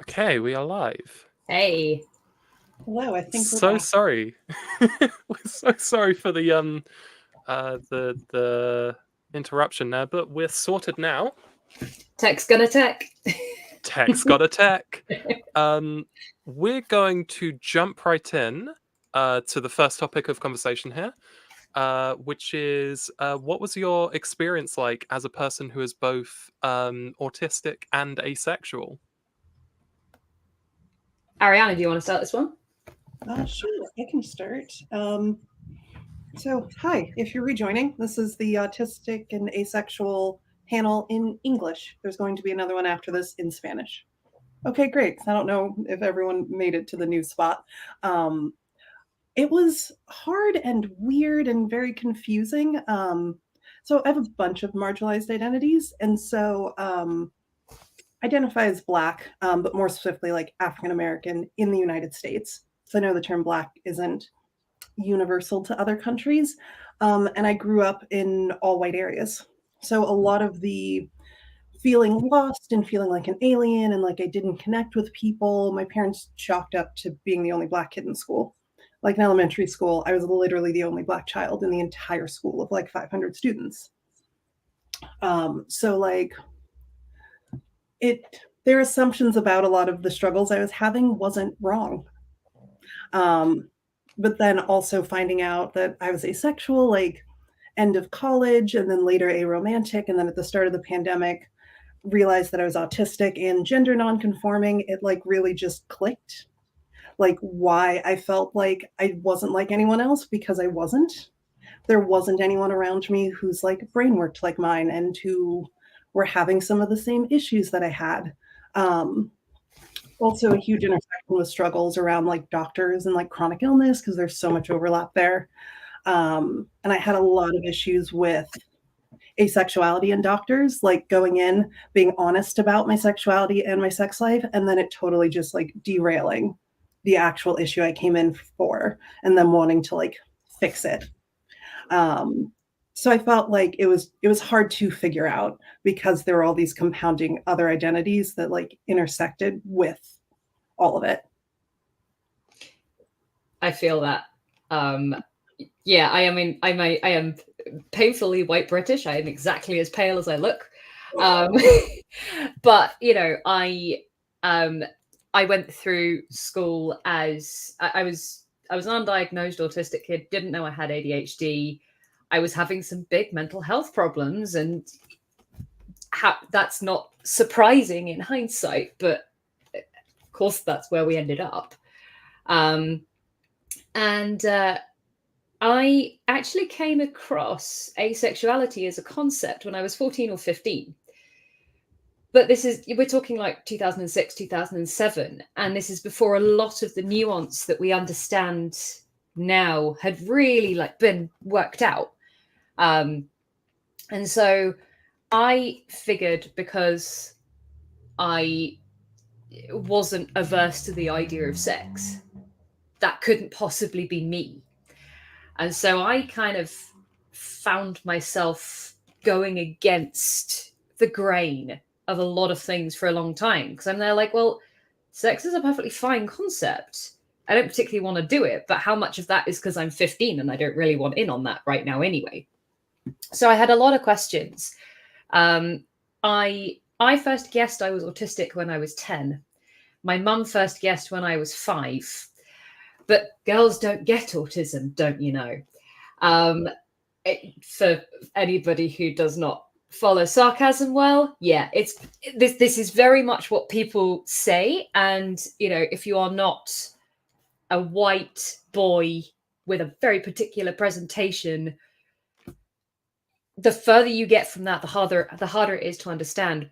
Okay, we are live. Hey. Hello, I think we're So back. sorry. We're so sorry for the interruption there, but we're sorted now. Tech's gonna tech. Tech's got a tech. We're going to jump right in to the first topic of conversation here, which is what was your experience like as a person who is both autistic and asexual? Ariana, do you want to start this one? Sure, I can start. So, hi, if you're rejoining, this is the autistic and asexual panel in English. There's going to be another one after this in Spanish. Okay, great. I don't know if everyone made it to the new spot. It was hard and weird and very confusing. So, I have a bunch of marginalized identities, and so identify as Black, but more specifically like African American in the United States. So I know the term Black isn't universal to other countries. And I grew up in all white areas. So a lot of the feeling lost and feeling like an alien and like I didn't connect with people, my parents chalked up to being the only Black kid in school. Like in elementary school, I was literally the only Black child in the entire school of like 500 students. So like their assumptions about a lot of the struggles I was having wasn't wrong. But then also finding out that I was asexual, like end of college, and then later aromantic, and then at the start of the pandemic, realized that I was autistic and gender nonconforming. It like really just clicked. Like why I felt like I wasn't like anyone else because I wasn't. There wasn't anyone around me whose like brain worked like mine and who were having some of the same issues that I had. Also a huge intersection with struggles around like doctors and like chronic illness because there's so much overlap there. And I had a lot of issues with asexuality and doctors, like going in, being honest about my sexuality and my sex life, and then it totally just like derailing the actual issue I came in for and then wanting to like fix it. So I felt like it was hard to figure out because there were all these compounding other identities that like intersected with all of it. I feel that. Yeah, I am painfully white British. I am exactly as pale as I look. But I went through school as I was an undiagnosed autistic kid, didn't know I had ADHD. I was having some big mental health problems, and that's not surprising in hindsight, but of course that's where we ended up. I actually came across asexuality as a concept when I was 14 or 15. But we're talking like 2006, 2007, and this is before a lot of the nuance that we understand now had really like been worked out. And so I figured, because I wasn't averse to the idea of sex, that couldn't possibly be me. And so I kind of found myself going against the grain of a lot of things for a long time, because I'm there like, well, sex is a perfectly fine concept. I don't particularly want to do it, but how much of that is because I'm 15 and I don't really want in on that right now anyway? So I had a lot of questions. I first guessed I was autistic when I was 10. My mum first guessed when I was 5. But girls don't get autism, don't you know? For anybody who does not follow sarcasm well, yeah, this is very much what people say. And if you are not a white boy with a very particular presentation, the further you get from that, the harder it is to understand.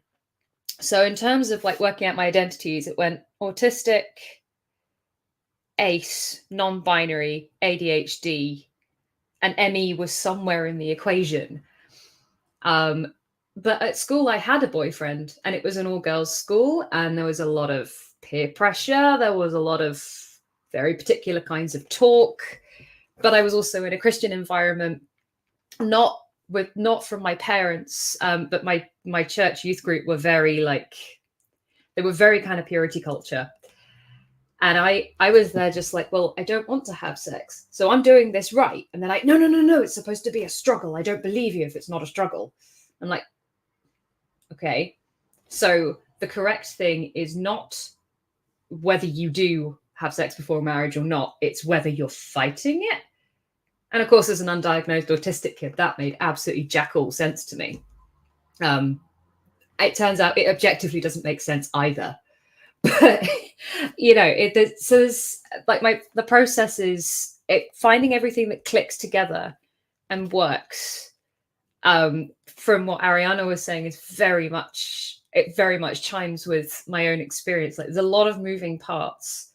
So in terms of like working out my identities, it went autistic, ACE, non-binary, ADHD, and ME was somewhere in the equation. But at school, I had a boyfriend, and it was an all-girls school, and there was a lot of peer pressure. There was a lot of very particular kinds of talk. But I was also in a Christian environment, not from my parents, but my church youth group were very like They were very kind of purity culture. And I was there just like, well, I don't want to have sex, so I'm doing this right. And they're like, no, no, no, no, it's supposed to be a struggle. I don't believe you if it's not a struggle. I'm like, okay. So the correct thing is not whether you do have sex before marriage or not. It's whether you're fighting it. And of course, as an undiagnosed autistic kid, that made absolutely jack all sense to me. It turns out it objectively doesn't make sense either. But you know, so there's like the process is finding everything that clicks together and works. From what Ariana was saying, is very much chimes with my own experience. Like, there's a lot of moving parts,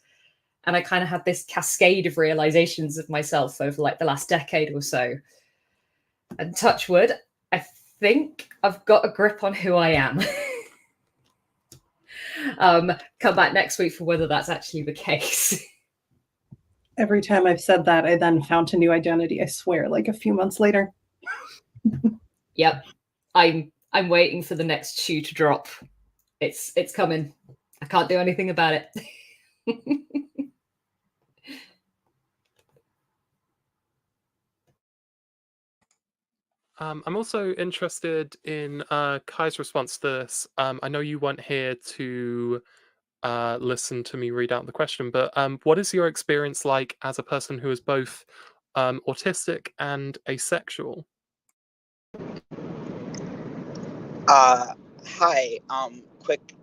and I kind of had this cascade of realizations of myself over like the last decade or so. And touch wood, I think I've got a grip on who I am. Come back next week for whether that's actually the case. Every time I've said that, I then found a new identity, I swear, like a few months later. Yep. I'm waiting for the next shoe to drop. It's coming. I can't do anything about it. I'm also interested in Kai's response to this. I know you weren't here to listen to me read out the question, but what is your experience like as a person who is both autistic and asexual? Hi. Quick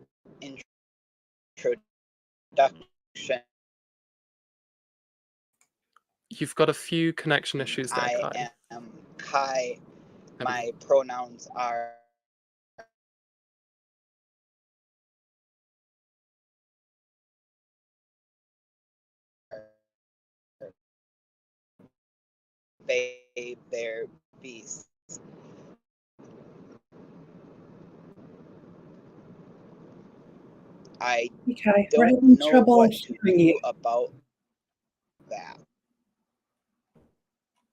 introduction. You've got a few connection issues there, Kai. I am Kai. My pronouns are they, their, beasts. I Okay, we're don't having know trouble what to hearing do you. about that.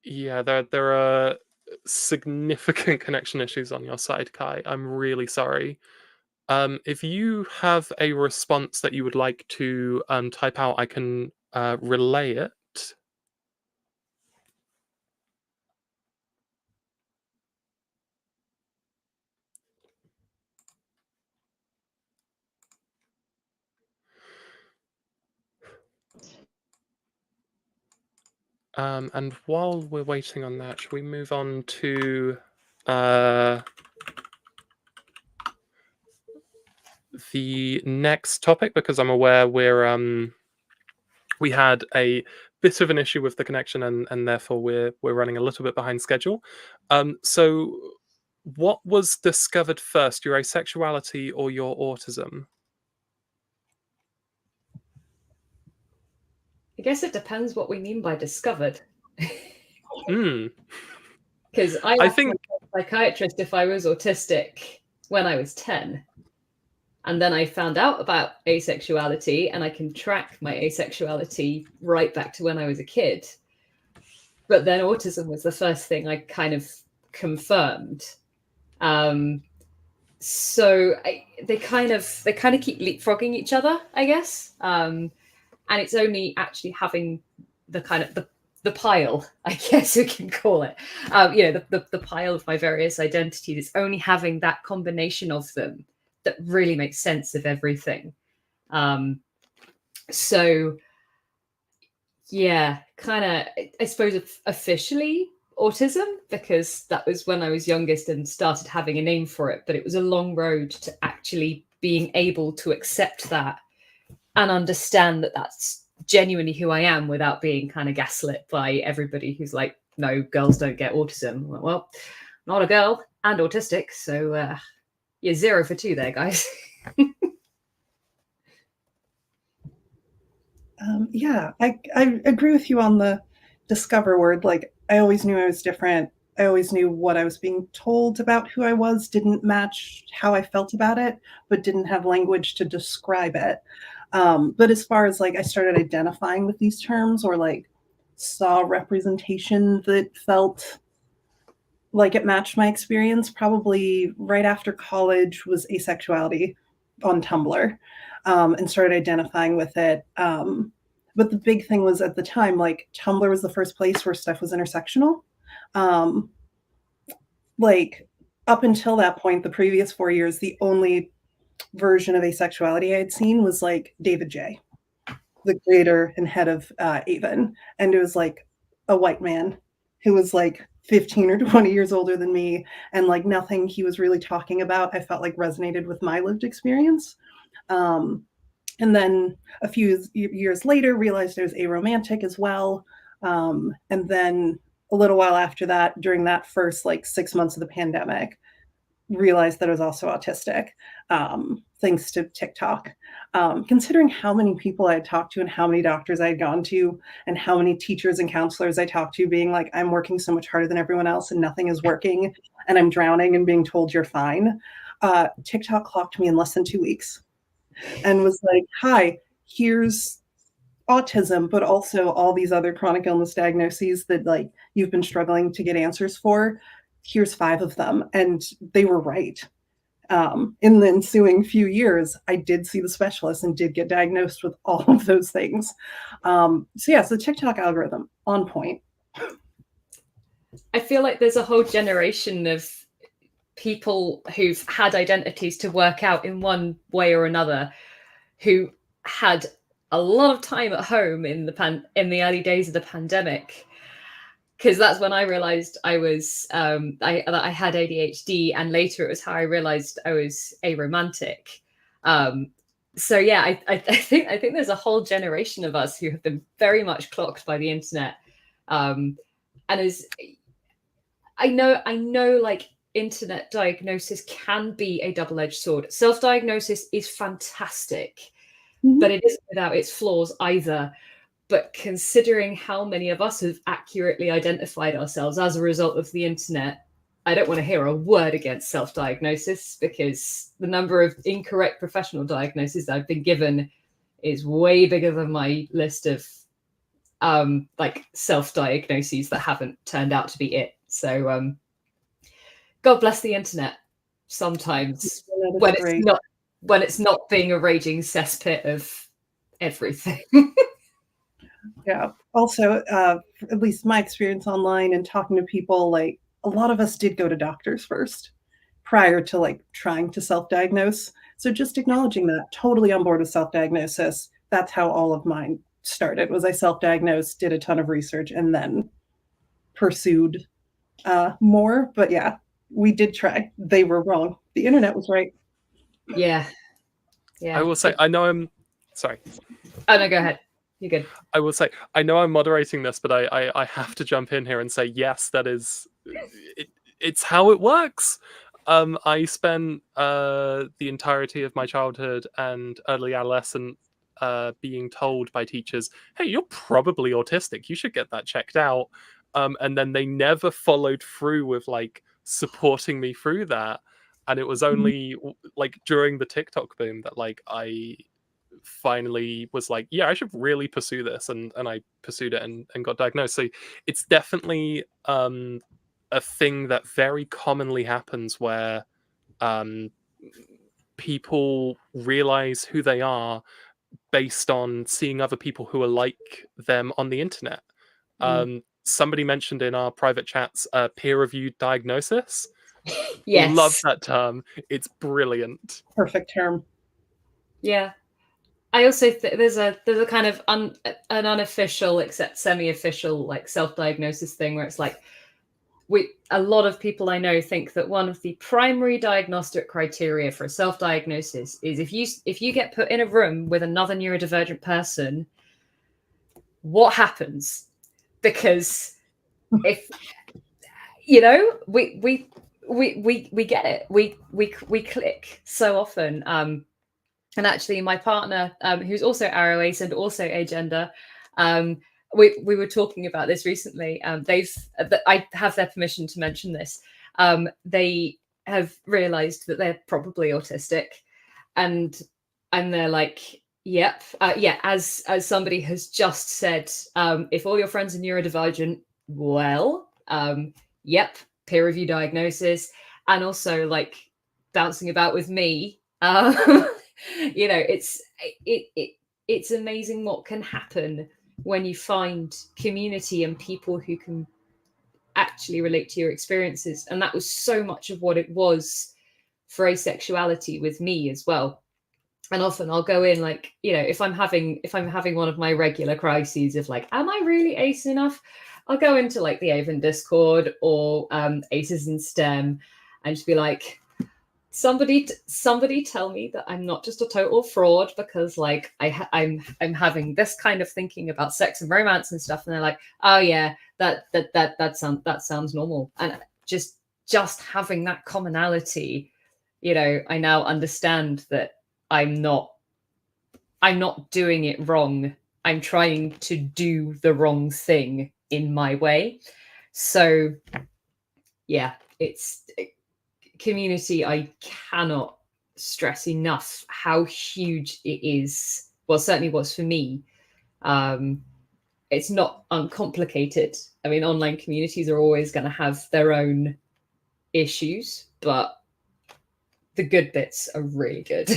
Yeah, there are significant connection issues on your side, Kai. I'm really sorry. If you have a response that you would like to type out, I can relay it. And while we're waiting on that, should we move on to the next topic? Because I'm aware we had a bit of an issue with the connection, and therefore we're running a little bit behind schedule. So what was discovered first, your asexuality or your autism? I guess it depends what we mean by discovered. Because I think a psychiatrist if I was autistic when I was 10. And then I found out about asexuality, and I can track my asexuality right back to when I was a kid. But then autism was the first thing I kind of confirmed. So they kind of keep leapfrogging each other, I guess. And it's only actually having the kind of the pile, I guess we can call it. The pile of my various identities. It's only having that combination of them that really makes sense of everything. So yeah, kind of, I suppose officially autism, because that was when I was youngest and started having a name for it. But it was a long road to actually being able to accept that and understand that that's genuinely who I am without being kind of gaslit by everybody who's like, no, girls don't get autism. Well, not a girl and autistic. So you're 0 for 2 there, guys. Yeah, I agree with you on the discover word. Like, I always knew I was different. I always knew what I was being told about who I was didn't match how I felt about it, but didn't have language to describe it. But as far as like I started identifying with these terms, or like saw representation that felt like it matched my experience, probably right after college was asexuality. on Tumblr, and started identifying with it. But the big thing was at the time, like Tumblr was the first place where stuff was intersectional. Like up until that point, the previous 4 years, the only version of asexuality I had seen was like David J., the creator and head of Avon. And it was like a white man who was like 15 or 20 years older than me. And like nothing he was really talking about, I felt like resonated with my lived experience. And then a few years later, realized I was aromantic as well. And then a little while after that, during that first like 6 months of the pandemic, realized that I was also autistic, thanks to TikTok. Considering how many people I had talked to and how many doctors I had gone to and how many teachers and counselors I talked to being like, I'm working so much harder than everyone else and nothing is working and I'm drowning and being told you're fine. TikTok clocked me in less than 2 weeks and was like, hi, here's autism, but also all these other chronic illness diagnoses that like you've been struggling to get answers for. Here's 5 of them. And they were right. In the ensuing few years, I did see the specialist and did get diagnosed with all of those things. So the TikTok algorithm, on point. I feel like there's a whole generation of people who've had identities to work out in one way or another, who had a lot of time at home in the early days of the pandemic, because that's when I realized I was I had ADHD, and later it was how I realized I was aromantic. So yeah, I think there's a whole generation of us who have been very much clocked by the internet, and as I know like internet diagnosis can be a double-edged sword. Self-diagnosis is fantastic, but it isn't without its flaws either. But considering how many of us have accurately identified ourselves as a result of the internet, I don't want to hear a word against self-diagnosis, because the number of incorrect professional diagnoses I've been given is way bigger than my list of like self-diagnoses that haven't turned out to be it. So God bless the internet sometimes when it's not being a raging cesspit of everything. Yeah. Also, at least my experience online and talking to people, like a lot of us did go to doctors first prior to like trying to self-diagnose. So just acknowledging that, totally on board with self-diagnosis. That's how all of mine started, was I self-diagnosed, did a ton of research, and then pursued more. But yeah, we did try. They were wrong. The internet was right. Yeah. I will say, I know I'm sorry. Oh no, go ahead. You're good. I will say, I know I'm moderating this, but I have to jump in here and say, yes, that is, it's how it works. I spent the entirety of my childhood and early adolescence being told by teachers, hey, you're probably autistic. You should get that checked out. And then they never followed through with like supporting me through that. And it was only like during the TikTok boom that like I finally was like, yeah, I should really pursue this, and I pursued it and got diagnosed. So it's definitely a thing that very commonly happens where people realize who they are based on seeing other people who are like them on the internet. Somebody mentioned in our private chats peer-reviewed diagnosis. Yes. Love that term. It's brilliant. Perfect term. Yeah. I also there's a kind of an unofficial except semi-official like self-diagnosis thing where it's like a lot of people I know think that one of the primary diagnostic criteria for a self-diagnosis is if you get put in a room with another neurodivergent person, what happens? Because if we get it, we click so often. And actually, my partner, who's also aro-ace and also agender, we were talking about this recently. I have their permission to mention this. They have realised that they're probably autistic, and they're like, yep, yeah. As somebody has just said, if all your friends are neurodivergent, well, yep, peer review diagnosis, and also like bouncing about with me. You know, it's amazing what can happen when you find community and people who can actually relate to your experiences. And that was so much of what it was for asexuality with me as well. And often I'll go in like, you know, if I'm having one of my regular crises of like, am I really ace enough? I'll go into like the Avon Discord or Aces in STEM and just be like, somebody tell me that I'm not just a total fraud, because like I'm having this kind of thinking about sex and romance and stuff, and they're like, oh yeah, that sounds normal. And just having that commonality, you know, I now understand that I'm not doing it wrong. I'm trying to do the wrong thing in my way. So yeah, it's community. I cannot stress enough how huge it is. Well, certainly was for me. It's not uncomplicated. I mean, online communities are always going to have their own issues, but the good bits are really good.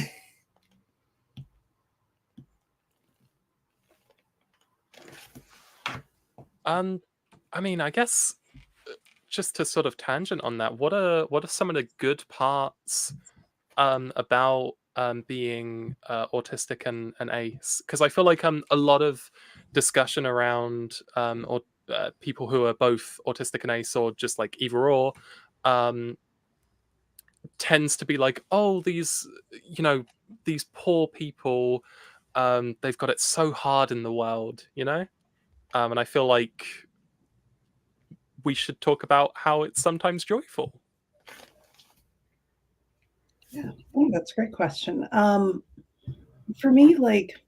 I mean, I guess just to sort of tangent on that, what are some of the good parts about being autistic and ace? Because I feel like a lot of discussion around or people who are both autistic and ace, or just like either or, tends to be like, oh, these, you know, these poor people, they've got it so hard in the world, you know. And I feel like we should talk about how it's sometimes joyful. Yeah, I think that's a great question. For me, like,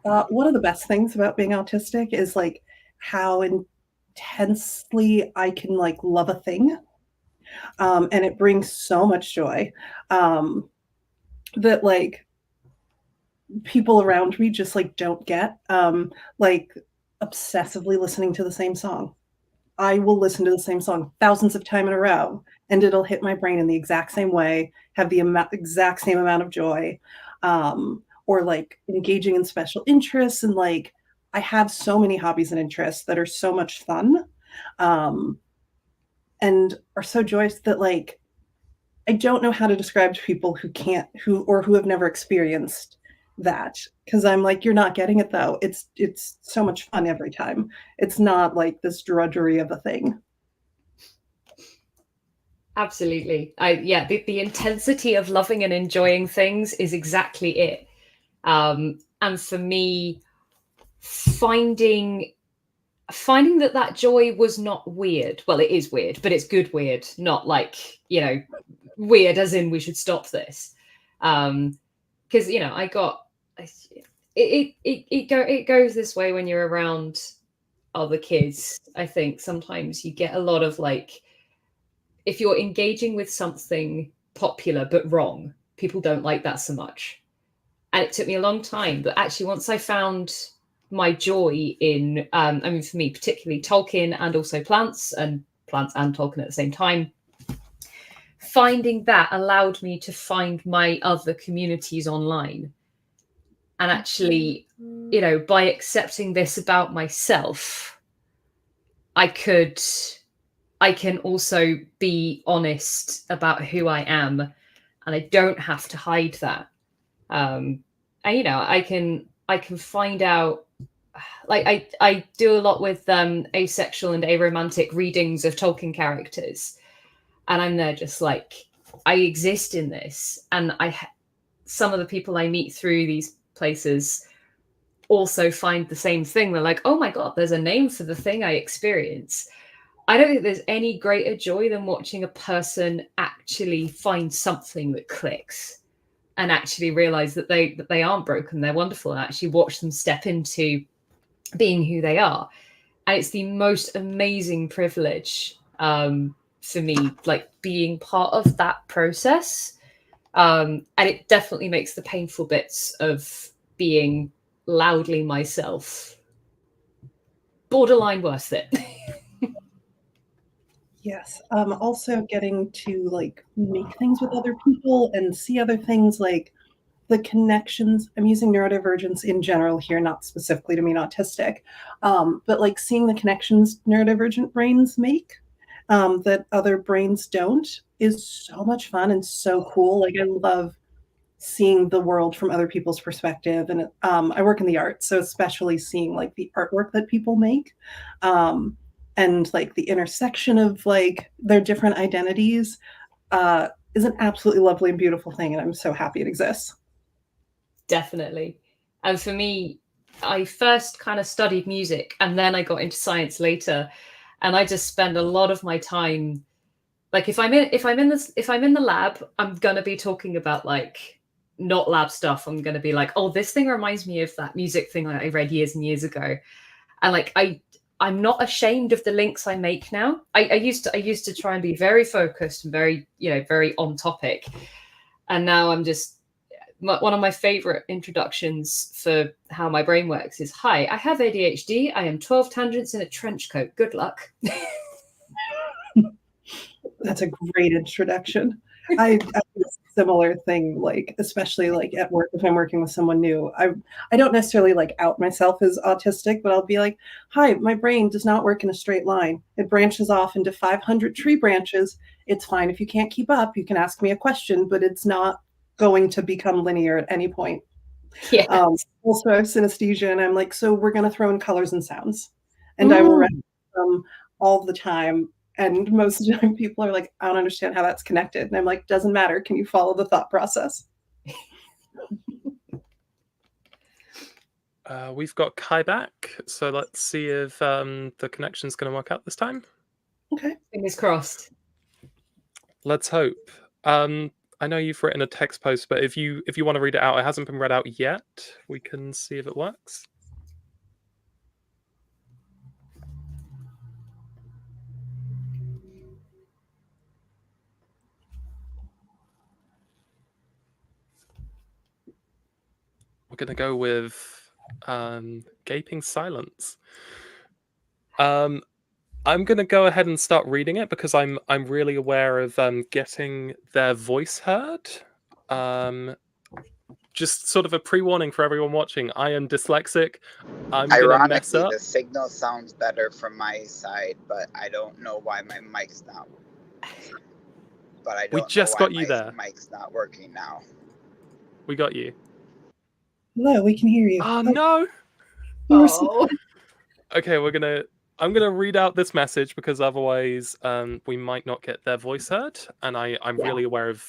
one of the best things about being autistic is like how intensely I can like love a thing, and it brings so much joy that like people around me just like don't get. Like obsessively listening to the same song. I will listen to the same song thousands of times in a row, and it'll hit my brain in the exact same way, have the exact same amount of joy, or like engaging in special interests. And like, I have so many hobbies and interests that are so much fun, and are so joyous that like, I don't know how to describe to people who can't, who have never experienced that, because I'm like, you're not getting it though. It's so much fun every time. It's not like this drudgery of a thing. Absolutely. The intensity of loving and enjoying things is exactly it. And for me, finding that joy was not weird. Well, it is weird, but it's good weird, not like, you know, weird as in we should stop this. Because, you know, it goes this way when you're around other kids. I think sometimes you get a lot of like, if you're engaging with something popular but wrong, people don't like that so much. And it took me a long time, but actually once I found my joy in, I mean, for me, particularly Tolkien and also plants and Tolkien at the same time, finding that allowed me to find my other communities online. And actually, you know, by accepting this about myself, I can also be honest about who I am, and I don't have to hide that. And you know, I can find out, like I do a lot with asexual and aromantic readings of Tolkien characters, and I'm there just like, I exist in this, and some of the people I meet through these places also find the same thing. They're like, oh my god, there's a name for the thing I experience. I don't think there's any greater joy than watching a person actually find something that clicks and actually realize that they aren't broken, they're wonderful, and actually watch them step into being who they are. And it's the most amazing privilege for me, like being part of that process. And it definitely makes the painful bits of being loudly myself borderline worth it. Yes. Also getting to like make things with other people and see other things, like the connections. I'm using neurodivergence in general here, not specifically to mean autistic, but like seeing the connections neurodivergent brains make that other brains don't is so much fun and so cool. Like I love seeing the world from other people's perspective, and I work in the arts, so especially seeing like the artwork that people make, and like the intersection of like their different identities is an absolutely lovely and beautiful thing, and I'm so happy it exists. Definitely. And for me, I first kind of studied music and then I got into science later. And I just spend a lot of my time, like if I'm in the lab, I'm gonna be talking about like not lab stuff. I'm gonna be like, oh, this thing reminds me of that music thing I read years and years ago. And like I'm not ashamed of the links I make now. I used to try and be very focused and very, very on topic. And now I'm just one of my favorite introductions for how my brain works is, hi, I have ADHD. I am 12 tangents in a trench coat. Good luck. That's a great introduction. I do a similar thing, like especially like at work if I'm working with someone new. I don't necessarily like out myself as autistic, but I'll be like, "Hi, my brain does not work in a straight line. It branches off into 500 tree branches. It's fine if you can't keep up. You can ask me a question, but it's not going to become linear at any point." Yeah. Also, I have synesthesia, and I'm like, so we're going to throw in colors and sounds, and I will write them all the time. And most of the time, people are like, I don't understand how that's connected. And I'm like, doesn't matter. Can you follow the thought process? We've got Kai back, so let's see if the connection's going to work out this time. Okay. Fingers crossed. Let's hope. I know you've written a text post, but if you want to read it out, it hasn't been read out yet. We can see if it works. We're going to go with gaping silence. I'm going to go ahead and start reading it because I'm really aware of getting their voice heard. Just sort of a pre-warning for everyone watching. I am dyslexic. I'm going to mess up. The signal sounds better from my side, but I don't know why my mic's not. But I don't We just know why got you there. mic's not working now. We got you. Hello, we can hear you. Oh no. Oh. Okay, I'm gonna read out this message because otherwise we might not get their voice heard, and I'm really aware of.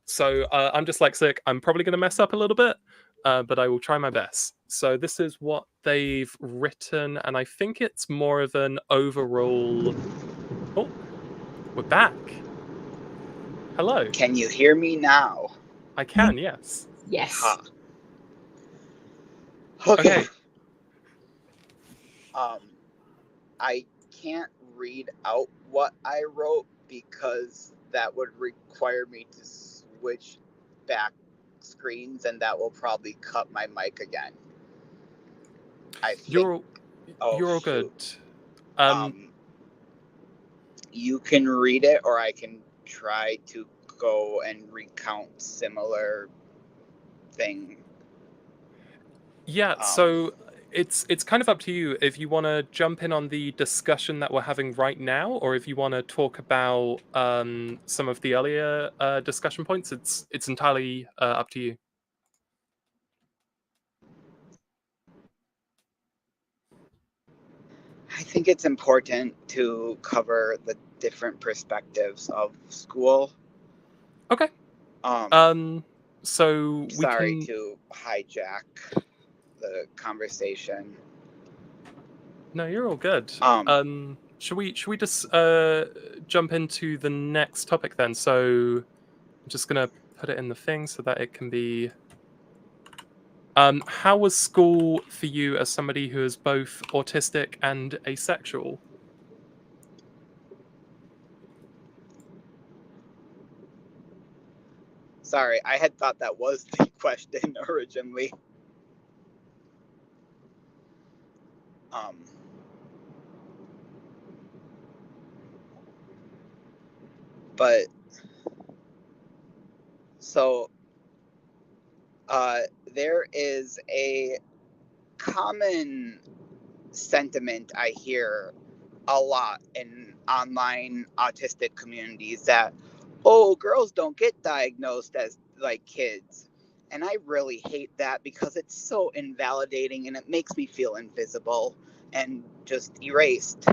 So I'm dyslexic. I'm probably gonna mess up a little bit, but I will try my best. So this is what they've written, and I think it's more of an overall. Oh, we're back. Hello. Can you hear me now? I can, yes. Yes. Huh. Okay. I can't read out what I wrote because that would require me to switch back screens, and that will probably cut my mic again. I think. You're all good. You can read it, or I can try to go and recount similar thing. Yeah, so it's kind of up to you if you want to jump in on the discussion that we're having right now, or if you want to talk about some of the earlier discussion points. It's entirely up to you. I think it's important to cover the different perspectives of school. Okay. So sorry to hijack the conversation. No, you're all good. Should we just jump into the next topic then? So I'm just gonna put it in the thing so that it can be. How was school for you as somebody who is both autistic and asexual? Sorry, I had thought that was the question originally. But so there is a common sentiment I hear a lot in online autistic communities that, oh, girls don't get diagnosed as like kids. And I really hate that because it's so invalidating and it makes me feel invisible and just erased,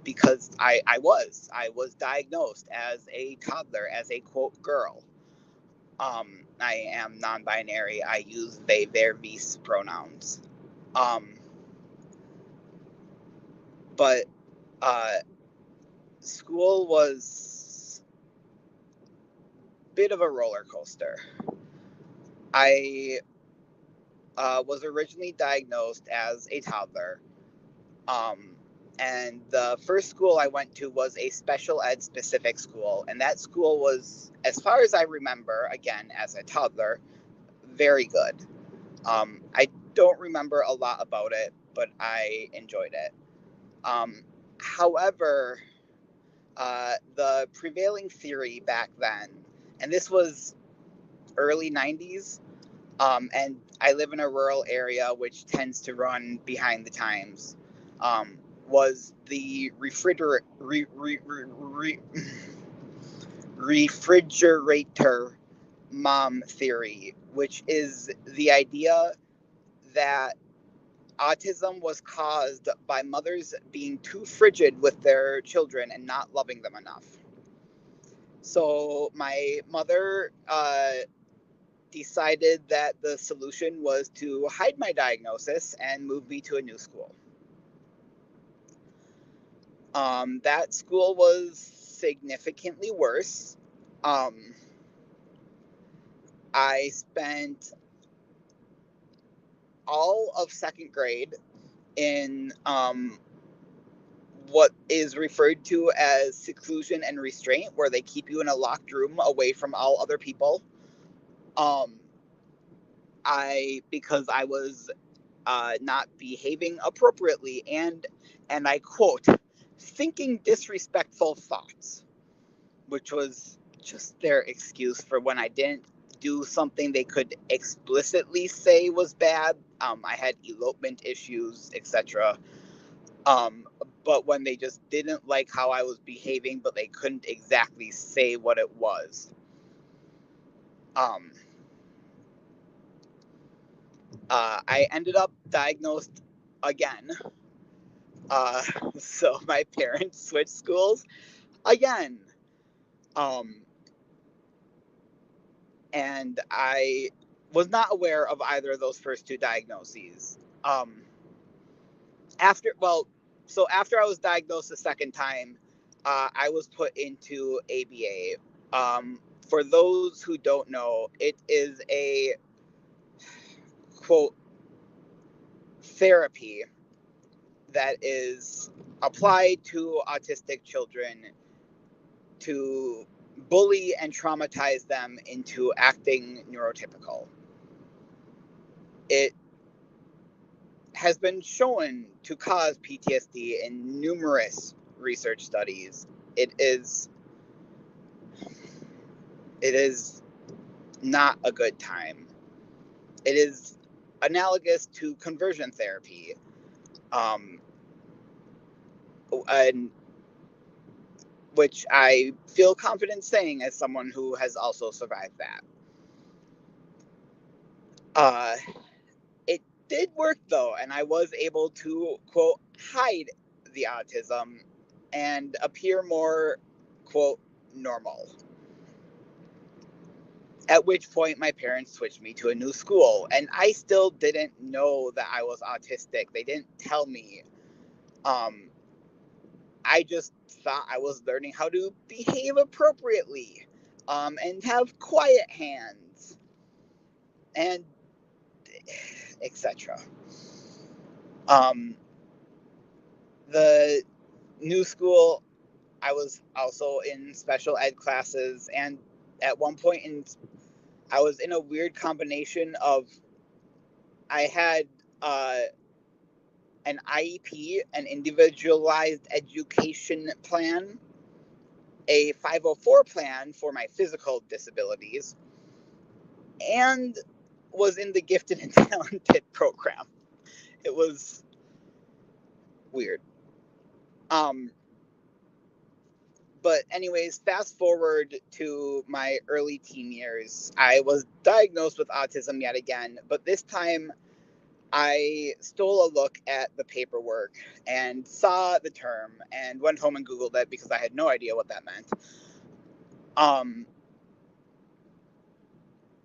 because I was diagnosed as a toddler, as a quote girl. I am non-binary. I use they, their, vis pronouns. But school was a bit of a roller coaster. I was originally diagnosed as a toddler. And the first school I went to was a special ed specific school. And that school was, as far as I remember, again, as a toddler, very good. I don't remember a lot about it, but I enjoyed it. However, the prevailing theory back then, and this was early 90s, and I live in a rural area which tends to run behind the times, was the refrigerator mom theory, which is the idea that autism was caused by mothers being too frigid with their children and not loving them enough. So my mother decided that the solution was to hide my diagnosis and move me to a new school. That school was significantly worse. I spent all of second grade in what is referred to as seclusion and restraint, where they keep you in a locked room away from all other people. Because I was not behaving appropriately and I quote, thinking disrespectful thoughts, which was just their excuse for when I didn't do something they could explicitly say was bad. I had elopement issues, etc. But when they just didn't like how I was behaving, but they couldn't exactly say what it was. I ended up diagnosed again. So my parents switched schools again. And I was not aware of either of those first two diagnoses. After I was diagnosed the second time, I was put into ABA. For those who don't know, it is a quote therapy that is applied to autistic children to bully and traumatize them into acting neurotypical. It has been shown to cause PTSD in numerous research studies. It is not a good time. It is analogous to conversion therapy, and which I feel confident saying as someone who has also survived that. It did work though, and I was able to quote hide the autism and appear more quote normal. At which point my parents switched me to a new school, and I still didn't know that I was autistic. They didn't tell me. I just thought I was learning how to behave appropriately, and have quiet hands, and etc. The new school, I was also in special ed classes, and at one point I was in a weird combination of, I had an IEP, an individualized education plan, a 504 plan for my physical disabilities, and was in the gifted and talented program. It was weird. But anyways, fast forward to my early teen years. I was diagnosed with autism yet again, but this time I stole a look at the paperwork and saw the term and went home and Googled it because I had no idea what that meant.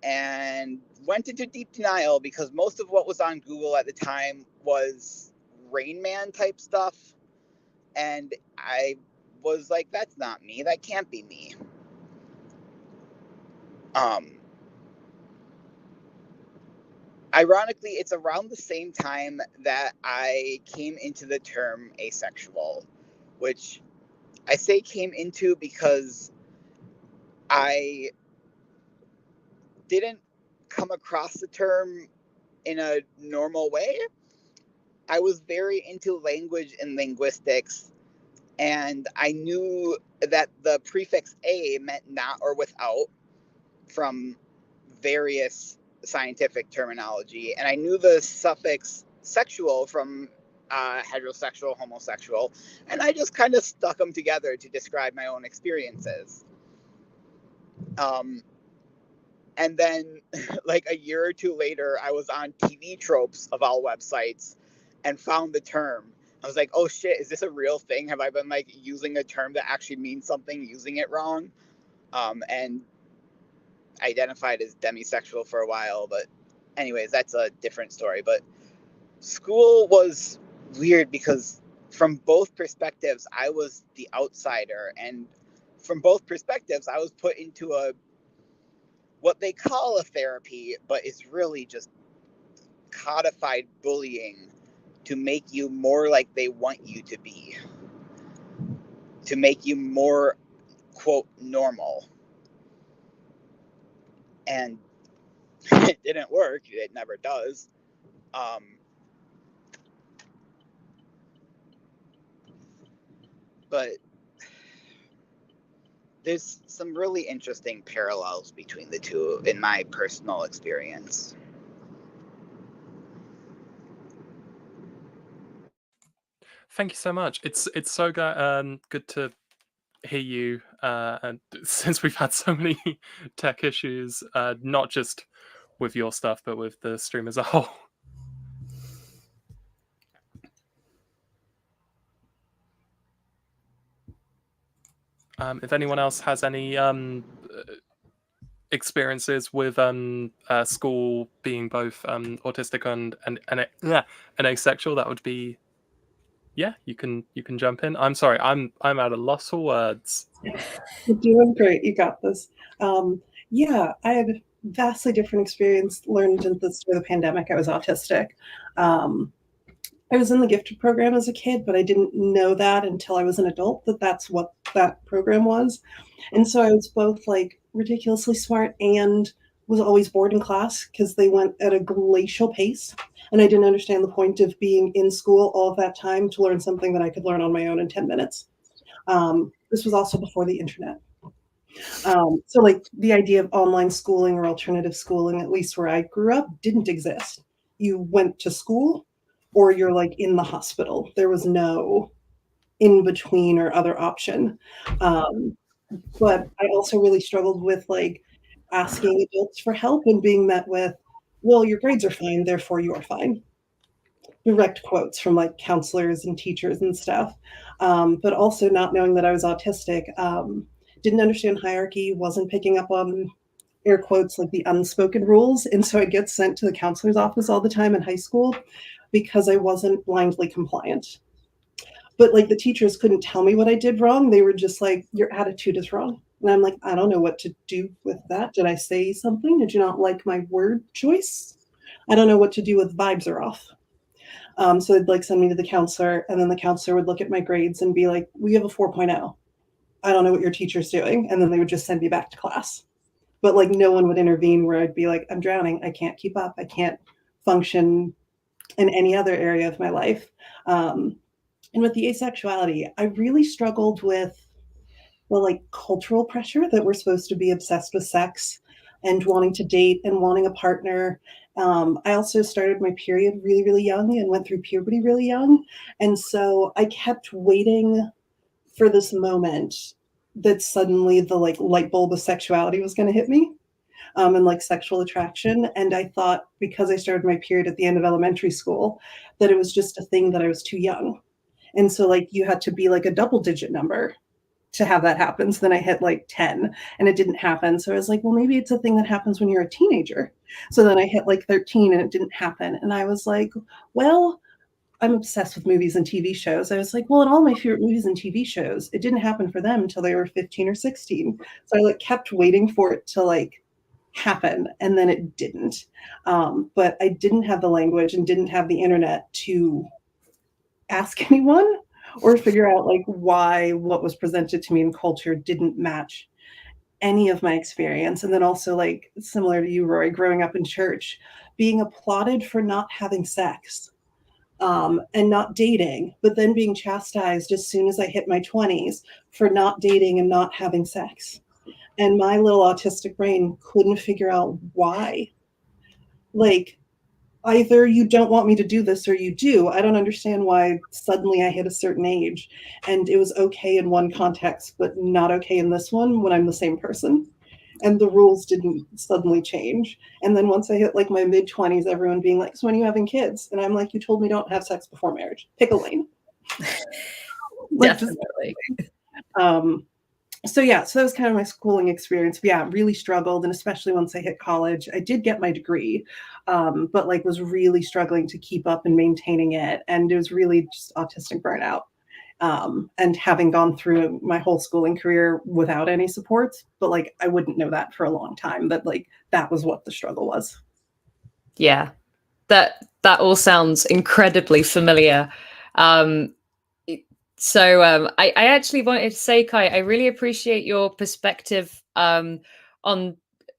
And went into deep denial because most of what was on Google at the time was Rain Man type stuff. And I was like, that's not me. That can't be me. Ironically, it's around the same time that I came into the term asexual, which I say came into because I didn't come across the term in a normal way. I was very into language and linguistics, and I knew that the prefix a meant not or without from various scientific terminology, and I knew the suffix sexual from heterosexual, homosexual, and I just kind of stuck them together to describe my own experiences. And then, like a year or two later, I was on TV Tropes of all websites and found the term. I was like, oh shit, is this a real thing? Have I been like using a term that actually means something, using it wrong? And identified as demisexual for a while, but anyways, that's a different story. But school was weird because from both perspectives, I was the outsider, and from both perspectives, I was put into a what they call a therapy, but it's really just codified bullying to make you more like they want you to be, to make you more, quote, normal. And it didn't work. It never does. But there's some really interesting parallels between the two in my personal experience. Thank you so much. It's so good to hear you. And since we've had so many tech issues, not just with your stuff, but with the stream as a whole. If anyone else has any experiences with school being both autistic and asexual, that would be, yeah, you can jump in. I'm sorry, I'm at a loss for words. You're doing great. You got this. Yeah, I had a vastly different experience. Learned in the start of the pandemic I was autistic. I was in the gifted program as a kid, but I didn't know that until I was an adult that that's what that program was. And so I was both like ridiculously smart and was always bored in class because they went at a glacial pace. And I didn't understand the point of being in school all of that time to learn something that I could learn on my own in 10 minutes. This was also before the internet. So like the idea of online schooling or alternative schooling, at least where I grew up, didn't exist. You went to school or you're like in the hospital. There was no in between or other option. But I also really struggled with like asking adults for help and being met with, well, your grades are fine, therefore you are fine. Direct quotes from like counselors and teachers and stuff. But also not knowing that I was autistic, didn't understand hierarchy, wasn't picking up on air quotes like the unspoken rules. And so I get sent to the counselor's office all the time in high school because I wasn't blindly compliant. But like the teachers couldn't tell me what I did wrong. They were just like, your attitude is wrong. And I'm like, I don't know what to do with that. Did I say something? Did you not like my word choice? I don't know what to do with vibes are off. So they'd like send me to the counselor, and then the counselor would look at my grades and be like, we have a 4.0. I don't know what your teacher's doing. And then they would just send me back to class. But like no one would intervene where I'd be like, I'm drowning. I can't keep up. I can't function in any other area of my life. And with the asexuality, I really struggled with the like cultural pressure that we're supposed to be obsessed with sex and wanting to date and wanting a partner I also started my period really, really young and went through puberty really young. And so I kept waiting for this moment that suddenly the like light bulb of sexuality was going to hit me, and like sexual attraction. And I thought because I started my period at the end of elementary school, that it was just a thing that I was too young. And so like you had to be like a double digit number to have that happen. So then I hit like 10 and it didn't happen. So I was like, well, maybe it's a thing that happens when you're a teenager. So then I hit like 13 and it didn't happen. And I was like, well, I'm obsessed with movies and TV shows. I was like, well, in all my favorite movies and TV shows, it didn't happen for them until they were 15 or 16. So I like kept waiting for it to like happen, and then it didn't. But I didn't have the language and didn't have the internet to ask anyone or figure out like why what was presented to me in culture didn't match any of my experience. And then also like similar to you, Rory, growing up in church, being applauded for not having sex, and not dating, but then being chastised as soon as I hit my 20s for not dating and not having sex. And my little autistic brain couldn't figure out why. Like, either you don't want me to do this or you do. I don't understand why suddenly I hit a certain age and it was okay in one context, but not okay in this one when I'm the same person. And the rules didn't suddenly change. And then once I hit like my mid 20s, everyone being like, so when are you having kids? And I'm like, you told me don't have sex before marriage. Pick a lane. Like, Definitely. So yeah, so that was kind of my schooling experience. But yeah, really struggled, and especially once I hit college, I did get my degree, but like was really struggling to keep up and maintaining it, and it was really just autistic burnout. And having gone through my whole schooling career without any supports, but like I wouldn't know that for a long time, that like that was what the struggle was. Yeah, that all sounds incredibly familiar. So I actually wanted to say, Kai, I really appreciate your perspective on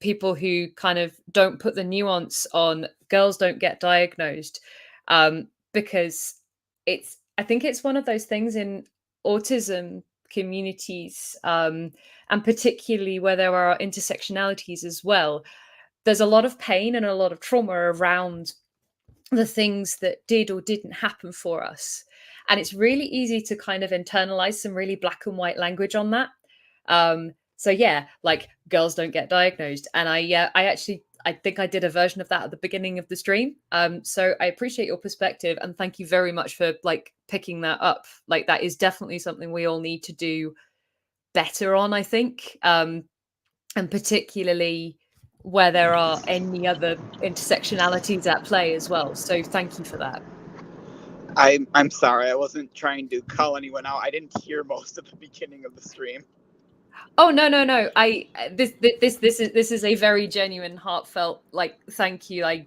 people who kind of don't put the nuance on girls don't get diagnosed, because I think it's one of those things in autism communities, and particularly where there are intersectionalities as well. There's a lot of pain and a lot of trauma around the things that did or didn't happen for us. And it's really easy to kind of internalize some really black and white language on that. So yeah, like girls don't get diagnosed. And I think I did a version of that at the beginning of the stream. So I appreciate your perspective and thank you very much for like picking that up. Like that is definitely something we all need to do better on, I think. And particularly where there are any other intersectionalities at play as well. So thank you for that. I'm sorry, I wasn't trying to call anyone out. I didn't hear most of the beginning of the stream. Oh no. This is a very genuine, heartfelt like thank you.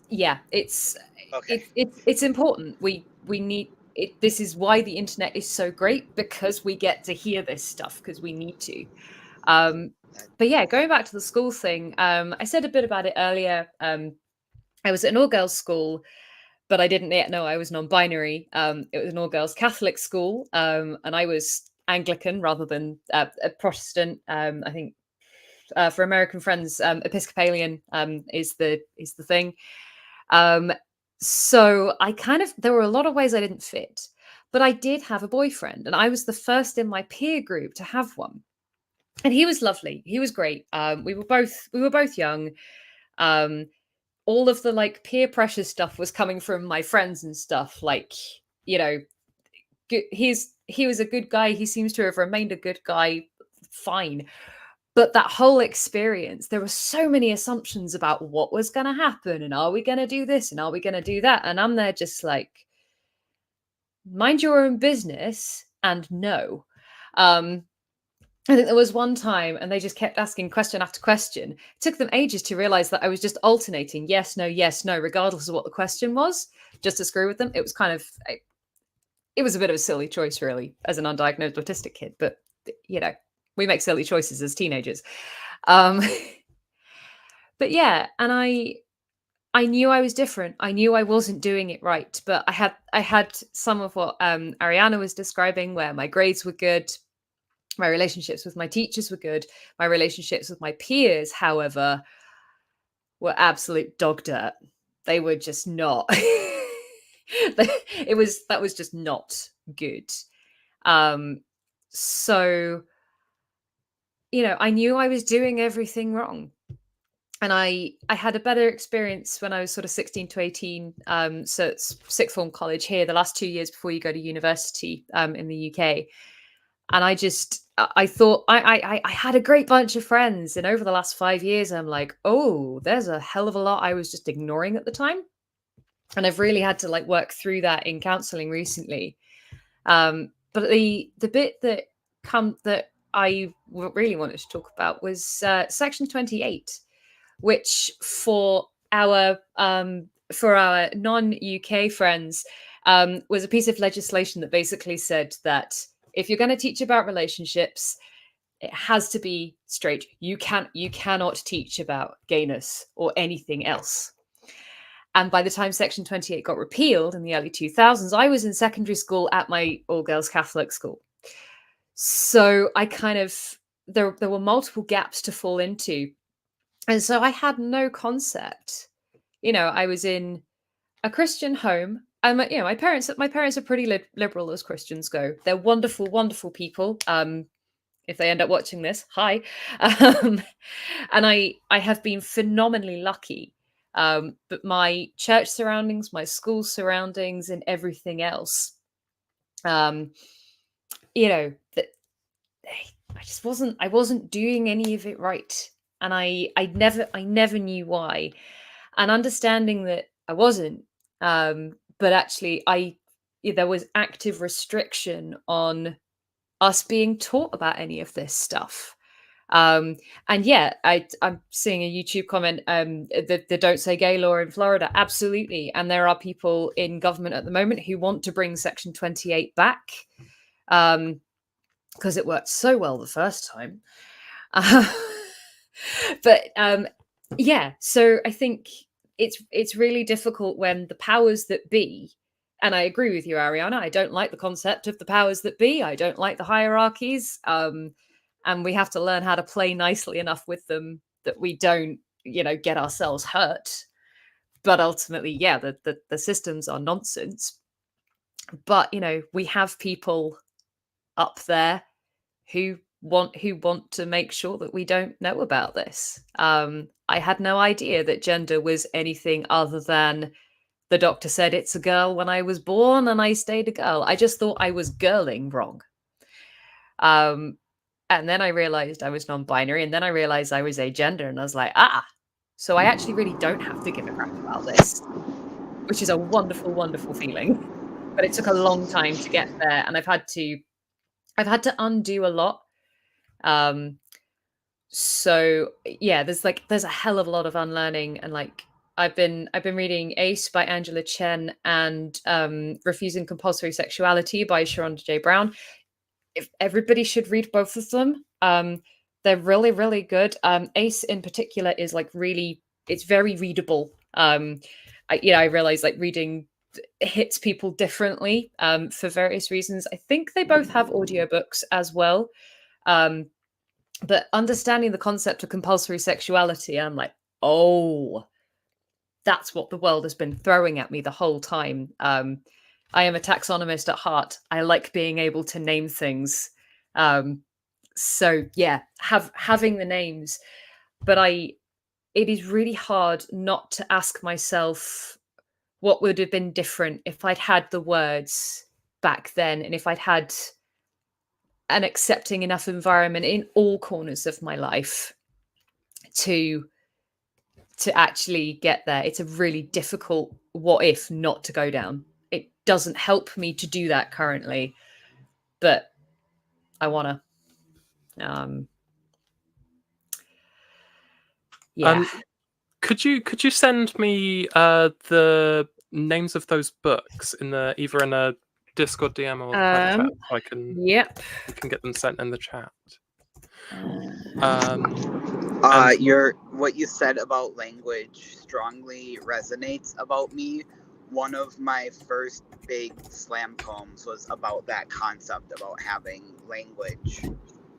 Yeah, it's Okay. it's important. We need it. This is why the internet is so great, because we get to hear this stuff because we need to. But yeah, going back to the school thing, I said a bit about it earlier. I was at an all-girls school, but I didn't yet know I was non-binary. It was an all-girls Catholic school, and I was Anglican rather than a Protestant. I think for American friends, Episcopalian is the thing. So I there were a lot of ways I didn't fit, but I did have a boyfriend, and I was the first in my peer group to have one. And he was lovely. He was great. We were both young. All of the like peer pressure stuff was coming from my friends and stuff. Like, you know, he was a good guy. He seems to have remained a good guy. Fine. But that whole experience, there were so many assumptions about what was going to happen, and are we going to do this, and are we going to do that? And I'm there just like, mind your own business, and no. I think there was one time and they just kept asking question after question. It took them ages to realize that I was just alternating yes, no, regardless of what the question was, just to screw with them. It was it was a bit of a silly choice, really, as an undiagnosed autistic kid. But, you know, we make silly choices as teenagers. But yeah, and I knew I was different. I knew I wasn't doing it right. But I had some of what Ariana was describing, where my grades were good. My relationships with my teachers were good. My relationships with my peers, however, were absolute dog dirt. They were just not. That was just not good. So, I knew I was doing everything wrong. And I had a better experience when I was sort of 16 to 18. So it's sixth form college here, the last 2 years before you go to university in the UK. And I thought I had a great bunch of friends. And over the last 5 years, I'm like, oh, there's a hell of a lot I was just ignoring at the time. And I've really had to like work through that in counseling recently. But the bit that I really wanted to talk about was Section 28, which for our non-UK friends was a piece of legislation that basically said that if you're going to teach about relationships, it has to be straight. You cannot teach about gayness or anything else. And by the time Section 28 got repealed in the early 2000s, I was in secondary school at my all-girls Catholic school. So I kind of, there were multiple gaps to fall into. And so I had no concept. I was in a Christian home. And my parents are pretty liberal as Christians go. They're wonderful, wonderful people. If they end up watching this, hi. And I have been phenomenally lucky. But my church surroundings, my school surroundings, and everything else, that I wasn't doing any of it right. And I never knew why. And understanding that I wasn't, but actually there was active restriction on us being taught about any of this stuff. And yeah, I'm seeing a YouTube comment, the Don't Say Gay law in Florida. Absolutely. And there are people in government at the moment who want to bring Section 28 back because it worked so well the first time. But yeah, so I think it's really difficult when the powers that be, and I agree with you, Ariana, I don't like the concept of the powers that be. I don't like the hierarchies. And we have to learn how to play nicely enough with them that we don't, get ourselves hurt. But ultimately, yeah, the systems are nonsense. But, we have people up there who want to make sure that we don't know about this. I had no idea that gender was anything other than the doctor said it's a girl when I was born and I stayed a girl. I just thought I was girling wrong. And then I realized I was non-binary, and then I realized I was agender, and I was like, so I actually really don't have to give a crap about this, which is a wonderful, wonderful feeling. But it took a long time to get there, and I've had to undo a lot. So yeah, there's a hell of a lot of unlearning, and like I've been reading Ace by Angela Chen and Refusing Compulsory Sexuality by Sharonda J. Brown. If everybody should read both of them. They're really, really good. Ace in particular is it's very readable. I realize like reading hits people differently for various reasons. I think they both have audiobooks as well. But understanding the concept of compulsory sexuality, I'm like, oh, that's what the world has been throwing at me the whole time. I am a taxonomist at heart. I like being able to name things. So yeah, having the names, but it is really hard not to ask myself what would have been different if I'd had the words back then, and if I'd had an accepting enough environment in all corners of my life to actually get there. It's a really difficult what if not to go down. It doesn't help me to do that currently, but I want to. Yeah. Could you send me the names of those books either in a Discord DM or private chat, so I can we can get them sent in the chat. What you said about language strongly resonates about me. One of my first big slam poems was about that concept, about having language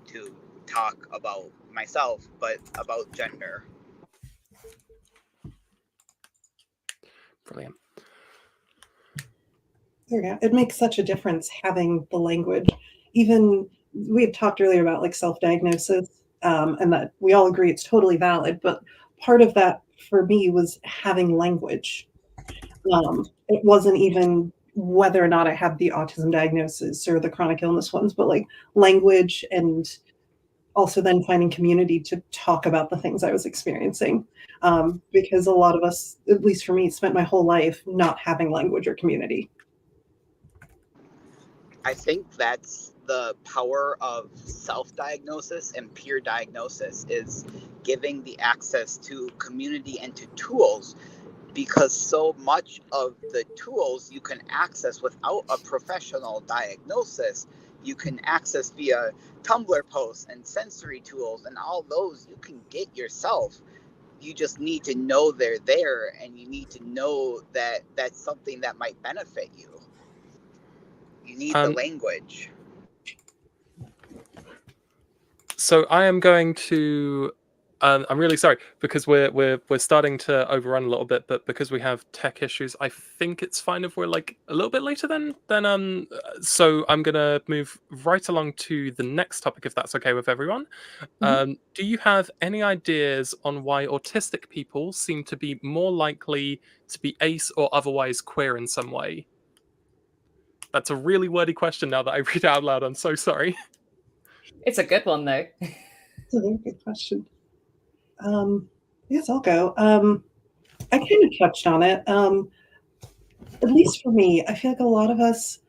to talk about myself, but about gender. Brilliant. There you go. It makes such a difference having the language. Even we had talked earlier about like self-diagnosis, and that we all agree it's totally valid. But part of that for me was having language. It wasn't even whether or not I had the autism diagnosis or the chronic illness ones, but like language, and also then finding community to talk about the things I was experiencing. Because a lot of us, at least for me, spent my whole life not having language or community. I think that's the power of self-diagnosis and peer diagnosis, is giving the access to community and to tools, because so much of the tools you can access without a professional diagnosis. You can access via Tumblr posts and sensory tools, and all those you can get yourself. You just need to know they're there, and you need to know that that's something that might benefit you. You need the language. So I am going to. I'm really sorry because we're starting to overrun a little bit, but because we have tech issues, I think it's fine if we're like a little bit later then. So I'm gonna move right along to the next topic if that's okay with everyone. Do you have any ideas on why autistic people seem to be more likely to be ace or otherwise queer in some way? That's a really wordy question now that I read it out loud. I'm so sorry. It's a good one, though. It's a very good question. Yes, I'll go. I kind of touched on it. At least for me, I feel like a lot of us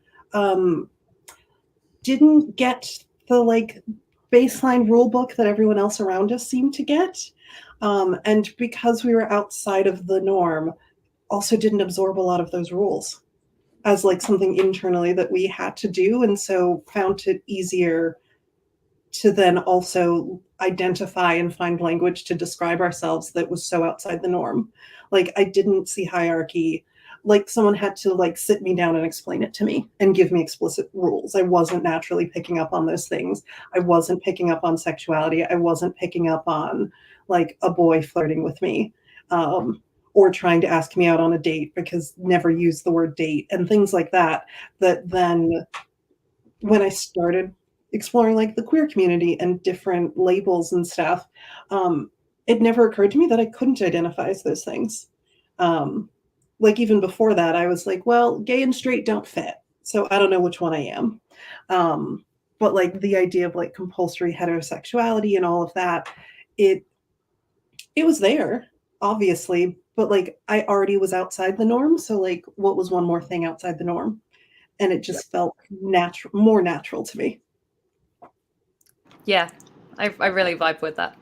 didn't get the like baseline rule book that everyone else around us seemed to get. And because we were outside of the norm, also didn't absorb a lot of those rules as like something internally that we had to do. And so found it easier to then also identify and find language to describe ourselves that was so outside the norm. Like I didn't see hierarchy. Like someone had to like sit me down and explain it to me and give me explicit rules. I wasn't naturally picking up on those things. I wasn't picking up on sexuality. I wasn't picking up on like a boy flirting with me, or trying to ask me out on a date because never used the word date and things like that. That then when I started exploring like the queer community and different labels and stuff, it never occurred to me that I couldn't identify as those things. Like even before that, I was like, well, gay and straight don't fit, so I don't know which one I am. But like the idea of like compulsory heterosexuality and all of that, it was there, obviously, but like I already was outside the norm. So like, what was one more thing outside the norm? And it just felt more natural to me. Yeah, I really vibe with that.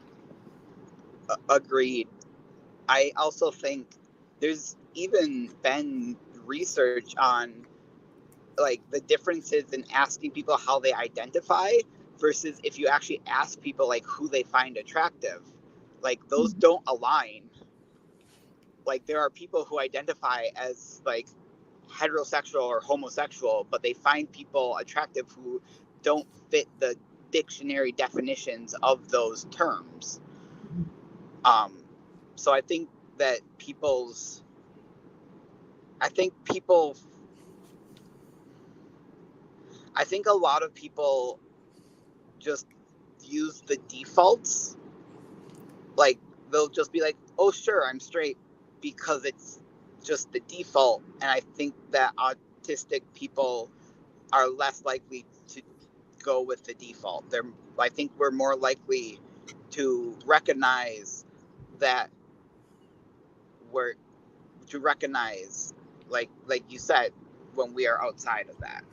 Agreed. I also think there's even been research on like the differences in asking people how they identify versus if you actually ask people like who they find attractive. Like those don't align. Like there are people who identify as like heterosexual or homosexual, but they find people attractive who don't fit the dictionary definitions of those terms. So I think that I think a lot of people just use the defaults. Like they'll just be like, oh sure, I'm straight, because it's just the default. And I think that autistic people are less likely to go with the default. I think we're more likely to recognize that like you said, when we are outside of that.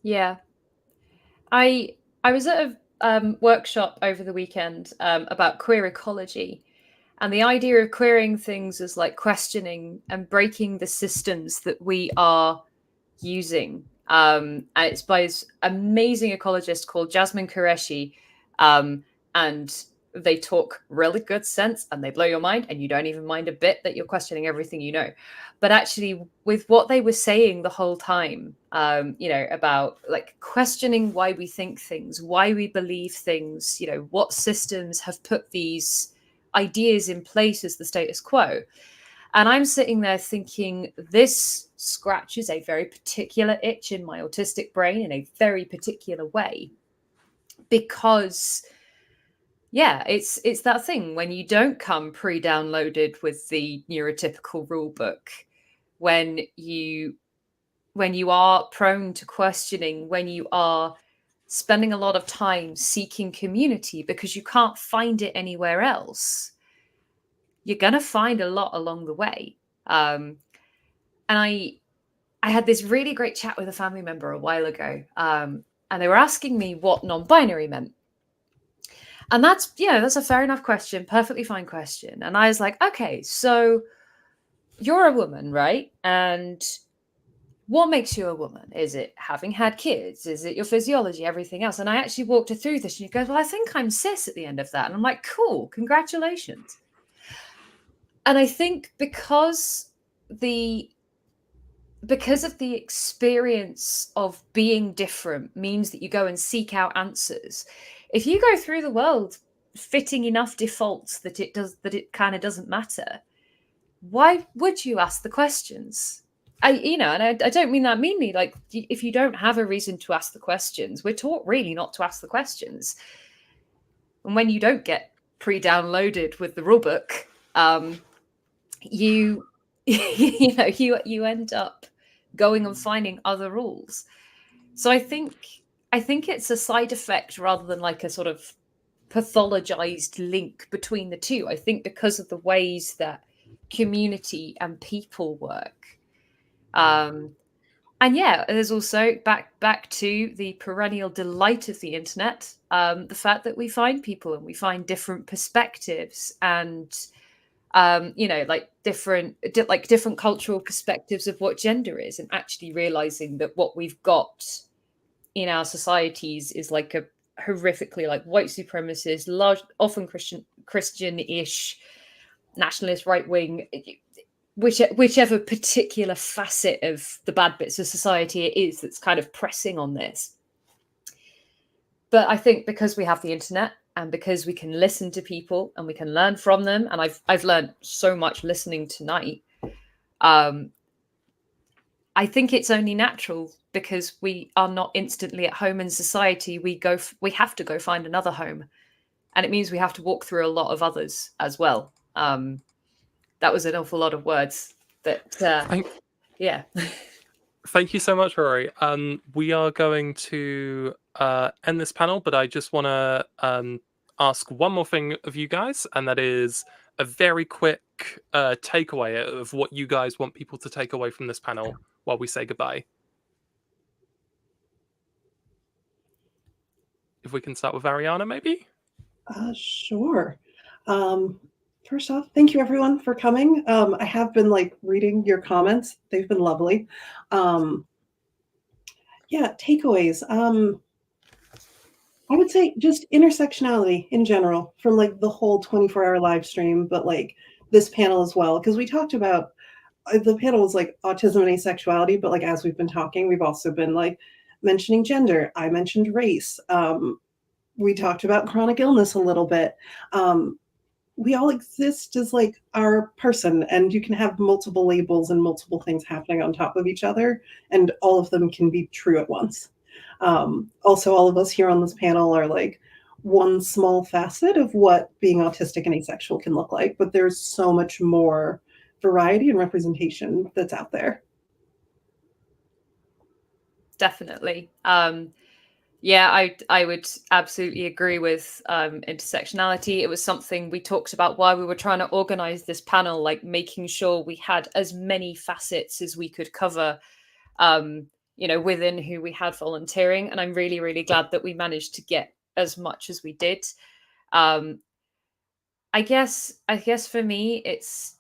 Yeah, I was at a workshop over the weekend about queer ecology, and the idea of queering things is like questioning and breaking the systems that we are using. And it's by this amazing ecologist called Jasmine Qureshi. And they talk really good sense and they blow your mind, and you don't even mind a bit that you're questioning everything you know. But actually, with what they were saying the whole time, about like questioning why we think things, why we believe things, what systems have put these ideas in place as the status quo. And I'm sitting there thinking, this scratches a very particular itch in my autistic brain in a very particular way. Because, yeah, it's that thing when you don't come pre-downloaded with the neurotypical rule book, when you are prone to questioning, when you are spending a lot of time seeking community because you can't find it anywhere else, you're going to find a lot along the way. And I had this really great chat with a family member a while ago, and they were asking me what non-binary meant. And that's a fair enough question, perfectly fine question. And I was like, okay, so you're a woman, right? And what makes you a woman? Is it having had kids? Is it your physiology, everything else? And I actually walked her through this, and she goes, well, I think I'm cis at the end of that. And I'm like, cool, congratulations. And I think because of the experience of being different means that you go and seek out answers. If you go through the world fitting enough defaults that it kind of doesn't matter, why would you ask the questions? I don't mean that meanly. Like, if you don't have a reason to ask the questions, we're taught really not to ask the questions. And when you don't get pre-downloaded with the rulebook, you end up going and finding other rules. So I think it's a side effect rather than like a sort of pathologized link between the two. I think because of the ways that community and people work. And yeah, there's also back to the perennial delight of the internet, the fact that we find people and we find different perspectives and different cultural perspectives of what gender is, and actually realizing that what we've got in our societies is like a horrifically like white supremacist, large, often Christian-ish, nationalist, right wing, whichever particular facet of the bad bits of society it is that's kind of pressing on this. But I think because we have the internet and because we can listen to people and we can learn from them, and I've learned so much listening tonight, I think it's only natural, because we are not instantly at home in society. We have to go find another home, and it means we have to walk through a lot of others as well. That was an awful lot of words. Yeah. Thank you so much, Rory. We are going to end this panel, but I just want to ask one more thing of you guys, and that is a very quick takeaway of what you guys want people to take away from this panel while we say goodbye. If we can start with Ariana, maybe? Sure. First off, thank you everyone for coming. I have been reading your comments. They've been lovely. Yeah, takeaways. I would say just intersectionality in general from the whole 24-hour live stream, but this panel as well, because we talked about the panel was autism and asexuality, but as we've been talking, we've also been mentioning gender. I mentioned race. We talked about chronic illness a little bit. We all exist as our person, and you can have multiple labels and multiple things happening on top of each other, and all of them can be true at once. Also, all of us here on this panel are one small facet of what being autistic and asexual can look like, but there's so much more variety and representation that's out there. Definitely. Yeah, I would absolutely agree with intersectionality. It was something we talked about while we were trying to organize this panel, making sure we had as many facets as we could cover, within who we had volunteering. And I'm really, really glad that we managed to get as much as we did. I guess for me, it's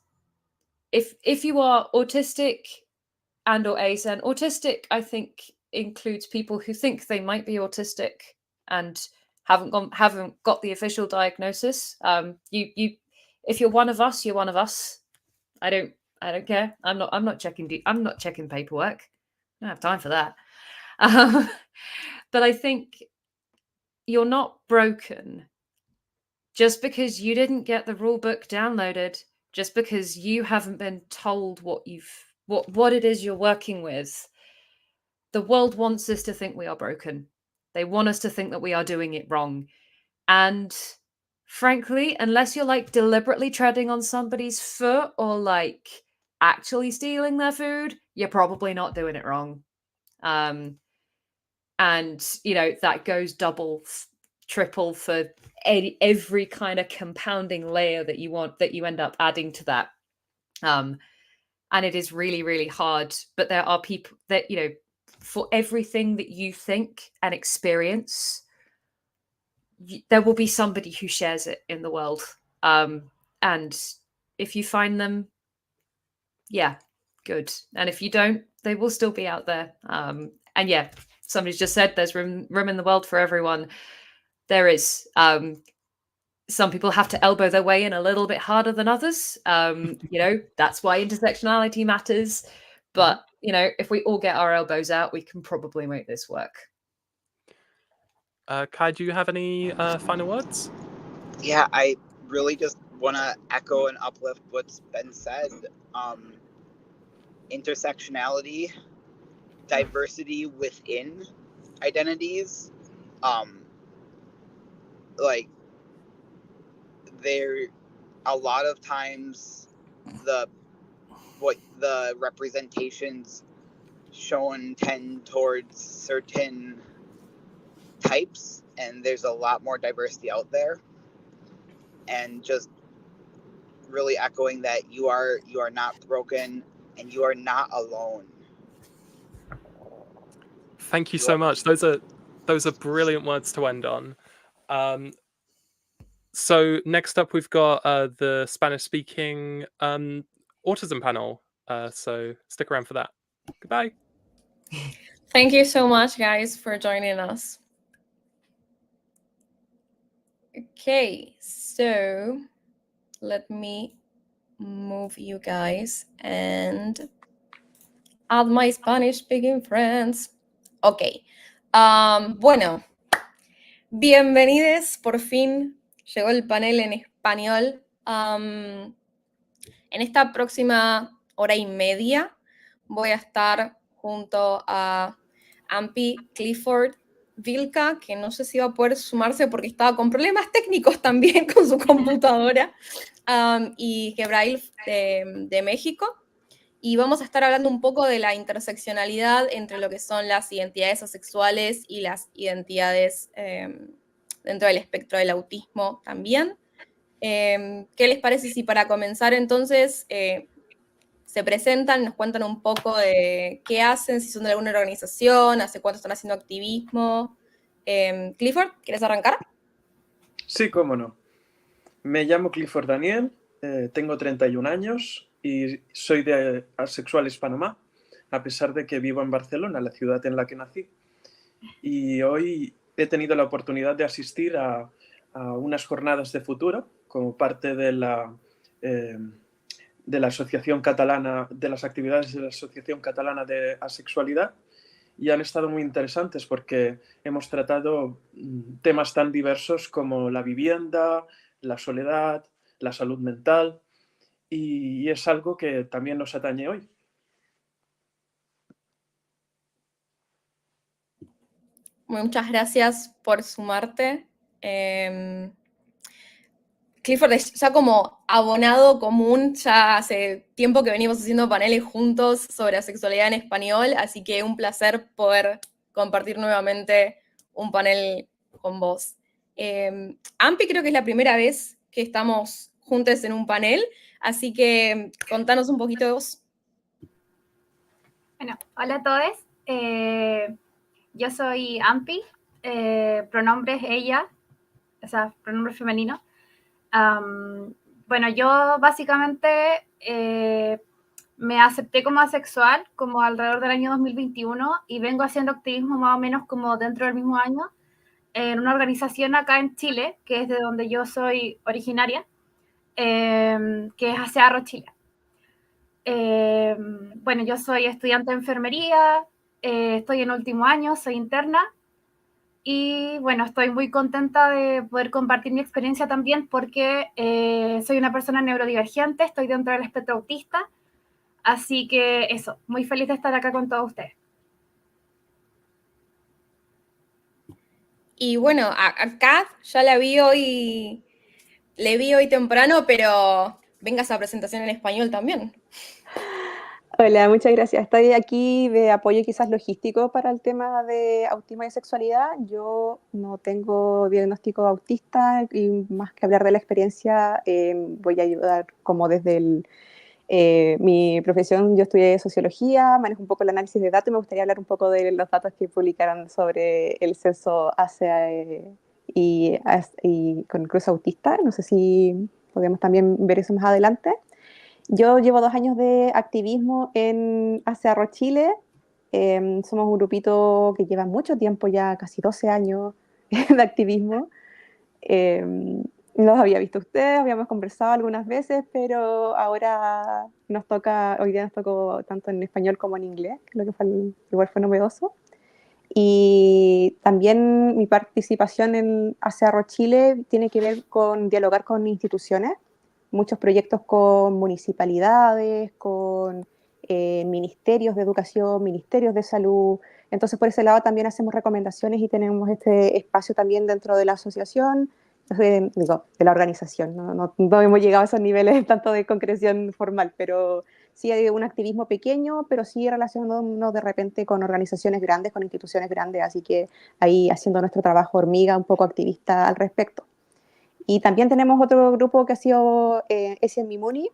if you are autistic and/or ace, and autistic, I think, includes people who think they might be autistic and haven't got the official diagnosis. If you're one of us, you're one of us. I don't care. I'm not checking paperwork. I don't have time for that. But I think you're not broken just because you didn't get the rule book downloaded just because you haven't been told what it is you're working with. The world wants us to think we are broken. They want us to think that we are doing it wrong. And frankly, unless you're like deliberately treading on somebody's foot or like actually stealing their food, you're probably not doing it wrong. And that goes double, triple for every kind of compounding layer that you end up adding to that. And it is really, really hard. But there are people that, for everything that you think and experience, there will be somebody who shares it in the world. And if you find them, yeah, good. And if you don't, they will still be out there. And yeah, somebody's just said there's room in the world for everyone. There is. Some people have to elbow their way in a little bit harder than others. That's why intersectionality matters. But, if we all get our elbows out, we can probably make this work. Kai, do you have any final words? Yeah, I really just want to echo and uplift what's been said. Intersectionality, diversity within identities, like there a lot of times the representations shown tend towards certain types, and there's a lot more diversity out there. And just really echoing that you are not broken and you are not alone. Thank you so much. Those are brilliant words to end on. So next up, we've got the Spanish-speaking autism panel. So stick around for that. Goodbye. Thank you so much, guys, for joining us. Okay, so let me move you guys and add my Spanish-speaking friends. Ok. Bueno, bienvenidos. Por fin llegó el panel en español. En esta próxima hora y media voy a estar junto a Ampi Clifford Vilca, que no sé si va a poder sumarse porque estaba con problemas técnicos también con su computadora, y Gebrail de México. Y vamos a estar hablando un poco de la interseccionalidad entre lo que son las identidades asexuales y las identidades dentro del espectro del autismo también. ¿Qué les parece si para comenzar entonces se presentan, nos cuentan un poco de qué hacen, si son de alguna organización, hace cuánto están haciendo activismo? Clifford, ¿quieres arrancar? Sí, cómo no. Me llamo Clifford Daniel, tengo 31 años y soy de Asexuales Panamá, a pesar de que vivo en Barcelona, la ciudad en la que nací. Y hoy he tenido la oportunidad de asistir a unas jornadas de futuro como parte de la Asociación Catalana, de las actividades de la Asociación Catalana de Asexualidad, y han estado muy interesantes porque hemos tratado temas tan diversos como la vivienda, la soledad, la salud mental, y es algo que también nos atañe hoy. Muchas gracias por sumarte. Clifford es ya como abonado común, ya hace tiempo que venimos haciendo paneles juntos sobre asexualidad en español, así que un placer poder compartir nuevamente un panel con vos. Ampi creo que es la primera vez que estamos juntos en un panel, así que contanos un poquito de vos. Bueno, hola a todos. Yo soy Ampi, pronombre es ella, o sea, pronombre femenino. Bueno, yo básicamente me acepté como asexual como alrededor del año 2021 y vengo haciendo activismo más o menos como dentro del mismo año en una organización acá en Chile, que es de donde yo soy originaria, que es Asearro Chile. Bueno, yo soy estudiante de enfermería, estoy en último año, soy interna Y bueno, estoy muy contenta de poder compartir mi experiencia también porque soy una persona neurodivergente, estoy dentro del espectro autista, así que eso, muy feliz de estar acá con todos ustedes. Y bueno, a Kat ya le vi hoy temprano, pero venga esa presentación en español también. Hola, muchas gracias. Estoy aquí de apoyo quizás logístico para el tema de autismo y sexualidad. Yo no tengo diagnóstico autista y más que hablar de la experiencia, voy a ayudar como desde mi profesión. Yo estudié sociología, manejo un poco el análisis de datos y me gustaría hablar un poco de los datos que publicaron sobre el censo ACE y con cruz autista. No sé si podemos también ver eso más adelante. Yo llevo 2 años de activismo en Arro Chile. Somos un grupito que lleva mucho tiempo, ya casi 12 años de activismo. Los había visto ustedes, habíamos conversado algunas veces, pero ahora hoy día nos tocó tanto en español como en inglés, que igual fue novedoso. Y también mi participación en Arro Chile tiene que ver con dialogar con instituciones, muchos proyectos con municipalidades, con ministerios de educación, ministerios de salud. Entonces, por ese lado también hacemos recomendaciones y tenemos este espacio también dentro de la asociación, de la organización. No hemos llegado a esos niveles tanto de concreción formal, pero sí hay un activismo pequeño, pero sí relacionándonos de repente con organizaciones grandes, con instituciones grandes, así que ahí haciendo nuestro trabajo hormiga, un poco activista al respecto. Y también tenemos otro grupo que ha sido Esi en mi Muni,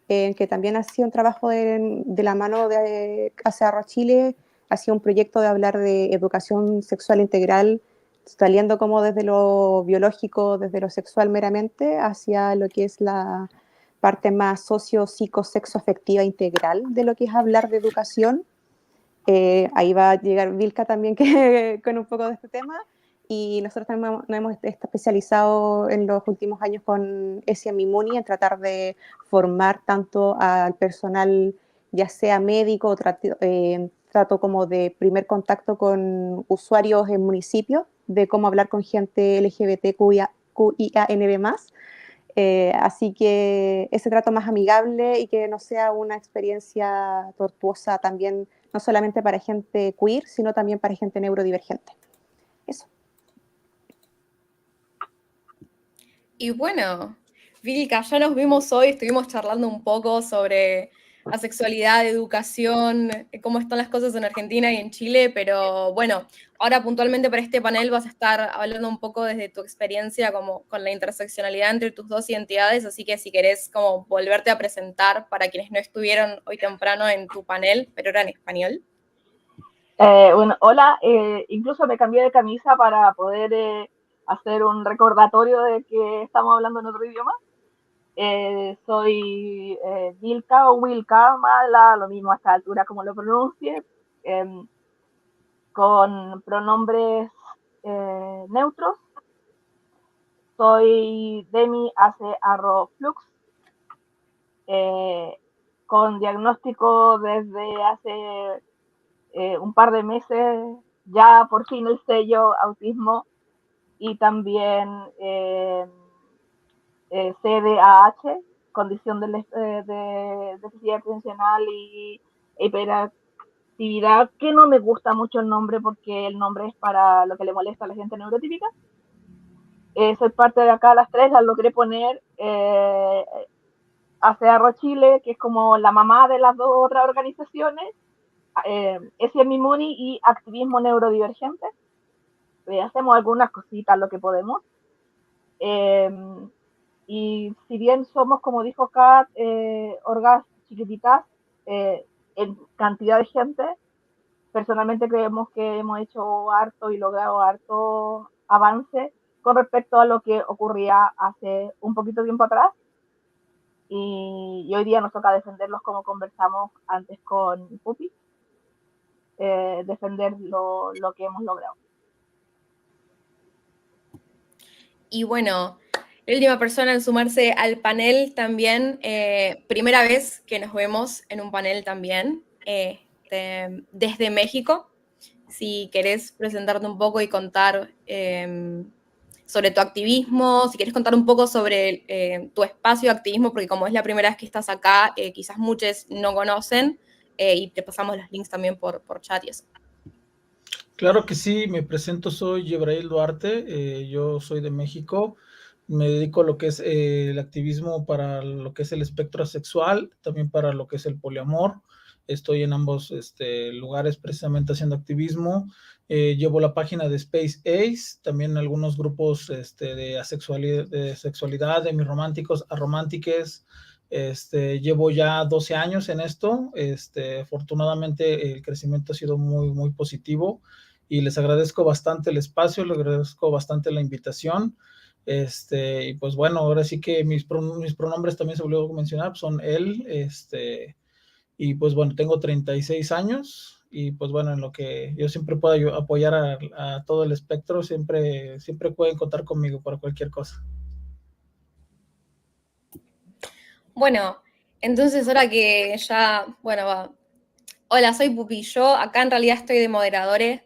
que también ha sido un trabajo de la mano de Arro Chile, ha sido un proyecto de hablar de educación sexual integral, saliendo como desde lo biológico, desde lo sexual meramente, hacia lo que es la parte más socio-psico-sexo-afectiva integral de lo que es hablar de educación. Ahí va a llegar Vilka también con un poco de este tema. Y nosotros también nos hemos especializado en los últimos años con ESI Mimuni en tratar de formar tanto al personal, ya sea médico o trato como de primer contacto con usuarios en municipios, de cómo hablar con gente LGBTQIANB+. Así que ese trato más amigable y que no sea una experiencia tortuosa también, no solamente para gente queer, sino también para gente neurodivergente. Eso. Y bueno, Vilka, ya nos vimos hoy, estuvimos charlando un poco sobre la sexualidad, educación, cómo están las cosas en Argentina y en Chile, pero bueno, ahora puntualmente para este panel vas a estar hablando un poco desde tu experiencia como con la interseccionalidad entre tus dos identidades, así que si querés como volverte a presentar para quienes no estuvieron hoy temprano en tu panel, pero era en español. Bueno, hola, incluso me cambié de camisa para poder hacer un recordatorio de que estamos hablando en otro idioma. Soy Vilka o Wilka, lo mismo a esta altura como lo pronuncie, con pronombres neutros. Soy Demi Ace Arro Flux, con diagnóstico desde hace un par de meses, ya por fin el sello autismo y también CDAH, condición de déficit atencional y hiperactividad, que no me gusta mucho el nombre porque el nombre es para lo que le molesta a la gente neurotípica. Soy parte de acá, las tres las logré poner hacia Arro Chile, que es como la mamá de las dos otras organizaciones, ese mi Muni y activismo neurodivergente. Hacemos algunas cositas lo que podemos. Y si bien somos, como dijo Kat, orgas chiquititas en cantidad de gente, personalmente creemos que hemos hecho harto y logrado harto avance con respecto a lo que ocurría hace un poquito tiempo atrás. Y hoy día nos toca defenderlos como conversamos antes con Pupi, defender lo que hemos logrado. Y bueno, la última persona en sumarse al panel también, primera vez que nos vemos en un panel también, desde México. si querés presentarte un poco y contar sobre tu activismo, si querés contar un poco sobre tu espacio de activismo, porque como es la primera vez que estás acá, quizás muchos no conocen, y te pasamos los links también por chat y eso. Claro que sí, me presento, soy Yebrail Duarte, yo soy de México, me dedico a lo que es el activismo para lo que es el espectro asexual, también para lo que es el poliamor. Estoy en ambos lugares precisamente haciendo activismo. Llevo la página de Space Ace, también algunos grupos de sexualidad, de mis románticos a romántiques. Llevo ya 12 años en esto. Afortunadamente el crecimiento ha sido muy, muy positivo y les agradezco bastante el espacio, les agradezco bastante la invitación. Y pues bueno, ahora sí que mis pronombres también se volvió a mencionar, son él, y pues bueno, tengo 36 años y pues bueno, en lo que yo siempre puedo apoyar a todo el espectro, siempre pueden contar conmigo para cualquier cosa. Bueno, entonces ahora que ya, bueno, hola, soy Pupi. Yo acá en realidad estoy de moderadores,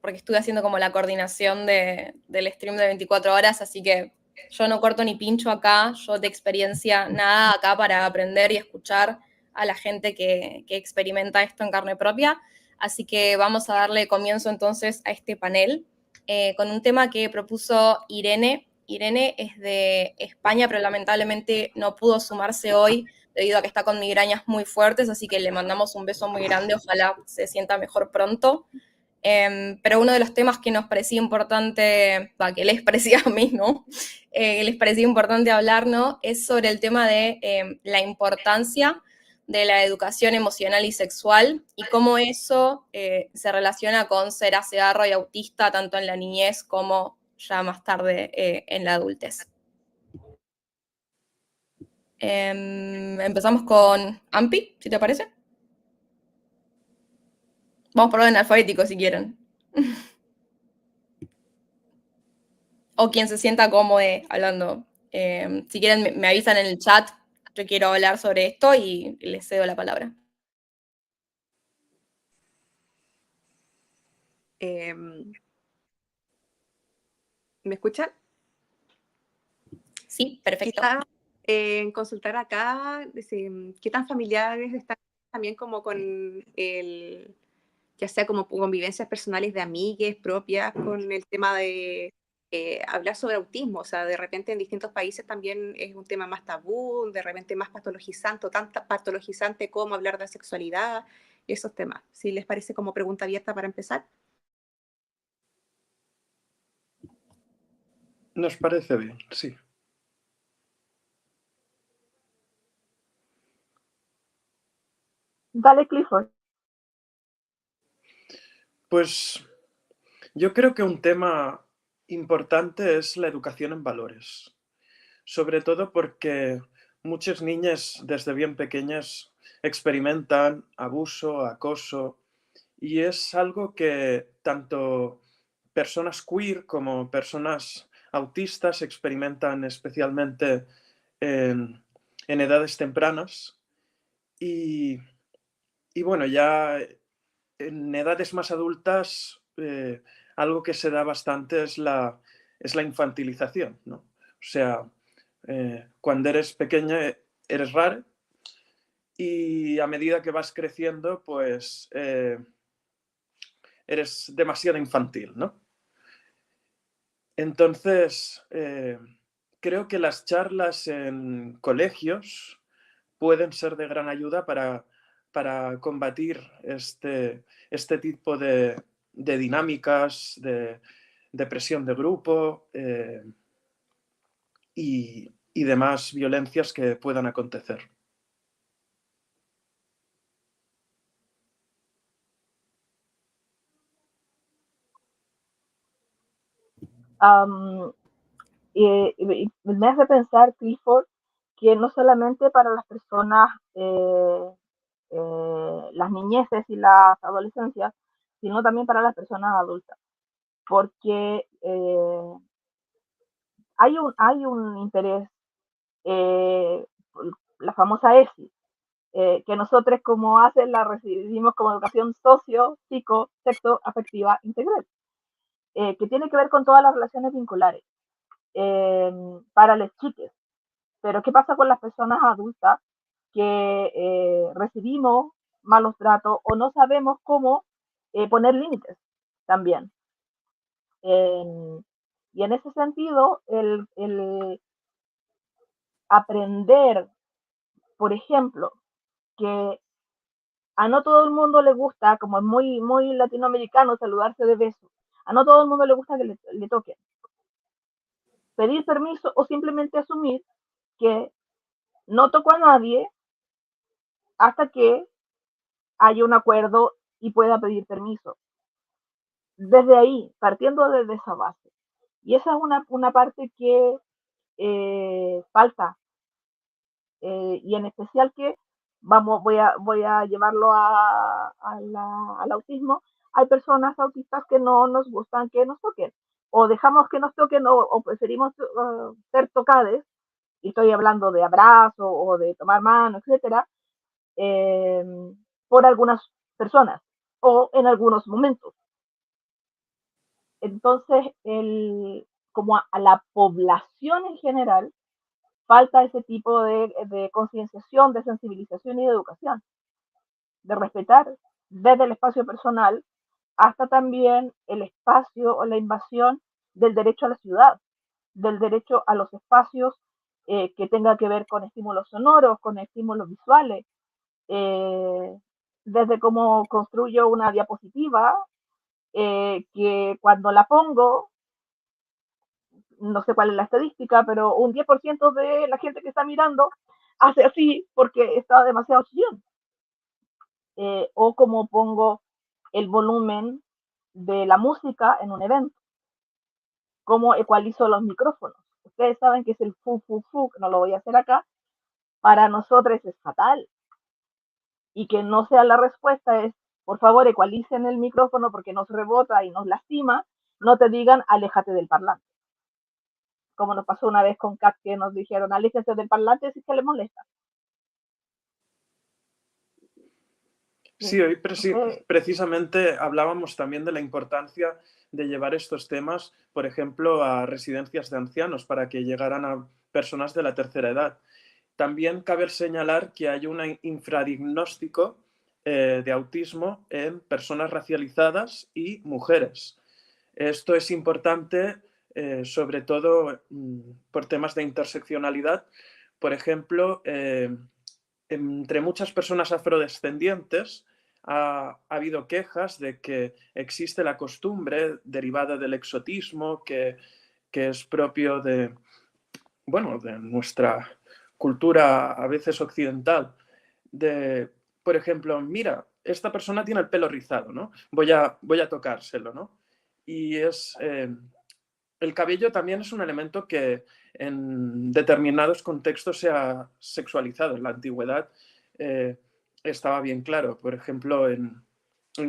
porque estuve haciendo como la coordinación del stream de 24 horas, así que yo no corto ni pincho acá, yo de experiencia nada acá para aprender y escuchar a la gente que experimenta esto en carne propia. Así que vamos a darle comienzo entonces a este panel con un tema que propuso Irene. Irene es de España, pero lamentablemente no pudo sumarse hoy debido a que está con migrañas muy fuertes, así que le mandamos un beso muy grande, ojalá se sienta mejor pronto. Pero uno de los temas que nos parecía importante, que les parecía a mí, ¿no? Les parecía importante hablar, ¿no? Es sobre el tema de la importancia de la educación emocional y sexual y cómo eso se relaciona con ser asearro y autista tanto en la niñez como ya más tarde en la adultez. Empezamos con Ampi, si te parece. Vamos por orden alfabético si quieren. O quien se sienta cómodo hablando. Si quieren, me avisan en el chat. Yo quiero hablar sobre esto y les cedo la palabra. ¿Me escuchan? Sí, perfecto. Quizá consultar acá qué tan familiares están también como con el, ya sea como convivencias personales de amigues propias, con el tema de hablar sobre autismo. O sea, de repente en distintos países también es un tema más tabú, de repente más patologizante, o tan patologizante como hablar de sexualidad y esos temas. Si les parece como pregunta abierta para empezar. Nos parece bien, sí. Dale, Clifford. Pues yo creo que un tema importante es la educación en valores, sobre todo porque muchas niñas desde bien pequeñas experimentan abuso, acoso, y es algo que tanto personas queer como personas autistas experimentan especialmente en edades tempranas. Y, y bueno, ya en edades más adultas, algo que se da bastante es la infantilización, ¿no? O sea, cuando eres pequeña eres rara y a medida que vas creciendo, pues eres demasiado infantil, ¿no? Entonces, creo que las charlas en colegios pueden ser de gran ayuda para combatir este tipo de dinámicas, de presión de grupo y demás violencias que puedan acontecer. Me hace pensar, Clifford, que no solamente para las personas, las niñeces y las adolescencias, sino también para las personas adultas, porque hay un interés, la famosa ESI, que nosotros como hacen la recibimos como educación socio, psico, sexo, afectiva, integral, que tiene que ver con todas las relaciones vinculares para las chicas. Pero ¿qué pasa con las personas adultas que recibimos malos tratos o no sabemos cómo poner límites también? Y en ese sentido, el aprender, por ejemplo, que a no todo el mundo le gusta, como es muy, muy latinoamericano, saludarse de beso. A no todo el mundo le gusta que le toquen. Pedir permiso o simplemente asumir que no toco a nadie hasta que haya un acuerdo y pueda pedir permiso. Desde ahí, partiendo desde esa base. Y esa es una parte que falta. Y en especial que voy a llevarlo al autismo. Hay personas autistas que no nos gustan que nos toquen. O dejamos que nos toquen o preferimos ser tocadas. Y estoy hablando de abrazo o de tomar mano, etcétera, por algunas personas o en algunos momentos. Entonces, como a la población en general, falta ese tipo de concienciación, de sensibilización y de educación, de respetar desde el espacio personal hasta también el espacio o la invasión del derecho a la ciudad, del derecho a los espacios que tenga que ver con estímulos sonoros, con estímulos visuales, desde cómo construyo una diapositiva, que cuando la pongo, no sé cuál es la estadística, pero un 10% de la gente que está mirando hace así porque está demasiado chillón. O como pongo el volumen de la música en un evento, cómo ecualizo los micrófonos. Ustedes saben que es el fu, no lo voy a hacer acá, para nosotros es fatal. Y que no sea la respuesta es, por favor, ecualicen el micrófono porque nos rebota y nos lastima, no te digan, aléjate del parlante. Como nos pasó una vez con Kat, que nos dijeron, aléjate del parlante si es que le molesta. Sí, hoy precisamente hablábamos también de la importancia de llevar estos temas, por ejemplo, a residencias de ancianos para que llegaran a personas de la tercera edad. También cabe señalar que hay un infradiagnóstico de autismo en personas racializadas y mujeres. Esto es importante, sobre todo por temas de interseccionalidad. Por ejemplo, entre muchas personas afrodescendientes ha habido quejas de que existe la costumbre derivada del exotismo que es propio de nuestra cultura a veces occidental, de, por ejemplo, mira, esta persona tiene el pelo rizado, ¿no? Voy a tocárselo, ¿no? Y el cabello también es un elemento que en determinados contextos se ha sexualizado. En la antigüedad estaba bien claro. Por ejemplo, en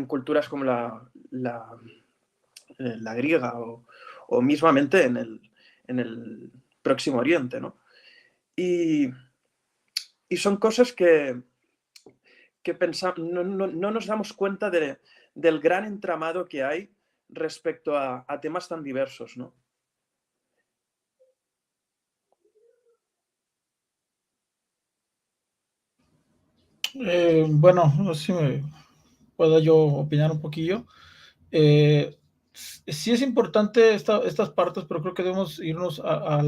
culturas como la griega o mismamente en el Próximo Oriente, ¿no? Y son cosas que no nos damos cuenta del gran entramado que hay respecto a temas tan diversos, ¿no? Bueno, no sé si me puedo yo opinar un poquillo. Sí es importante estas partes, pero creo que debemos irnos a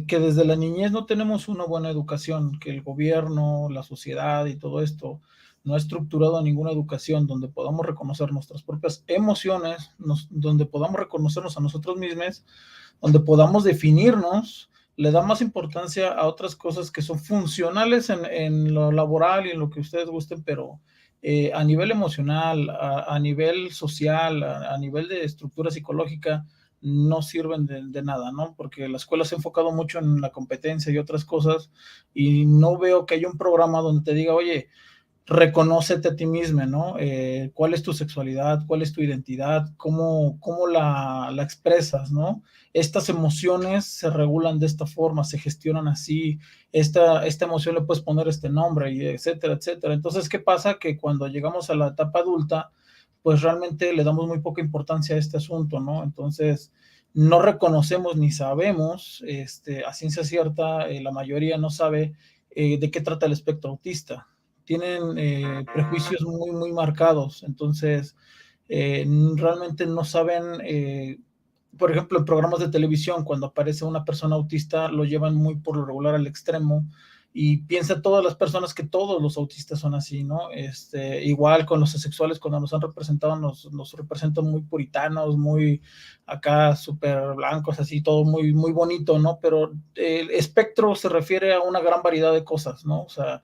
que desde la niñez no tenemos una buena educación, que el gobierno, la sociedad y todo esto no ha estructurado ninguna educación donde podamos reconocer nuestras propias emociones, donde podamos reconocernos a nosotros mismos, donde podamos definirnos. Le da más importancia a otras cosas que son funcionales en lo laboral y en lo que ustedes gusten, pero a nivel emocional, a nivel social, a nivel de estructura psicológica, no sirven de nada, ¿no? Porque la escuela se ha enfocado mucho en la competencia y otras cosas, y no veo que haya un programa donde te diga, oye, reconócete a ti misma, ¿no? ¿Cuál es tu sexualidad? ¿Cuál es tu identidad? ¿Cómo la expresas, ¿no? Estas emociones se regulan de esta forma, se gestionan así, esta emoción le puedes poner este nombre, y etcétera, etcétera. Entonces, ¿qué pasa? Que cuando llegamos a la etapa adulta, pues realmente le damos muy poca importancia a este asunto, ¿no? Entonces, no reconocemos ni sabemos, a ciencia cierta, la mayoría no sabe de qué trata el espectro autista. Tienen prejuicios muy, muy marcados, entonces realmente no saben, por ejemplo, en programas de televisión, cuando aparece una persona autista, lo llevan muy por lo regular al extremo, y piensa todas las personas que todos los autistas son así, ¿no? Igual con los asexuales, cuando nos han representado, nos representan muy puritanos, muy acá súper blancos, así, todo muy, muy bonito, ¿no? Pero el espectro se refiere a una gran variedad de cosas, ¿no? O sea,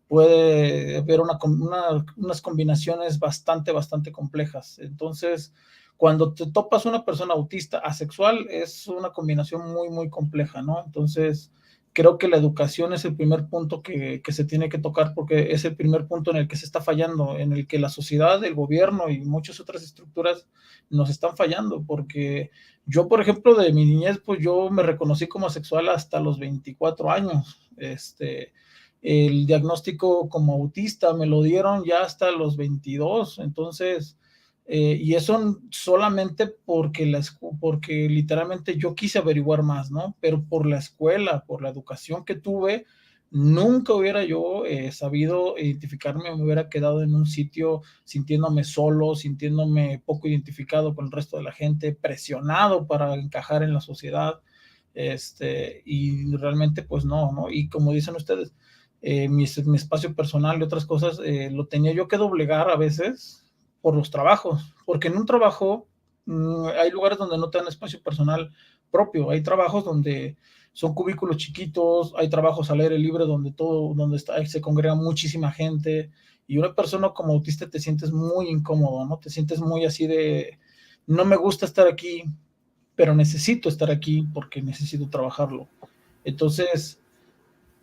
puede haber unas combinaciones bastante, bastante complejas. Entonces, cuando te topas una persona autista asexual, es una combinación muy, muy compleja, ¿no? Entonces, creo que la educación es el primer punto que se tiene que tocar, porque es el primer punto en el que se está fallando, en el que la sociedad, el gobierno y muchas otras estructuras nos están fallando, porque yo, por ejemplo, de mi niñez, pues yo me reconocí como asexual hasta los 24 años. El diagnóstico como autista me lo dieron ya hasta los 22, entonces, y eso solamente porque literalmente yo quise averiguar más, ¿no? Pero por la escuela, por la educación que tuve, nunca hubiera yo sabido identificarme, me hubiera quedado en un sitio sintiéndome solo, sintiéndome poco identificado con el resto de la gente, presionado para encajar en la sociedad, y realmente pues no, ¿no? Y como dicen ustedes, mi espacio personal y otras cosas, lo tenía yo que doblegar a veces por los trabajos, porque en un trabajo hay lugares donde no te dan espacio personal propio, hay trabajos donde son cubículos chiquitos, hay trabajos al aire libre donde se congrega muchísima gente, y una persona como autista te sientes muy incómodo, ¿no? Te sientes muy así de, no me gusta estar aquí, pero necesito estar aquí porque necesito trabajarlo. Entonces,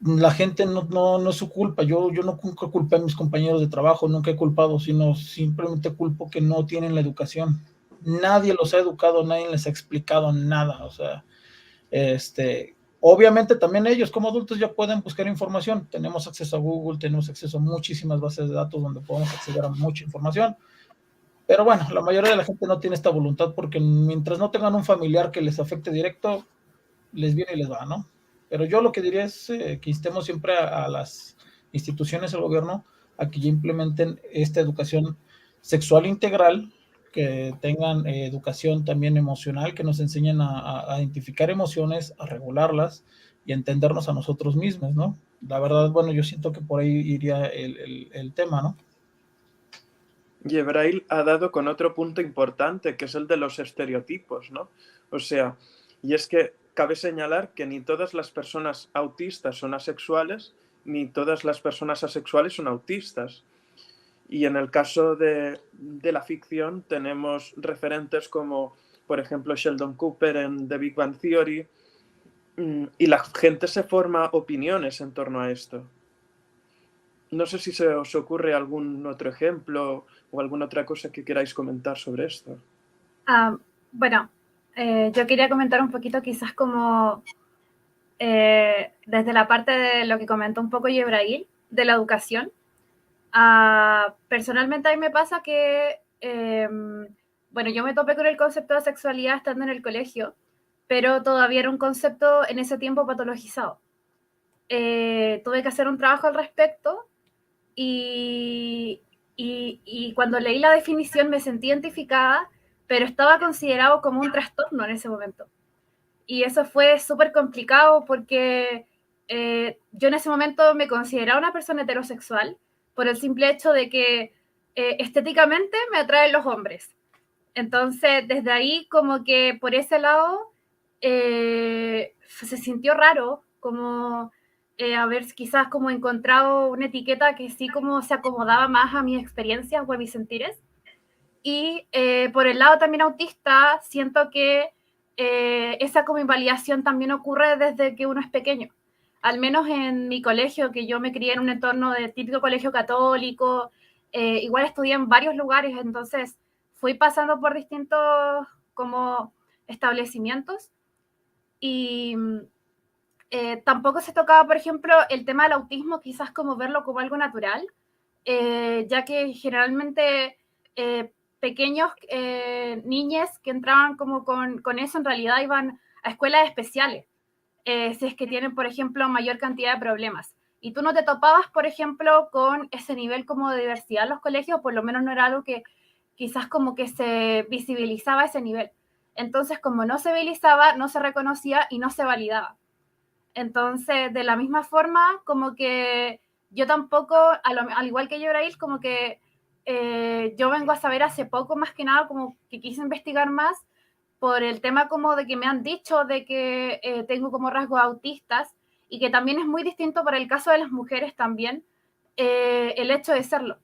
la gente no es su culpa. Yo nunca culpé a mis compañeros de trabajo, nunca he culpado, sino simplemente culpo que no tienen la educación. Nadie los ha educado, nadie les ha explicado nada. O sea, obviamente también ellos como adultos ya pueden buscar información. Tenemos acceso a Google, tenemos acceso a muchísimas bases de datos donde podemos acceder a mucha información. Pero bueno, la mayoría de la gente no tiene esta voluntad, porque mientras no tengan un familiar que les afecte directo, les viene y les va, ¿no? Pero yo lo que diría es que instemos siempre a las instituciones, al gobierno, a que ya implementen esta educación sexual integral, que tengan educación también emocional, que nos enseñen a identificar emociones, a regularlas y a entendernos a nosotros mismos, ¿no? La verdad, bueno, yo siento que por ahí iría el tema, ¿no? Yebrail ha dado con otro punto importante, que es el de los estereotipos, ¿no? O sea, y es que cabe señalar que ni todas las personas autistas son asexuales, ni todas las personas asexuales son autistas. Y en el caso de la ficción tenemos referentes como, por ejemplo, Sheldon Cooper en The Big Bang Theory, y la gente se forma opiniones en torno a esto. No sé si se os ocurre algún otro ejemplo o alguna otra cosa que queráis comentar sobre esto. Bueno, yo quería comentar un poquito quizás como desde la parte de lo que comentó un poco Yebrail, de la educación. Personalmente a mí me pasa que, bueno, yo me topé con el concepto de sexualidad estando en el colegio, pero todavía era un concepto en ese tiempo patologizado. Tuve que hacer un trabajo al respecto y cuando leí la definición me sentí identificada, pero estaba considerado como un trastorno en ese momento. Y eso fue súper complicado porque yo en ese momento me consideraba una persona heterosexual por el simple hecho de que estéticamente me atraen los hombres. Entonces, desde ahí, como que por ese lado, se sintió raro, como haber quizás como encontrado una etiqueta que sí como se acomodaba más a mis experiencias o a mis sentires. Y por el lado también autista, siento que esa como invalidación también ocurre desde que uno es pequeño. al menos en mi colegio, que yo me crié en un entorno de típico colegio católico, igual estudié en varios lugares, entonces fui pasando por distintos como establecimientos y tampoco se tocaba, por ejemplo, el tema del autismo, quizás como verlo como algo natural, ya que generalmente pequeños niños que entraban como con eso en realidad iban a escuelas especiales, si es que tienen, por ejemplo, mayor cantidad de problemas. Y tú no te topabas, por ejemplo, con ese nivel como de diversidad en los colegios, por lo menos no era algo que quizás como que se visibilizaba ese nivel. Entonces, como no se visibilizaba, no se reconocía y no se validaba. Entonces, de la misma forma, como que yo tampoco, al igual que Yorail, como que yo vengo a saber hace poco, más que nada, como que quise investigar más por el tema como de que me han dicho de que tengo como rasgos autistas y que también es muy distinto para el caso de las mujeres también, el hecho de serlo.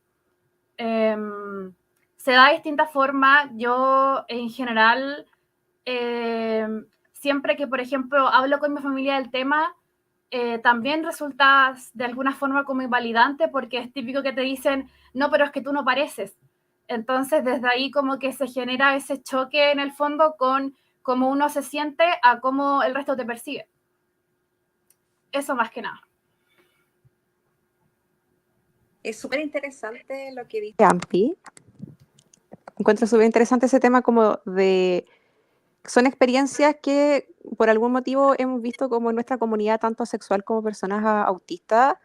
Se da de distintas formas. Yo, en general, siempre que, por ejemplo, hablo con mi familia del tema, también resulta de alguna forma como invalidante porque es típico que te dicen, no, pero es que tú no pareces. Entonces, desde ahí como que se genera ese choque en el fondo con cómo uno se siente a cómo el resto te percibe. Eso más que nada. Es súper interesante lo que dice Ampi. Encuentro súper interesante ese tema como de... Son experiencias que por algún motivo hemos visto como en nuestra comunidad, tanto sexual como personas autistas,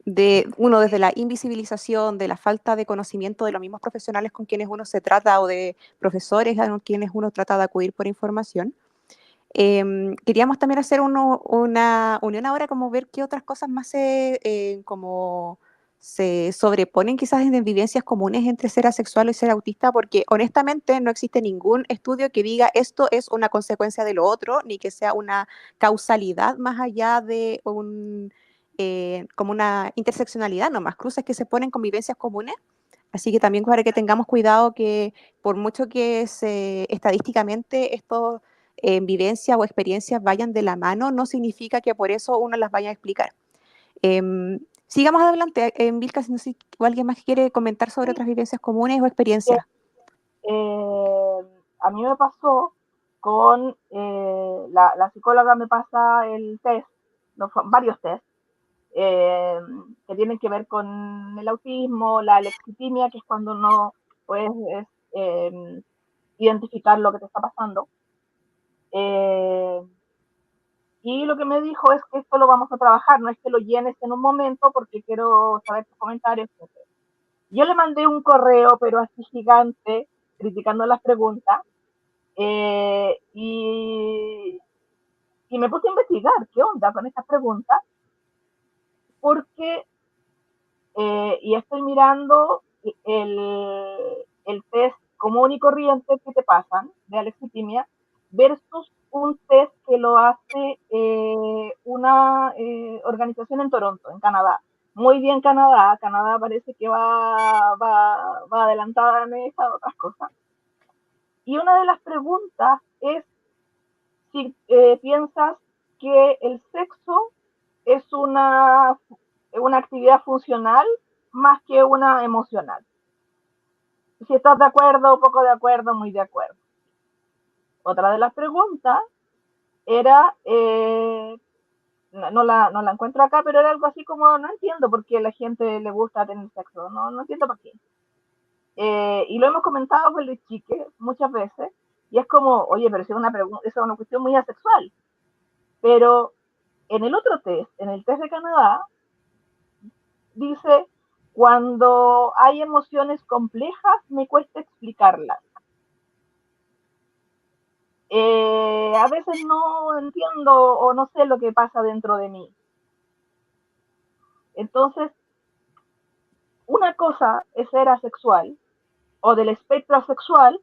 desde la invisibilización, de la falta de conocimiento de los mismos profesionales con quienes uno se trata o de profesores a quienes uno trata de acudir por información. Queríamos también hacer una unión ahora, como ver qué otras cosas más se sobreponen quizás en vivencias comunes entre ser asexual y ser autista, porque honestamente no existe ningún estudio que diga esto es una consecuencia de lo otro, ni que sea una causalidad más allá de como una interseccionalidad, nomás cruces que se ponen con vivencias comunes. Así que también para que tengamos cuidado que por mucho que estadísticamente estos vivencias o experiencias vayan de la mano, no significa que por eso uno las vaya a explicar. Sigamos adelante. Vilca, si no sé si alguien más quiere comentar sobre otras vivencias comunes o experiencias. A mí me pasó con la psicóloga me pasa el test, varios test, que tienen que ver con el autismo, la alexitimia, que es cuando no puedes identificar lo que te está pasando. Y lo que me dijo es que esto lo vamos a trabajar, no es que lo llenes en un momento porque quiero saber tus comentarios, etc. Yo le mandé un correo, pero así gigante, criticando las preguntas, y me puse a investigar qué onda con estas preguntas, porque, y estoy mirando el test común y corriente que te pasan de alexitimia versus un test que lo hace una organización en Toronto, en Canadá. Muy bien Canadá parece que va adelantada en esas otras cosas. Y una de las preguntas es si piensas que el sexo es una actividad funcional más que una emocional. Si estás de acuerdo, poco de acuerdo, muy de acuerdo. Otra de las preguntas era, no la encuentro acá, pero era algo así como, no entiendo por qué a la gente le gusta tener sexo, no entiendo por qué. Y lo hemos comentado con el chique muchas veces, y es como, oye, pero si es una cuestión muy asexual. Pero en el otro test, en el test de Canadá, dice, cuando hay emociones complejas, me cuesta explicarlas. A veces no entiendo o no sé lo que pasa dentro de mí. Entonces, una cosa es ser asexual o del espectro asexual,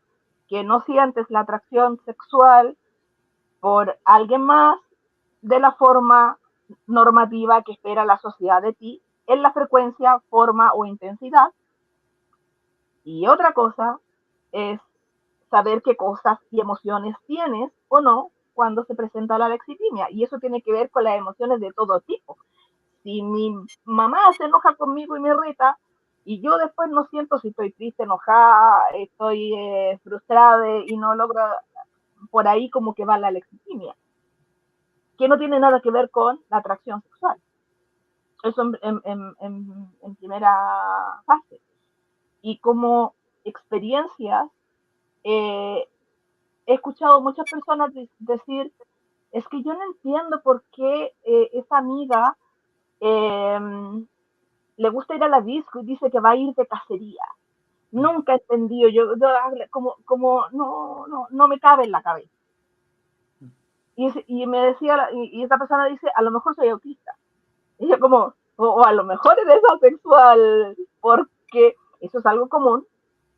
que no sientes la atracción sexual por alguien más de la forma normativa que espera la sociedad de ti, en la frecuencia, forma o intensidad. Y otra cosa es saber qué cosas y emociones tienes o no cuando se presenta la alexitimia, y eso tiene que ver con las emociones de todo tipo. Si mi mamá se enoja conmigo y me irrita, y yo después no siento si estoy triste, enojada, estoy frustrada y no logro, por ahí como que va la alexitimia, que no tiene nada que ver con la atracción sexual. Eso en primera fase. Y como experiencias, he escuchado muchas personas decir, es que yo no entiendo por qué esa amiga le gusta ir a la disco y dice que va a ir de cacería. Nunca he entendido, yo como no me cabe en la cabeza. Y me decía, y esta persona dice, a lo mejor soy autista. Y yo como, o a lo mejor eres asexual, porque eso es algo común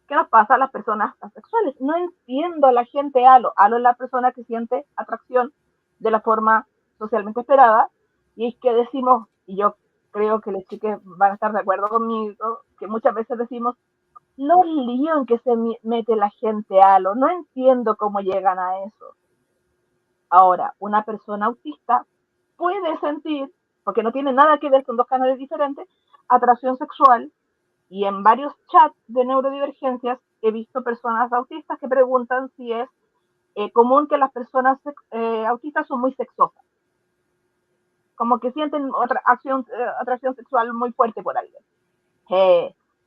que nos pasa a las personas asexuales. No entiendo a la gente halo. Halo es la persona que siente atracción de la forma socialmente esperada, y es que decimos, y yo creo que los chicos van a estar de acuerdo conmigo, que muchas veces decimos, los líos en que se mete la gente halo, no entiendo cómo llegan a eso. Ahora, una persona autista puede sentir, porque no tiene nada que ver con dos canales diferentes, atracción sexual, y en varios chats de neurodivergencias he visto personas autistas que preguntan si es común que las personas autistas son muy sexosas, como que sienten atracción sexual muy fuerte por alguien.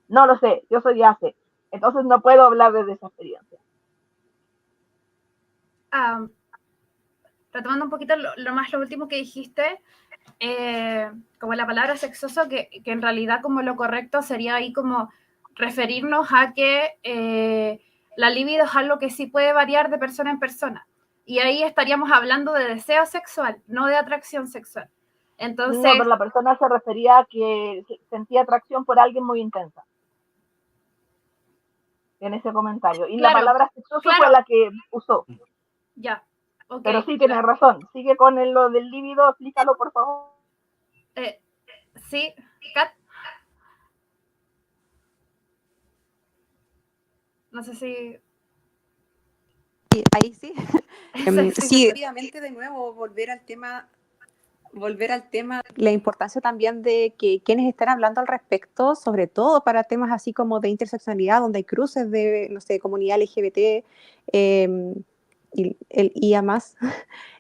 No lo sé, yo soy ACE, entonces no puedo hablar desde esa experiencia. Retomando un poquito lo último que dijiste, como la palabra sexoso, que en realidad como lo correcto sería ahí como referirnos a que la libido es algo que sí puede variar de persona en persona. Y ahí estaríamos hablando de deseo sexual, no de atracción sexual. Entonces, no, pero la persona se refería a que sentía atracción por alguien muy intensa en ese comentario. Y claro, la palabra sexoso fue la que usó. Ya. Okay, pero sí, tienes razón. Sigue con lo del líbido, explícalo, por favor. Sí, Kat. No sé si... Sí, ahí sí. Sí, obviamente de nuevo volver al tema, la importancia también de que quienes están hablando al respecto, sobre todo para temas así como de interseccionalidad, donde hay cruces de, no sé, comunidad LGBT, y el IA+,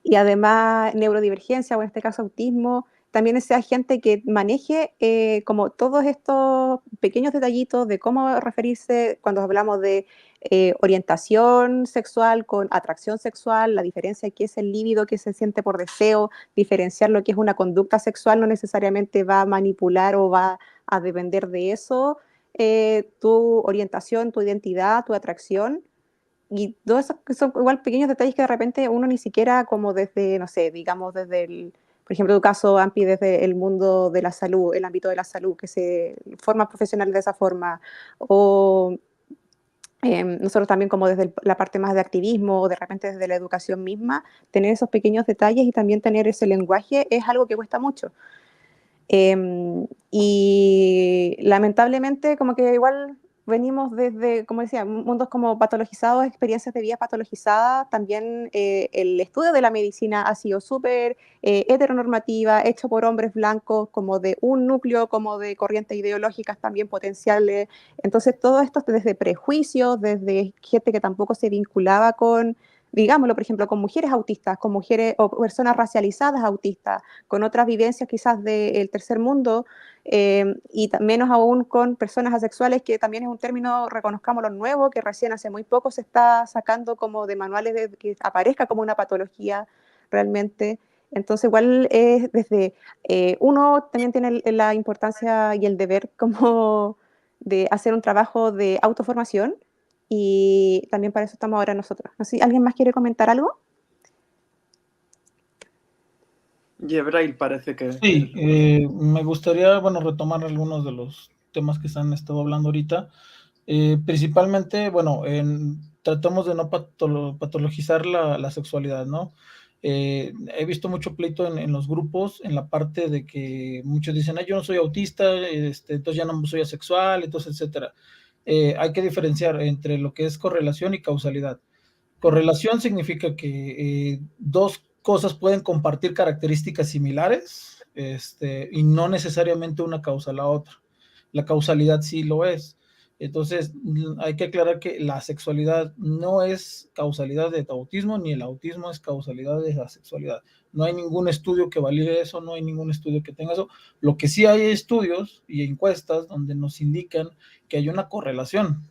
y además neurodivergencia, o en este caso autismo, también sea gente que maneje como todos estos pequeños detallitos de cómo referirse cuando hablamos de orientación sexual con atracción sexual, la diferencia que es el líbido que se siente por deseo, diferenciar lo que es una conducta sexual, no necesariamente va a manipular o va a depender de eso, tu orientación, tu identidad, tu atracción. Y todos esos que son igual pequeños detalles que de repente uno ni siquiera como desde, no sé, digamos desde el, por ejemplo, tu caso, Ampi, desde el mundo de la salud, el ámbito de la salud, que se forma profesional de esa forma, o nosotros también como desde la parte más de activismo, o de repente desde la educación misma, tener esos pequeños detalles y también tener ese lenguaje es algo que cuesta mucho. Y lamentablemente como que igual venimos desde, como decía, mundos como patologizados, experiencias de vida patologizadas, también el estudio de la medicina ha sido súper heteronormativa, hecho por hombres blancos, como de un núcleo, como de corrientes ideológicas también potenciales, entonces todo esto desde prejuicios, desde gente que tampoco se vinculaba con, digámoslo, por ejemplo, con mujeres autistas, con mujeres o personas racializadas autistas, con otras vivencias quizás del tercer mundo, y menos aún con personas asexuales, que también es un término, reconozcámoslo, nuevo, que recién hace muy poco se está sacando como de manuales de que aparezca como una patología realmente. Entonces igual es desde, uno también tiene la importancia y el deber como de hacer un trabajo de autoformación, y también para eso estamos ahora nosotros. No sé, ¿alguien más quiere comentar algo? Yebrail parece que... Sí, me gustaría, bueno, retomar algunos de los temas que se han estado hablando ahorita. Principalmente, bueno, tratamos de no patologizar la sexualidad, ¿no? He visto mucho pleito en los grupos, en la parte de que muchos dicen, yo no soy autista, entonces ya no soy asexual, entonces, etcétera. Hay que diferenciar entre lo que es correlación y causalidad. Correlación significa que dos cosas pueden compartir características similares, y no necesariamente una causa la otra. La causalidad sí lo es. Entonces, hay que aclarar que la sexualidad no es causalidad de autismo, ni el autismo es causalidad de la sexualidad. No hay ningún estudio que valide eso, no hay ningún estudio que tenga eso. Lo que sí hay estudios y encuestas donde nos indican que hay una correlación.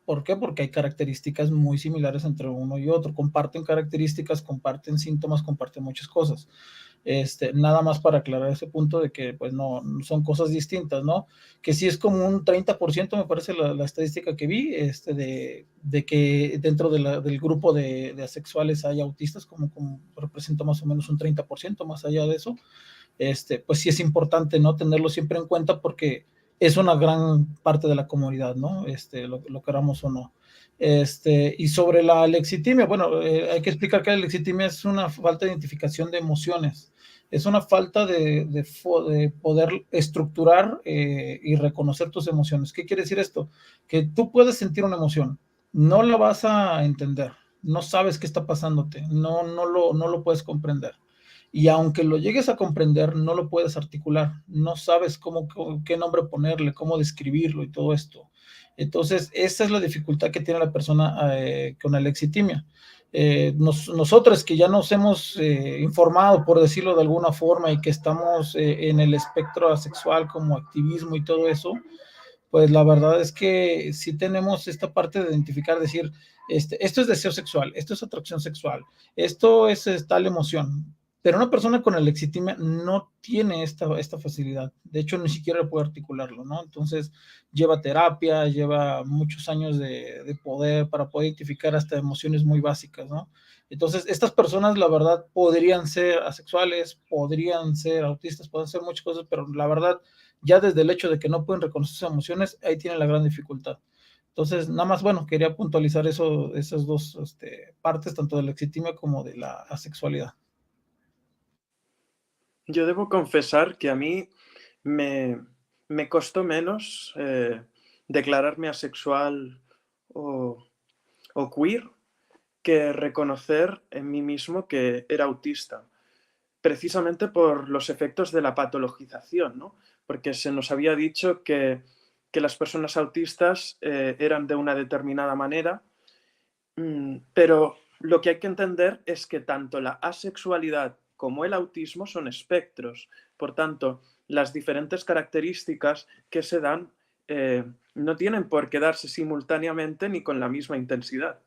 ¿Por qué? Porque hay características muy similares entre uno y otro. Comparten características, comparten síntomas, comparten muchas cosas. Nada más para aclarar ese punto de que pues no son cosas distintas, ¿no? Que sí es como un 30%, me parece la estadística que vi, de que dentro del grupo de asexuales hay autistas, como representa más o menos un 30%, más allá de eso. Pues sí es importante, ¿no? Tenerlo siempre en cuenta porque es una gran parte de la comunidad, ¿no? Lo queramos o no. Y sobre la alexitimia, bueno, hay que explicar que la alexitimia es una falta de identificación de emociones. Es una falta de poder estructurar y reconocer tus emociones. ¿Qué quiere decir esto? Que tú puedes sentir una emoción, no la vas a entender, no sabes qué está pasándote, no lo puedes comprender. Y aunque lo llegues a comprender, no lo puedes articular, no sabes qué nombre ponerle, cómo describirlo y todo esto. Entonces, esa es la dificultad que tiene la persona con alexitimia. Nosotros que ya nos hemos informado, por decirlo de alguna forma, y que estamos en el espectro asexual como activismo y todo eso, pues la verdad es que sí tenemos esta parte de identificar, decir, esto es deseo sexual, esto es atracción sexual, esto es tal emoción. Pero una persona con alexitimia no tiene esta facilidad. De hecho, ni siquiera puede articularlo, ¿no? Entonces, lleva terapia, lleva muchos años de poder para poder identificar hasta emociones muy básicas, ¿no? Entonces, estas personas, la verdad, podrían ser asexuales, podrían ser autistas, pueden ser muchas cosas, pero la verdad, ya desde el hecho de que no pueden reconocer sus emociones, ahí tiene la gran dificultad. Entonces, nada más, bueno, quería puntualizar esas dos partes, tanto de la exitimia como de la asexualidad. Yo debo confesar que a mí me costó menos declararme asexual o queer que reconocer en mí mismo que era autista, precisamente por los efectos de la patologización, ¿no? Porque se nos había dicho que las personas autistas eran de una determinada manera, pero lo que hay que entender es que tanto la asexualidad como el autismo son espectros. Por tanto, las diferentes características que se dan no tienen por qué darse simultáneamente ni con la misma intensidad.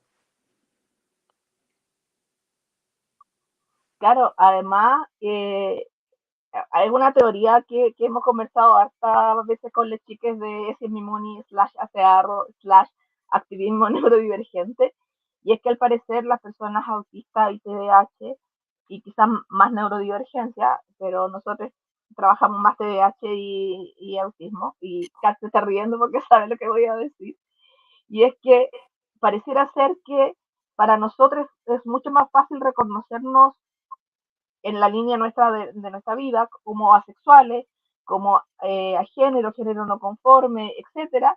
Claro, además, hay una teoría que hemos conversado hartas veces con las chicas de SMIMUNI / activismo neurodivergente, y es que al parecer las personas autistas y TDAH, y quizás más neurodivergencia, pero nosotros trabajamos más TDAH y autismo, y Kat se está riendo porque sabe lo que voy a decir, y es que pareciera ser que para nosotros es mucho más fácil reconocernos en la línea nuestra de nuestra vida como asexuales, como a género no conforme, etcétera,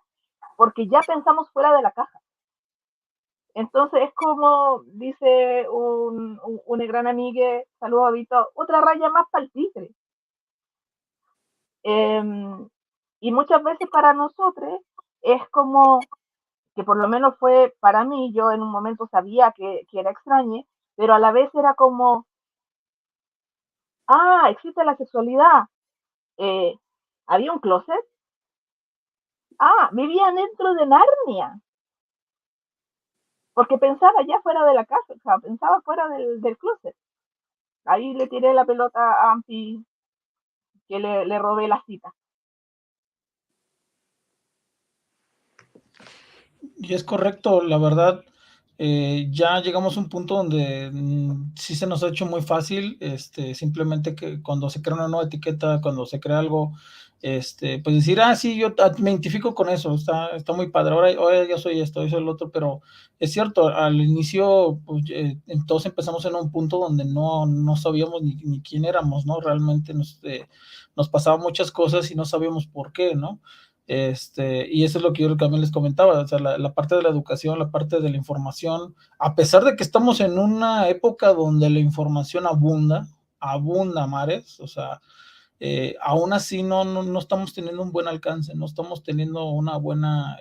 porque ya pensamos fuera de la caja. Entonces es como dice un gran amigo, saludo a Vito, otra raya más para el tigre. Y muchas veces para nosotros es como que por lo menos fue para mí, yo en un momento sabía que era extraño, pero a la vez era como, existe la sexualidad. Había un closet. Vivía dentro de Narnia. Porque pensaba ya fuera de la casa, o sea, pensaba fuera del closet. Ahí le tiré la pelota a Ampi, que le robé la cita. Y es correcto, la verdad, ya llegamos a un punto donde sí se nos ha hecho muy fácil, simplemente que cuando se crea una nueva etiqueta, cuando se crea algo, pues decir, sí, yo me identifico con eso, está muy padre, ahora yo soy esto, yo soy el otro, pero es cierto, al inicio, pues, todos empezamos en un punto donde no sabíamos ni quién éramos, ¿no? Realmente nos pasaban muchas cosas y no sabíamos por qué, ¿no? Y eso es lo que yo también les comentaba, o sea, la parte de la educación, la parte de la información, a pesar de que estamos en una época donde la información abunda mares, o sea, aún así no estamos teniendo un buen alcance, no estamos teniendo una buena,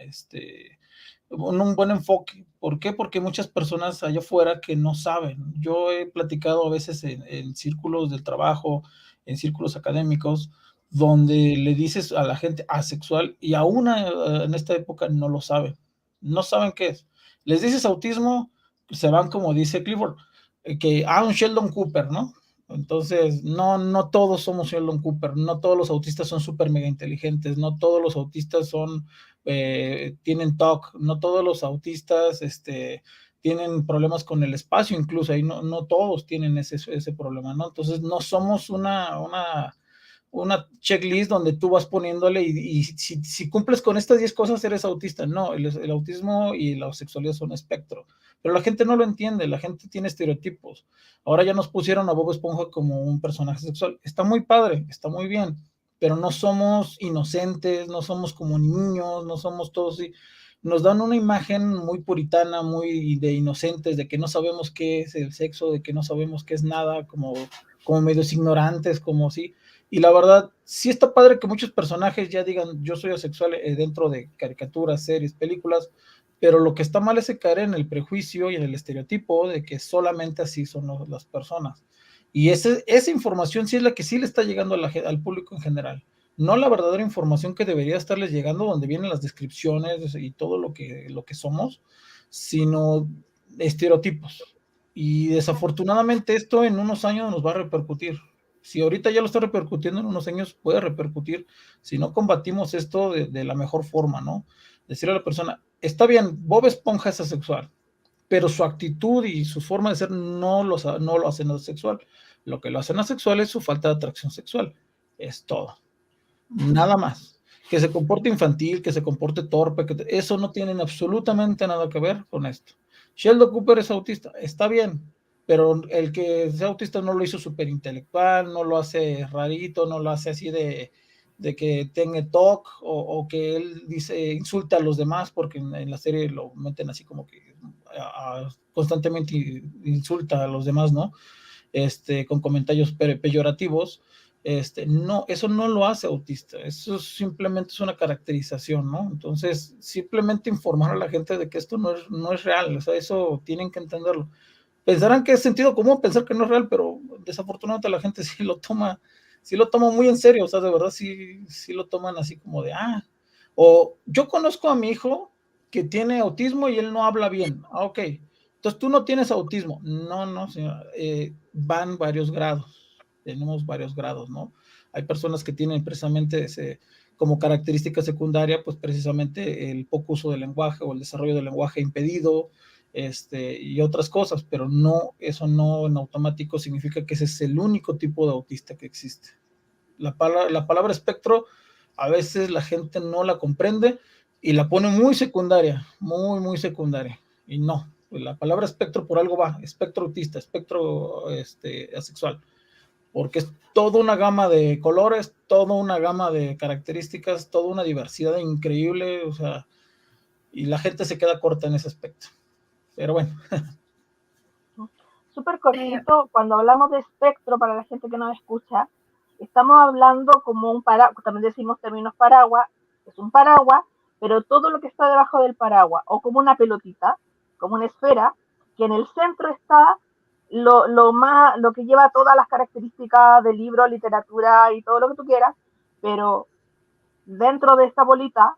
un buen enfoque. ¿Por qué? Porque hay muchas personas allá afuera que no saben. Yo he platicado a veces en círculos del trabajo, en círculos académicos, donde le dices a la gente asexual y aún en esta época no lo saben. No saben qué es. Les dices autismo, se van como dice Clifford, que un Sheldon Cooper, ¿no? Entonces, no todos somos Sheldon Cooper, no todos los autistas son súper mega inteligentes, no todos los autistas tienen TOC, no todos los autistas tienen problemas con el espacio, incluso ahí no todos tienen ese problema, ¿no? Entonces, no somos una checklist donde tú vas poniéndole y si cumples con estas 10 cosas eres autista. No, el autismo y la sexualidad son espectro, pero la gente no lo entiende, la gente tiene estereotipos. Ahora ya nos pusieron a Bob Esponja como un personaje sexual. Está muy padre, está muy bien, pero no somos inocentes, no somos como niños, no somos todos así. Nos dan una imagen muy puritana, muy de inocentes, de que no sabemos qué es el sexo, de que no sabemos qué es nada, como medios ignorantes, como sí. Y la verdad, sí está padre que muchos personajes ya digan, yo soy asexual dentro de caricaturas, series, películas, pero lo que está mal es caer en el prejuicio y en el estereotipo de que solamente así son las personas. Y esa información sí es la que sí le está llegando al público en general. No la verdadera información que debería estarles llegando, donde vienen las descripciones y todo lo que somos, sino estereotipos. Y desafortunadamente esto en unos años nos va a repercutir. Si ahorita ya lo está repercutiendo, en unos años puede repercutir si no combatimos esto de la mejor forma, ¿no? Decirle a la persona, está bien, Bob Esponja es asexual, pero su actitud y su forma de ser no lo hacen asexual. Lo que lo hacen asexual es su falta de atracción sexual. Es todo. Nada más. Que se comporte infantil, que se comporte torpe, eso no tiene absolutamente nada que ver con esto. Sheldon Cooper es autista, está bien, pero el que sea autista no lo hizo súper intelectual, no lo hace rarito, no lo hace así de que tenga TOC o que él insulta a los demás, porque en la serie lo meten así como que constantemente insulta a los demás, ¿no? Con comentarios peyorativos. No, eso no lo hace autista, eso simplemente es una caracterización, ¿no? Entonces, simplemente informar a la gente de que esto no es real, o sea, eso tienen que entenderlo. Pensarán que es sentido común pensar que no es real, pero desafortunadamente la gente sí lo toma muy en serio, o sea, de verdad sí lo toman así como de, o yo conozco a mi hijo que tiene autismo y él no habla bien, ok, entonces tú no tienes autismo. No, señora, van varios grados, tenemos varios grados, ¿no? Hay personas que tienen precisamente como característica secundaria, pues precisamente el poco uso del lenguaje o el desarrollo del lenguaje impedido, y otras cosas, pero eso no en automático significa que ese es el único tipo de autista que existe. La palabra espectro a veces la gente no la comprende y la pone muy secundaria, muy secundaria, y no. La palabra espectro por algo va, espectro autista, espectro asexual, porque es toda una gama de colores, toda una gama de características, toda una diversidad increíble, o sea, y la gente se queda corta en ese aspecto. Pero bueno. Súper cortito, cuando hablamos de espectro, para la gente que nos escucha, estamos hablando como un paraguas, también decimos términos paraguas, es un paraguas, pero todo lo que está debajo del paraguas, o como una pelotita, como una esfera, que en el centro está lo que lleva todas las características del libro, literatura y todo lo que tú quieras, pero dentro de esta bolita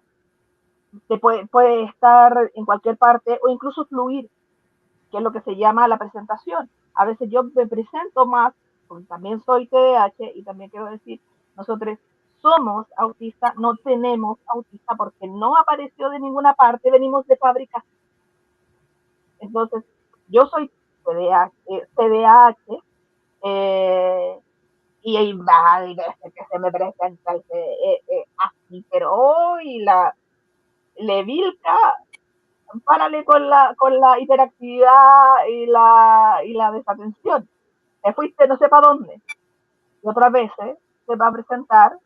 te puede estar en cualquier parte o incluso fluir, que es lo que se llama la presentación. A veces yo me presento más, porque también soy TDAH y también quiero decir, nosotros somos autistas, no tenemos autista porque no apareció de ninguna parte, venimos de fábrica. Entonces, yo soy TDAH y hay veces que se me presenta así, pero hoy le vilca, párale con la hiperactividad y la desatención. Te fuiste no sé para dónde. Y otras veces se va a presentar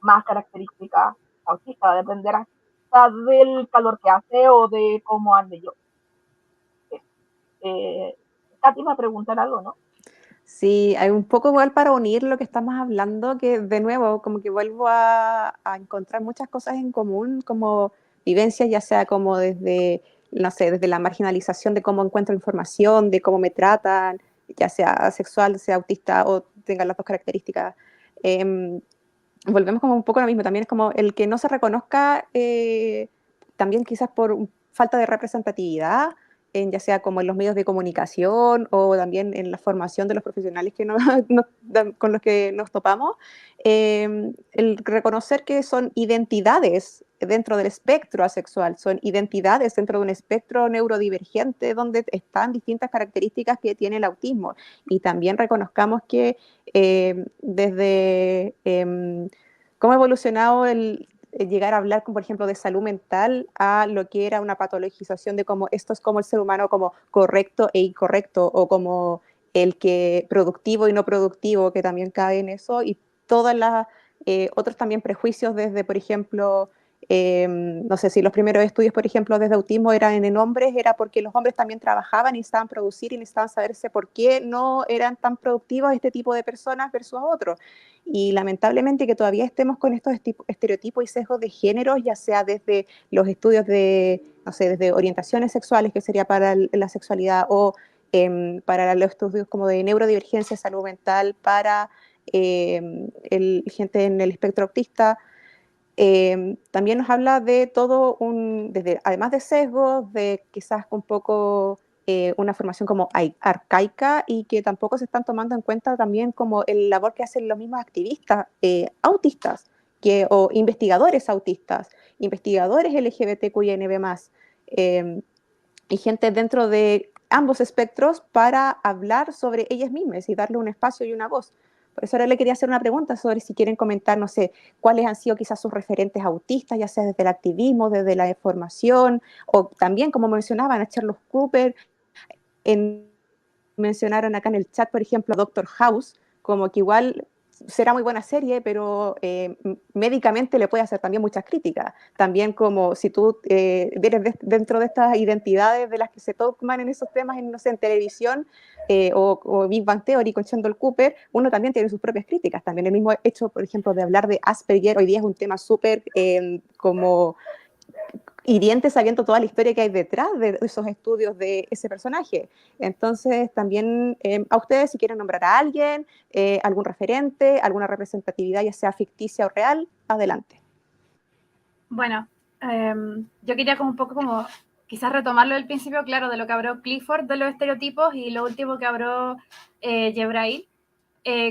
más características autista, va a depender hasta del calor que hace o de cómo ande yo. Katy va a preguntar algo, ¿no? Sí, hay un poco igual para unir lo que estamos hablando, que de nuevo como que vuelvo a encontrar muchas cosas en común, como vivencias, ya sea como desde, no sé, desde la marginalización de cómo encuentro información, de cómo me tratan, ya sea asexual, sea autista o tenga las dos características. Em, Volvemos como un poco a lo mismo, también es como el que no se reconozca, también quizás por falta de representatividad, ya sea como en los medios de comunicación o también en la formación de los profesionales que con los que nos topamos, el reconocer que son identidades dentro del espectro asexual, son identidades dentro de un espectro neurodivergente donde están distintas características que tiene el autismo, y también reconozcamos que desde cómo ha evolucionado el llegar a hablar, por ejemplo, de salud mental a lo que era una patologización de cómo esto es como el ser humano como correcto e incorrecto, o como el que productivo y no productivo, que también cae en eso, y todas las otros también prejuicios desde, por ejemplo, no sé si los primeros estudios, por ejemplo, desde autismo eran en hombres, era porque los hombres también trabajaban y necesitaban producir y necesitaban saberse por qué no eran tan productivos este tipo de personas versus a otros. Y lamentablemente que todavía estemos con estos estereotipos y sesgos de género, ya sea desde los estudios de, no sé, desde orientaciones sexuales, que sería para la sexualidad, o para los estudios como de neurodivergencia, salud mental, para gente en el espectro autista. También nos habla de todo desde, además de sesgos, de quizás un poco una formación como arcaica, y que tampoco se están tomando en cuenta también como el labor que hacen los mismos activistas autistas, o investigadores autistas, investigadores LGBTQINB+, y gente dentro de ambos espectros para hablar sobre ellas mismas y darle un espacio y una voz. Por eso ahora le quería hacer una pregunta sobre si quieren comentar, no sé, cuáles han sido quizás sus referentes autistas, ya sea desde el activismo, desde la información, o también, como mencionaban, a Charles Cooper. Mencionaron acá en el chat, por ejemplo, a Doctor House, como que igual será muy buena serie, pero médicamente le puede hacer también muchas críticas. También como si tú eres dentro de estas identidades de las que se toman en esos temas, no sé, en televisión, o Big Bang Theory con Sheldon Cooper, uno también tiene sus propias críticas. También el mismo hecho, por ejemplo, de hablar de Asperger, hoy día es un tema súper como hiriente, sabiendo toda la historia que hay detrás de esos estudios de ese personaje. Entonces, también a ustedes, si quieren nombrar a alguien, algún referente, alguna representatividad, ya sea ficticia o real, adelante. Bueno, yo quería como un poco como quizás retomarlo del principio, claro, de lo que habló Clifford de los estereotipos y lo último que habló Jebrail.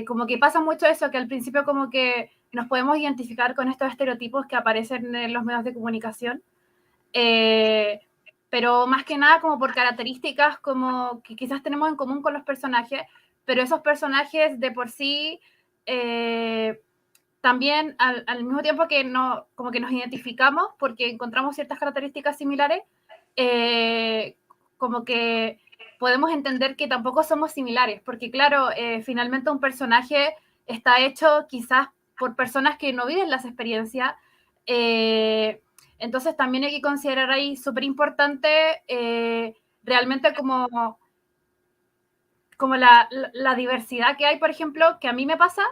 Como que pasa mucho eso, que al principio como que nos podemos identificar con estos estereotipos que aparecen en los medios de comunicación, pero más que nada como por características como que quizás tenemos en común con los personajes, pero esos personajes de por sí también al mismo tiempo que no, como que nos identificamos porque encontramos ciertas características similares, como que podemos entender que tampoco somos similares, porque claro, finalmente un personaje está hecho quizás por personas que no viven las experiencias, entonces también hay que considerar ahí súper importante realmente como la diversidad que hay, por ejemplo, que a mí me pasa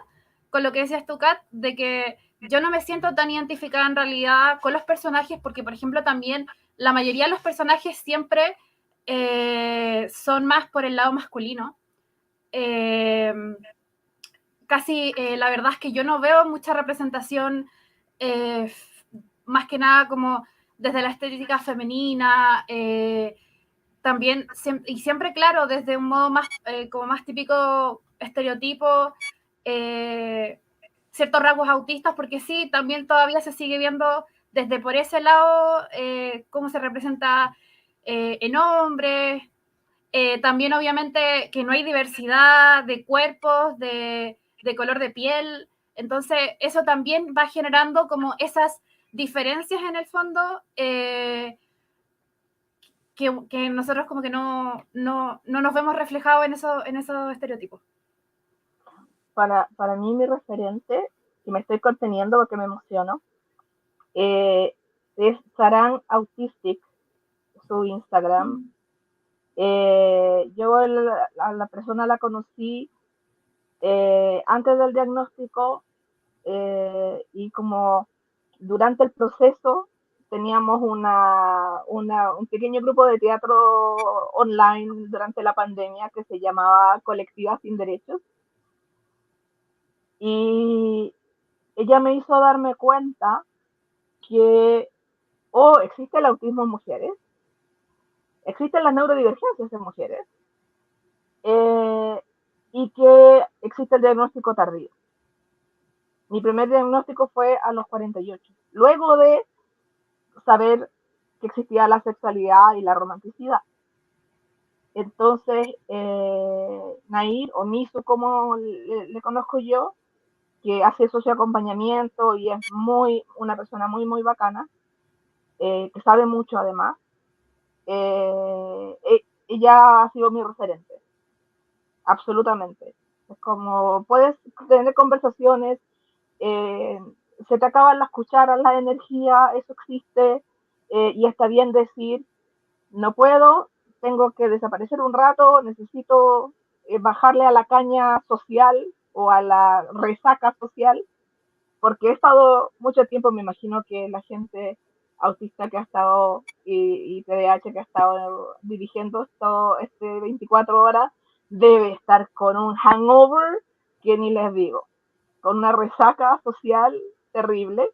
con lo que decías tú, Kat, de que yo no me siento tan identificada en realidad con los personajes, porque, por ejemplo, también la mayoría de los personajes siempre son más por el lado masculino. Casi la verdad es que yo no veo mucha representación, más que nada como desde la estética femenina, también, y siempre, claro, desde un modo más, como más típico estereotipo, ciertos rasgos autistas, porque sí, también todavía se sigue viendo desde por ese lado cómo se representa en hombres, también obviamente que no hay diversidad de cuerpos, de color de piel, entonces eso también va generando como esas diferencias en el fondo, que nosotros como que no nos vemos reflejados en esos estereotipos. Para mí mi referente, y me estoy conteniendo porque me emociono, Es Saran Autistic, su Instagram. Yo a la persona la conocí antes del diagnóstico, y como durante el proceso teníamos un pequeño grupo de teatro online durante la pandemia que se llamaba Colectiva Sin Derechos, y ella me hizo darme cuenta que existe el autismo en mujeres, existen las neurodivergencias en mujeres, y que existe el diagnóstico tardío. Mi primer diagnóstico fue a los 48, luego de saber que existía la sexualidad y la romanticidad. Entonces, Nair, o Misu como le conozco yo, que hace socioacompañamiento y es una persona muy, muy bacana, que sabe mucho además, ella ha sido mi referente, absolutamente. Es como puedes tener conversaciones, se te acaban las cucharas, la energía, eso existe, y está bien decir, no puedo, tengo que desaparecer un rato, necesito bajarle a la caña social o a la resaca social, porque he estado mucho tiempo, me imagino que la gente autista que ha estado y TDAH que ha estado dirigiendo esto 24 horas, debe estar con un hangover que ni les digo, con una resaca social terrible.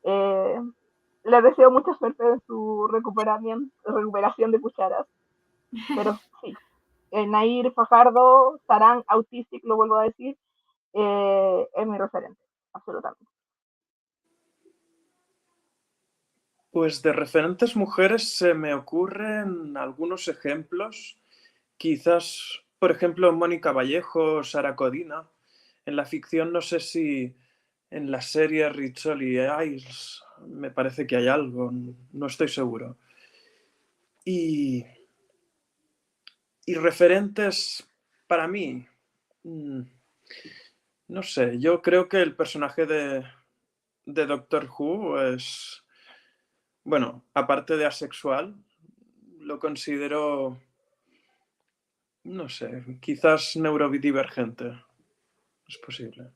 Les deseo mucha suerte en su recuperación de cucharas, pero sí, Nair Fajardo, Sarán Autistic, lo vuelvo a decir, es mi referente, absolutamente. Pues de referentes mujeres se me ocurren algunos ejemplos. Quizás, por ejemplo, Mónica Vallejo, Sara Codina. En la ficción no sé si en la serie Rizzoli Eyes me parece que hay algo, no estoy seguro. Y referentes para mí, no sé, yo creo que el personaje de Doctor Who es, bueno, aparte de asexual, lo considero, no sé, quizás neurodivergente. Es posible.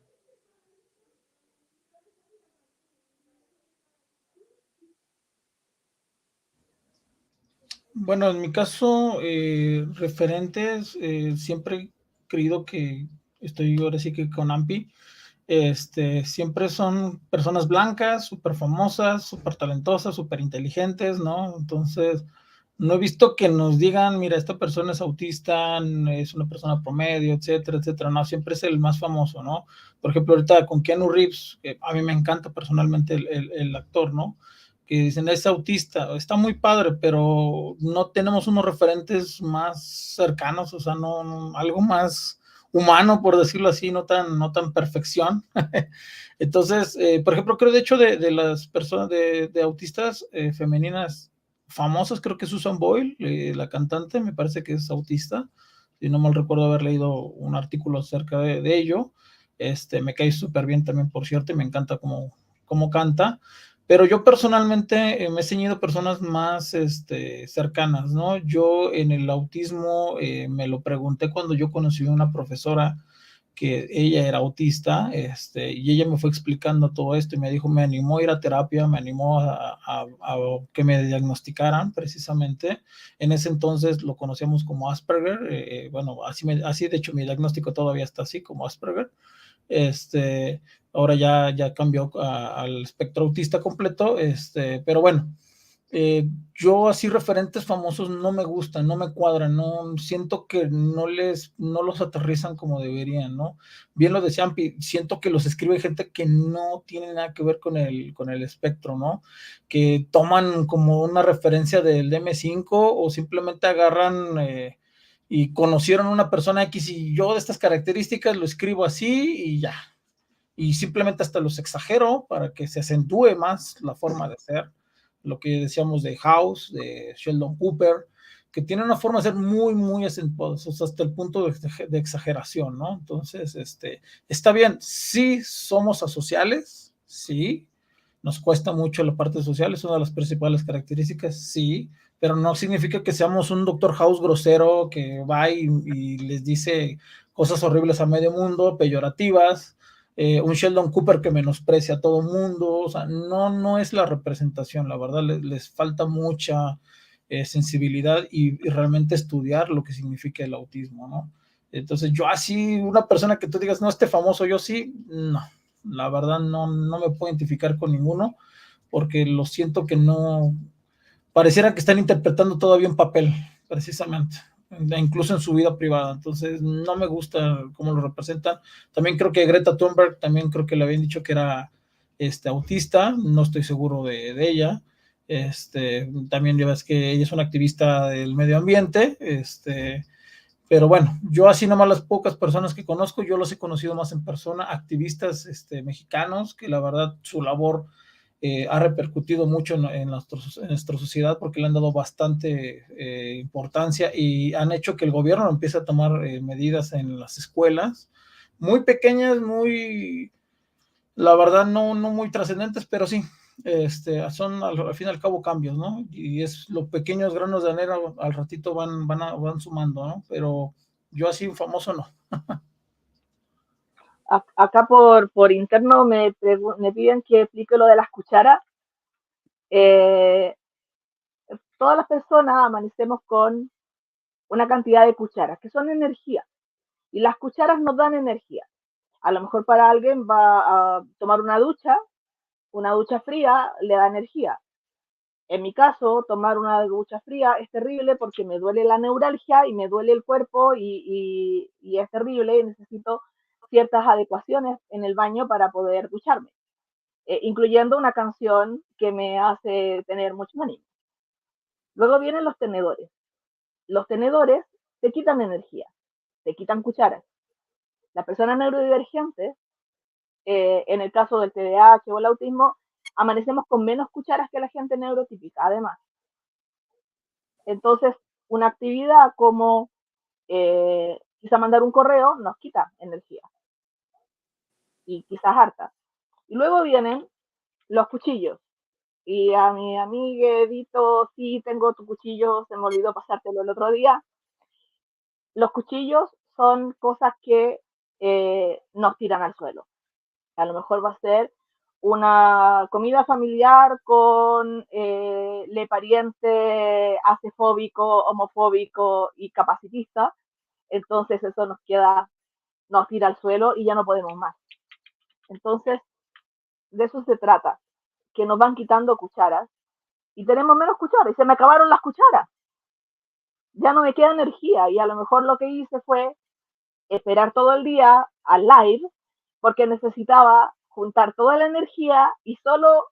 Bueno, en mi caso, referentes, siempre he creído que estoy ahora sí que con AMPI. Siempre son personas blancas, súper famosas, súper talentosas, súper inteligentes, ¿no? Entonces, no he visto que nos digan, mira, esta persona es autista, es una persona promedio, etcétera, etcétera. No, siempre es el más famoso, ¿no? Por ejemplo, ahorita con Keanu Reeves, que a mí me encanta personalmente el actor, ¿no? Que dicen, es autista, está muy padre, pero no tenemos unos referentes más cercanos, o sea, no algo más humano, por decirlo así, no tan perfección. Entonces, por ejemplo, creo de hecho de las personas de autistas femeninas famosas, creo que Susan Boyle, la cantante, me parece que es autista, si no mal recuerdo haber leído un artículo acerca de ello. Me cae súper bien también, por cierto, y me encanta cómo canta. Pero yo personalmente me he ceñido a personas más cercanas, ¿no? Yo en el autismo me lo pregunté cuando yo conocí a una profesora que ella era autista, y ella me fue explicando todo esto y me dijo, me animó a ir a terapia, me animó a que me diagnosticaran precisamente. En ese entonces lo conocíamos como Asperger, bueno, así de hecho mi diagnóstico todavía está así, como Asperger. Ahora ya cambió al espectro autista completo, pero bueno, yo así referentes famosos no me gustan, no me cuadran, no siento que no los aterrizan como deberían, ¿no? Bien lo decían, siento que los escribe gente que no tiene nada que ver con el espectro, ¿no? Que toman como una referencia del M5 o simplemente agarran y conocieron a una persona X y yo de estas características lo escribo así y ya. Y simplemente hasta los exagero para que se acentúe más la forma de ser. Lo que decíamos de House, de Sheldon Cooper, que tiene una forma de ser muy, muy acentuados, o sea, hasta el punto de exageración, ¿no? Entonces, está bien, sí somos asociales, sí, nos cuesta mucho la parte social, es una de las principales características, sí, pero no significa que seamos un Doctor House grosero que va y les dice cosas horribles a medio mundo, peyorativas, un Sheldon Cooper que menosprecia a todo mundo, o sea, no es la representación, la verdad, les falta mucha sensibilidad y realmente estudiar lo que significa el autismo, ¿no? Entonces yo así, una persona que tú digas, no, este famoso, yo sí, no, la verdad no me puedo identificar con ninguno, porque lo siento que no, pareciera que están interpretando todavía un papel, precisamente, incluso en su vida privada. Entonces no me gusta cómo lo representan. También creo que Greta Thunberg, también creo que le habían dicho que era autista, no estoy seguro de ella. También ya ves que ella es una activista del medio ambiente, pero bueno, yo así nomás las pocas personas que conozco, yo los he conocido más en persona, activistas mexicanos, que la verdad su labor ha repercutido mucho en nuestra sociedad porque le han dado bastante importancia y han hecho que el gobierno empiece a tomar medidas en las escuelas, muy pequeñas, muy, la verdad no muy trascendentes, pero sí, son al fin y al cabo cambios, ¿no? Y es los pequeños granos de arena al ratito van sumando, ¿no? Pero yo así famoso no. Acá por interno me piden que explique lo de las cucharas. Todas las personas amanecemos con una cantidad de cucharas, que son energía, y las cucharas nos dan energía. A lo mejor para alguien va a tomar una ducha fría le da energía. En mi caso, tomar una ducha fría es terrible porque me duele la neuralgia y me duele el cuerpo y es terrible y necesito ciertas adecuaciones en el baño para poder ducharme, incluyendo una canción que me hace tener mucho ánimo. Luego vienen los tenedores. Los tenedores te quitan energía, te quitan cucharas. La persona neurodivergente, en el caso del TDAH o el autismo, amanecemos con menos cucharas que la gente neurotípica, además. Entonces, una actividad como quizá mandar un correo nos quita energía y quizás harta. Y luego vienen los cuchillos. Y a mi amiguito, sí, tengo tu cuchillo, se me olvidó pasártelo el otro día. Los cuchillos son cosas que nos tiran al suelo. A lo mejor va a ser una comida familiar con le pariente acefóbico, homofóbico y capacitista. Entonces eso nos tira al suelo y ya no podemos más. Entonces, de eso se trata, que nos van quitando cucharas y tenemos menos cucharas y se me acabaron las cucharas. Ya no me queda energía y a lo mejor lo que hice fue esperar todo el día al live porque necesitaba juntar toda la energía y solo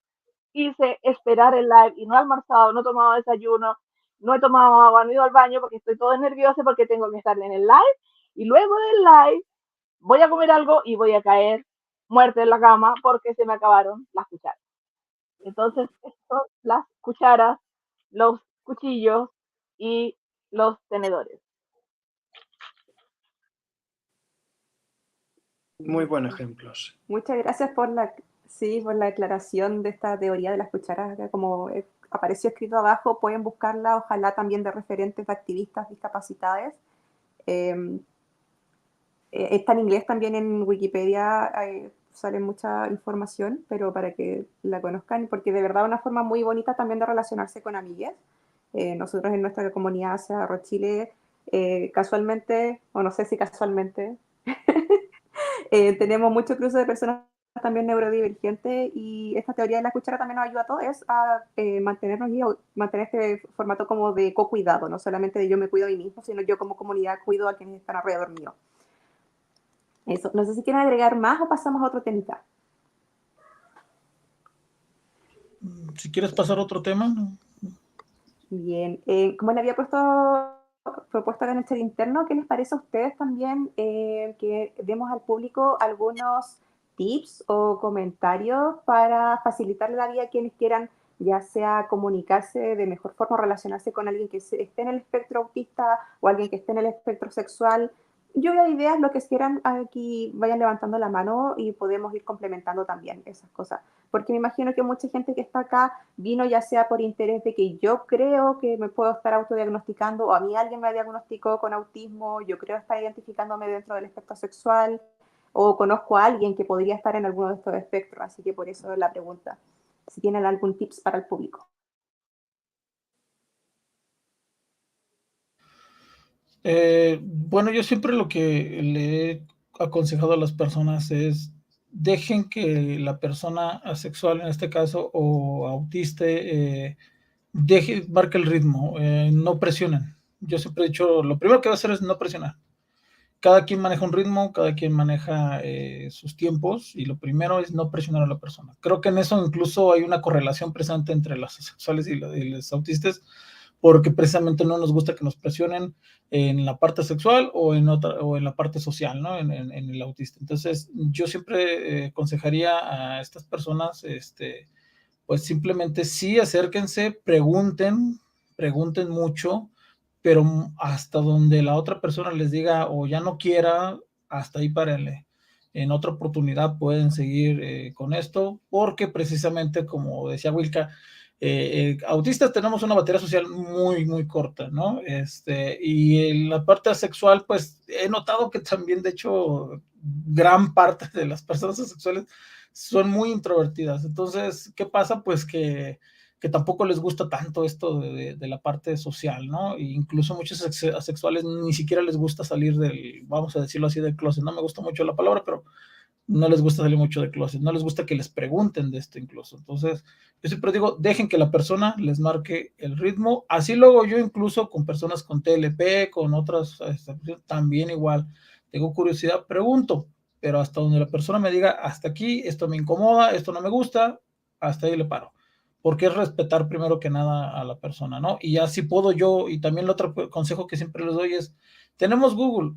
hice esperar el live y no he almorzado, no he tomado desayuno, no he tomado agua, no he ido al baño porque estoy todo nerviosa porque tengo que estar en el live y luego del live voy a comer algo y voy a caer muerta en la cama porque se me acabaron las cucharas. Entonces, esto, las cucharas, los cuchillos y los tenedores. Muy buenos ejemplos. Muchas gracias por la aclaración de esta teoría de las cucharas. Como apareció escrito abajo, pueden buscarla, ojalá también de referentes de activistas discapacitados. Está en inglés también en Wikipedia, sale mucha información, pero para que la conozcan, porque de verdad es una forma muy bonita también de relacionarse con amigues. Nosotros en nuestra comunidad Cerro Chile, casualmente, o no sé si casualmente, tenemos mucho cruce de personas también neurodivergentes y esta teoría de la cuchara también nos ayuda a todos a mantenernos y mantener este formato como de co-cuidado, no solamente de yo me cuido a mí mismo, sino yo como comunidad cuido a quienes están alrededor mío. Eso, no sé si quieren agregar más o pasamos a otro temita. Si quieres pasar a otro tema. ¿No? Bien, como le había propuesto acá en el chat interno, ¿qué les parece a ustedes también que demos al público algunos tips o comentarios para facilitarle la vida a quienes quieran, ya sea comunicarse de mejor forma, relacionarse con alguien que esté en el espectro autista o alguien que esté en el espectro sexual? Lluvia de ideas, lo que quieran, aquí vayan levantando la mano y podemos ir complementando también esas cosas. porque me imagino que mucha gente que está acá vino ya sea por interés de que yo creo que me puedo estar autodiagnosticando, o a mí alguien me diagnosticó con autismo, yo creo estar identificándome dentro del espectro sexual, o conozco a alguien que podría estar en alguno de estos espectros, así que por eso la pregunta, si tienen algún tips para el público. Bueno, yo siempre lo que le he aconsejado a las personas es dejen que la persona asexual, en este caso, o autista, marque el ritmo, no presionen. Yo siempre he dicho, lo primero que va a hacer es no presionar. Cada quien maneja un ritmo, cada quien maneja sus tiempos, y lo primero es no presionar a la persona. Creo que en eso incluso hay una correlación presente entre las asexuales y los autistas, porque precisamente no nos gusta que nos presionen en la parte sexual o en la parte social, ¿no? En el autista. Entonces, yo siempre aconsejaría a estas personas, pues simplemente sí, acérquense, pregunten mucho, pero hasta donde la otra persona les diga o ya no quiera, hasta ahí párenle. En otra oportunidad pueden seguir con esto, porque precisamente, como decía Wilka, autistas tenemos una batería social muy, muy corta, ¿no? Y en la parte asexual, pues he notado que también, de hecho, gran parte de las personas asexuales son muy introvertidas. Entonces, ¿qué pasa? Pues que tampoco les gusta tanto esto de la parte social, ¿no? E incluso muchos asexuales ni siquiera les gusta salir del, vamos a decirlo así, del closet. No me gusta mucho la palabra, pero no les gusta salir mucho del closet, no les gusta que les pregunten de esto incluso. Entonces, yo siempre digo, dejen que la persona les marque el ritmo. Así luego yo incluso con personas con TLP, con otras, también igual, tengo curiosidad, pregunto, pero hasta donde la persona me diga, hasta aquí, esto me incomoda, esto no me gusta, hasta ahí le paro. Porque es respetar primero que nada a la persona, ¿no? Y ya si puedo yo, y también el otro consejo que siempre les doy es, tenemos Google,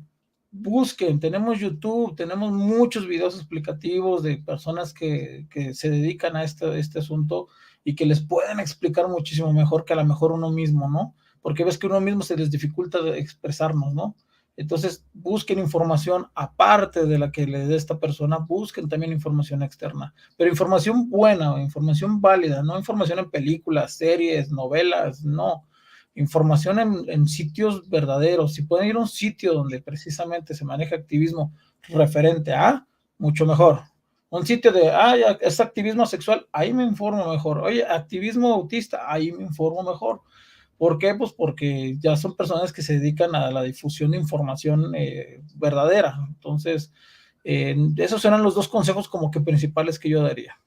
busquen, tenemos YouTube, tenemos muchos videos explicativos de personas que se dedican a este asunto y que les pueden explicar muchísimo mejor que a lo mejor uno mismo, ¿no? Porque ves que uno mismo se les dificulta expresarnos, ¿no? Entonces, busquen información aparte de la que le dé esta persona, busquen también información externa, pero información buena, información válida, no información en películas, series, novelas, no. Información en sitios verdaderos. Si pueden ir a un sitio donde precisamente se maneja activismo referente a, mucho mejor. Un sitio de, es activismo sexual, ahí me informo mejor. Oye, activismo autista, ahí me informo mejor. ¿Por qué? Pues porque ya son personas que se dedican a la difusión de información verdadera. Entonces, esos serán los dos consejos como que principales que yo daría.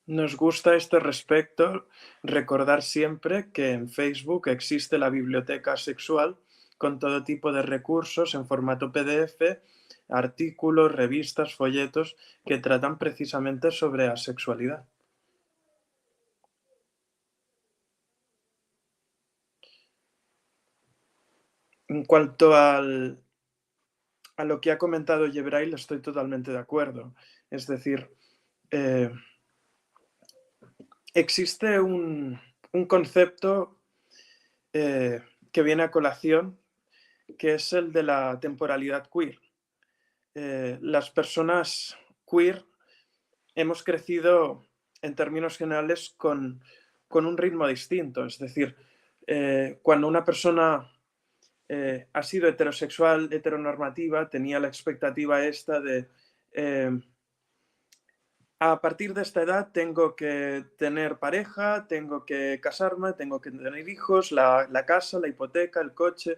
Nos gusta a este respecto recordar siempre que en Facebook existe la biblioteca sexual con todo tipo de recursos en formato PDF, artículos, revistas, folletos que tratan precisamente sobre asexualidad. En cuanto a lo que ha comentado Yebrail, estoy totalmente de acuerdo. Es decir, existe un concepto que viene a colación, que es el de la temporalidad queer. Las personas queer hemos crecido en términos generales con un ritmo distinto. Es decir, cuando una persona ha sido heterosexual, heteronormativa, tenía la expectativa esta de a partir de esta edad tengo que tener pareja, tengo que casarme, tengo que tener hijos, la casa, la hipoteca, el coche.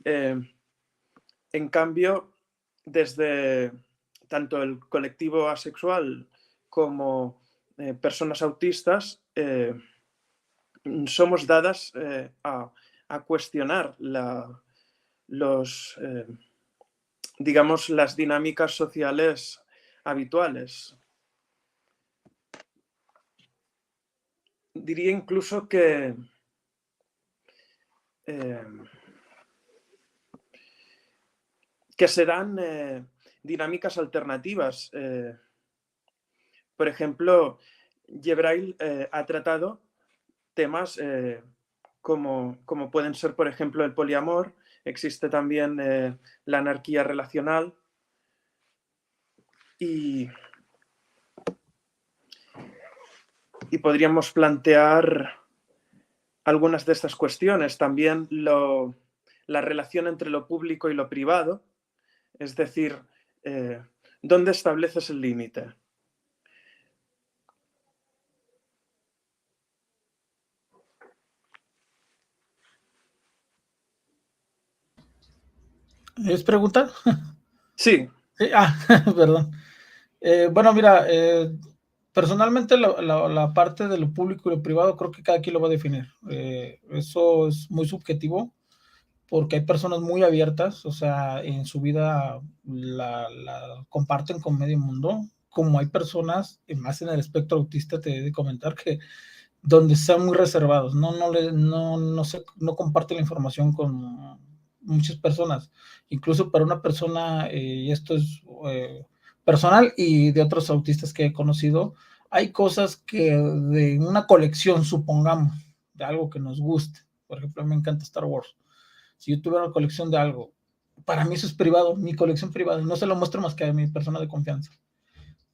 En cambio, desde tanto el colectivo asexual como personas autistas, somos dadas a cuestionar digamos, las dinámicas sociales habituales. Diría incluso que se dan dinámicas alternativas. Por ejemplo, Yebrail ha tratado temas como pueden ser, por ejemplo, el poliamor. Existe también la anarquía relacional y y podríamos plantear algunas de estas cuestiones. También la relación entre lo público y lo privado, es decir, ¿dónde estableces el límite? ¿Es pregunta? Sí. Perdón. Bueno, mira, personalmente la parte de lo público y lo privado creo que cada quien lo va a definir. Eso es muy subjetivo porque hay personas muy abiertas, o sea, en su vida la comparten con medio mundo, como hay personas, y más en el espectro autista, te he de comentar que donde son muy reservados, no comparten la información con muchas personas, incluso para una persona, y esto es personal y de otros autistas que he conocido, hay cosas que de una colección, supongamos, de algo que nos guste, por ejemplo, a mí me encanta Star Wars, si yo tuviera una colección de algo, para mí eso es privado, mi colección privada, no se lo muestro más que a mi persona de confianza.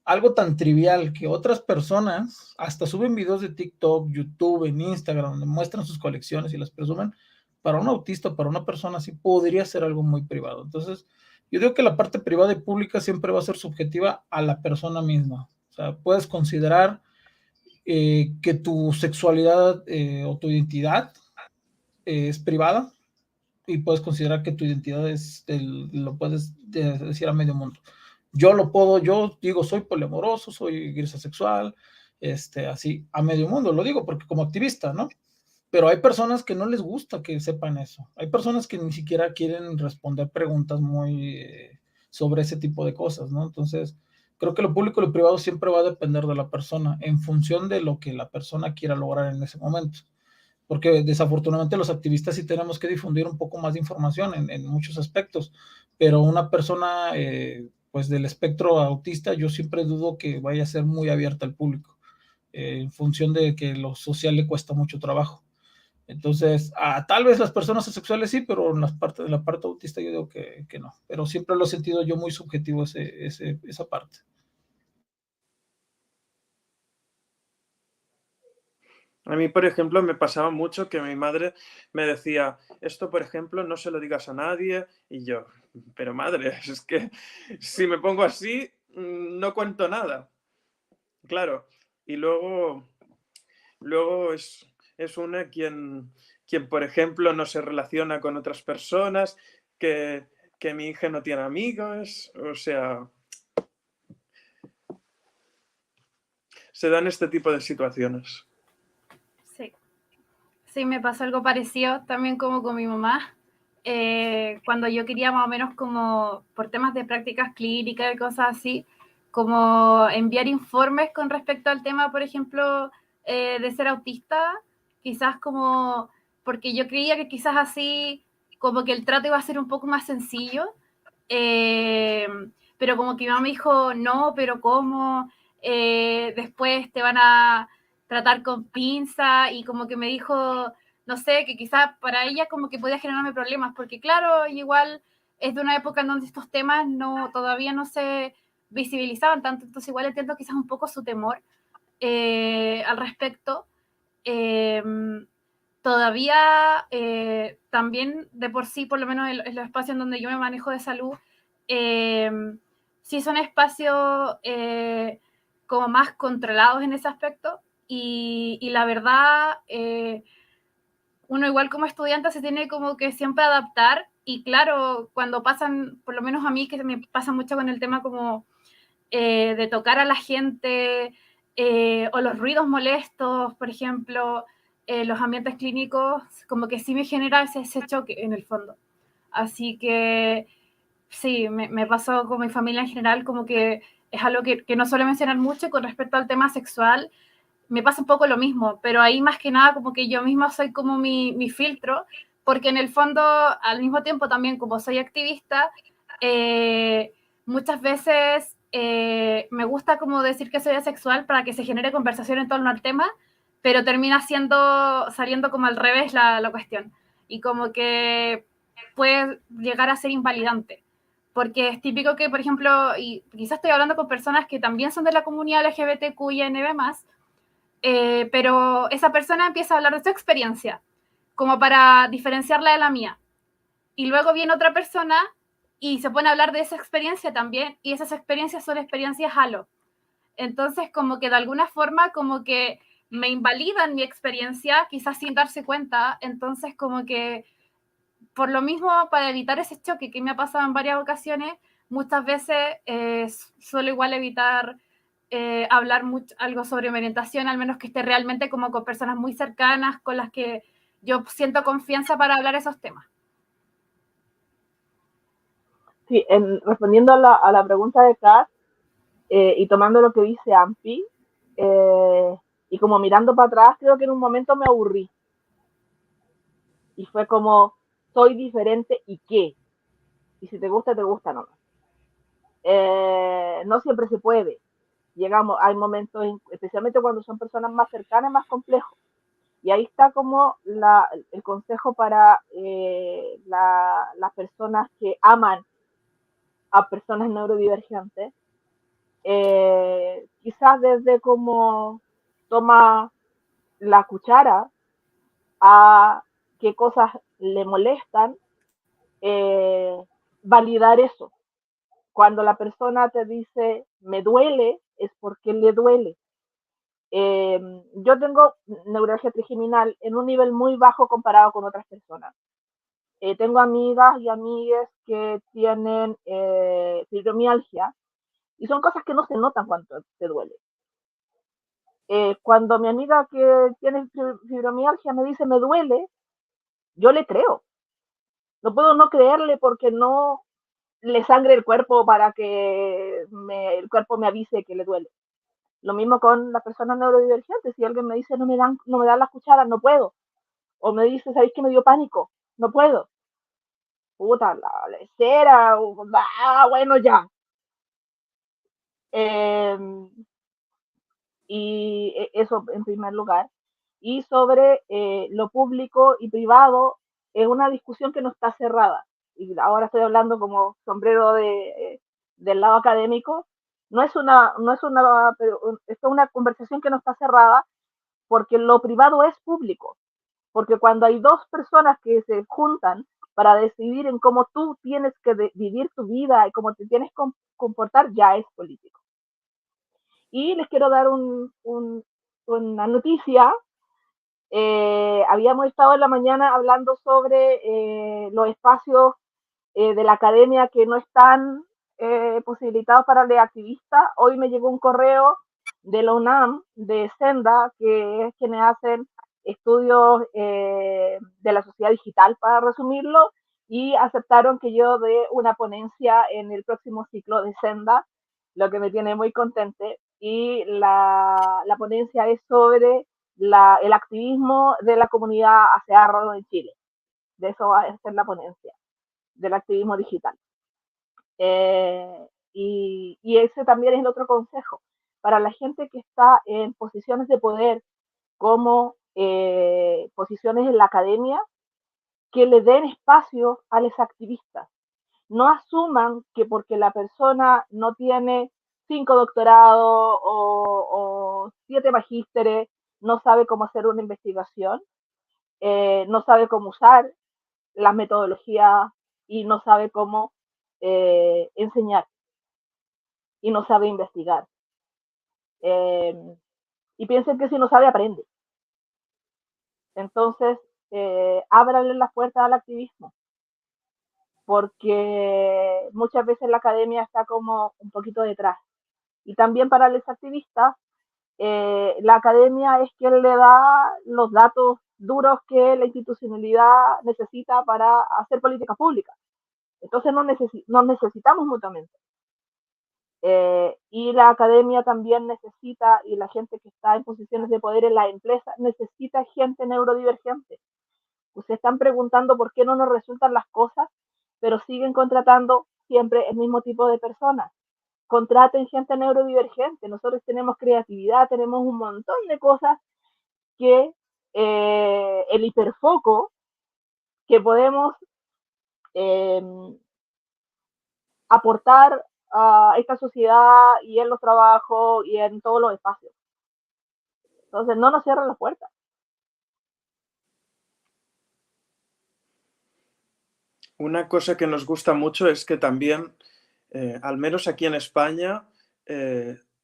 Algo tan trivial que otras personas hasta suben videos de TikTok, YouTube, en Instagram, donde muestran sus colecciones y las presumen, para un autista, para una persona así, podría ser algo muy privado. Entonces, yo digo que la parte privada y pública siempre va a ser subjetiva a la persona misma. O sea, puedes considerar que tu sexualidad o tu identidad es privada, y puedes considerar que tu identidad lo puedes decir a medio mundo. Yo digo, soy poliamoroso, soy grisasexual, así, a medio mundo, lo digo porque como activista, ¿no? Pero hay personas que no les gusta que sepan eso. Hay personas que ni siquiera quieren responder preguntas muy sobre ese tipo de cosas, ¿no? Entonces, creo que lo público y lo privado siempre va a depender de la persona en función de lo que la persona quiera lograr en ese momento, porque desafortunadamente los activistas sí tenemos que difundir un poco más de información en muchos aspectos, pero una persona pues del espectro autista yo siempre dudo que vaya a ser muy abierta al público, en función de que lo social le cuesta mucho trabajo. Entonces, tal vez las personas asexuales sí, pero en la parte autista yo digo que no, pero siempre lo he sentido yo muy subjetivo esa parte. A mí, por ejemplo, me pasaba mucho que mi madre me decía, esto, por ejemplo, no se lo digas a nadie, y yo, pero madre, es que si me pongo así, no cuento nada. Claro, y luego es una quien, por ejemplo, no se relaciona con otras personas, que mi hija no tiene amigos, o sea, se dan este tipo de situaciones. Sí, me pasó algo parecido también como con mi mamá. Cuando yo quería más o menos como por temas de prácticas clínicas y cosas así, como enviar informes con respecto al tema, por ejemplo, de ser autista, quizás como, porque yo creía que quizás así como que el trato iba a ser un poco más sencillo, pero como que mi mamá me dijo, no, pero ¿cómo? Después te van a tratar con pinza, y como que me dijo, no sé, que quizás para ella como que podía generarme problemas, porque claro, igual es de una época en donde estos temas todavía no se visibilizaban tanto, entonces igual entiendo quizás un poco su temor al respecto. Todavía también de por sí, por lo menos en los espacios en donde yo me manejo de salud, sí son espacios como más controlados en ese aspecto, y la verdad, uno igual como estudiante se tiene como que siempre adaptar, y claro, cuando pasan, por lo menos a mí que me pasa mucho con el tema como de tocar a la gente, o los ruidos molestos, por ejemplo, los ambientes clínicos, como que sí me genera ese choque en el fondo. Así que sí, me pasó con mi familia en general, como que es algo que no suele mencionar mucho. Con respecto al tema sexual, me pasa un poco lo mismo, pero ahí más que nada como que yo misma soy como mi filtro, porque en el fondo, al mismo tiempo también como soy activista, muchas veces me gusta como decir que soy asexual para que se genere conversación en torno al tema, pero termina saliendo como al revés la cuestión, y como que puede llegar a ser invalidante, porque es típico que, por ejemplo, y quizás estoy hablando con personas que también son de la comunidad LGBTQIA+, pero esa persona empieza a hablar de su experiencia, como para diferenciarla de la mía. Y luego viene otra persona y se pone a hablar de esa experiencia también, y esas experiencias son experiencias halo. Entonces, como que de alguna forma, como que me invalidan mi experiencia, quizás sin darse cuenta. Entonces, como que por lo mismo, para evitar ese choque que me ha pasado en varias ocasiones, muchas veces suelo igual evitar hablar algo sobre mi orientación, al menos que esté realmente como con personas muy cercanas con las que yo siento confianza para hablar esos temas. Sí, respondiendo a la pregunta de Kat, y tomando lo que dice Ampi, y como mirando para atrás, creo que en un momento me aburrí. Y fue como, soy diferente y qué. Y si te gusta no. No siempre se puede. Hay momentos, especialmente cuando son personas más cercanas, más complejos. Y ahí está como el consejo para las personas que aman a personas neurodivergentes. Quizás desde como toma la cuchara a qué cosas le molestan, validar eso. Cuando la persona te dice me duele, es porque le duele. Yo tengo neuralgia trigeminal en un nivel muy bajo comparado con otras personas. Tengo amigas y amigues que tienen fibromialgia y son cosas que no se notan cuando te duele. Cuando mi amiga que tiene fibromialgia me dice me duele, yo le creo. No puedo no creerle porque no le sangre el cuerpo para que el cuerpo me avise que le duele. Lo mismo con las personas neurodivergentes. Si alguien me dice no me dan las cucharas, no puedo. O me dice, ¿sabéis que me dio pánico? No puedo. Puta, la lecera, bueno, ya. Y eso en primer lugar. Y sobre lo público y privado, es una discusión que no está cerrada. Y ahora estoy hablando como sombrero del lado académico. Es una conversación que no está cerrada porque lo privado es público. Porque cuando hay dos personas que se juntan para decidir en cómo tú tienes que vivir tu vida y cómo te tienes que comportar, ya es político. Y les quiero dar una noticia. Habíamos estado en la mañana hablando sobre los espacios de la academia que no están posibilitados para los activistas. Hoy me llegó un correo de la UNAM, de Senda, que es quienes hacen estudios de la sociedad digital, para resumirlo, y aceptaron que yo dé una ponencia en el próximo ciclo de Senda, lo que me tiene muy contente. Y la ponencia es sobre el activismo de la comunidad ASEARRO en Chile. De eso va a ser la ponencia, del activismo digital. Y ese también es el otro consejo para la gente que está en posiciones de poder, como posiciones en la academia, que le den espacio a los activistas. No asuman que porque la persona no tiene 5 doctorados o 7 magísteres, no sabe cómo hacer una investigación, no sabe cómo usar las metodologías y no sabe cómo enseñar y no sabe investigar. Y piensen que si no sabe, aprende. Entonces, ábranle las puertas al activismo, porque muchas veces la academia está como un poquito detrás. Y también para los activistas, la academia es quien le da los datos duros que la institucionalidad necesita para hacer políticas públicas. Entonces nos necesitamos mutuamente. Y la academia también necesita, y la gente que está en posiciones de poder en la empresa, necesita gente neurodivergente. Se están preguntando por qué no nos resultan las cosas, pero siguen contratando siempre el mismo tipo de personas. Contraten gente neurodivergente. Nosotros tenemos creatividad, tenemos un montón de cosas que el hiperfoco que podemos aportar a esta sociedad y en los trabajos y en todos los espacios. Entonces, no nos cierran las puertas. Una cosa que nos gusta mucho es que también, al menos aquí en España,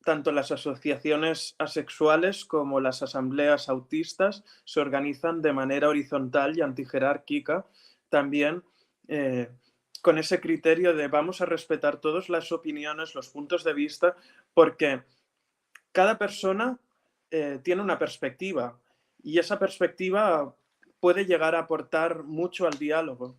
tanto las asociaciones asexuales como las asambleas autistas se organizan de manera horizontal y antijerárquica, también con ese criterio de vamos a respetar todas las opiniones, los puntos de vista, porque cada persona tiene una perspectiva y esa perspectiva puede llegar a aportar mucho al diálogo.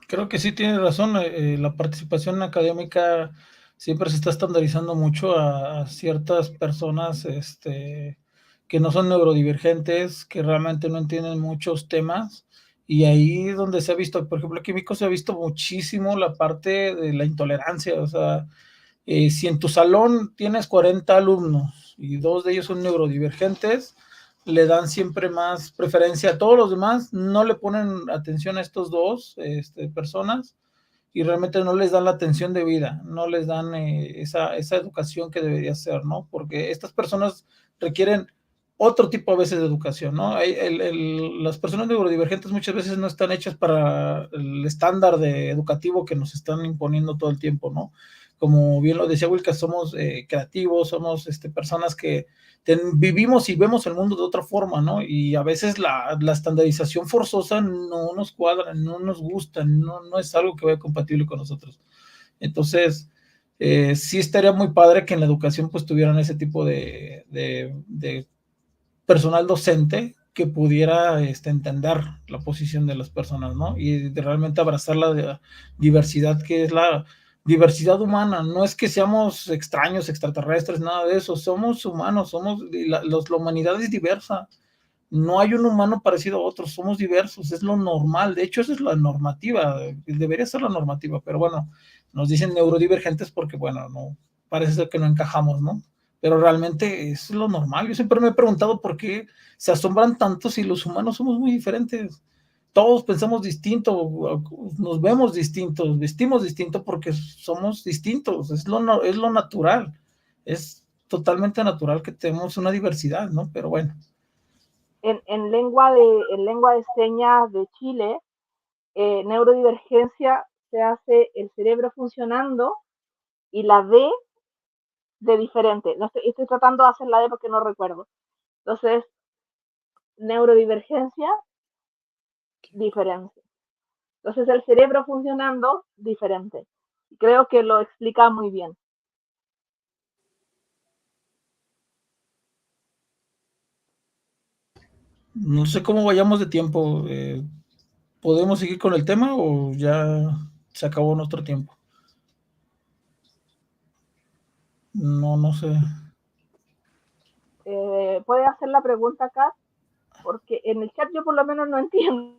Creo que sí tiene razón. La participación académica siempre se está estandarizando mucho a ciertas personas que no son neurodivergentes, que realmente no entienden muchos temas. Y ahí es donde se ha visto, por ejemplo, aquí en México se ha visto muchísimo la parte de la intolerancia. O sea, si en tu salón tienes 40 alumnos y 2 de ellos son neurodivergentes, le dan siempre más preferencia a todos los demás, no le ponen atención a estos dos personas y realmente no les dan la atención debida, no les dan esa educación que debería ser, ¿no? Porque estas personas requieren otro tipo a veces de educación, ¿no? Las personas neurodivergentes muchas veces no están hechas para el estándar educativo que nos están imponiendo todo el tiempo, ¿no? Como bien lo decía Wilka, somos creativos, somos personas que vivimos y vemos el mundo de otra forma, ¿no? Y a veces la estandarización forzosa no nos cuadra, no nos gusta, no es algo que vaya compatible con nosotros. Entonces, sí estaría muy padre que en la educación pues tuvieran ese tipo de personal docente que pudiera entender la posición de las personas, ¿no? Y de realmente abrazar la diversidad que es la diversidad humana. No es que seamos extraños, extraterrestres, nada de eso. Somos humanos, la humanidad es diversa. No hay un humano parecido a otro, somos diversos, es lo normal. De hecho, esa es la normativa, debería ser la normativa, pero bueno, nos dicen neurodivergentes porque, bueno, no, parece ser que no encajamos, ¿no? Pero realmente es lo normal. Yo siempre me he preguntado por qué se asombran tanto si los humanos somos muy diferentes. Todos pensamos distinto, nos vemos distintos, vestimos distinto porque somos distintos, es lo natural, es totalmente natural que tenemos una diversidad, ¿no? Pero bueno. En lengua de señas de Chile, neurodivergencia se hace el cerebro funcionando y la D de diferente. No estoy tratando de hacer la D porque no recuerdo. Entonces, neurodivergencia, diferencia. Entonces, el cerebro funcionando, diferente. Creo que lo explica muy bien. No sé cómo vayamos de tiempo. ¿Podemos seguir con el tema o ya se acabó nuestro tiempo? No sé. ¿Puede hacer la pregunta acá? Porque en el chat yo por lo menos no entiendo.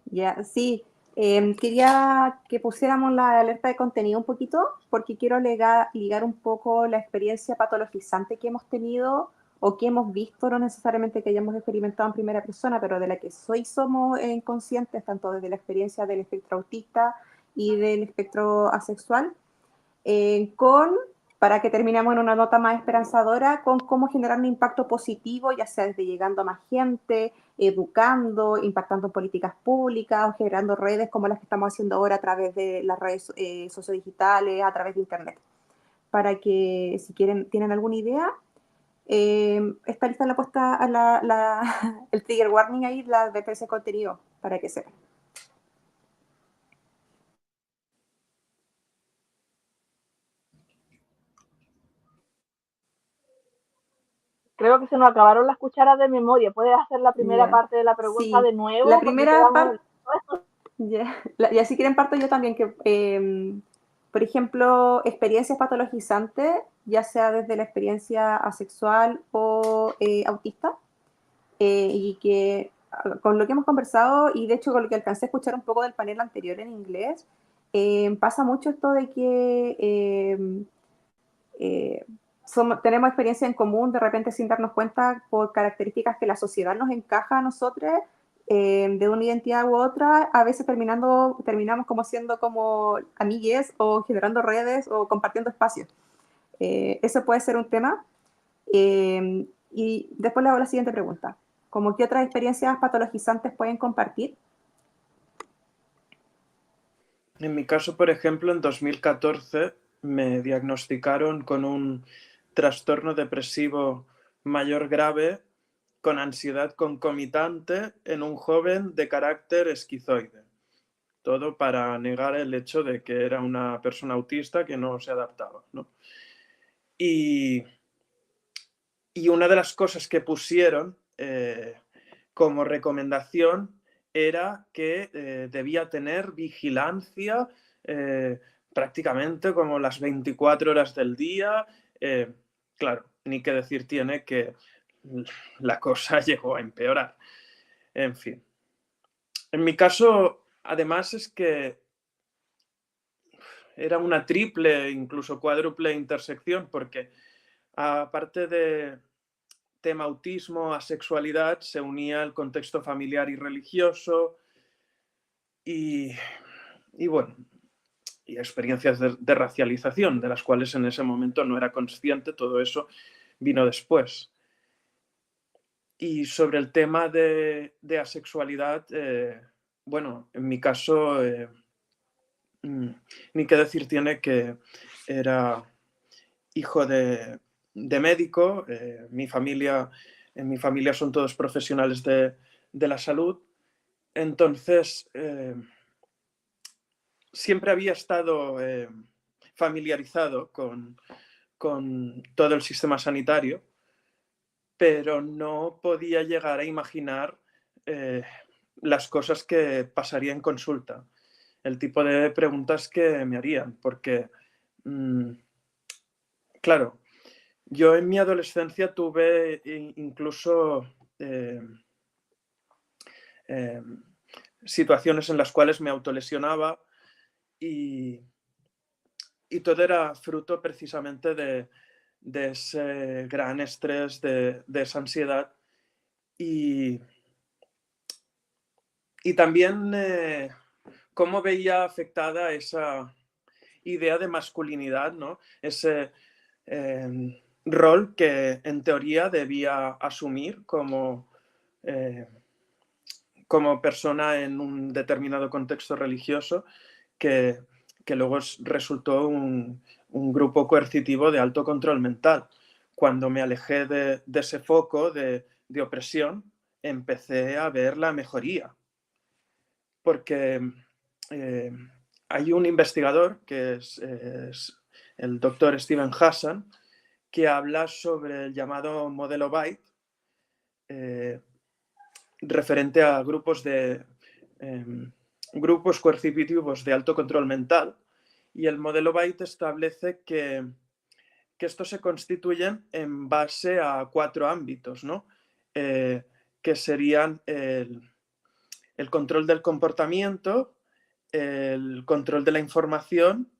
Ya, sí. Quería que pusiéramos la alerta de contenido un poquito, porque quiero ligar un poco la experiencia patologizante que hemos tenido o que hemos visto, no necesariamente que hayamos experimentado en primera persona, pero de la que somos conscientes, tanto desde la experiencia del espectro autista y del espectro asexual, para que terminemos en una nota más esperanzadora, con cómo generar un impacto positivo, ya sea desde llegando a más gente, educando, impactando en políticas públicas o generando redes como las que estamos haciendo ahora a través de las redes sociodigitales, a través de Internet. Para que, si tienen alguna idea, está lista la puesta a el trigger warning ahí, la advertencia de contenido, para que sepan. Creo que se nos acabaron las cucharas de memoria. ¿Puedes hacer la primera parte de la pregunta de nuevo? La primera parte, y así quieren parto yo también, que por ejemplo, experiencias patologizantes, ya sea desde la experiencia asexual o autista, y que con lo que hemos conversado, y de hecho con lo que alcancé a escuchar un poco del panel anterior en inglés, pasa mucho esto de que tenemos experiencia en común, de repente sin darnos cuenta, por características que la sociedad nos encaja a nosotros, de una identidad u otra, a veces terminamos como siendo como amigues o generando redes o compartiendo espacios. Eso puede ser un tema. Y después le hago la siguiente pregunta. ¿Cómo qué otras experiencias patologizantes pueden compartir? En mi caso, por ejemplo, en 2014 me diagnosticaron con un trastorno depresivo mayor grave con ansiedad concomitante en un joven de carácter esquizoide. Todo para negar el hecho de que era una persona autista que no se adaptaba, ¿no? Y una de las cosas que pusieron como recomendación era que debía tener vigilancia prácticamente como las 24 horas del día. Claro, ni que decir tiene que la cosa llegó a empeorar. En fin. En mi caso, además, es que era una triple, incluso cuádruple intersección, porque aparte de tema autismo, asexualidad, se unía el contexto familiar y religioso y bueno, y experiencias de racialización, de las cuales en ese momento no era consciente, todo eso vino después. Y sobre el tema de asexualidad, bueno, en mi caso, ni que decir tiene que era hijo de médico, en mi familia son todos profesionales de la salud, entonces siempre había estado familiarizado con todo el sistema sanitario, pero no podía llegar a imaginar las cosas que pasaría en consulta, el tipo de preguntas que me harían, porque, claro, yo en mi adolescencia tuve incluso situaciones en las cuales me autolesionaba y todo era fruto precisamente de ese gran estrés, de esa ansiedad y también cómo veía afectada esa idea de masculinidad, ¿no? Ese rol que en teoría debía asumir como persona en un determinado contexto religioso que luego resultó un grupo coercitivo de alto control mental. Cuando me alejé de ese foco de opresión, empecé a ver la mejoría. Porque hay un investigador que es el doctor Steven Hassan, que habla sobre el llamado modelo Byte, referente a grupos coercitivos de alto control mental, y el modelo Byte establece que estos se constituyen en base a 4 ámbitos, ¿no? Que serían el control del comportamiento, el control de la información,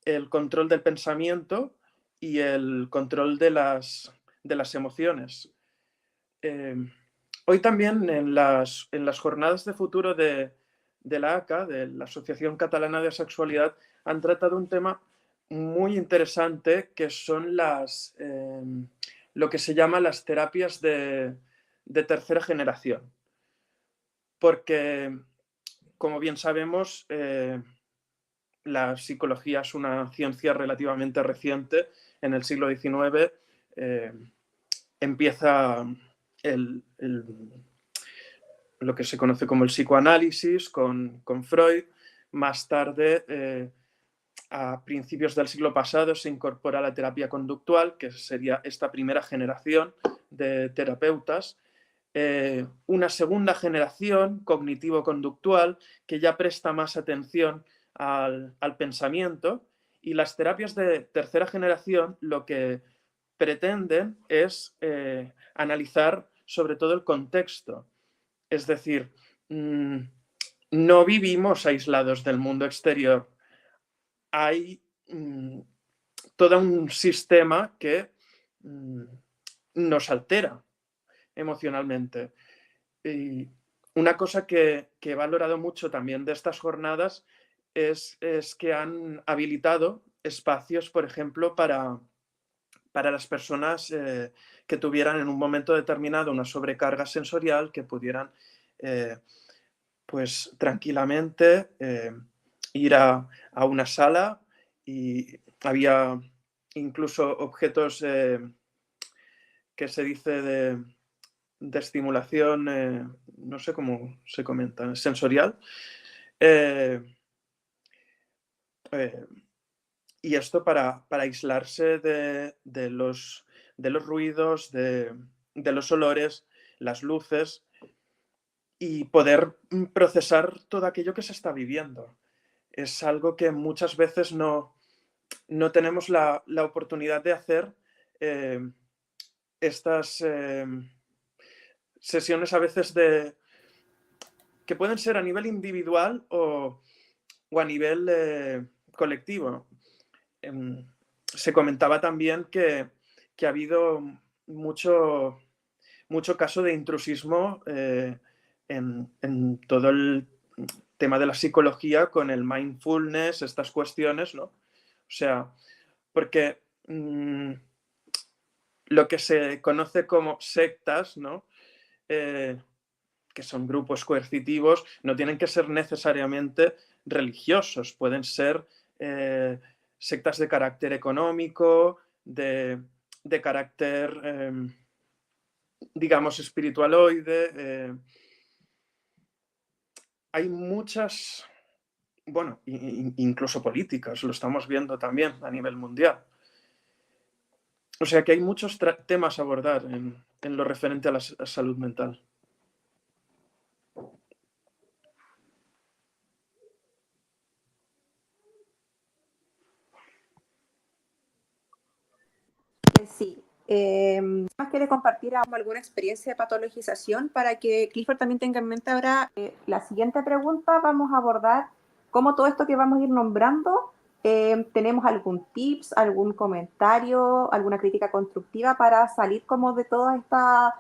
el control del pensamiento y el control de las emociones. Hoy también en las jornadas de futuro de la ACA, de la Asociación Catalana de Asexualidad, han tratado un tema muy interesante que son lo que se llama las terapias de tercera generación. Porque, como bien sabemos, la psicología es una ciencia relativamente reciente. En el siglo XIX empieza lo que se conoce como el psicoanálisis con Freud. Más tarde, a principios del siglo pasado, se incorpora la terapia conductual, que sería esta primera generación de terapeutas. Una segunda generación cognitivo-conductual que ya presta más atención al pensamiento, y las terapias de tercera generación lo que pretenden es analizar sobre todo el contexto. Es decir, no vivimos aislados del mundo exterior. Hay todo un sistema que nos altera emocionalmente. Y una cosa que he valorado mucho también de estas jornadas es que han habilitado espacios, por ejemplo, para las personas que tuvieran en un momento determinado una sobrecarga sensorial, que pudieran pues tranquilamente ir a una sala, y había incluso objetos que se dice de estimulación, no sé cómo se comenta, sensorial. Y esto para aislarse de los ruidos, de los olores, las luces, y poder procesar todo aquello que se está viviendo. Es algo que muchas veces no tenemos la oportunidad de hacer, estas sesiones a veces que pueden ser a nivel individual o a nivel colectivo. Se comentaba también que ha habido mucho caso de intrusismo en todo el tema de la psicología, con el mindfulness, estas cuestiones, ¿no? O sea, porque lo que se conoce como sectas, ¿no? Que son grupos coercitivos, no tienen que ser necesariamente religiosos, pueden ser sectas de carácter económico, de carácter, digamos, espiritualoide. Hay muchas, bueno, incluso políticas, lo estamos viendo también a nivel mundial. O sea que hay muchos temas a abordar en lo referente a la salud mental. Sí. ¿Más quiere compartir alguna experiencia de patologización para que Clifford también tenga en mente ahora? La siguiente pregunta vamos a abordar cómo todo esto que vamos a ir nombrando, tenemos algún tips, algún comentario, alguna crítica constructiva para salir como de toda esta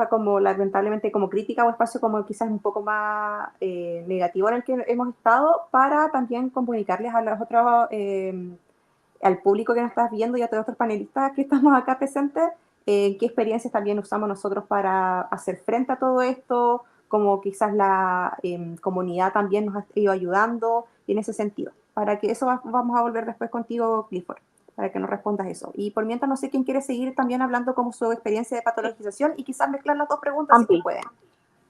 como lamentablemente como crítica o espacio como quizás un poco más negativo en el que hemos estado, para también comunicarles a los otros al público que nos estás viendo y a todos los otros panelistas que estamos acá presentes, qué experiencias también usamos nosotros para hacer frente a todo esto, como quizás la comunidad también nos ha ido ayudando en ese sentido. Para que eso vamos a volver después contigo, Clifford, para que nos respondas eso. Y por mientras, no sé quién quiere seguir también hablando como su experiencia de patologización, y quizás mezclar las dos preguntas si se pueden.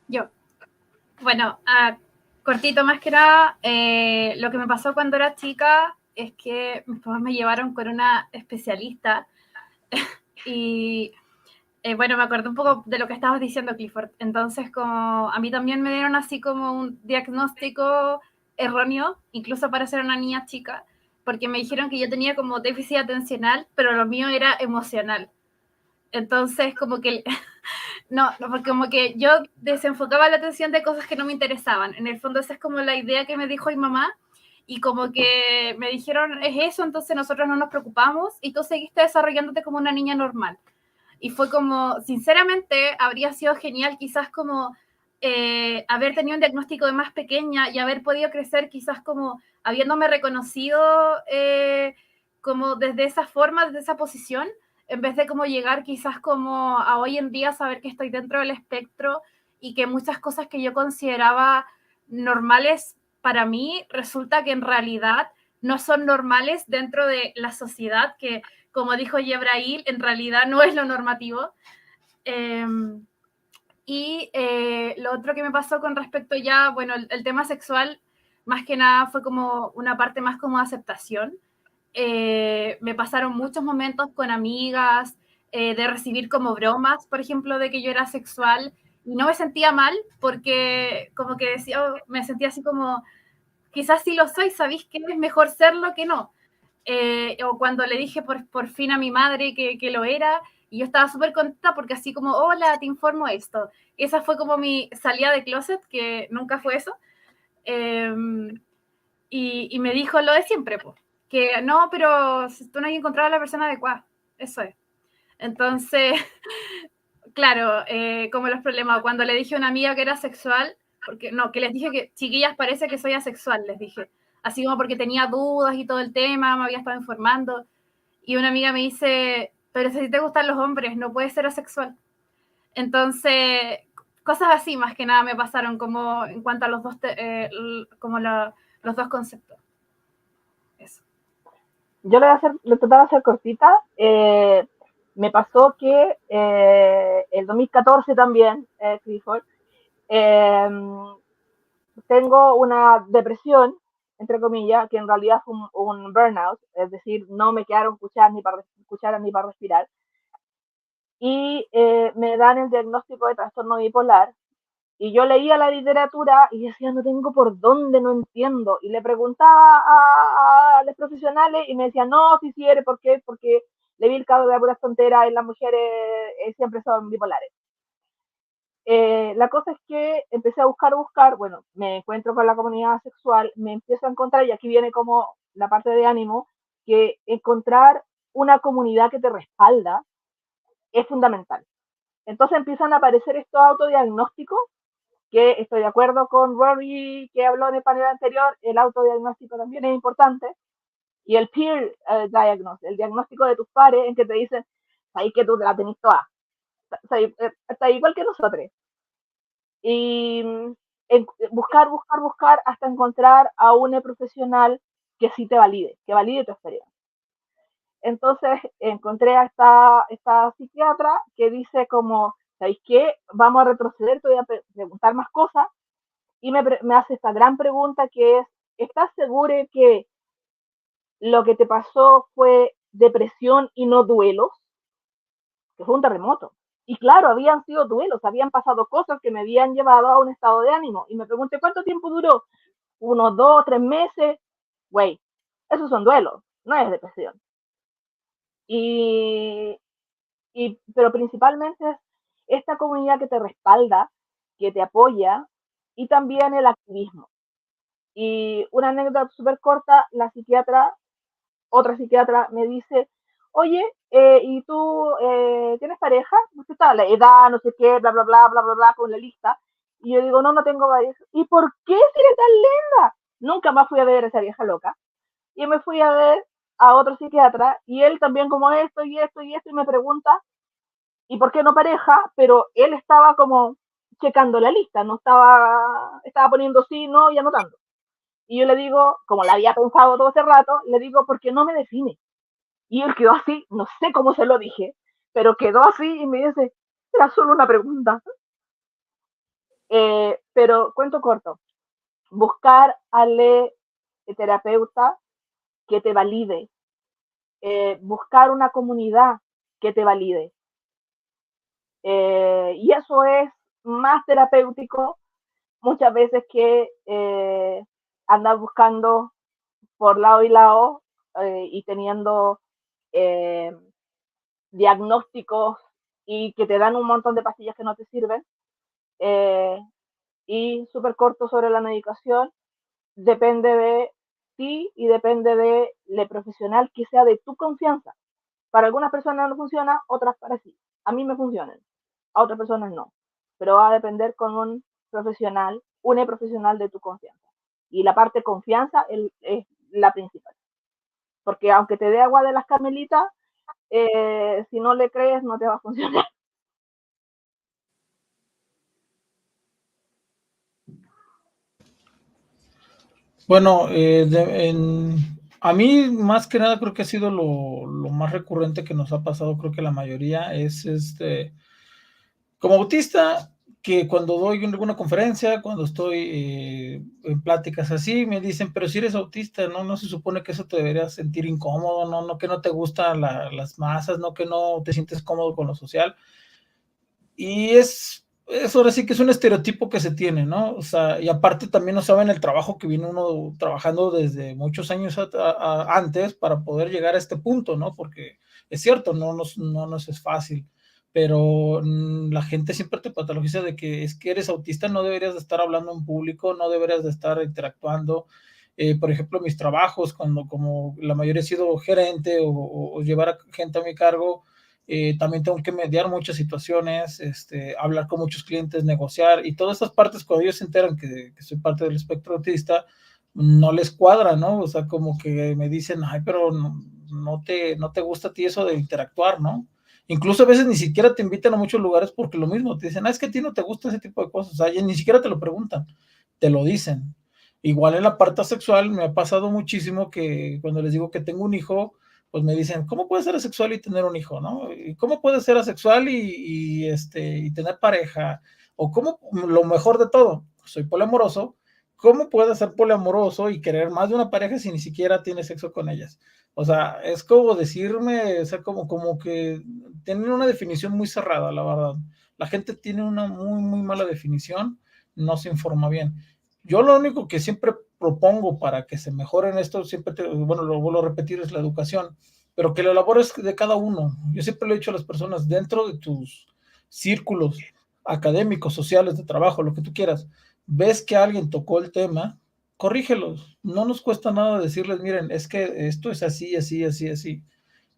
Yo. Bueno, cortito, más que nada, lo que me pasó cuando era chica es que mis papás me llevaron con una especialista y bueno, me acordé un poco de lo que estabas diciendo, Clifford. Entonces, como a mí también me dieron así como un diagnóstico erróneo, incluso para ser una niña chica, porque me dijeron que yo tenía como déficit atencional, pero lo mío era emocional. Entonces, como que no, porque como que yo desenfocaba la atención de cosas que no me interesaban. En el fondo esa es como la idea que me dijo mi mamá, y como que me dijeron, es eso, entonces nosotros no nos preocupamos y tú seguiste desarrollándote como una niña normal. Y fue como, sinceramente, habría sido genial quizás como haber tenido un diagnóstico de más pequeña y haber podido crecer quizás como habiéndome reconocido como desde esa forma, desde esa posición, en vez de como llegar quizás como a hoy en día saber que estoy dentro del espectro y que muchas cosas que yo consideraba normales para mí, resulta que en realidad no son normales dentro de la sociedad, que como dijo Yebrail, en realidad no es lo normativo. Lo otro que me pasó con respecto ya, bueno, el tema sexual, más que nada fue como una parte más como aceptación. Me pasaron muchos momentos con amigas, de recibir como bromas, por ejemplo, de que yo era sexual, y no me sentía mal, porque como que decía, me sentía así como, quizás sí lo soy, ¿sabéis que es mejor serlo que no? O cuando le dije por fin a mi madre que lo era, y yo estaba súper contenta porque así como, hola, te informo esto. Esa fue como mi salida de closet, que nunca fue eso. Y me dijo lo de siempre, pues, que no, pero tú no has encontrado a la persona adecuada. Eso es. Entonces, claro, como los problemas. Cuando le dije a una amiga que era sexual, porque no, que les dije que, chiquillas, parece que soy asexual, les dije. Así como porque tenía dudas y todo el tema, me había estado informando. Y una amiga me dice, pero si te gustan los hombres, no puedes ser asexual. Entonces, cosas así más que nada me pasaron como en cuanto a los dos, los dos conceptos. Eso. Yo le trataba de hacer cortita. Me pasó que el 2014 también, Clifford, tengo una depresión, entre comillas, que en realidad fue un burnout, es decir, no me quedaron cucharas ni para respirar. Y me dan el diagnóstico de trastorno bipolar. Y yo leía la literatura y decía, no tengo por dónde, no entiendo. Y le preguntaba a los profesionales y me decían, no, si eres, ¿por qué? Porque le vi el cabo de la pura frontera y las mujeres siempre son bipolares. La cosa es que empecé a buscar, bueno, me encuentro con la comunidad sexual, me empiezo a encontrar, y aquí viene como la parte de ánimo, que encontrar una comunidad que te respalda es fundamental. Entonces empiezan a aparecer estos autodiagnósticos, que estoy de acuerdo con Rory, que habló en el panel anterior, el autodiagnóstico también es importante, y el peer diagnosis, el diagnóstico de tus pares, en que te dicen, ahí que tú te la tenés toda, está igual que nosotros. Y buscar hasta encontrar a un profesional que sí te valide, que valide tu experiencia. Entonces encontré a esta psiquiatra que dice como, ¿sabéis qué? Vamos a retroceder, te voy a preguntar más cosas, y me hace esta gran pregunta que es, ¿estás seguro que lo que te pasó fue depresión y no duelos? Que fue un terremoto. Y claro, habían sido duelos, habían pasado cosas que me habían llevado a un estado de ánimo. Y me pregunté, ¿cuánto tiempo duró? ¿Unos 2, 3 meses? Güey, esos son duelos, no es depresión. Pero principalmente es esta comunidad que te respalda, que te apoya, y también el activismo. Y una anécdota súper corta, otra psiquiatra me dice, oye, ¿y tú tienes pareja? ¿Usted está la edad, no sé qué, bla, bla, bla, bla, bla, bla, con la lista? Y yo digo, no tengo pareja. ¿Y por qué si eres tan linda? Nunca más fui a ver a esa vieja loca. Y me fui a ver a otro psiquiatra, y él también como esto, y esto, y esto, y me pregunta, ¿y por qué no pareja? Pero él estaba como checando la lista, no estaba poniendo sí, no y anotando. Y yo le digo, como la había pensado todo ese rato, le digo, ¿por qué no me define? Y él quedó así, no sé cómo se lo dije, pero quedó así y me dice, era solo una pregunta. Pero cuento corto, buscar al terapeuta que te valide, buscar una comunidad que te valide. Y eso es más terapéutico muchas veces que andar buscando por lado y lado y teniendo diagnósticos y que te dan un montón de pastillas que no te sirven. Y súper corto sobre la medicación, depende de ti y depende del profesional que sea de tu confianza. Para algunas personas no funciona, otras para sí. A mí me funcionan, a otras personas no. Pero va a depender con un profesional de tu confianza. Y la parte confianza es la principal. Porque aunque te dé agua de las carmelitas, si no le crees, no te va a funcionar. Bueno, a mí más que nada creo que ha sido lo más recurrente que nos ha pasado, creo que la mayoría es como autista, que cuando doy alguna conferencia, cuando estoy en pláticas así, me dicen, pero si eres autista, ¿no se supone que eso te debería sentir incómodo, no que no te gustan las masas, no que no te sientes cómodo con lo social? Y eso ahora sí que es un estereotipo que se tiene, ¿no? O sea, y aparte también no saben el trabajo que viene uno trabajando desde muchos años antes para poder llegar a este punto, ¿no? Porque es cierto, no nos es fácil, pero la gente siempre te patologiza de que es que eres autista, no deberías de estar hablando en público, no deberías de estar interactuando. Por ejemplo, mis trabajos, cuando como la mayoría he sido gerente o llevar a gente a mi cargo, también tengo que mediar muchas situaciones, hablar con muchos clientes, negociar, y todas estas partes, cuando ellos se enteran que soy parte del espectro autista, no les cuadra, ¿no? O sea, como que me dicen, ay, pero no te gusta a ti eso de interactuar, ¿no? Incluso a veces ni siquiera te invitan a muchos lugares porque lo mismo, te dicen, es que a ti no te gusta ese tipo de cosas, o sea, ni siquiera te lo preguntan, te lo dicen. Igual en la parte sexual me ha pasado muchísimo que cuando les digo que tengo un hijo, pues me dicen, ¿cómo puedes ser asexual y tener un hijo, no? ¿Y cómo puedes ser asexual y tener pareja? O cómo, lo mejor de todo, soy poliamoroso, ¿cómo puedes ser poliamoroso y querer más de una pareja si ni siquiera tienes sexo con ellas? O sea, es como decirme, o sea, como que tienen una definición muy cerrada, la verdad. La gente tiene una muy, muy mala definición, no se informa bien. Yo lo único que siempre propongo para que se mejoren esto, bueno, lo vuelvo a repetir, es la educación, pero que la labor es de cada uno. Yo siempre le he dicho a las personas, dentro de tus círculos académicos, sociales, de trabajo, lo que tú quieras, ves que alguien tocó el tema, corrígelos. No nos cuesta nada decirles, miren, es que esto es así, así, así, así.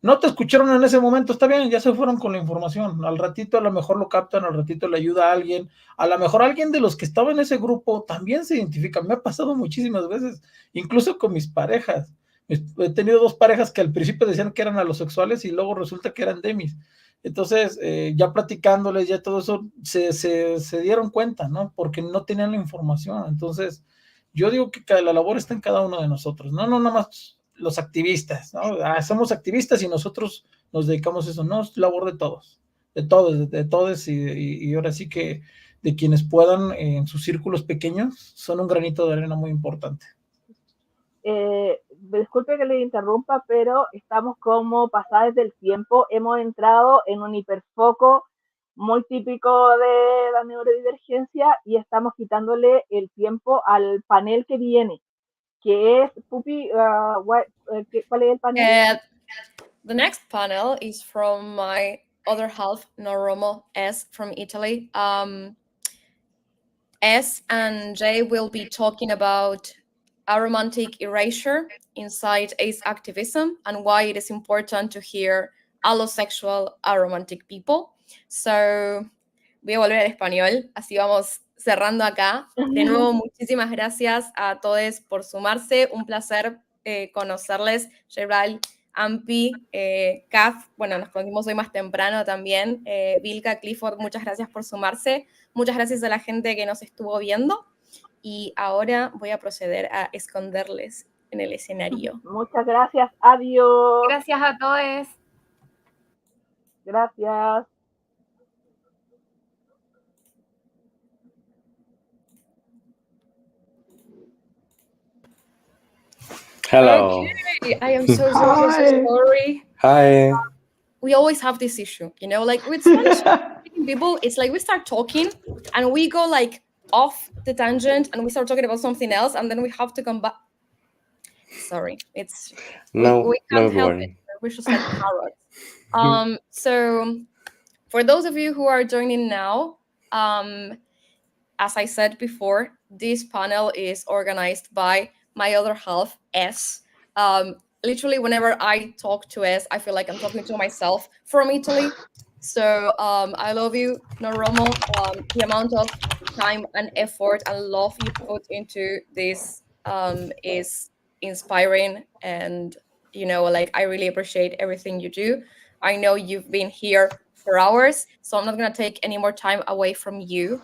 No te escucharon en ese momento, está bien, ya se fueron con la información. Al ratito a lo mejor lo captan, al ratito le ayuda a alguien. A lo mejor alguien de los que estaba en ese grupo también se identifica. Me ha pasado muchísimas veces, incluso con mis parejas. He tenido 2 parejas que al principio decían que eran alosexuales y luego resulta que eran demis. Entonces, ya platicándoles, ya todo eso, se dieron cuenta, ¿no? Porque no tenían la información. Entonces, yo digo que la labor está en cada uno de nosotros, no nada más los activistas, ¿no? Somos activistas y nosotros nos dedicamos a eso, no, es labor de todos, de todos y ahora sí que de quienes puedan en sus círculos pequeños, son un granito de arena muy importante. Disculpe que le interrumpa, pero estamos como pasados del tiempo, hemos entrado en un hiperfoco muy típico de la neurodivergencia y estamos quitándole el tiempo al panel que viene, que es, Pupi, ¿cuál es el panel? The next panel is from my other half, Noromo S from Italy. S and J will be talking about aromantic erasure inside ace activism and why it is important to hear allosexual aromantic people. So, voy a volver al español, así vamos cerrando acá. De nuevo, muchísimas gracias a todos por sumarse. Un placer conocerles, Gerald, Ampi, Kaf, bueno, nos conocimos hoy más temprano también. Vilka, Clifford, muchas gracias por sumarse. Muchas gracias a la gente que nos estuvo viendo. Y ahora voy a proceder a esconderles en el escenario. Muchas gracias, adiós. Gracias a todos. Gracias. Hello. Okay. I am so sorry. Hi. We always have this issue, you know, like with Spanish people, it's like we start talking and we go like off the tangent and we start talking about something else and then we have to come back. Sorry, it's we can't help it. We're just like parrots. So for those of you who are joining now, as I said before, this panel is organized by my other half, S. Literally, whenever I talk to S, I feel like I'm talking to myself from Italy. So I love you, Noromo. The amount of time and effort and love you put into this is inspiring. And, you know, like, I really appreciate everything you do. I know you've been here for hours, so I'm not going to take any more time away from you.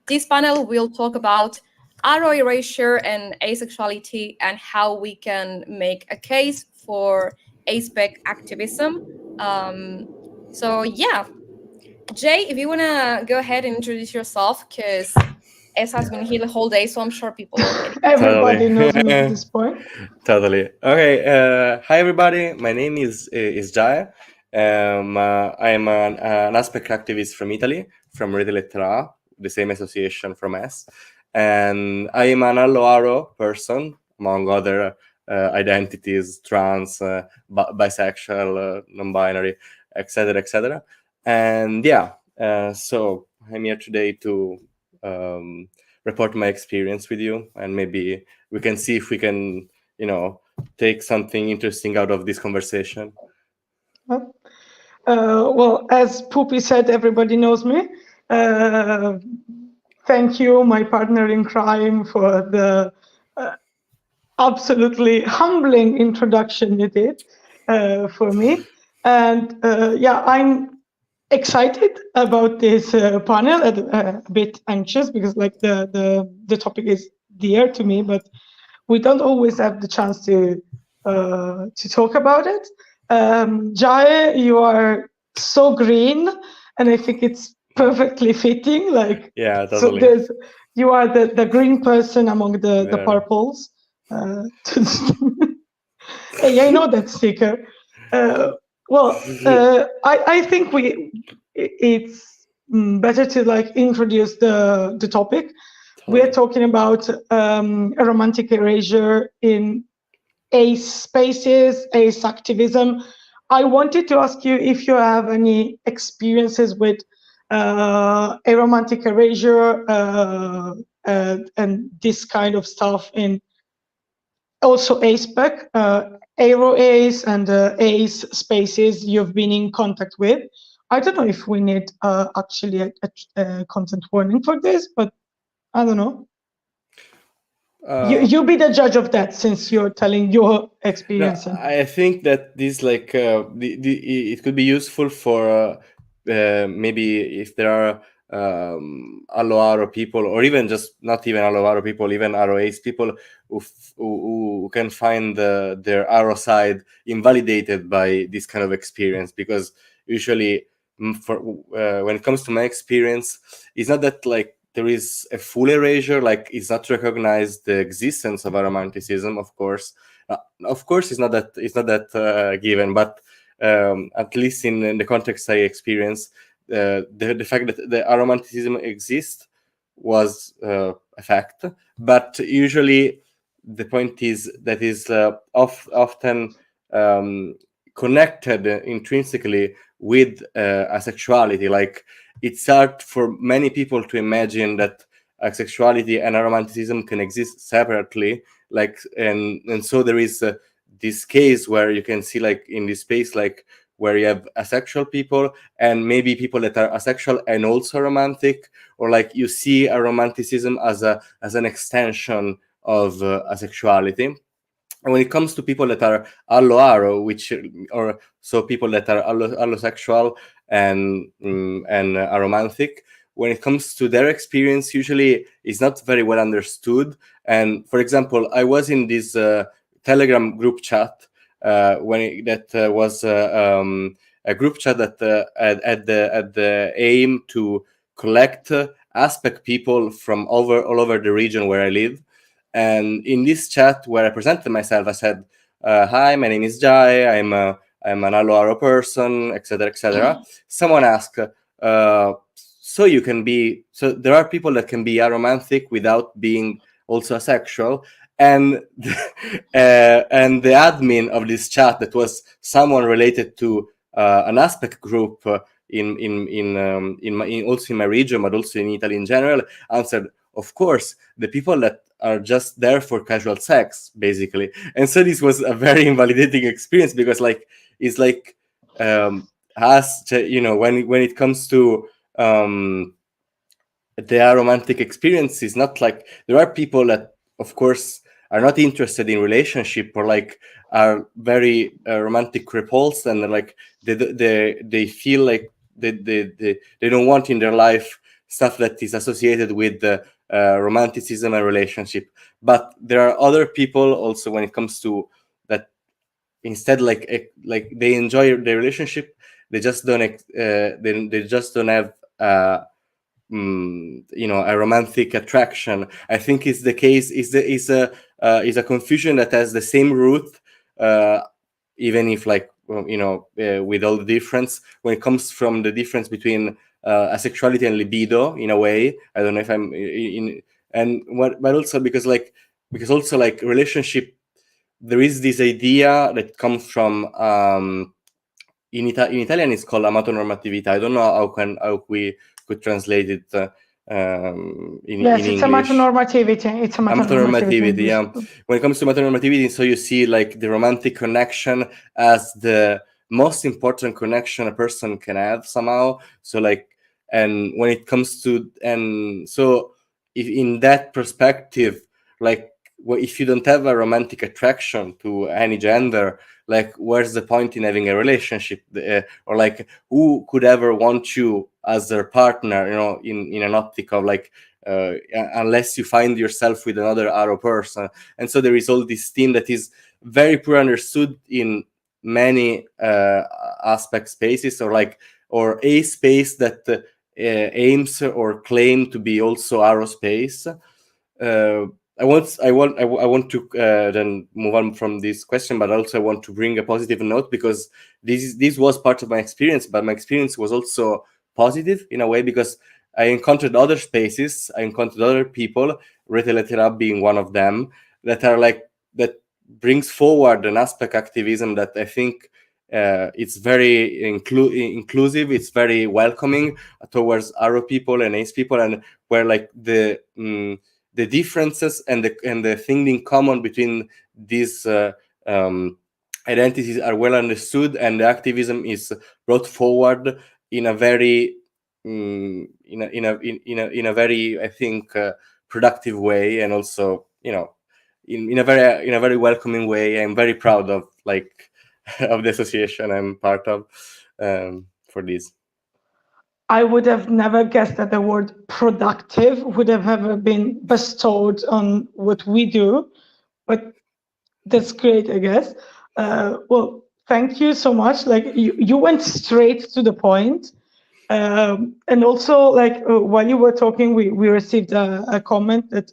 This panel will talk about aro erasure and asexuality and how we can make a case for aspec activism. So yeah, Jay, if you want to go ahead and introduce yourself, because S has been here the whole day, so I'm sure people already. Everybody knows me at this point. Totally. Okay. Hi, everybody. My name is Jai. I am an aspect activist from Italy, from Rete Lettera, the same association from S. And I am an allo-aro person, among other identities, trans, bisexual, non-binary, etc., etc. And yeah, so I'm here today to report my experience with you, and maybe we can see if we can, you know, take something interesting out of this conversation. Well, Well, as Poopy said, everybody knows me. Thank you, my partner in crime, for the absolutely humbling introduction you did for me. And yeah, I'm excited about this panel, a bit anxious because like the topic is dear to me, but we don't always have the chance to talk about it. Jai, you are so green, and I think it's perfectly fitting. Like, Yeah, so totally. you are the green person among the purples. Hey, I know that sticker. I think it's better to like introduce the topic. We're talking about a romantic erasure in ace spaces, ace activism. I wanted to ask you if you have any experiences with a romantic erasure and this kind of stuff in also ACE-spec, Aero Ace and Ace spaces you've been in contact with. I don't know if we need actually a content warning for this, but I don't know. You be the judge of that since you're telling your experience. No, I think that this like it could be useful for maybe if there are Aloaro people, or even just not even Aloaro people, even ROAs people who can find their Aro side invalidated by this kind of experience, because usually for when it comes to my experience, it's not that like there is a full erasure, like it's not recognized the existence of aromanticism, of course. It's not that given, but at least in the context I experienced, the fact that the aromanticism exists was a fact. But usually the point is that is often connected intrinsically with asexuality. Like, it's hard for many people to imagine that asexuality and aromanticism can exist separately. Like, and so there is this case where you can see, like, in this space, like, where you have asexual people and maybe people that are asexual and also romantic, or like you see aromanticism as an extension of asexuality. And when it comes to people that are allo-aro, or so people that are allosexual and aromantic, when it comes to their experience, usually is not very well understood. And for example, I was in this Telegram group chat that was a group chat that had the aim to collect aspect people from all over the region where I live. And in this chat where I presented myself, I said, "Hi, my name is Jai. I'm an Aloaro person, etc., etc." Someone asked, "So you can be? So there are people that can be aromantic without being also asexual?" And and the admin of this chat, that was someone related to an aspect group also in my region, but also in Italy in general, answered, "Of course, the people that are just there for casual sex, basically." And so this was a very invalidating experience, because like it's like us, you know, when it comes to the aromantic experience, is not like there are people that, of course, are not interested in relationship, or like are very romantic repulsed, and like they feel like they don't want in their life stuff that is associated with romanticism and relationship. But there are other people also, when it comes to that, instead like they enjoy their relationship, they just don't they just don't have you know, a romantic attraction. I think is the case, is a confusion that has the same root, even if, like, you know, with all the difference, when it comes from the difference between asexuality and libido, in a way. I don't know if I'm but also because also like relationship, there is this idea that comes from in Italian it's called amatonormatività. I don't know how we could translate it in Yes, in it's English. Amatonormativity. It's Amatonormativity, yeah. When it comes to amatonormativity, so you see like the romantic connection as the most important connection a person can have somehow. So like, and when it comes to, and so if in that perspective, like, if you don't have a romantic attraction to any gender, like, where's the point in having a relationship? Or like, who could ever want you as their partner, you know, in an optic of like, unless you find yourself with another aro person. And so there is all this theme that is very poor understood in many aspect spaces, or like, or a space that aims or claim to be also aro space. I want to then move on from this question, but also I want to bring a positive note, because this was part of my experience, but my experience was also positive in a way, because I encountered other spaces, I encountered other people, Rete Lettera being one of them, that are like, that brings forward an aspect activism that I think it's very inclusive, it's very welcoming towards aro people and ace people, and where like the differences and the thing in common between these identities are well understood, and the activism is brought forward in a very in a very, I think, productive way, and also, you know, in a very welcoming way. I'm very proud of like of the association I'm part of for this. I would have never guessed that the word productive would have ever been bestowed on what we do, but that's great, I guess. Well, thank you so much. Like, you went straight to the point. And also, like, while you were talking, we received a comment that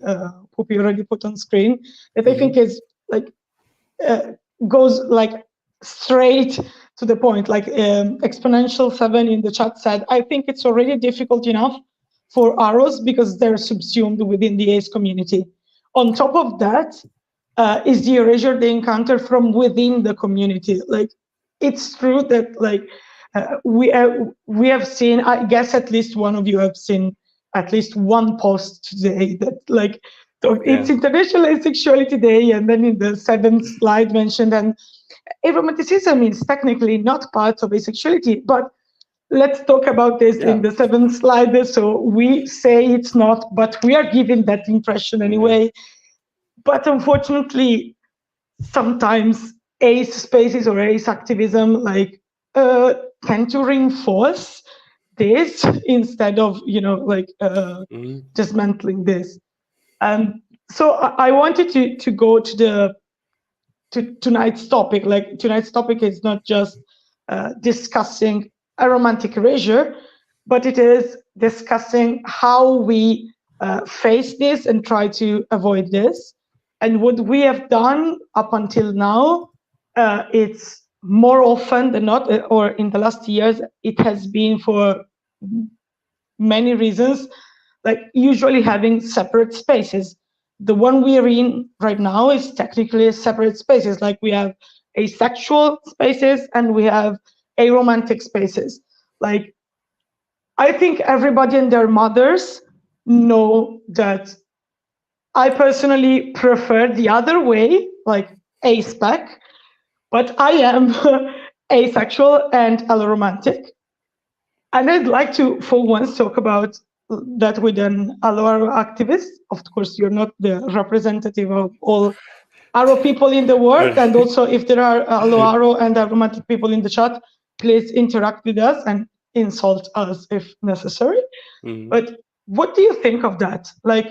Pupi already put on screen that I think is like goes like straight to the point. Like, Exponential 7 in the chat said, I think it's already difficult enough for aros because they're subsumed within the ace community. On top of that, is the erasure they encounter from within the community. Like, it's true that like we have seen, I guess at least one of you have seen at least one post today that like, it's International Asexuality Day, and then in the 7th slide mentioned, and aromanticism is technically not part of asexuality, but let's talk about this in the 7th slide. So we say it's not, but we are giving that impression anyway. But unfortunately, sometimes ace spaces or ace activism like tend to reinforce this instead of, you know, like dismantling this. So I wanted to go to tonight's topic. Like, tonight's topic is not just discussing aromantic erasure, but it is discussing how we face this and try to avoid this. And what we have done up until now, it's more often than not, or in the last years, it has been for many reasons, like usually having separate spaces. The one we are in right now is technically separate spaces. Like, we have asexual spaces and we have aromantic spaces. Like, I think everybody and their mothers know that I personally prefer the other way, like aspec, but I am asexual and alloromantic. And I'd like to, for once, talk about that with an allo activist. Of course, you're not the representative of all aro people in the world. And also, if there are allo and aromantic people in the chat, please interact with us and insult us if necessary. But what do you think of that? Like,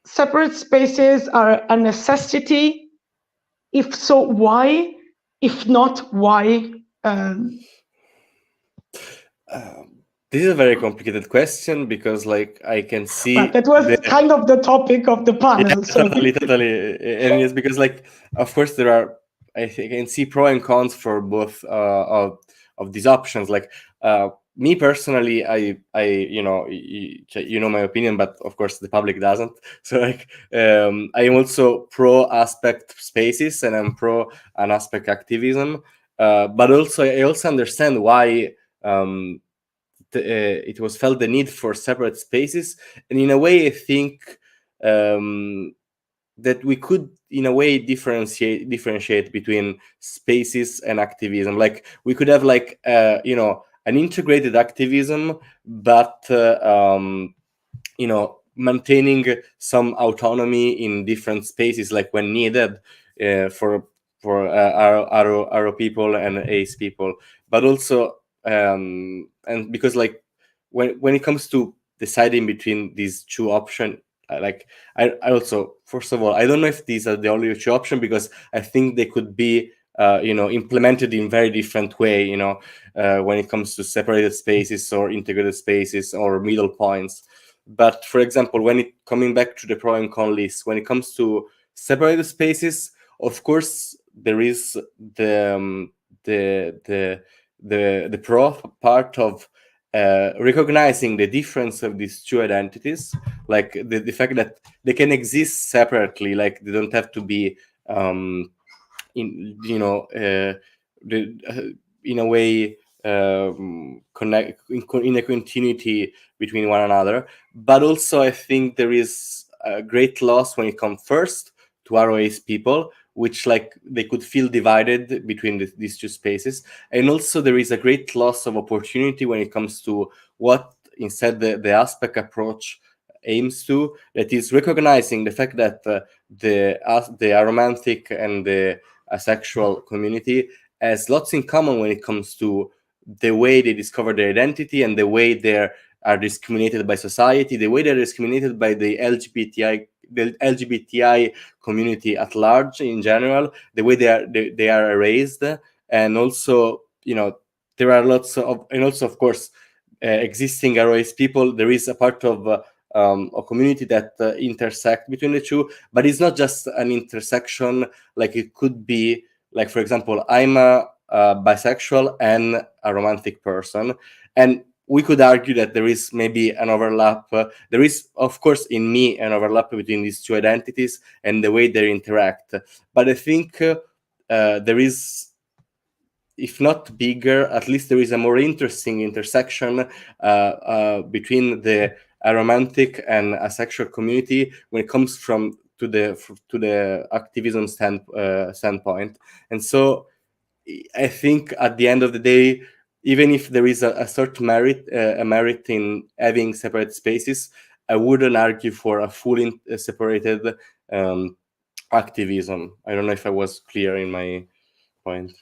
separate spaces are a necessity? If so, why? If not, why? This is a very complicated question, because like I can see that was kind of the topic of the panel. Yeah, so. Totally. And yes, because like, of course, there are, I think I can see pro and cons for both of these options. Like, me personally, I you know my opinion, but of course the public doesn't. So like, I am also pro aspect spaces and I'm pro an aspect activism. But also I also understand why it was felt the need for separate spaces, and in a way I think that we could in a way differentiate between spaces and activism. Like we could have like you know, an integrated activism, but you know, maintaining some autonomy in different spaces, like when needed, for our people and ACE people, but also and because like when it comes to deciding between these two options, like I also, first of all, I don't know if these are the only two options, because I think they could be you know, implemented in very different way, you know, when it comes to separated spaces or integrated spaces or middle points. But for example, when it coming back to the pro and con list, when it comes to separated spaces, of course there is the pro part of recognizing the difference of these two identities, like the fact that they can exist separately, like they don't have to be in, you know, in a way connect in a continuity between one another. But also I think there is a great loss when it comes first to ROA's people, which like they could feel divided between these two spaces. And also there is a great loss of opportunity when it comes to what instead the aspect approach aims to, that is recognizing the fact that the aromantic and the asexual community has lots in common when it comes to the way they discover their identity and the way they are discriminated by society, the way they're discriminated by the LGBTI community at large in general, the way they are erased. And also, you know, there are lots of, and also of course existing ROS people, there is a part of a community that intersect between the two, but it's not just an intersection. Like it could be, like for example, I'm a bisexual and a romantic person, and we could argue that there is maybe an overlap. There is, of course, in me an overlap between these two identities and the way they interact. But I think there is, if not bigger, at least there is a more interesting intersection between the aromantic and asexual community when it comes to the activism standpoint. And so I think at the end of the day, even if there is a certain merit in having separate spaces, I wouldn't argue for a fully separated activism. I don't know if I was clear in my point.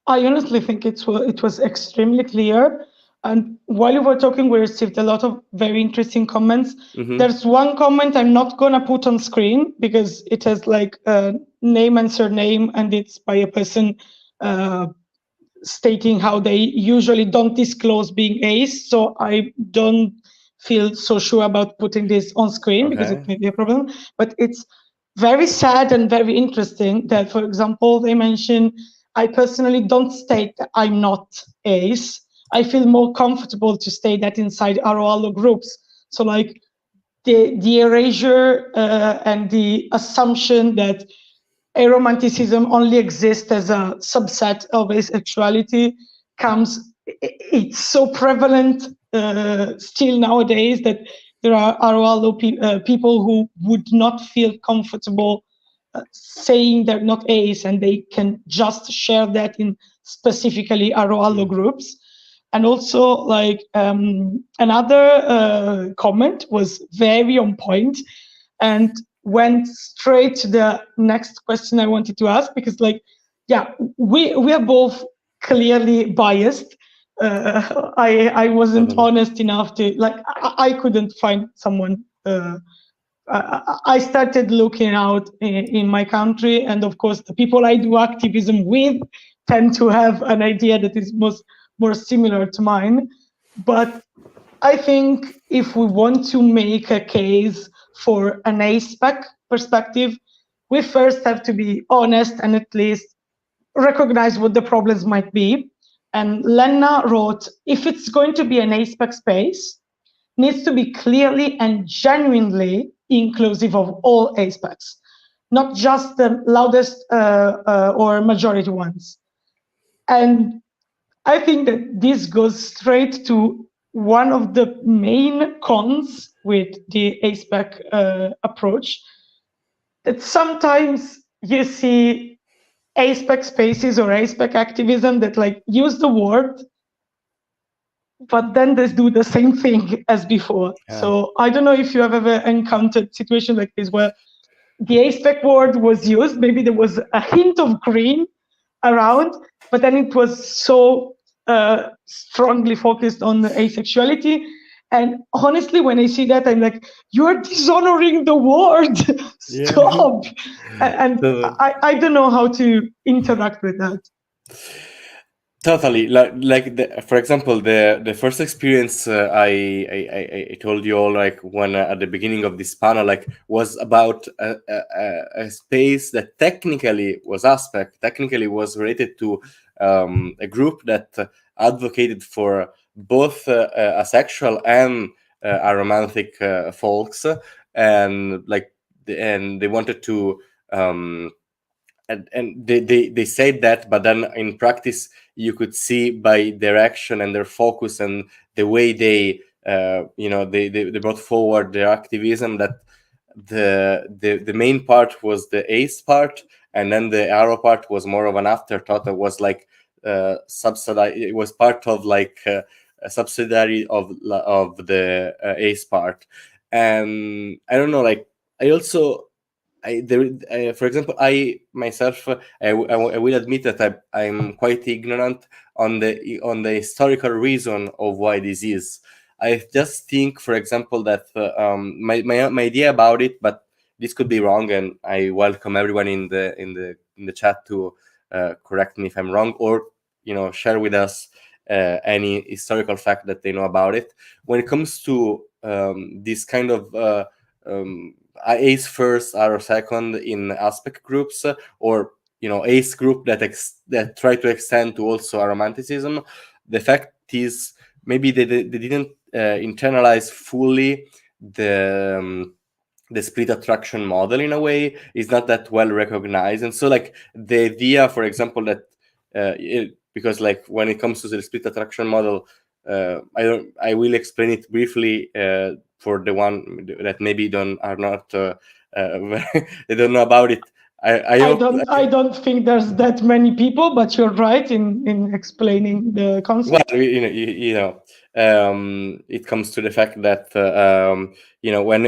I honestly think it was extremely clear. And while you were talking, we received a lot of very interesting comments. Mm-hmm. There's one comment I'm not going to put on screen because it has like a name and surname, and it's by a person stating how they usually don't disclose being ace. So I don't feel so sure about putting this on screen because it may be a problem. But it's very sad and very interesting that, for example, they mention, I personally don't state that I'm not ace. I feel more comfortable to state that inside ROALO groups. So like the erasure and the assumption that aromanticism only exists as a subset of asexuality it's so prevalent still nowadays that there are ROALO people who would not feel comfortable saying they're not ace, and they can just share that in specifically ROALO groups. And also, like another comment was very on point and went straight to the next question I wanted to ask, because like, yeah, we are both clearly biased. I wasn't honest enough to, like, I couldn't find someone. I started looking out in my country, and of course the people I do activism with tend to have an idea that is more similar to mine. But I think if we want to make a case for an ASPEC perspective, we first have to be honest and at least recognize what the problems might be. And Lena wrote, if it's going to be an ASPEC space, needs to be clearly and genuinely inclusive of all ASPECs, not just the loudest or majority ones. And I think that this goes straight to one of the main cons with the ASPEC approach, that sometimes you see aspec spaces or aspec activism that like use the word, but then they do the same thing as before. Yeah. So I don't know if you have ever encountered situations like this where the aspec word was used, maybe there was a hint of green around, but then it was so strongly focused on asexuality. And honestly, when I see that, I'm like, you're dishonoring the word. Stop. And I don't know how to interact with that. Totally, for example, the first experience I told you all, like when at the beginning of this panel, like was about a space that technically was aspect, technically was related to a group that advocated for both asexual and aromantic folks, and they wanted to. And they said that, but then in practice you could see by their action and their focus and the way they they brought forward their activism that the main part was the ace part, and then the arrow part was more of an afterthought. It was like subsidized. It was part of like a subsidiary of the ace part. And I don't know, like I also for example, I myself, I will admit that I'm quite ignorant on the historical reason of why this is. I just think, for example, that my idea about it, but this could be wrong, and I welcome everyone in the chat to correct me if I'm wrong, or share with us any historical fact that they know about it. When it comes to this kind of ace first, arrow second in aspect groups, or ace group that try to extend to also aromanticism, the fact is maybe they didn't internalize fully the split attraction model. In a way, is not that well recognized. And so like the idea, for example, that because like when it comes to the split attraction model, I will explain it briefly for the one that maybe are not they don't know about it. I don't think there's that many people, but you're right in explaining the concept. Well, it comes to the fact that when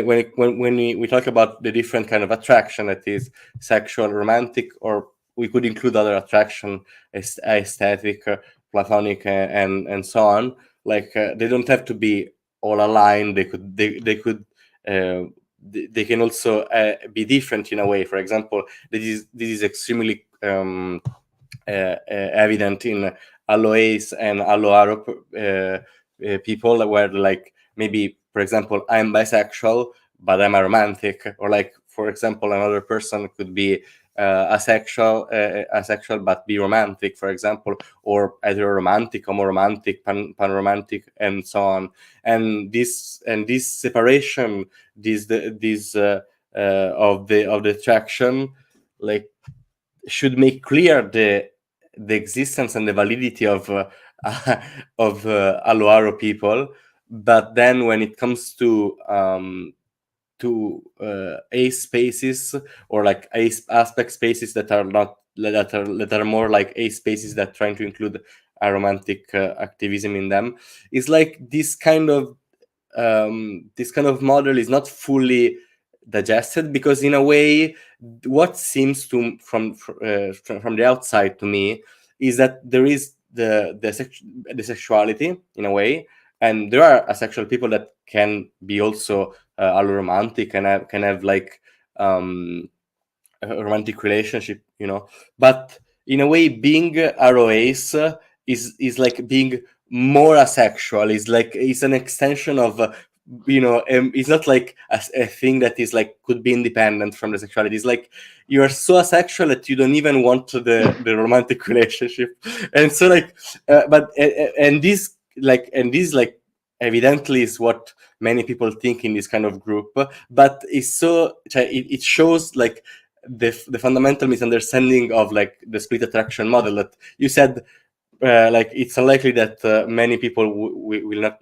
we talk about the different kind of attraction, that is sexual, romantic, or we could include other attraction, aesthetic, platonic, and so on. Like they don't have to be all aligned. They can also be different in a way. For example, this is extremely evident in alloace and alloaro people, where like maybe, for example, I'm bisexual but I'm a romantic, or like, for example, another person could be asexual but be romantic, for example, or either romantic, homoromantic, panromantic, and so on. And this separation, of the attraction, like, should make clear the existence and the validity of alloaro people. But then when it comes to ace spaces, or like ace aspect spaces that are more like ace spaces that trying to include aromantic activism in them, is like this kind of model is not fully digested, because in a way what seems to from the outside to me is that there is the sexuality in a way, and there are asexual people that can be also alloromantic and can have like a romantic relationship, but in a way being aroace is like being more asexual. It's an extension of it's not like a thing that is like could be independent from the sexuality. It's like you are so asexual that you don't even want the romantic relationship. And so like and this evidently is what many people think in this kind of group, but it shows like the fundamental misunderstanding of like the split attraction model that you said. like it's unlikely that many people will not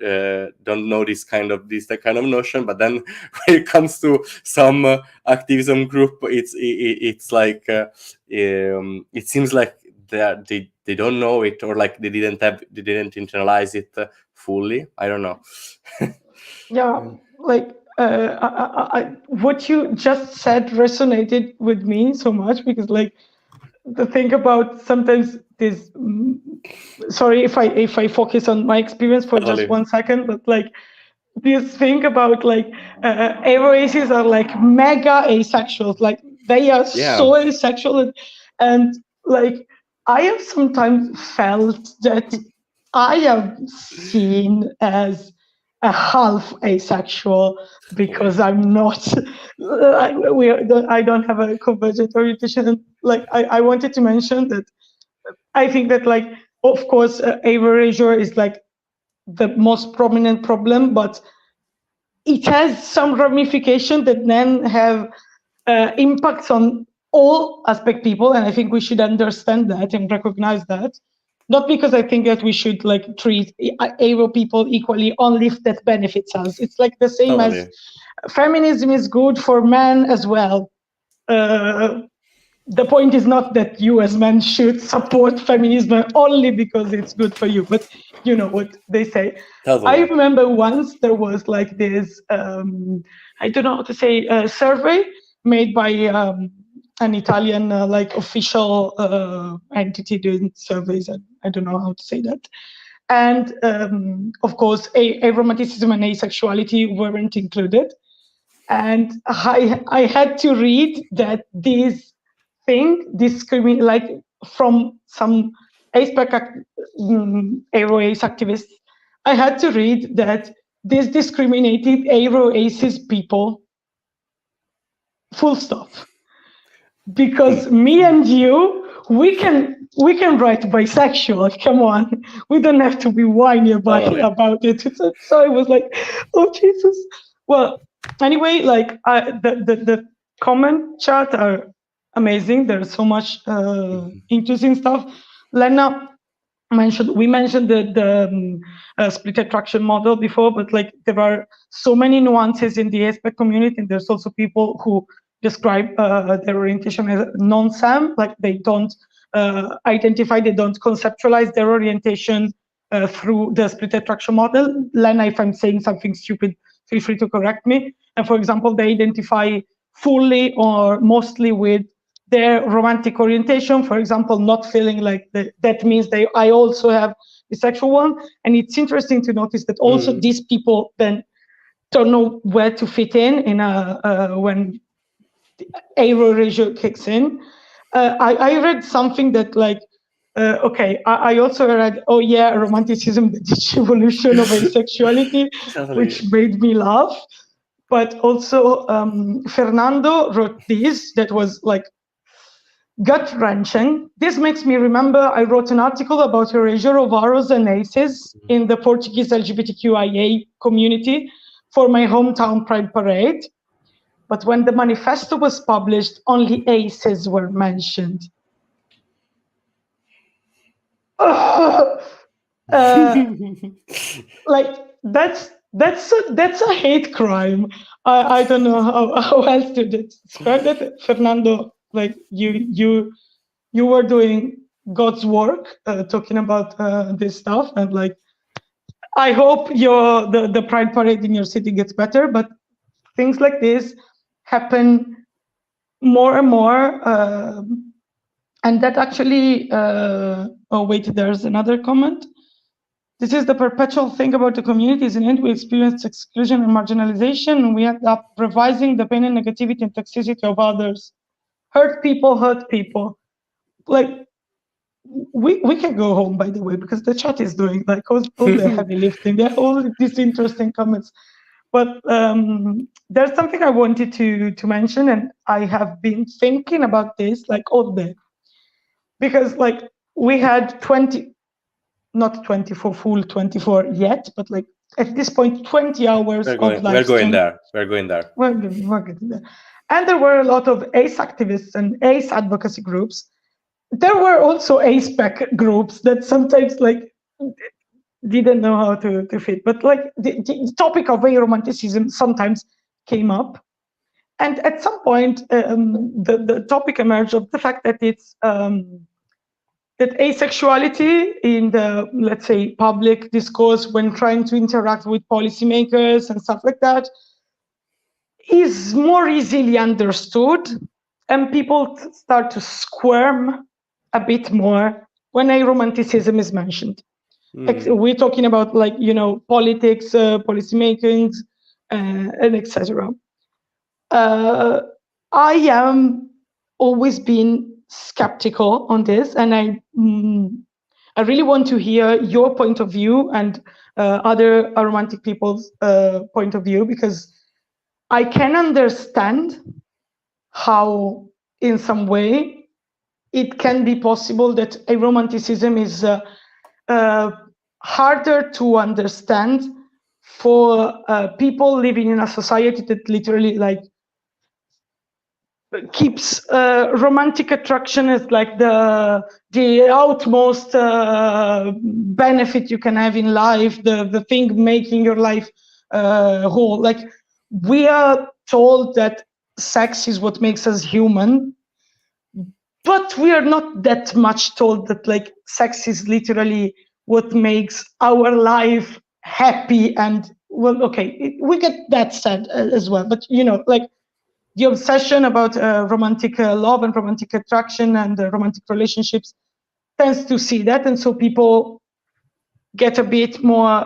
don't know this kind of notion. But then when it comes to some activism group, it's like it seems like they don't know it, or like they didn't internalize it fully. I don't know. Yeah, like what you just said resonated with me so much, because like the thing about sometimes this, sorry if I focus on my experience for just 1 second, but like this thing about like aces are like mega asexuals, like they are so asexual, and like I have sometimes felt that I am seen as a half asexual because I'm not. I don't have a convergent orientation. Like I wanted to mention that I think that, like, of course, erasure is like the most prominent problem, but it has some ramification that then have impacts on all aspect people, and I think we should understand that and recognize that. Not because I think that we should like treat able people equally only if that benefits us. It's like the same as feminism is good for men as well. The point is not that you as men should support feminism only because it's good for you, but you know what they say. I remember once there was like this, I don't know how to say, survey made by an Italian like official entity doing surveys. I don't know how to say that. And of course, aromanticism and asexuality weren't included. And I had to read that this thing discriminate, like from some ace activists, I had to read that this discriminated aces people, full stop. Because me and you, we can write bisexual. Come on, we don't have to be whiny about it. So I was like, oh Jesus. Well, anyway, like the comment chat are amazing. There's so much interesting stuff. Lena we mentioned the split attraction model before, but like there are so many nuances in the aspect community, and there's also people who describe their orientation as non-SAM, like they don't identify, they don't conceptualize their orientation through the split attraction model. Lena, if I'm saying something stupid, feel free to correct me. And for example, they identify fully or mostly with their romantic orientation, for example, not feeling like that means I also have the sexual one. And it's interesting to notice that also these people then don't know where to fit in when erasure kicks in. I read something that like, I also read, oh yeah, romanticism, the evolution of asexuality, which made me laugh. But also Fernando wrote this that was like gut-wrenching. This makes me remember I wrote an article about erasure of arrows and aces in the Portuguese LGBTQIA community for my hometown Pride Parade. But when the manifesto was published, only aces were mentioned. Like that's a hate crime. I don't know how else to describe that. Fernando, like you were doing God's work, talking about this stuff, and like I hope the Pride Parade in your city gets better. But things like this happen more and more, and that actually. Oh wait, there's another comment. This is the perpetual thing about the communities. In it, we experience exclusion and marginalization, and we end up revising the pain and negativity and toxicity of others. Hurt people. Like, we can go home, by the way, because the chat is doing like all the heavy lifting. There are all these interesting comments. But there's something I wanted to mention, and I have been thinking about this like all day. Because like we had not 24 yet, but like at this point, 20 hours of live We're going stream. there. We're going there. We're getting there. And there were a lot of ACE activists and ACE advocacy groups there were also ASPEC groups that sometimes like didn't know how to fit, but like the topic of aromanticism sometimes came up. And at some point, the topic emerged of the fact that it's that asexuality in the, let's say, public discourse when trying to interact with policymakers and stuff like that is more easily understood, and people start to squirm a bit more when aromanticism is mentioned. We're talking about like, you know, politics, policymaking, and etc. I am always been skeptical on this, and I really want to hear your point of view and other aromantic people's point of view, because I can understand how, in some way, it can be possible that aromanticism is harder to understand for people living in a society that literally like keeps romantic attraction as like the outmost benefit you can have in life, the thing making your life whole. Like, we are told that sex is what makes us human, but we are not that much told that like sex is literally what makes our life happy. And well, okay, we get that said as well, but you know, like the obsession about romantic love and romantic attraction and romantic relationships tends to see that, and so people get a bit more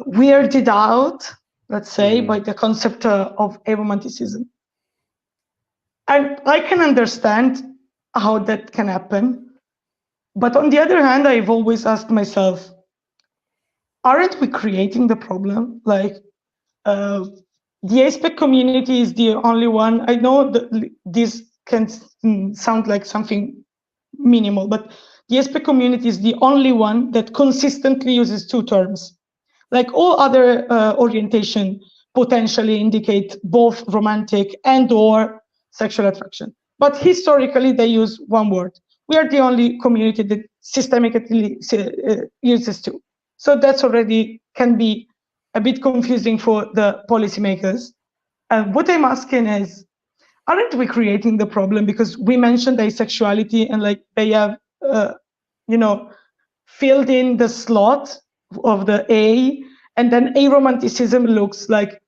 weirded out, let's say, by the concept of aromanticism. And I can understand how that can happen, but on the other hand, I've always asked myself, aren't we creating the problem? Like, the ASPEC community is the only one. I know that this can sound like something minimal, but the ASPEC community is the only one that consistently uses two terms. Like all other orientation potentially indicate both romantic and or sexual attraction. But historically, they use one word. We are the only community that systematically uses two. So that's already can be a bit confusing for the policymakers. What I'm asking is, aren't we creating the problem? Because we mentioned asexuality and like they have, you know, filled in the slot of the A, and then aromanticism looks like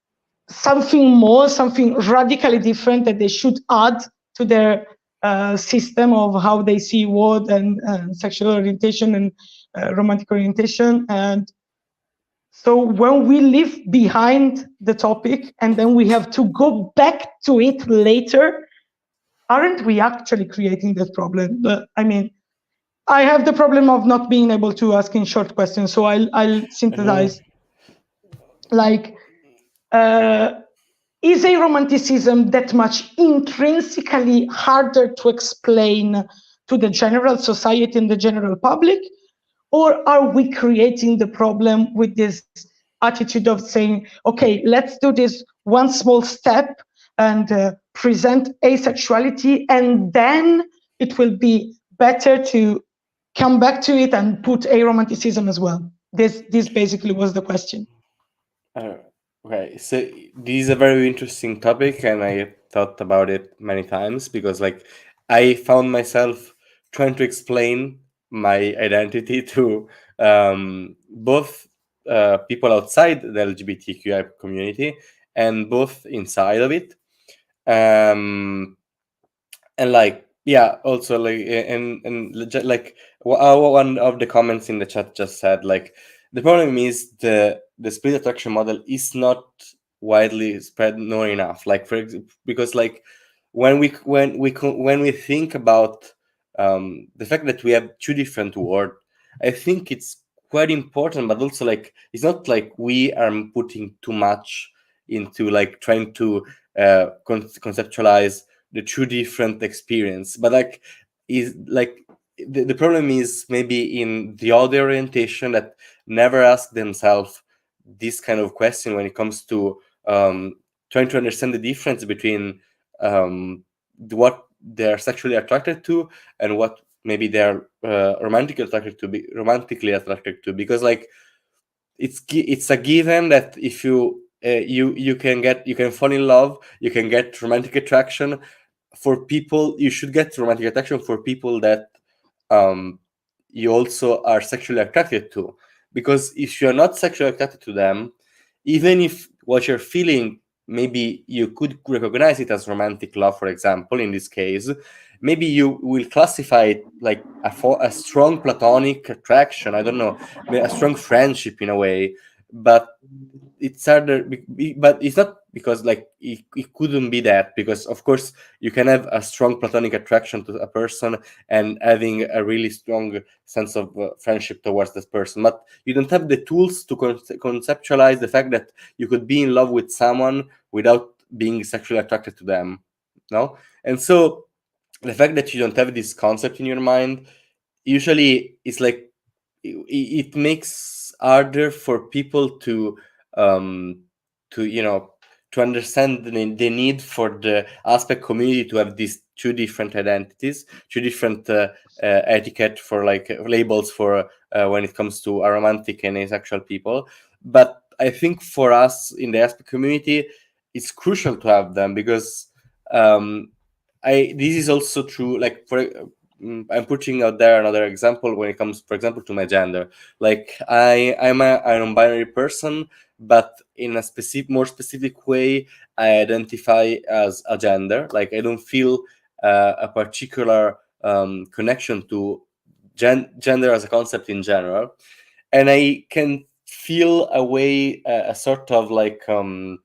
something more, something radically different that they should add to their system of how they see world and sexual orientation and romantic orientation. And so when we leave behind the topic and then we have to go back to it later, aren't we actually creating that problem? I mean, I have the problem of not being able to ask in short questions, so I'll synthesize. Like, is aromanticism that much intrinsically harder to explain to the general society and the general public? Or are we creating the problem with this attitude of saying, okay, let's do this one small step and present asexuality, and then it will be better to come back to it and put aromanticism as well? This basically was the question. Okay, so this is a very interesting topic, and I thought about it many times because, like, I found myself trying to explain my identity to both people outside the LGBTQI community and both inside of it. And like, yeah, also like, and like one of the comments in the chat just said, like, the problem is the split attraction model is not widely spread nor enough. Like, for example, because like when we think about the fact that we have two different words, I think it's quite important, but also like it's not like we are putting too much into like trying to conceptualize the two different experience, but like is like the problem is maybe in the other orientation that never ask themselves this kind of question when it comes to trying to understand the difference between what they're sexually attracted to and what maybe they're romantically attracted to, because like it's a given that if you you can fall in love, you can get romantic attraction for people. You should get romantic attraction for people that you also are sexually attracted to, because if you're not sexually attracted to them, even if what you're feeling, maybe you could recognize it as romantic love, for example, in this case, maybe you will classify it like a strong platonic attraction, I don't know, a strong friendship in a way, but it's harder, but it's not because like it couldn't be that, because of course you can have a strong platonic attraction to a person and having a really strong sense of friendship towards this person, but you don't have the tools to conceptualize the fact that you could be in love with someone without being sexually attracted to them, no? And so the fact that you don't have this concept in your mind usually is like it makes harder for people to you know, to understand the need for the aspect community to have these two different identities, two different etiquette for like labels for when it comes to aromantic and asexual people. But I think for us in the aspect community, it's crucial to have them, because this is also true. Like I'm putting out there another example when it comes, for example, to my gender. Like I'm a non-binary person, but in a more specific way, I identify as a gender. Like I don't feel a particular connection to gender as a concept in general, and I can feel a way, a sort of like you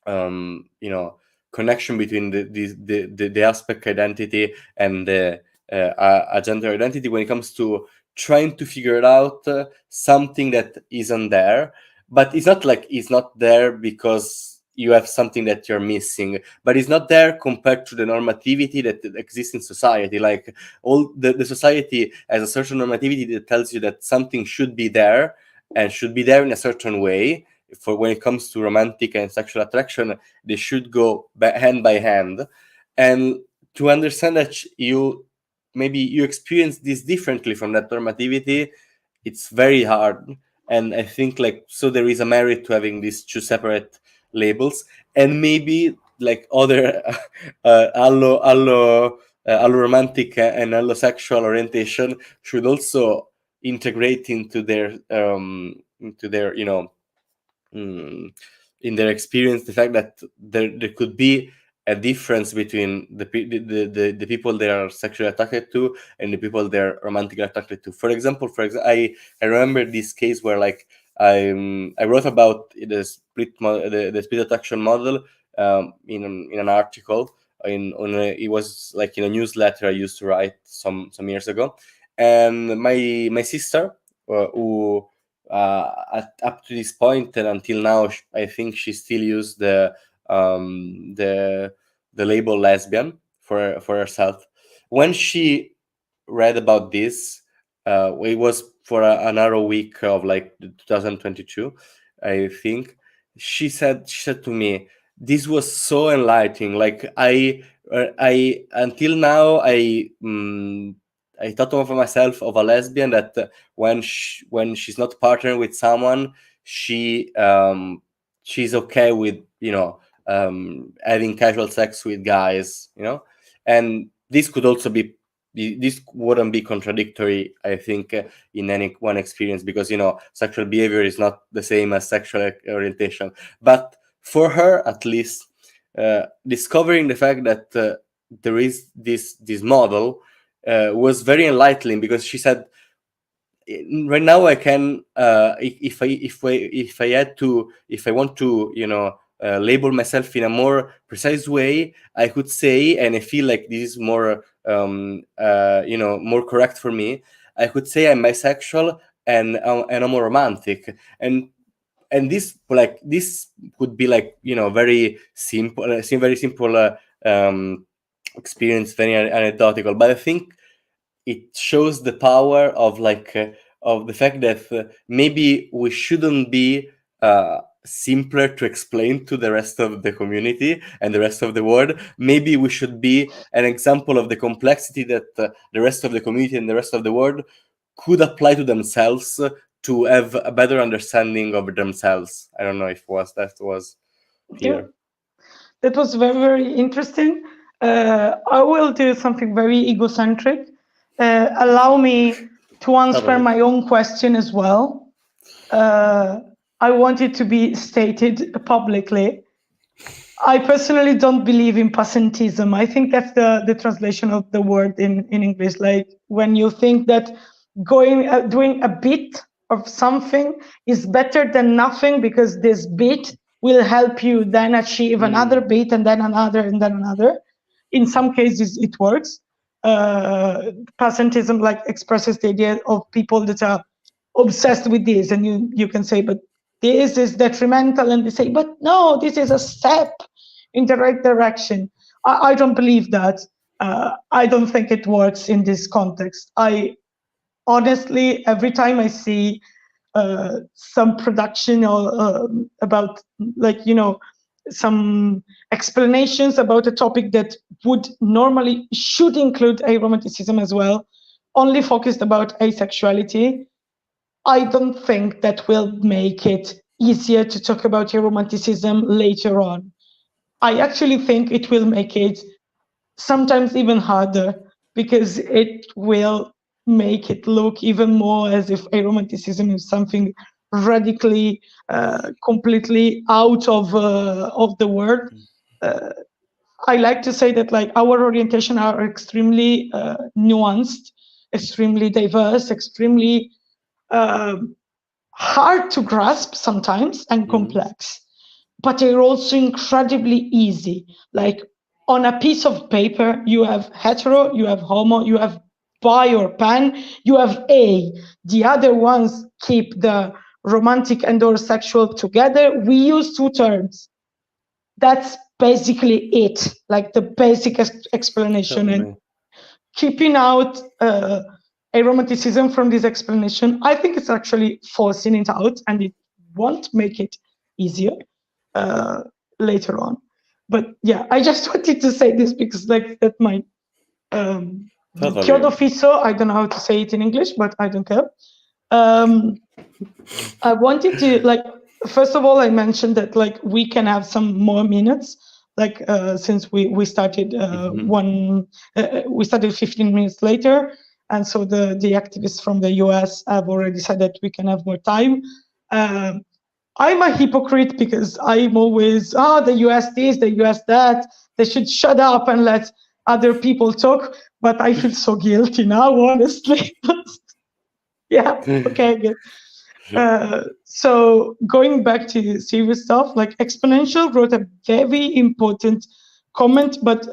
know, connection between the aspect identity and a gender identity when it comes to trying to figure out something that isn't there. But it's not like it's not there because you have something that you're missing, but it's not there compared to the normativity that exists in society. Like all the society has a certain normativity that tells you that something should be there and should be there in a certain way. For when it comes to romantic and sexual attraction, they should go hand by hand. And to understand that maybe you experience this differently from that normativity, it's very hard. And I think like, so there is a merit to having these two separate labels, and maybe like other allo-romantic and allosexual orientation should also integrate into their you know, in their experience, the fact that there could be a difference between the people they are sexually attracted to and the people they're romantically attracted to. For example, I remember this case where like I wrote about the split attraction model in an article it was like in a newsletter I used to write some years ago, and my sister who up to this point and until now, I think she still used the label lesbian for herself. When she read about this, it was for another week of like 2022, I think. She said to me, "This was so enlightening. Like I until now I thought of myself of a lesbian that when she's not partnering with someone, she's okay with, you know, having casual sex with guys, you know, and this could also be this wouldn't be contradictory, I think, in any one experience, because, you know, sexual behavior is not the same as sexual orientation. But for her, at least, discovering the fact that there is this model was very enlightening, because she said, right now I can if I want to, you know, label myself in a more precise way, I could say, and I feel like this is more you know, more correct for me, I could say I'm bisexual and I'm a romantic, and this could be like, you know, very simple experience, very anecdotal, but I think it shows the power of like of the fact that maybe we shouldn't be simpler to explain to the rest of the community and the rest of the world. Maybe we should be an example of the complexity that the rest of the community and the rest of the world could apply to themselves to have a better understanding of themselves. I don't know if that was clear. Yeah. That was very, very interesting. I will do something very egocentric. Allow me to answer my own question as well. I want it to be stated publicly. I personally don't believe in passentism. I think that's the translation of the word in English. Like when you think that doing a bit of something is better than nothing because this bit will help you then achieve another bit and then another and then another. In some cases, it works. Passentism like expresses the idea of people that are obsessed with this, and you can say, but this is detrimental, and they say, but no, this is a step in the right direction. I don't believe that. I don't think it works in this context. I honestly, every time I see some production or about, like, some explanations about a topic that would normally should include aromanticism as well, only focused about asexuality, I don't think that will make it easier to talk about aromanticism later on. I actually think it will make it sometimes even harder, because it will make it look even more as if aromanticism is something radically, completely out of the world. I like to say that, like, our orientation are extremely nuanced, extremely diverse, extremely hard to grasp sometimes and complex, but they're also incredibly easy. Like on a piece of paper, you have hetero, you have homo, you have bi or pan, you have A. The other ones keep the romantic and or sexual together. We use two terms. That's basically it, like the basic explanation. And keeping out aromanticism from this explanation, I think it's actually forcing it out, and it won't make it easier later on. But yeah, I just wanted to say this because, like, that might Chiodo I don't know how to say it in English, but I don't care. I wanted to, like, first of all, I mentioned that, like, we can have some more minutes, like, since we started we started 15 minutes later, and so the activists from the US have already said that we can have more time. I'm a hypocrite because I'm always, the US this, the US that, they should shut up and let other people talk, but I feel so guilty now, honestly. Yeah, okay, good. So going back to serious stuff, like Exponential wrote a very important comment, but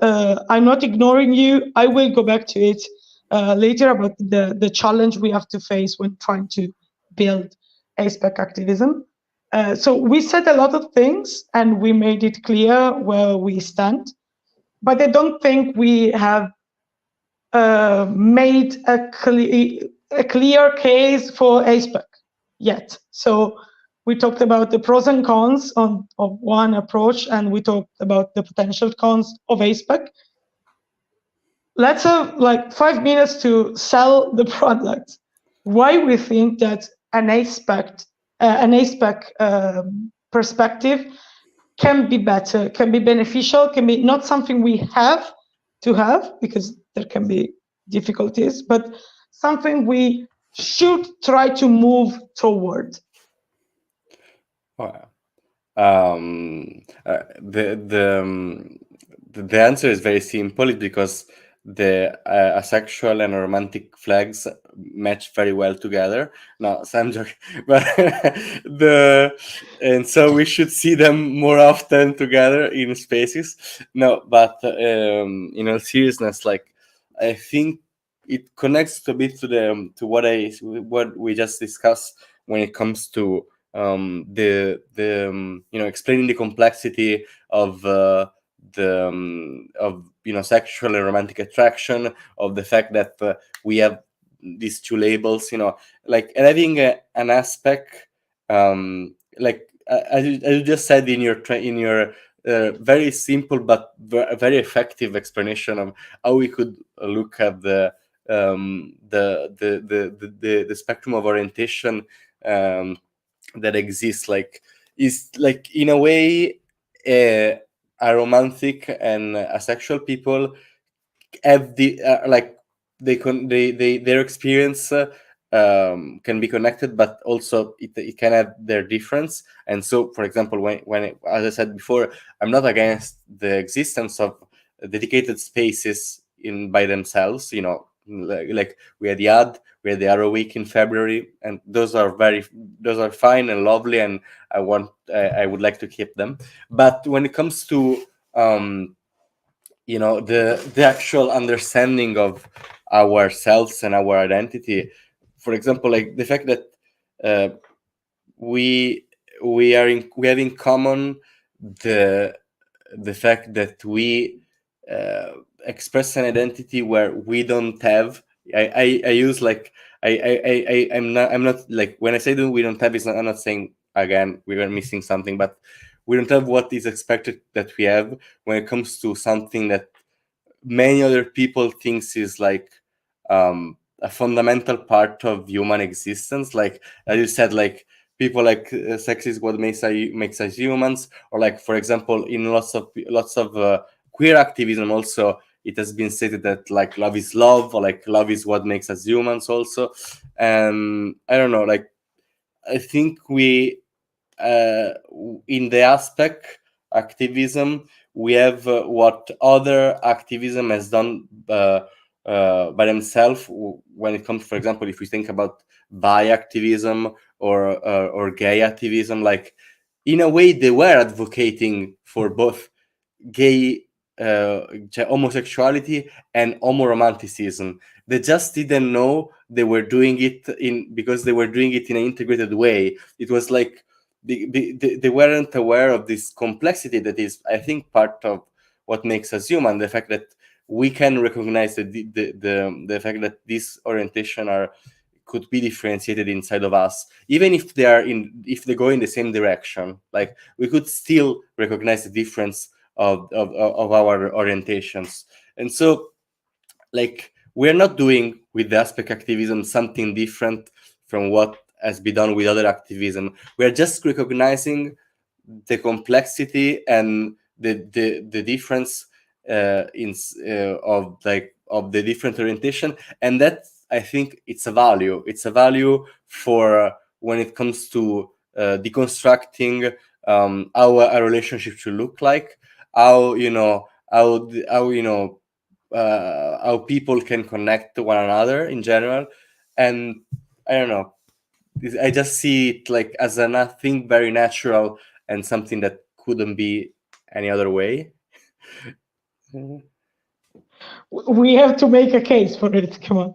I'm not ignoring you. I will go back to it later about the challenge we have to face when trying to build ASPEC activism. So we said a lot of things and we made it clear where we stand, but I don't think we have made a clear case for ASPEC yet. So we talked about the pros and cons of one approach, and we talked about the potential cons of ASPEC. Let's have like 5 minutes to sell the product. Why we think that an ASPEC perspective can be better, can be beneficial, can be not something we have to have because there can be difficulties, but something we should try to move toward. The answer is very simple, because the asexual and romantic flags match very well together. No, so I'm joking, but and so we should see them more often together in spaces. No, but in all seriousness, like, I think it connects a bit to what we just discussed when it comes to explaining the complexity of sexual and romantic attraction, of the fact that we have these two labels, like, and having an aspect, like as you just said in your very simple but very effective explanation of how we could look at the spectrum of orientation that exists, like is like in a way a romantic and asexual people have the like their experience can be connected, but also it can have their difference. And so, for example, as I said before, I'm not against the existence of dedicated spaces in by themselves. You know, like we had the IAD, we had the Arrow Week in February, and those are fine and lovely, and I would like to keep them. But when it comes to you know, the actual understanding of ourselves and our identity, for example, like the fact that we have in common the fact that we express an identity where we don't have. I use like I'm not like, when I say that we don't have, I'm not saying again we are missing something, but we don't have what is expected that we have when it comes to something that many other people thinks is like a fundamental part of human existence. Like as you said, like people like sex is what makes us humans, or like, for example, in lots of queer activism also, it has been stated that like love is love, or like love is what makes us humans also. And I don't know, like I think we in the aspect activism, we have what other activism has done by themselves. When it comes, for example, if we think about bi activism or gay activism, like in a way they were advocating for both gay homosexuality and homoromanticism. They just didn't know they were doing it because they were doing it in an integrated way. It was like they weren't aware of this complexity that is, I think, part of what makes us human. The fact that we can recognize the fact that this orientation could be differentiated inside of us, even if they go in the same direction. Like we could still recognize the difference of our orientations. And so, like, we're not doing with the aspect activism something different from what has been done with other activism. We're just recognizing the complexity and the difference of the different orientation, and that, I think, it's a value. It's a value for when it comes to deconstructing how a relationship should look like, how people can connect to one another in general. And I don't know, I just see it like as a thing very natural and something that couldn't be any other way. We have to make a case for it. Come on.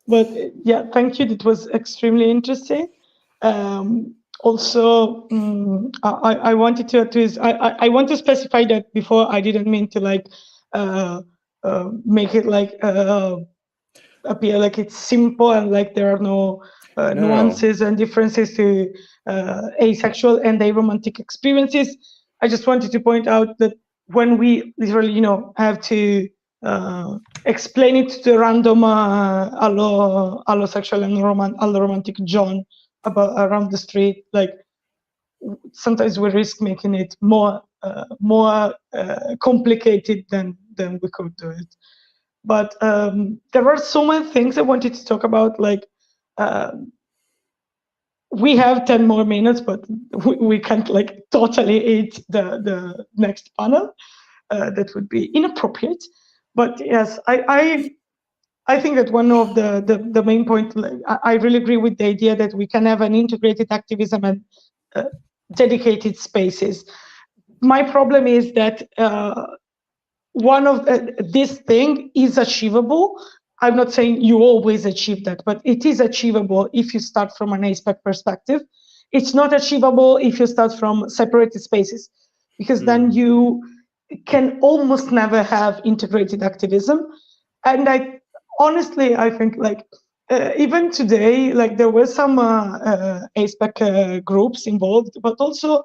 But yeah, thank you. That was extremely interesting. Also, I wanted to I want to specify that before. I didn't mean to like make it like appear like it's simple and like there are no nuances and differences to asexual and aromantic experiences. I just wanted to point out that when we literally, have to explain it to the random allosexual and alloromantic John around the street, like sometimes we risk making it more complicated than we could do it. But there were so many things I wanted to talk about. Like we have 10 more minutes, but we can't like totally eat the next panel. That would be inappropriate. But yes, I think that one of the main point, like, I really agree with the idea that we can have an integrated activism and dedicated spaces. My problem is that one of this thing is achievable. I'm not saying you always achieve that, but it is achievable if you start from an aspect perspective. It's not achievable if you start from separated spaces, because then you can almost never have integrated activism. And honestly, I think like even today, like there were some ASPEC groups involved, but also,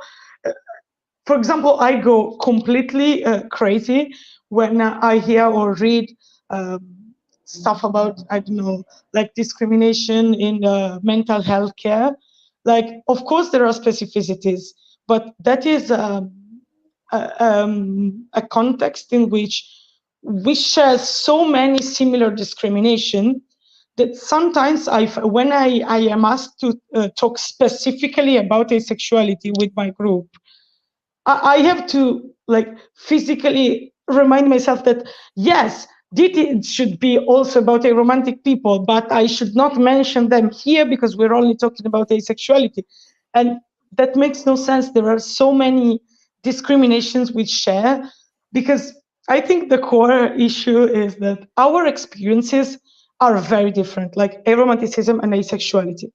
for example, I go completely crazy when I hear or read stuff about, I don't know, like discrimination in mental health care. Like, of course, there are specificities, but that is a context in which we share so many similar discrimination that sometimes when I am asked to talk specifically about asexuality with my group, I have to like physically remind myself that yes, it should be also about aromantic people, but I should not mention them here because we're only talking about asexuality. And that makes no sense. There are so many discriminations we share, because I think the core issue is that our experiences are very different, like aromanticism and asexuality.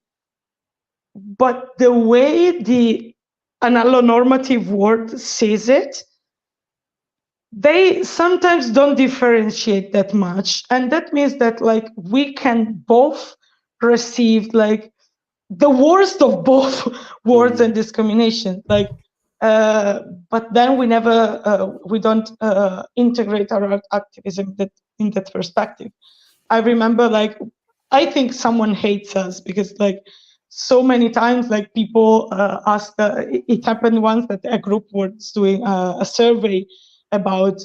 But the way the allonormative world sees it, they sometimes don't differentiate that much. And that means that like we can both receive like the worst of both words and discrimination. Like, but then we never, we don't integrate our activism in that perspective. I remember like, I think someone hates us because like so many times like people ask, it happened once that a group was doing a survey about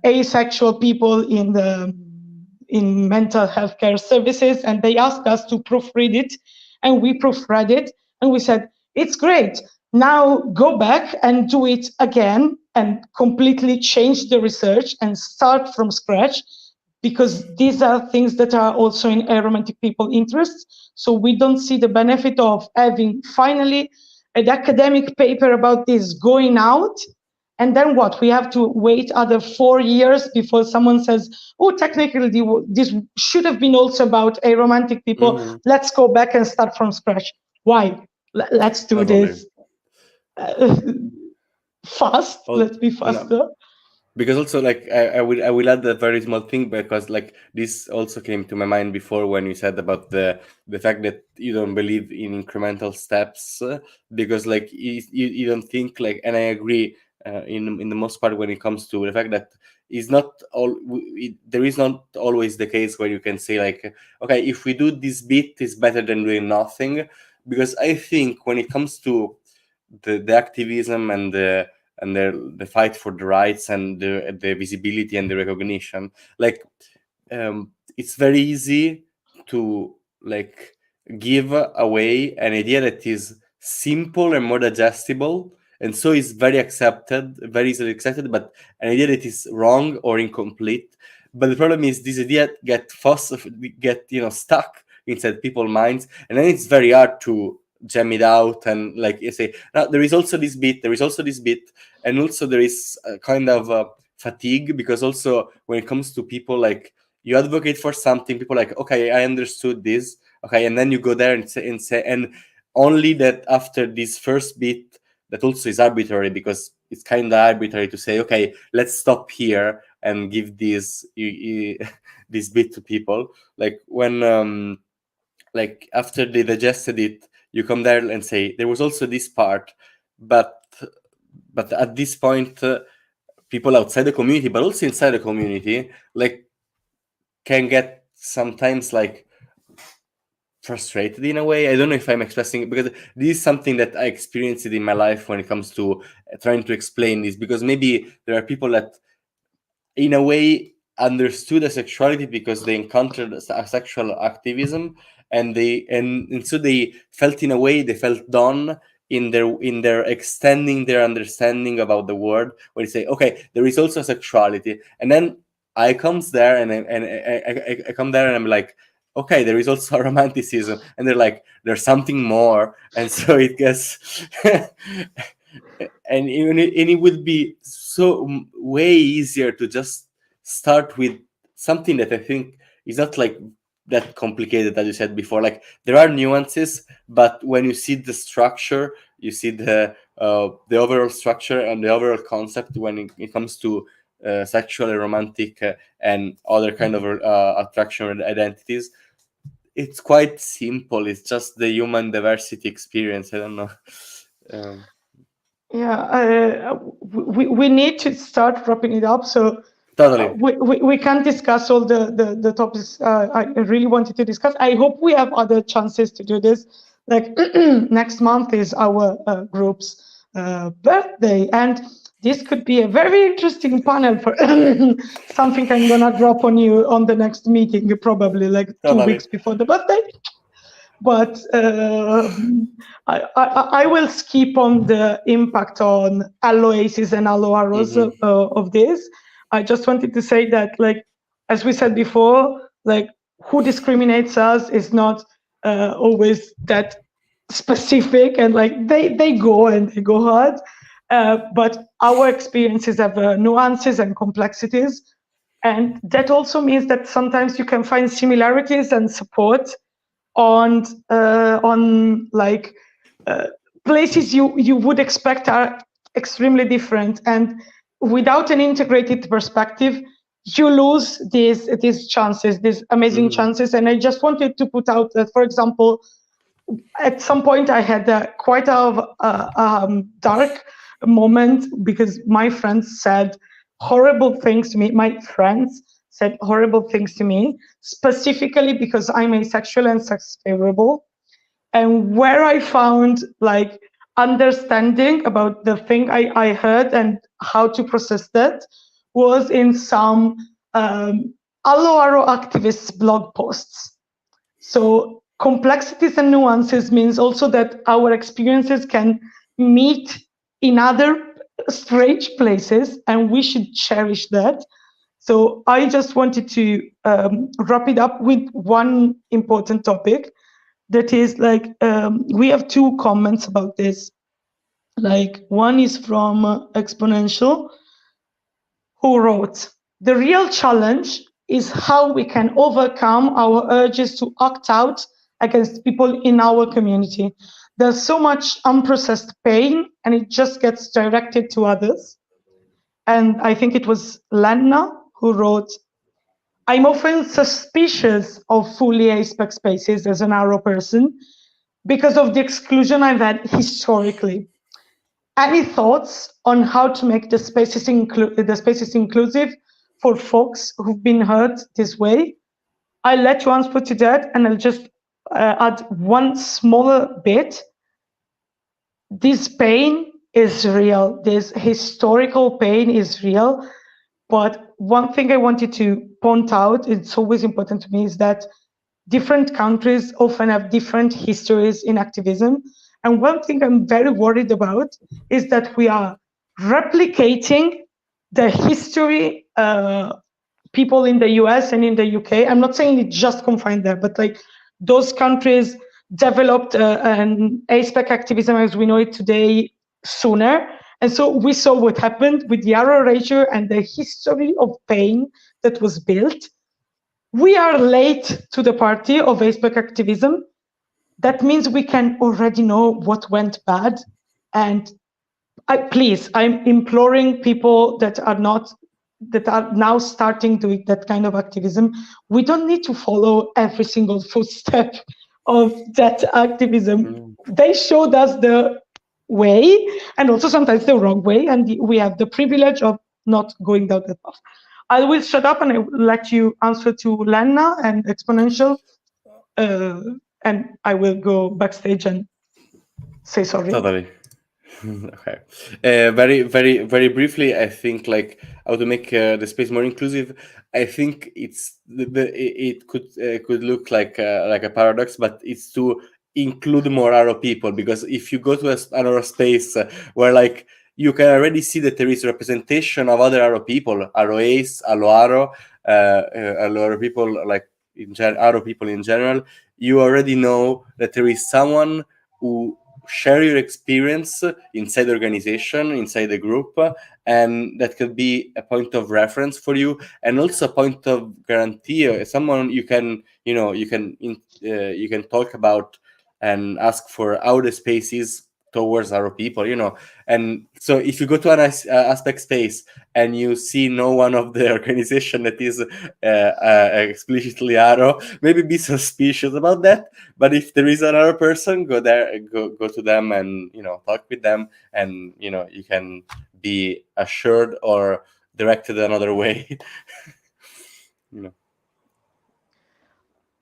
asexual people in mental health care services, and they asked us to proofread it, and we proofread it, and we said, it's great, now go back and do it again and completely change the research and start from scratch, because these are things that are also in aromantic people interests. So we don't see the benefit of having finally an academic paper about this going out. And then what? We have to wait other 4 years before someone says, oh, technically this should have been also about aromantic people. Let's go back and start from scratch. Why? Let's do this fast. Let's be faster. Because also like I will add a very small thing, because like this also came to my mind before when you said about the fact that you don't believe in incremental steps, because like you don't think like, and I agree in the most part when it comes to the fact that is not all there is not always the case where you can say like, okay, if we do this bit is better than doing nothing, because I think when it comes to the activism and the fight for the rights and the visibility and the recognition, like it's very easy to like give away an idea that is simple and more digestible, and so is very very easily accepted, but an idea that is wrong or incomplete. But the problem is this idea get stuck inside people's minds, and then it's very hard to jam it out and like you say, now there is also this bit, and also there is a kind of fatigue, because also when it comes to people, like you advocate for something, people are like, okay, I understood this, okay, and then you go there and say and only that after this first bit, that also is arbitrary, because it's kind of arbitrary to say, okay, let's stop here and give this this bit to people, like when like after they digested it, you come there and say there was also this part, but at this point people outside the community, but also inside the community, like can get sometimes like frustrated in a way. I don't know if I'm expressing it, because this is something that I experienced in my life when it comes to trying to explain this, because maybe there are people that in a way understood asexuality because they encountered sexual activism, and so they felt, in a way, they felt done in their extending their understanding about the world, where they say, okay, there is also sexuality, and then I comes there and I come there and I'm like, okay, there is also romanticism, and they're like, there's something more, and so it gets and it would be so way easier to just start with something that I think is not like that complicated, as you said before. Like there are nuances, but when you see the structure, you see the overall structure and the overall concept when it comes to sexual and romantic and other kind of attraction identities. it's quite simple. It's just the human diversity experience. I don't know. We need to start wrapping it up. So Totally. we can't discuss all the topics I really wanted to discuss. I hope we have other chances to do this. Like next month is our group's birthday, and this could be a very interesting panel for something I'm gonna drop on you on the next meeting, probably like 2 weeks before the birthday. But I will skip on the impact on alloaces and alloarrows of this. I just wanted to say that, like, as we said before, like, who discriminates us is not always that specific, and like they go hard. But our experiences have nuances and complexities, and that also means that sometimes you can find similarities and support on like places you would expect are extremely different, and without an integrated perspective you lose these chances, these amazing chances. And I just wanted to put out that, for example, at some point I had quite a dark moment because my friends said horrible things to me. My friends said horrible things to me, specifically because I'm asexual and sex favorable. And where I found like understanding about the thing I heard and how to process that was in some Allo activists blog posts. So complexities and nuances means also that our experiences can meet in other strange places, and we should cherish that. So I just wanted to wrap it up with one important topic. That is like, we have 2 comments about this. Like, one is from Exponential, who wrote, "The real challenge is how we can overcome our urges to act out against people in our community. There's so much unprocessed pain and it just gets directed to others." And I think it was Lana who wrote, "I'm often suspicious of fully aspec spaces as an arrow person because of the exclusion I've had historically. Any thoughts on how to make the spaces inclusive for folks who've been hurt this way?" I'll let you answer to that, and I'll just add one smaller bit. This pain is real. This historical pain is real. But one thing I wanted to point out, it's always important to me, is that different countries often have different histories in activism. And one thing I'm very worried about is that we are replicating the history people in the US and in the UK. I'm not saying it just confined there, but like those countries developed an aspec activism as we know it today sooner. And so we saw what happened with the arrow erasure and the history of pain that was built. We are late to the party of aspec activism. That means we can already know what went bad. And I'm imploring people that are now starting doing that kind of activism. We don't need to follow every single footstep of that activism. They showed us the way, and also sometimes the wrong way, and we have the privilege of not going down that path. I will shut up and I will let you answer to Lana and Exponential, and I will go backstage and say sorry. Totally. Okay. Very briefly, I think like how to make the space more inclusive. I think it could look like a paradox, but it's to include more arrow people, because if you go to an arrow space where like you can already see that there is representation of other arrow people, arrow ace, allo arrow people, like arrow people in general, you already know that there is someone who share your experience inside the organization, inside the group, and that could be a point of reference for you, and also a point of guarantee. Someone you can talk about and ask for how the space is towards other people, you know. And so if you go to an aspect space and you see no one of the organization that is explicitly Aro, maybe be suspicious about that. But if there is another person, go there, go to them, and you know, talk with them, and you know, you can be assured or directed another way. You know.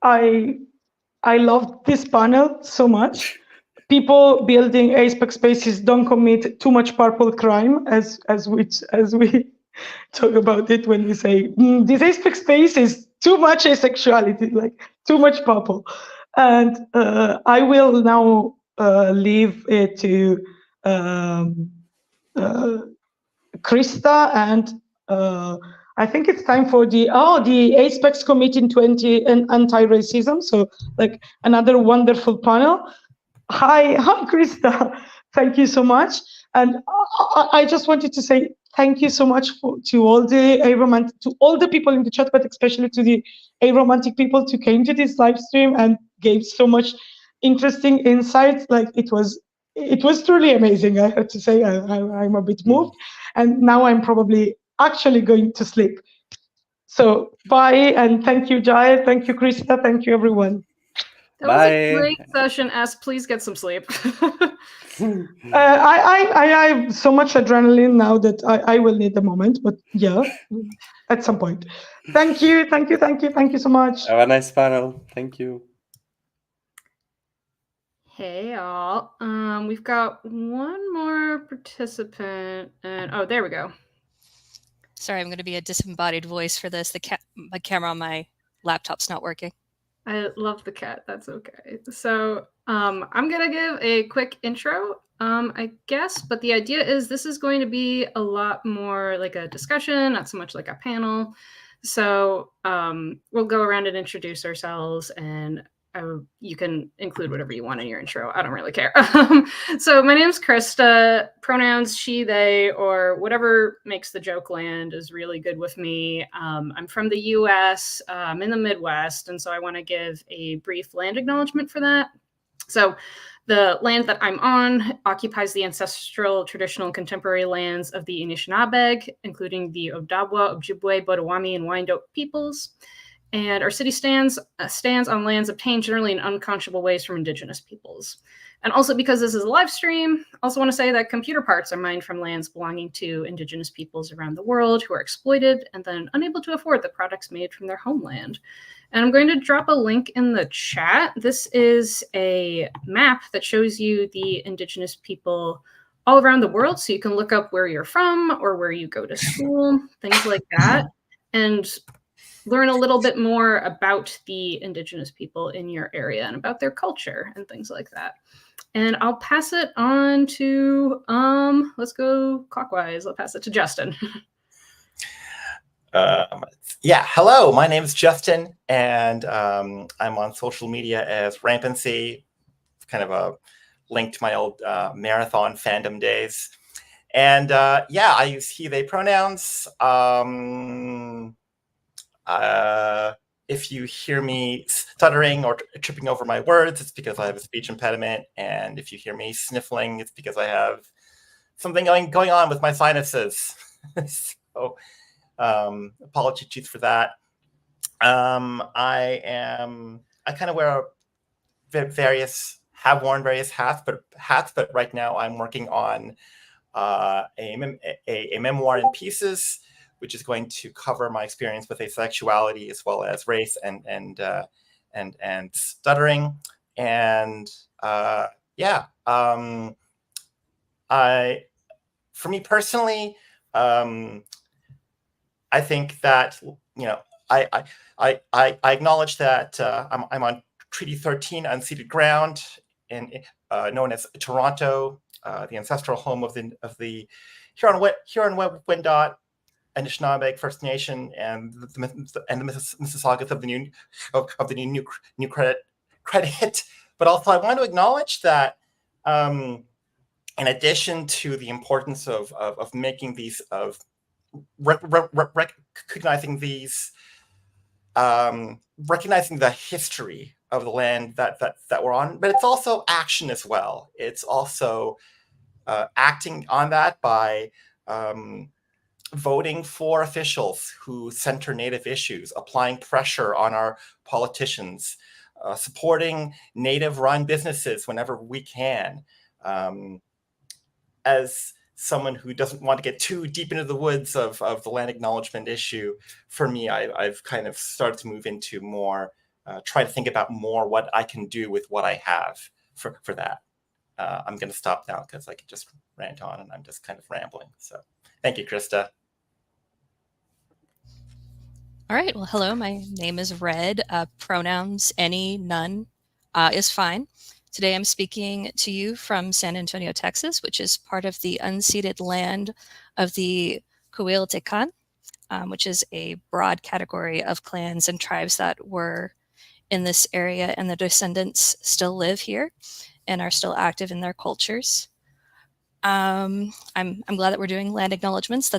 I love this panel so much. People building aspect spaces don't commit too much purple crime, as we talk about it when we say this aspect space is too much asexuality, like too much purple. And I will now leave it to Krista, and I think it's time for the Apex Committee in 20 and anti-racism. So like another wonderful panel. Hi, Krista. Thank you so much. And I just wanted to say thank you so much to all the to all the people in the chat, but especially to the aromantic people who came to this live stream and gave so much interesting insights. Like it was truly amazing. I have to say I'm a bit moved, and now I'm probably actually going to sleep. So bye, and thank you, Jai. Thank you, Krista. Thank you, everyone. That was a great session. Please get some sleep. I have so much adrenaline now that I will need a moment, but yeah, at some point. Thank you so much. Have a nice panel. Thank you. Hey all. We've got one more participant, and oh, there we go. Sorry, I'm going to be a disembodied voice for this. My camera on my laptop's not working. I love the cat. That's okay. So I'm going to give a quick intro, I guess. But the idea is this is going to be a lot more like a discussion, not so much like a panel. So we'll go around and introduce ourselves, and you can include whatever you want in your intro. I don't really care. So my name's Krista. Pronouns she, they, or whatever makes the joke land is really good with me. I'm from the US. I'm in the Midwest, and so I want to give a brief land acknowledgement for that. So the land that I'm on occupies the ancestral, traditional, and contemporary lands of the Anishinaabe, including the Odawa, Ojibwe, Potawatomi, and Wyandot peoples. And our city stands on lands obtained generally in unconscionable ways from indigenous peoples. And also because this is a live stream, I also want to say that computer parts are mined from lands belonging to indigenous peoples around the world who are exploited and then unable to afford the products made from their homeland. And I'm going to drop a link in the chat. This is a map that shows you the indigenous people all around the world. So you can look up where you're from or where you go to school, things like that. And learn a little bit more about the indigenous people in your area and about their culture and things like that. And I'll pass it on to, let's go clockwise. I'll pass it to Justin. Yeah, hello, my name is Justin, and I'm on social media as Rampancy, kind of a link to my old marathon fandom days. And yeah, I use he, they pronouns. If you hear me stuttering or tripping over my words, it's because I have a speech impediment. And if you hear me sniffling, it's because I have something going on with my sinuses. So apologies for that. I kind of wear have worn various hats, but right now I'm working on a memoir in pieces, which is going to cover my experience with asexuality as well as race and stuttering. And yeah, for me personally, I think that, you know, I acknowledge that I'm on Treaty 13 unceded ground, known as Toronto, the ancestral home of the Huron-Wendat, Anishinaabe First Nation, and the Mississaugas of the new credit. But also, I want to acknowledge that, in addition to the importance of making these, of recognizing these, recognizing the history of the land that we're on, but it's also action as well. It's also acting on that by voting for officials who center Native issues, applying pressure on our politicians, supporting Native-run businesses whenever we can. As someone who doesn't want to get too deep into the woods of the land acknowledgement issue, for me, I've kind of started to move into more, try to think about more what I can do with what I have for that. I'm going to stop now because I could just rant on and I'm just kind of rambling. So thank you, Krista. All right. Well, hello. My name is Red. Pronouns any, none is fine. Today I'm speaking to you from San Antonio, Texas, which is part of the unceded land of the Coahuiltecan, which is a broad category of clans and tribes that were in this area, and the descendants still live here and are still active in their cultures. I'm glad that we're doing land acknowledgements.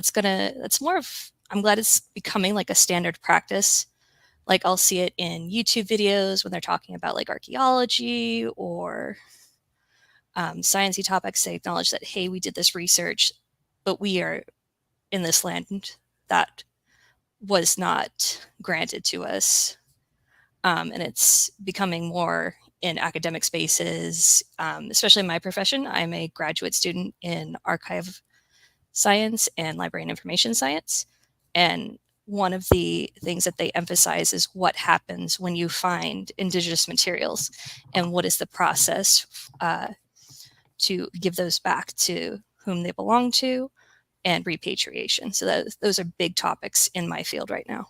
I'm glad it's becoming like a standard practice. Like I'll see it in YouTube videos when they're talking about like archaeology or sciencey topics. They acknowledge that, hey, we did this research, but we are in this land that was not granted to us. And it's becoming more in academic spaces, especially in my profession. I'm a graduate student in archive science and library and information science. And one of the things that they emphasize is what happens when you find indigenous materials and what is the process to give those back to whom they belong to, and repatriation. So those are big topics in my field right now.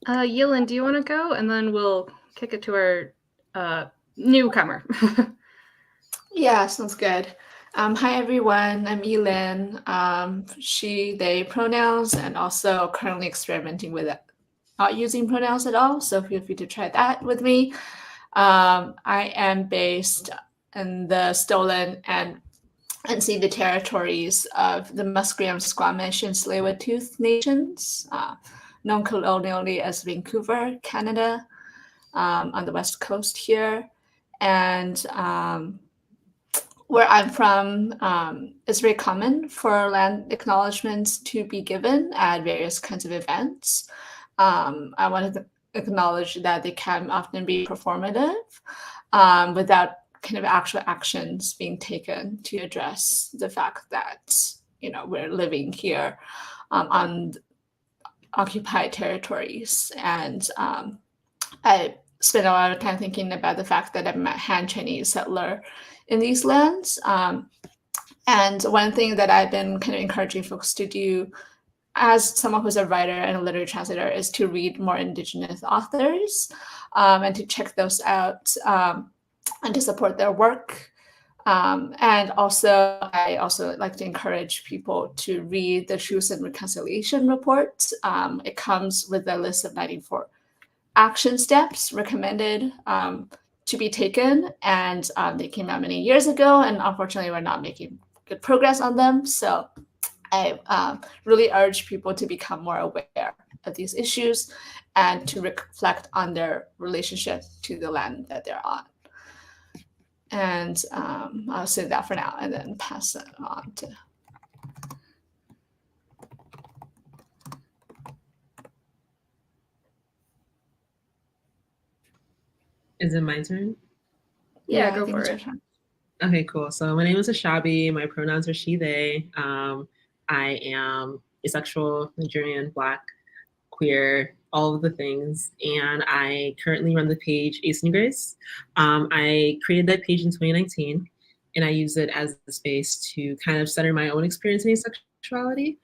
Yilin, do you want to go? And then we'll kick it to our newcomer. Yeah, sounds good. Hi, everyone. I'm Yilin. She, they pronouns, and also currently experimenting with not using pronouns at all. So feel free to try that with me. I am based in the stolen and unceded territories of the Musqueam, Squamish, and Tsleil-Waututh nations, known colonially as Vancouver, Canada, on the west coast here. And where I'm from, it's very common for land acknowledgements to be given at various kinds of events. I wanted to acknowledge that they can often be performative without kind of actual actions being taken to address the fact that, you know, we're living here on occupied territories. And I spent a lot of time thinking about the fact that I'm a Han Chinese settler in these lands. And one thing that I've been kind of encouraging folks to do as someone who's a writer and a literary translator is to read more Indigenous authors and to check those out and to support their work. And also, I also like to encourage people to read the Truth and Reconciliation Report. It comes with a list of 94 action steps recommended to be taken. And they came out many years ago, and unfortunately, we're not making good progress on them. So I really urge people to become more aware of these issues and to reflect on their relationship to the land that they're on. And I'll say that for now and then pass it on to. Is it my turn? Yeah, go for it. Okay, cool. So my name is Ashabi. My pronouns are she, they. I am asexual, Nigerian, Black, queer, all of the things. And I currently run the page Ace and Grace. I created that page in 2019, and I use it as a space to kind of center my own experience in asexuality.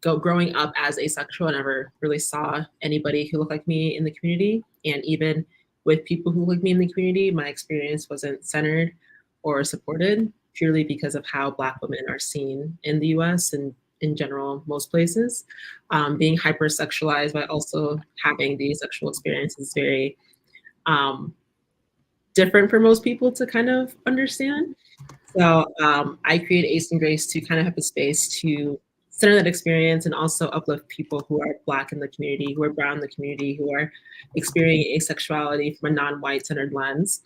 Growing up as asexual, I never really saw anybody who looked like me in the community. And even with people who look like me in the community, my experience wasn't centered or supported purely because of how Black women are seen in the US and in general, most places. Being hypersexualized, but also having the sexual experience is very different for most people to kind of understand. So I created Ace and Grace to kind of have a space to center that experience and also uplift people who are Black in the community, who are Brown in the community, who are experiencing asexuality from a non-white centered lens.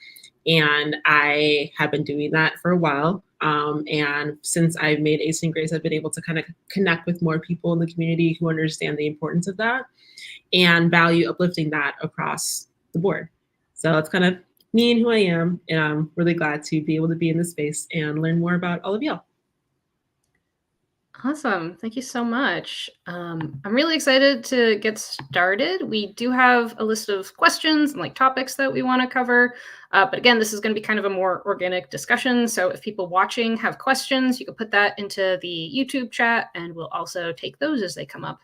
And I have been doing that for a while. And since I've made Ace and Grace, I've been able to kind of connect with more people in the community who understand the importance of that and value uplifting that across the board. So that's kind of me and who I am. And I'm really glad to be able to be in this space and learn more about all of y'all. Awesome. Thank you so much. I'm really excited to get started. We do have a list of questions and like topics that we want to cover. But again, this is going to be kind of a more organic discussion. So if people watching have questions, you can put that into the YouTube chat and we'll also take those as they come up.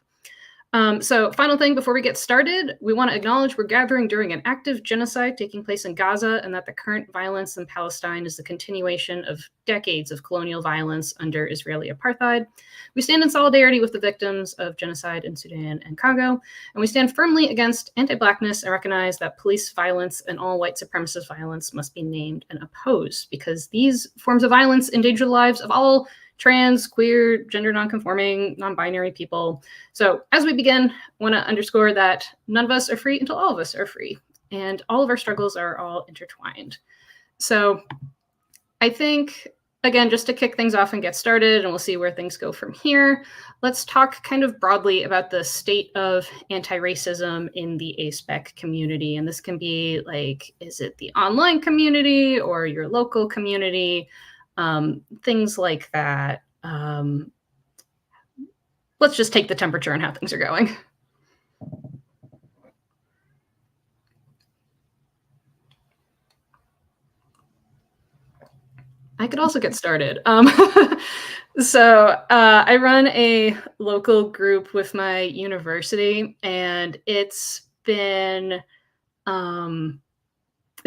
So final thing before we get started, we want to acknowledge we're gathering during an active genocide taking place in Gaza and that the current violence in Palestine is the continuation of decades of colonial violence under Israeli apartheid. We stand in solidarity with the victims of genocide in Sudan and Congo, and we stand firmly against anti-Blackness and recognize that police violence and all white supremacist violence must be named and opposed because these forms of violence endanger the lives of all trans, queer, gender nonconforming, non-binary people. So as we begin, I want to underscore that none of us are free until all of us are free, and all of our struggles are all intertwined. So I think, again, just to kick things off and get started, and we'll see where things go from here, let's talk kind of broadly about the state of anti-racism in the ASPEC community. And this can be like, is it the online community or your local community? Things like that. Let's just take the temperature on how things are going. I could also get started. So I run a local group with my university, and it's been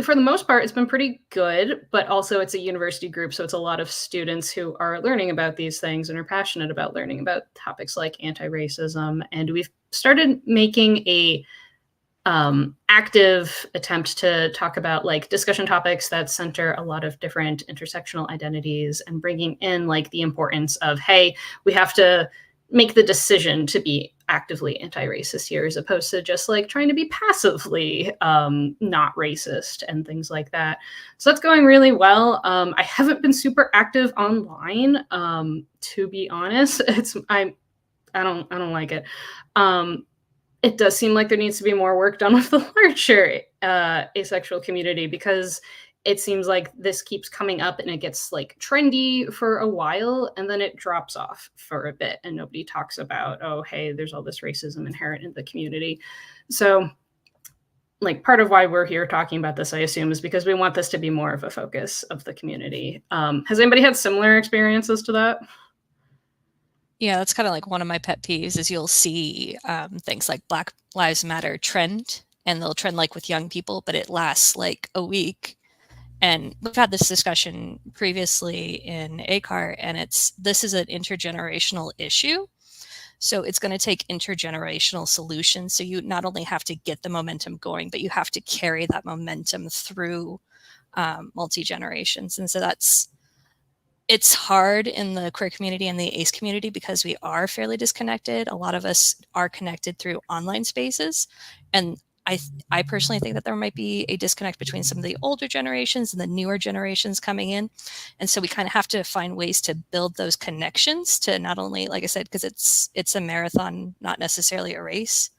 for the most part, it's been pretty good, but also it's a university group. So it's a lot of students who are learning about these things and are passionate about learning about topics like anti-racism. And we've started making a active attempt to talk about like discussion topics that center a lot of different intersectional identities and bringing in like the importance of, hey, we have to make the decision to be actively anti-racist here as opposed to just like trying to be passively not racist and things like that. So that's going really well. I haven't been super active online, to be honest. I don't like it. It does seem like there needs to be more work done with the larger asexual community because it seems like this keeps coming up and it gets like trendy for a while and then it drops off for a bit and nobody talks about, oh, hey, there's all this racism inherent in the community. So like part of why we're here talking about this, I assume, is because we want this to be more of a focus of the community. Has anybody had similar experiences to that? Yeah, that's kind of like one of my pet peeves is you'll see things like Black Lives Matter trend, and they'll trend like with young people, but it lasts like a week. And we've had this discussion previously in ACAR, and this is an intergenerational issue. So it's going to take intergenerational solutions. So you not only have to get the momentum going, but you have to carry that momentum through multi-generations. And so it's hard in the queer community and the ACE community because we are fairly disconnected. A lot of us are connected through online spaces. And I personally think that there might be a disconnect between some of the older generations and the newer generations coming in. And so we kind of have to find ways to build those connections to not only, like I said, because it's a marathon, not necessarily a race.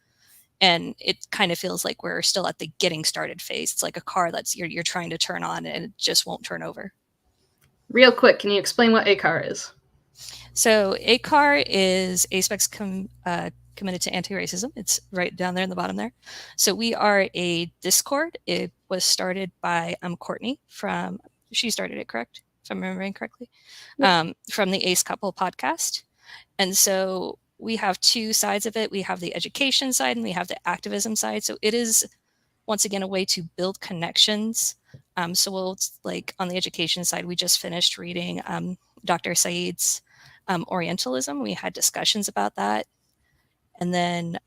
And it kind of feels like we're still at the getting started phase. It's like a car that's you're trying to turn on and it just won't turn over. Real quick, can you explain what ACAR is? So ACAR is ASPEC's committed to anti-racism. It's right down there in the bottom there. So we are a Discord. It was started by Courtney she started it, correct? If I'm remembering correctly, from the Ace Couple podcast. And so we have two sides of it. We have the education side and we have the activism side. So it is, once again, a way to build connections. So we'll, like on the education side, we just finished reading Dr. Saeed's Orientalism. We had discussions about that. And then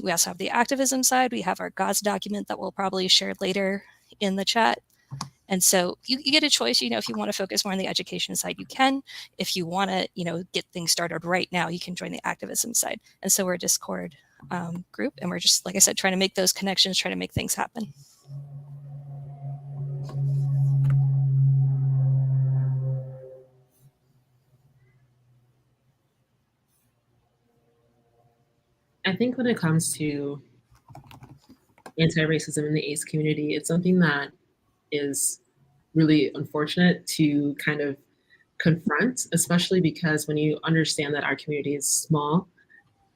we also have the activism side. We have our God's document that we'll probably share later in the chat. And so you get a choice, if you want to focus more on the education side, you can. If you want to, get things started right now, you can join the activism side. And so we're a Discord group, and we're just, like I said, trying to make those connections, trying to make things happen. I think when it comes to anti-racism in the ACE community, it's something that is really unfortunate to kind of confront, especially because when you understand that our community is small,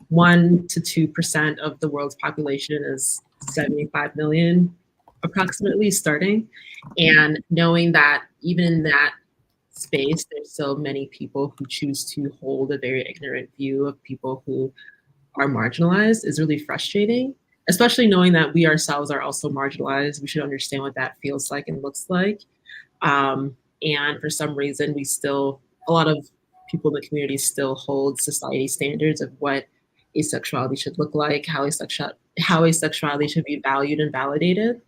1 to 2% of the world's population is 75 million approximately starting, and knowing that even in that space, there's still many people who choose to hold a very ignorant view of people who are marginalized is really frustrating, especially knowing that we ourselves are also marginalized. We should understand what that feels like and looks like. And for some reason, a lot of people in the community still hold society standards of what asexuality should look like, how asexuality should be valued and validated.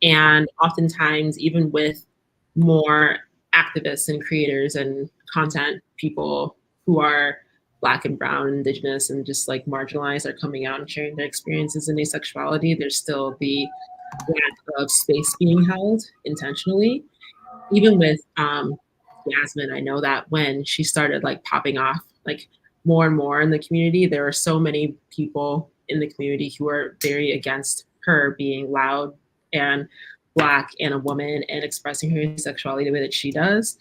And oftentimes, even with more activists and creators and content people who are Black and Brown, Indigenous, and just like marginalized are coming out and sharing their experiences in asexuality, there's still the lack of space being held intentionally. Even with Yasmin, I know that when she started like popping off like more and more in the community, there were so many people in the community who were very against her being loud and Black and a woman and expressing her sexuality the way that she does.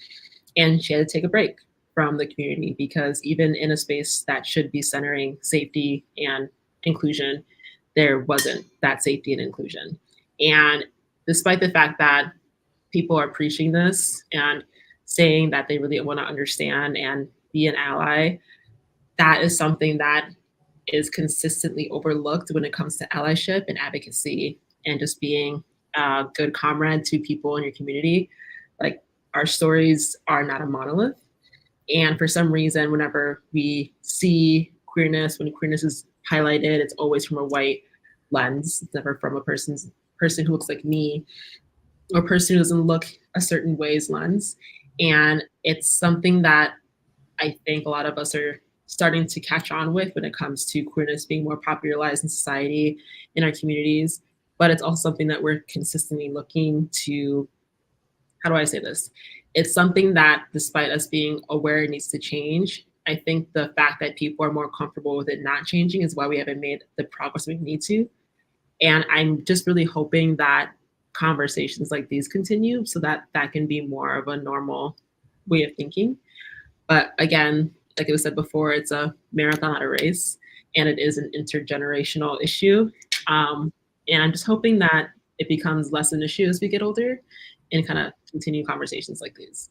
And she had to take a break from the community because even in a space that should be centering safety and inclusion, there wasn't that safety and inclusion. And despite the fact that people are preaching this and saying that they really want to understand and be an ally, that is something that is consistently overlooked when it comes to allyship and advocacy and just being a good comrade to people in your community. Like, our stories are not a monolith. And for some reason, whenever we see queerness, when queerness is highlighted, it's always from a white lens. It's never from a person who looks like me or a person who doesn't look a certain way's lens. And it's something that I think a lot of us are starting to catch on with when it comes to queerness being more popularized in society, in our communities. But it's also something that we're consistently looking to, how do I say this? It's something that, despite us being aware it needs to change, I think the fact that people are more comfortable with it not changing is why we haven't made the progress we need to. And I'm just really hoping that conversations like these continue so that that can be more of a normal way of thinking. But again, like I said before, it's a marathon, not a race, and it is an intergenerational issue. And I'm just hoping that it becomes less an issue as we get older and kind of continue conversations like these.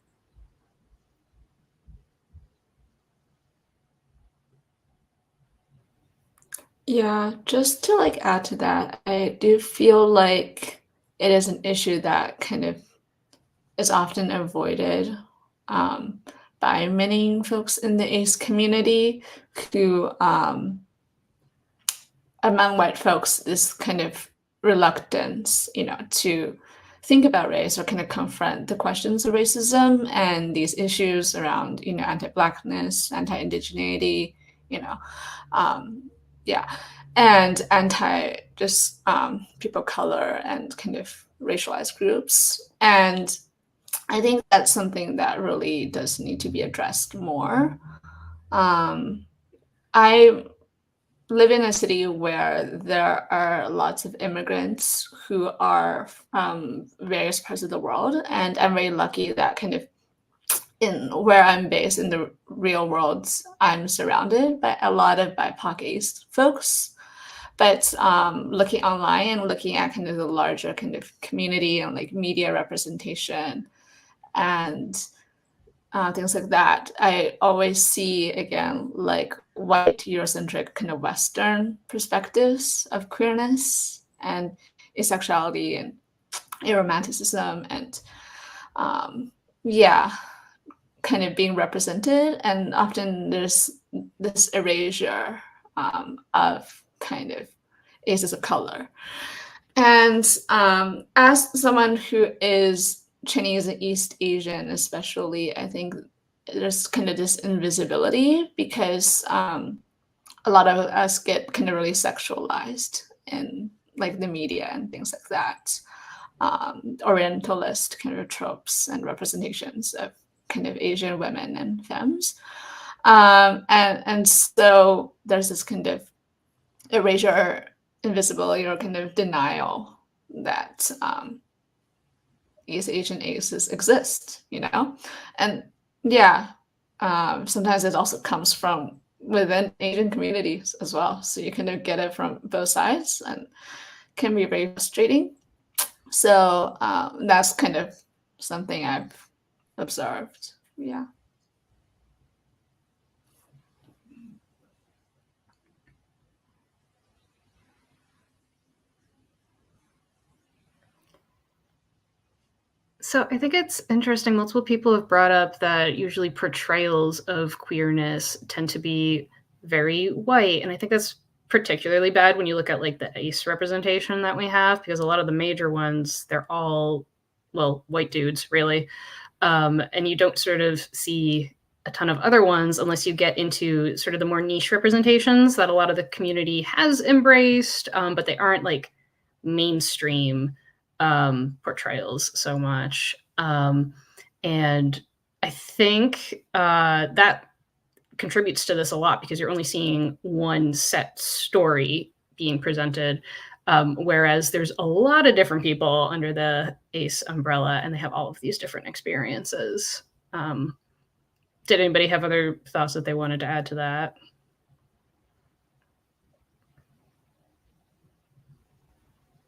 Yeah, just to like add to that, I do feel like it is an issue that kind of is often avoided by many folks in the ACE community who, among white folks, this kind of reluctance, to think about race or kind of confront the questions of racism and these issues around, anti-Blackness, anti-indigeneity, and anti just people of color and kind of racialized groups. And I think that's something that really does need to be addressed more. I live in a city where there are lots of immigrants who are from various parts of the world, and I'm very lucky that kind of in where I'm based in the real world, I'm surrounded by a lot of BIPOC ACE folks. But looking online and looking at kind of the larger kind of community and like media representation and things like that, I always see, again, like white Eurocentric kind of Western perspectives of queerness and asexuality and aromanticism and kind of being represented. And often there's this erasure of kind of aces of color. And as someone who is Chinese and East Asian, especially, I think there's kind of this invisibility because a lot of us get kind of really sexualized in like the media and things like that. Orientalist kind of tropes and representations of kind of Asian women and femmes. And so there's this kind of erasure, invisibility, or kind of denial that East Asian aces exist, you know? And yeah, sometimes it also comes from within Asian communities as well. So you kind of get it from both sides and can be very frustrating. So that's kind of something I've observed. Yeah. So I think it's interesting. Multiple people have brought up that usually portrayals of queerness tend to be very white. And I think that's particularly bad when you look at like the ace representation that we have, because a lot of the major ones, they're all, well, white dudes, really. And you don't sort of see a ton of other ones unless you get into sort of the more niche representations that a lot of the community has embraced, but they aren't like mainstream portrayals so much. And I think that contributes to this a lot because you're only seeing one set story being presented, whereas there's a lot of different people under the ACE umbrella and they have all of these different experiences. Did anybody have other thoughts that they wanted to add to that?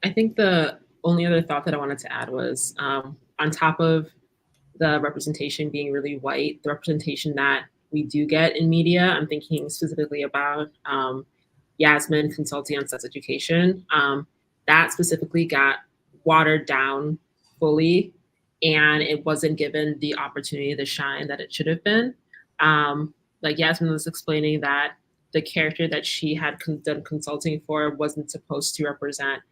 I think the only other thought that I wanted to add was on top of the representation being really white, the representation that we do get in media, I'm thinking specifically about Yasmin consulting on sex education. That specifically got watered down fully, and it wasn't given the opportunity to shine that it should have been. Like Yasmin was explaining that the character that she had done consulting for wasn't supposed to represent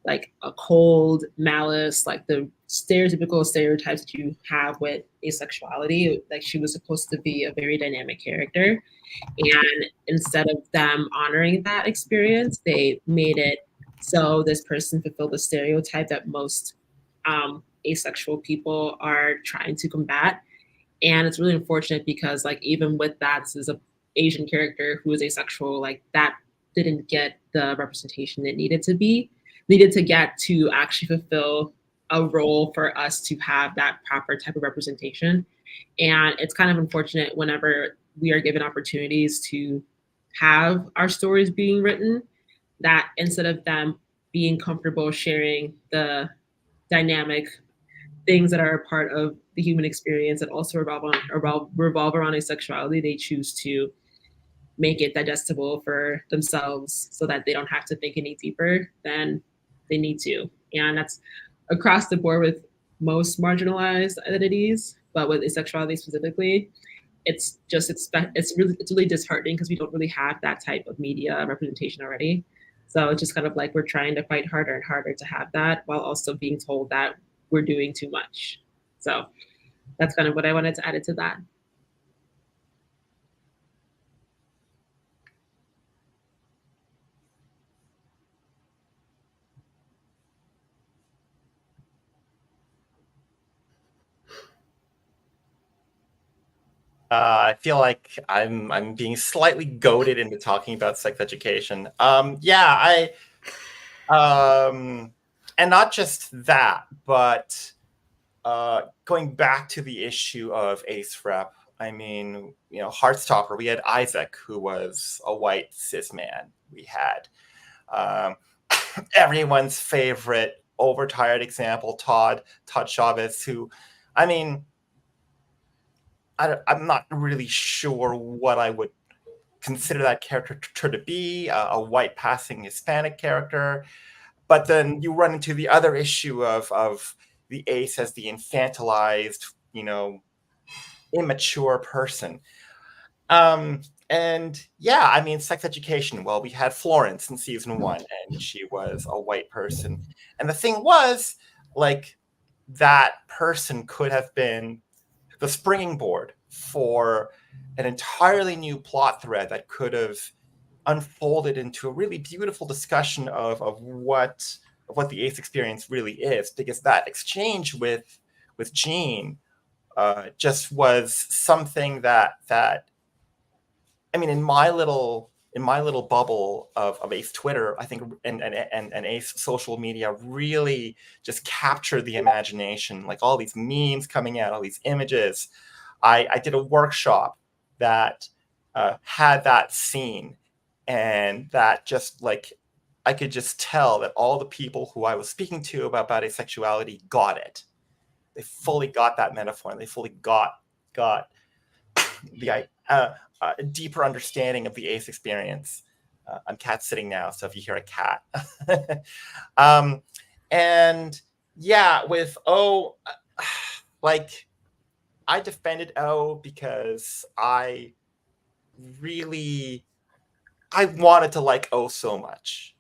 like a cold malice, like the stereotypical stereotypes that you have with asexuality. Like she was supposed to be a very dynamic character. And instead of them honoring that experience, they made it so this person fulfilled the stereotype that most asexual people are trying to combat. And it's really unfortunate because like even with that, this is an Asian character who is asexual, like that didn't get the representation it needed to get to actually fulfill a role for us to have that proper type of representation. And it's kind of unfortunate whenever we are given opportunities to have our stories being written, that instead of them being comfortable sharing the dynamic things that are a part of the human experience that also revolve around asexuality, they choose to make it digestible for themselves so that they don't have to think any deeper than they need to. And that's across the board with most marginalized identities, but with asexuality specifically, it's really disheartening because we don't really have that type of media representation already. So it's just kind of like we're trying to fight harder and harder to have that while also being told that we're doing too much. So that's kind of what I wanted to add to that. I feel like I'm being slightly goaded into talking about sex education. Yeah, and not just that, but going back to the issue of ace rep. I mean, Heartstopper, we had Isaac, who was a white cis man. We had everyone's favorite overtired example, Todd Chavez, who, I mean, I'm not really sure what I would consider that character to be, a white passing Hispanic character. But then you run into the other issue of the ace as the infantilized, immature person. And yeah, I mean, sex education. Well, we had Florence in season 1, and she was a white person. And the thing was, like, that person could have been the springing board for an entirely new plot thread that could have unfolded into a really beautiful discussion of what the Ace experience really is, because that exchange with Jean just was something that I mean, in my little bubble of Ace Twitter, I think, and Ace social media really just captured the imagination, like all these memes coming out, all these images. I did a workshop that had that scene, and that just like, I could just tell that all the people who I was speaking to about asexuality got it. They fully got that metaphor, and they fully got the deeper understanding of the Ace experience. I'm cat sitting now, so if you hear a cat. And yeah, with O, like, I defended O because I wanted to like O so much.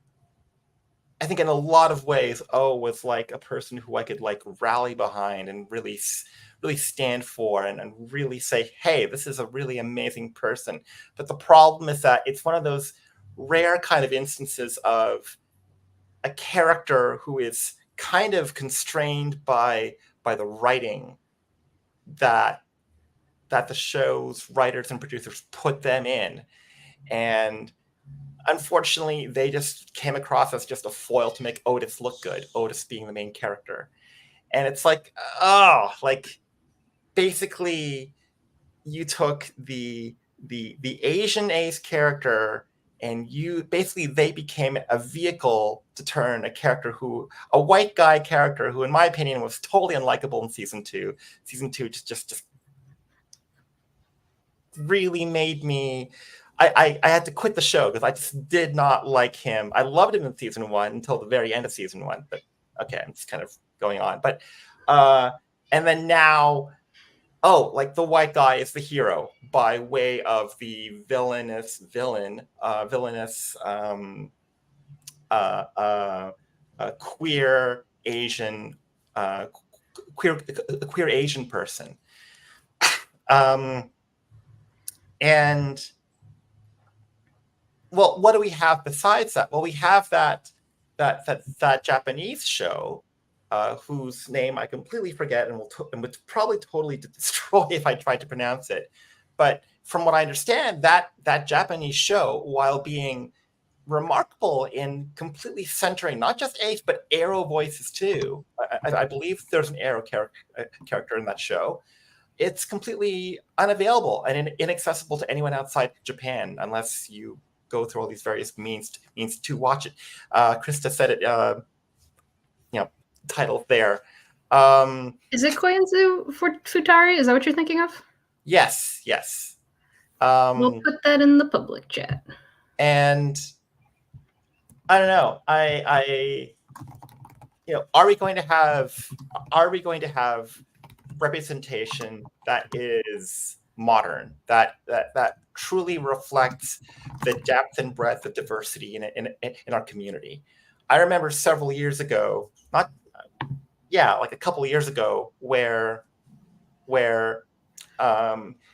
I think in a lot of ways, O was like a person who I could like rally behind and really stand for, and really say, hey, this is a really amazing person. But the problem is that it's one of those rare kind of instances of a character who is kind of constrained by the writing that the show's writers and producers put them in. And unfortunately, they just came across as just a foil to make Otis look good, Otis being the main character. And it's like, oh, like, basically you took the Asian Ace character, and they became a vehicle to turn a white guy character who, in my opinion, was totally unlikable in season 2. Season 2 just really made me, I had to quit the show because I just did not like him. I loved him in season 1 until the very end of season 1, but okay, I'm just kind of going on. But and then now, like, the white guy is the hero by way of the villainous queer Asian queer Asian person. And well, what do we have besides that? Well, we have that Japanese show, whose name I completely forget, and would probably totally destroy if I tried to pronounce it. But from what I understand, that Japanese show, while being remarkable in completely centering not just Ace, but Arrow voices too. I believe there's an Arrow character in that show. It's completely unavailable and inaccessible to anyone outside Japan unless you go through all these various means to watch it. Krista said it, titled there. Is it Koyanzu for Futari? Is that what you're thinking of? Yes. We'll put that in the public chat. And I don't know. Are we going to have representation that is modern, that truly reflects the depth and breadth of diversity in our community? I remember several years ago, like a couple of years ago, where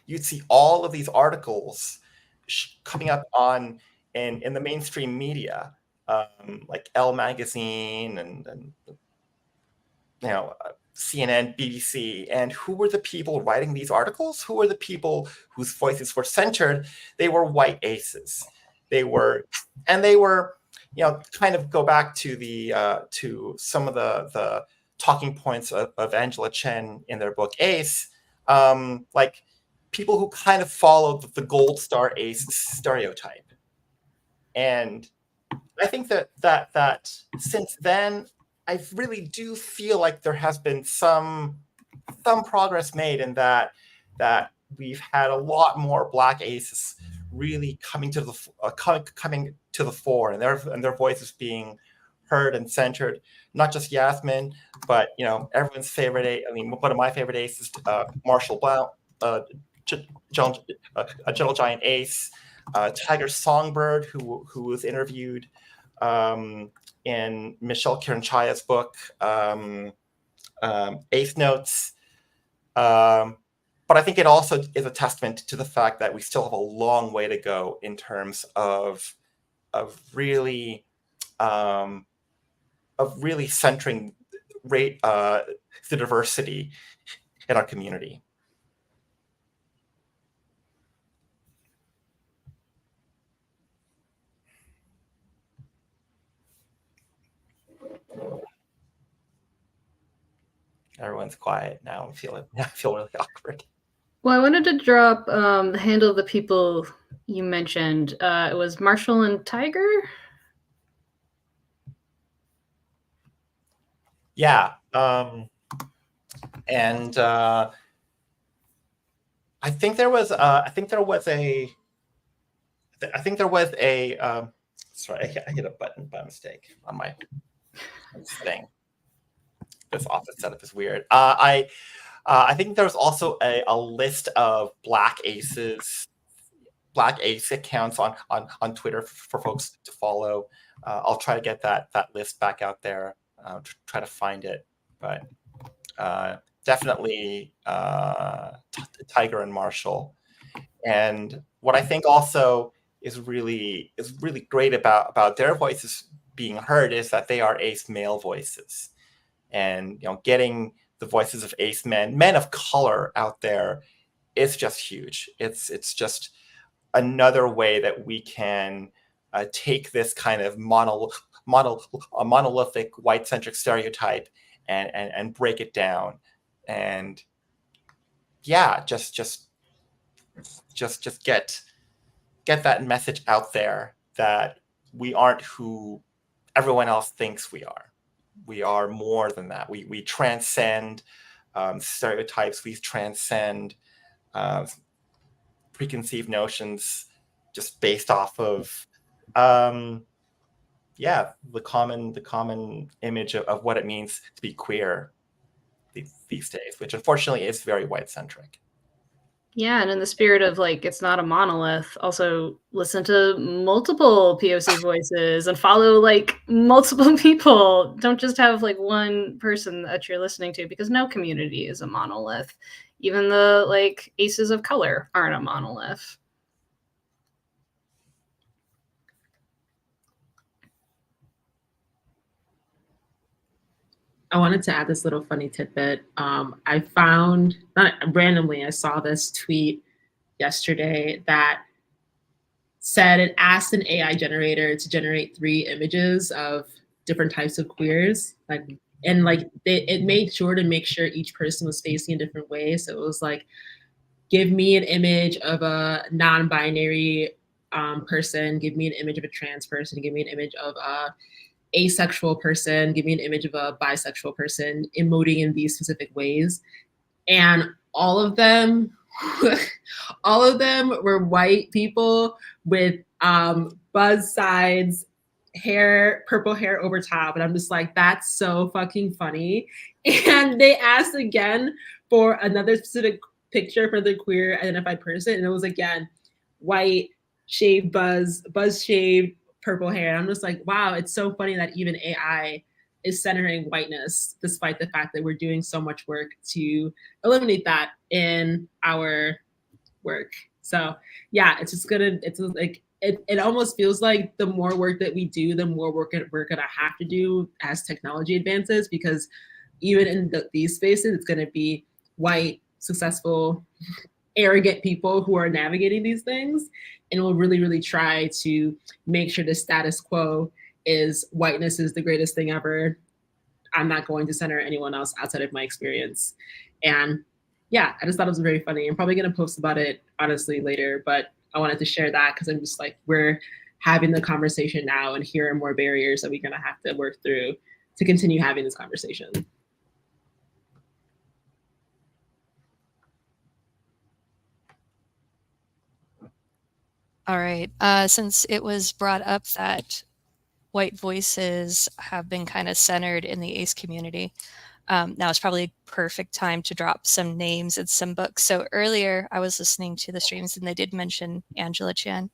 you'd see all of these articles coming up in the mainstream media, like Elle magazine and CNN, BBC, and who were the people writing these articles? Who were the people whose voices were centered? They were white aces. They were, kind of go back to some of the talking points of Angela Chen in their book Ace, like people who kind of followed the gold star ace stereotype. And I think that since then, I really do feel like there has been some progress made in that we've had a lot more Black aces really coming to the fore, and their voices being heard and centered. Not just Yasmin, but everyone's favorite ace. I mean, one of my favorite aces, Marshall Blount, Gentle Giant Ace, Tiger Songbird, who was interviewed in Michelle Kiranchaya's book, Ace Notes. But I think it also is a testament to the fact that we still have a long way to go in terms of really centering the diversity in our community. Everyone's quiet now. I feel really awkward. Well, I wanted to drop the handle of the people you mentioned. It was Marshall and Tiger. Yeah, and I think there was a sorry, I hit a button by mistake on my thing. This office setup is weird. I think there was also a list of Black Ace accounts on Twitter for folks to follow. I'll try to get that list back out there. Try to find it, but definitely Tiger and Marshall. And what I think also is really great about their voices being heard is that they are Ace male voices, and getting the voices of Ace men of color out there is just huge. It's just another way that we can take this kind of monolithic white-centric stereotype and break it down, and yeah, just get that message out there that we aren't who everyone else thinks we are. We are more than that. We transcend stereotypes. We transcend preconceived notions just based off of the common image of what it means to be queer these days, which unfortunately is very white-centric. Yeah, and in the spirit of it's not a monolith, also listen to multiple POC voices and follow multiple people. Don't just have one person that you're listening to, because no community is a monolith. Even the aces of color aren't a monolith. I wanted to add this little funny tidbit. I found, not randomly, I saw this tweet yesterday that said it asked an AI generator to generate 3 images of different types of queers. It made sure to make sure each person was facing a different way. So it was give me an image of a non-binary person, give me an image of a trans person, give me an image of a asexual person, give me an image of a bisexual person emoting in these specific ways. And all of them were white people with buzz sides, hair, purple hair over top. And I'm just that's so fucking funny. And they asked again for another specific picture for the queer identified person. And it was again, white, shaved buzz shaved, purple hair. I'm just wow, it's so funny that even AI is centering whiteness, despite the fact that we're doing so much work to eliminate that in our work. So yeah, it's just gonna, it almost feels like the more work that we do, the more work we're gonna have to do as technology advances, because even in these spaces, it's gonna be white, successful, arrogant people who are navigating these things, and we'll really, really try to make sure the status quo is whiteness is the greatest thing ever. I'm not going to center anyone else outside of my experience. And yeah, I just thought it was very funny. I'm probably going to post about it honestly later, but I wanted to share that because I'm just we're having the conversation now, and here are more barriers that we're going to have to work through to continue having this conversation. All right. Since it was brought up that white voices have been kind of centered in the ACE community, now is probably a perfect time to drop some names and some books. So earlier I was listening to the streams and they did mention Angela Chan.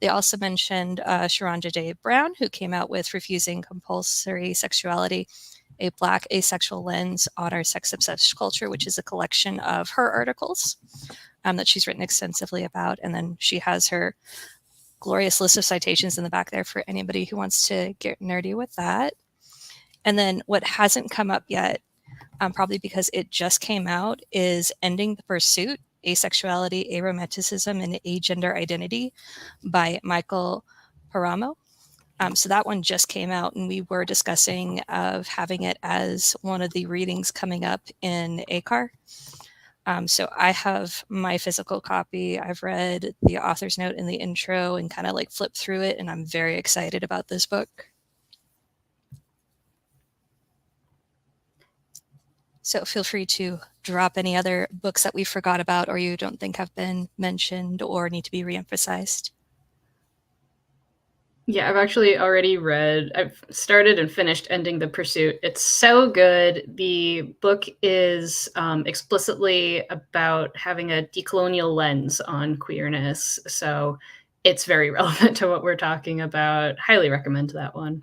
They also mentioned Sharanja Day Brown, who came out with Refusing Compulsory Sexuality. A Black Asexual Lens on Our Sex-Obsessed Culture, which is a collection of her articles that she's written extensively about. And then she has her glorious list of citations in the back there for anybody who wants to get nerdy with that. And then what hasn't come up yet, probably because it just came out, is Ending the Pursuit, Asexuality, Aromanticism, and Agender Identity by Michael Paramo. So that one just came out, and we were discussing of having it as one of the readings coming up in ACAR. So I have my physical copy. I've read the author's note in the intro and kind of like flipped through it, and I'm very excited about this book. So feel free to drop any other books that we forgot about or you don't think have been mentioned or need to be reemphasized. Yeah, I've actually already read, I've started and finished Ending the Pursuit. It's so good. The book is explicitly about having a decolonial lens on queerness. So it's very relevant to what we're talking about. Highly recommend that one.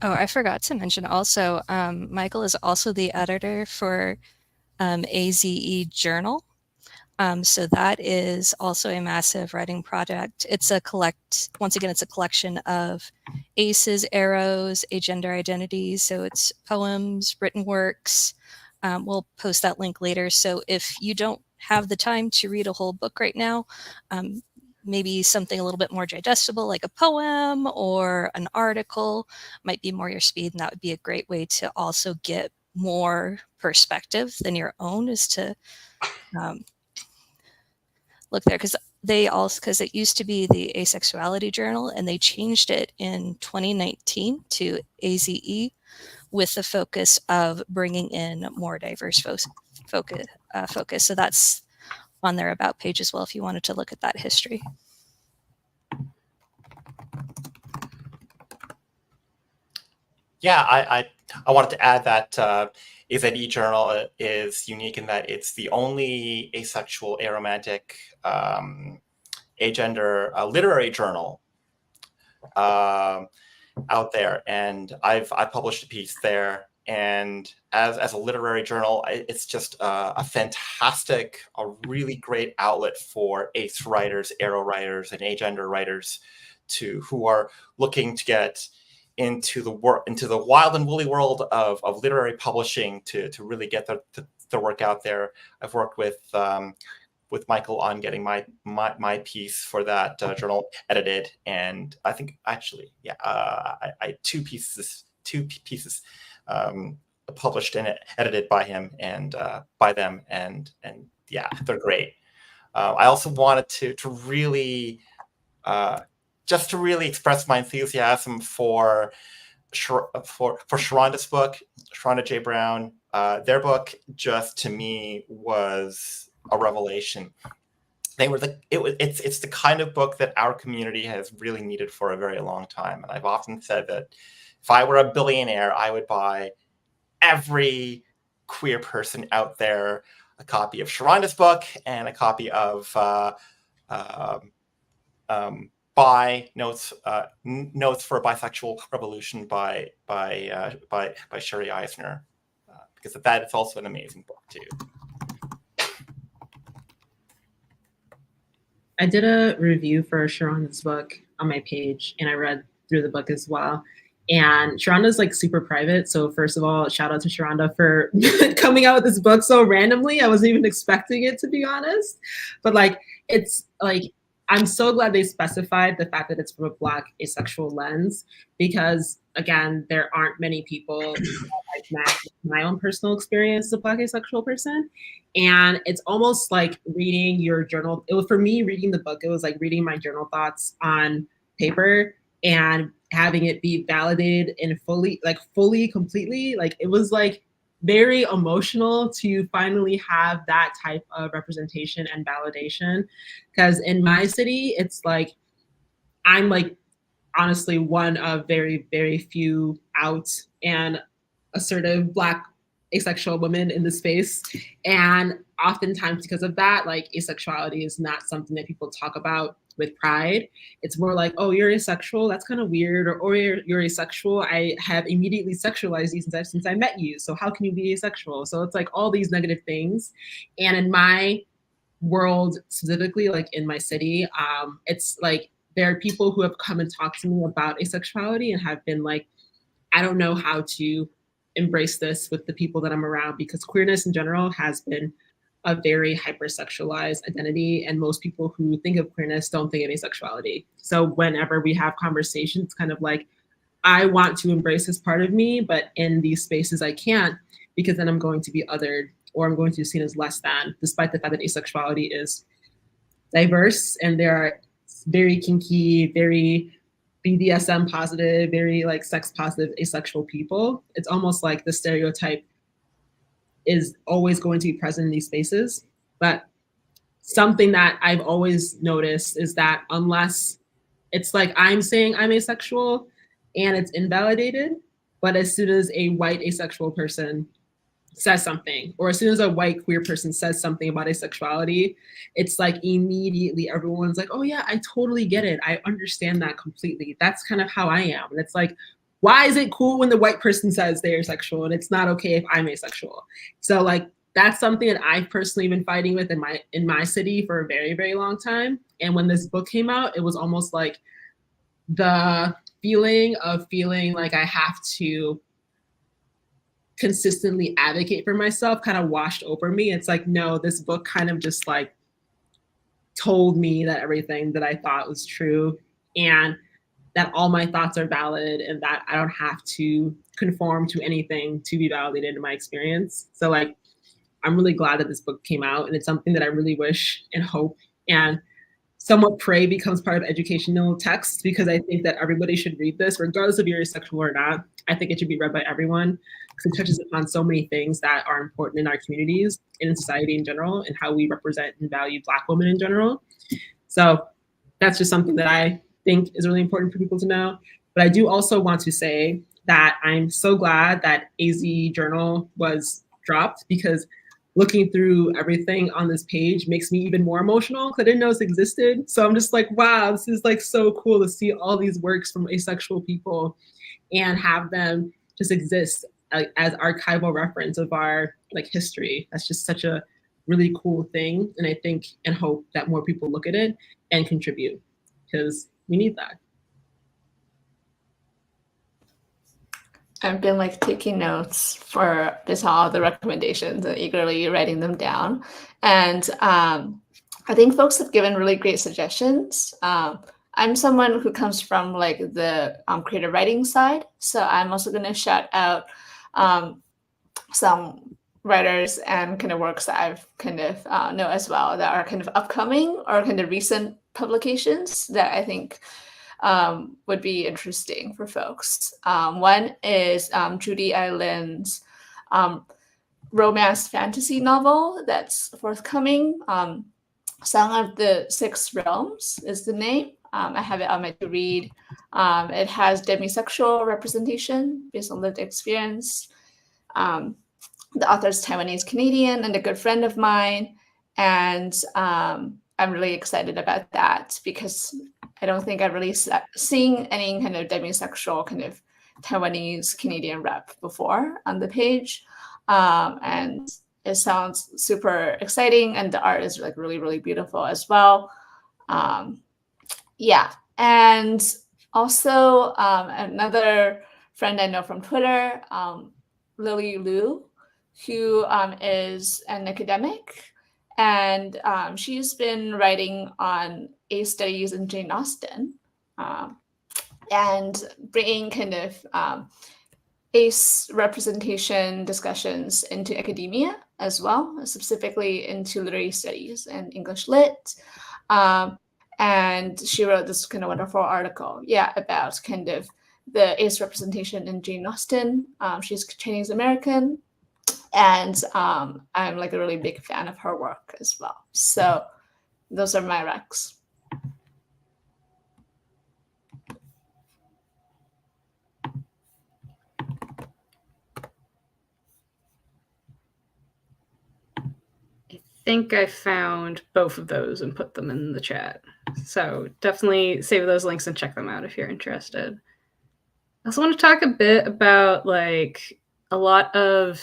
Oh, I forgot to mention also, Michael is also the editor for AZE Journal. So that is also a massive writing project. It's a once again, it's a collection of aces, arrows, agender identities. So it's poems, written works. We'll post that link later. So if you don't have the time to read a whole book right now, maybe something a little bit more digestible like a poem or an article might be more your speed. And that would be a great way to also get more perspective than your own, is to look there, because it used to be the Asexuality Journal, and they changed it in 2019 to AZE with the focus of bringing in more diverse focus. So that's on their About page as well if you wanted to look at that history. Yeah, I wanted to add that AZE Journal is unique in that it's the only asexual, aromantic, agender literary journal out there, and I published a piece there. And as a literary journal, it's just a fantastic, a really great outlet for ace writers, arrow writers, and agender writers who are looking to get into the wild and woolly world of literary publishing to really get their work out there. I've worked with Michael on getting my piece for that journal edited, and I think actually, yeah, I had two pieces published and edited by him and by them, and yeah, they're great. I also wanted to really just to really express my enthusiasm for Sharonda's book, Sharonda J. Brown. Their book just to me was a revelation. It's the kind of book that our community has really needed for a very long time. And I've often said that if I were a billionaire, I would buy every queer person out there a copy of Sharonda's book and a copy of Notes for a Bisexual Revolution by Sherry Eisner, because that is also an amazing book too. I did a review for Sharonda's book on my page, and I read through the book as well. And Sharonda's like super private. So first of all, shout out to Sharonda for coming out with this book so randomly. I wasn't even expecting it, to be honest. But like, it's like, I'm so glad they specified the fact that it's from a Black asexual lens, because again, there aren't many people like my own personal experience as a Black asexual person. And it's almost like reading your journal. It was, for me, reading the book, it was like reading my journal thoughts on paper and having it be validated and fully, completely, like it was like very emotional to finally have that type of representation and validation. Because in my city, it's like, I'm like honestly one of very, very few out and assertive Black asexual women in the space. And oftentimes because of that, like asexuality is not something that people talk about with pride. It's more like, oh, you're asexual, that's kind of weird, or you're asexual, I have immediately sexualized you since I met you, so how can you be asexual? So it's like all these negative things. And in my world specifically, like in my city, it's like there are people who have come and talked to me about asexuality and have been like, I don't know how to embrace this with the people that I'm around, because queerness in general has been a very hypersexualized identity, and most people who think of queerness don't think of asexuality. So whenever we have conversations, it's kind of like, I want to embrace this part of me, but in these spaces I can't, because then I'm going to be othered, or I'm going to be seen as less than, despite the fact that asexuality is diverse and there are very kinky, very BDSM positive, very like sex positive asexual people. It's almost like the stereotype is always going to be present in these spaces. But something that I've always noticed is that unless it's like I'm saying I'm asexual and it's invalidated, but as soon as a white asexual person says something, or as soon as a white queer person says something about asexuality, it's like immediately everyone's like, oh yeah, I totally get it. I understand that completely. That's kind of how I am. And it's like, why is it cool when the white person says they're asexual and it's not okay if I'm asexual? So like, that's something that I've personally been fighting with in my city for a very, very long time. And when this book came out, it was almost like the feeling like I have to consistently advocate for myself kind of washed over me. It's like, no, this book kind of just like told me that everything that I thought was true, and that all my thoughts are valid, and that I don't have to conform to anything to be validated in my experience. So like, I'm really glad that this book came out, and it's something that I really wish and hope and somewhat pray becomes part of educational texts, because I think that everybody should read this, regardless if you're asexual or not. I think it should be read by everyone, because it touches upon so many things that are important in our communities and in society in general, and how we represent and value Black women in general. So that's just something that I think is really important for people to know. But I do also want to say that I'm so glad that AZ Journal was dropped, because looking through everything on this page makes me even more emotional, because I didn't know this existed. So I'm just like, wow, this is like so cool to see all these works from asexual people and have them just exist as archival reference of our like history. That's just such a really cool thing. And I think and hope that more people look at it and contribute, because we need that. I've been like taking notes for this all the recommendations and eagerly writing them down. And I think folks have given really great suggestions. I'm someone who comes from like the creative writing side, so I'm also going to shout out some writers and kind of works that I've kind of know as well that are kind of upcoming or kind of recent publications that I think would be interesting for folks. One is Judy Island's romance fantasy novel that's forthcoming. Song of the Six Realms is the name. I have it on my to read. It has demisexual representation based on lived experience. The author is Taiwanese Canadian and a good friend of mine. And I'm really excited about that, because I don't think I've really seen any kind of demisexual kind of Taiwanese Canadian rep before on the page. And it sounds super exciting, and the art is like really, really beautiful as well. Yeah. And also another friend I know from Twitter, Lily Liu, who is an academic. And she's been writing on ace studies in Jane Austen, and bringing kind of ace representation discussions into academia as well, specifically into literary studies and English lit. And she wrote this kind of wonderful article, about kind of the ace representation in Jane Austen. She's Chinese American, and I'm like a really big fan of her work as well. So those are my recs. think I found both of those and put them in the chat. So definitely save those links and check them out if you're interested. I also want to talk a bit about like a lot of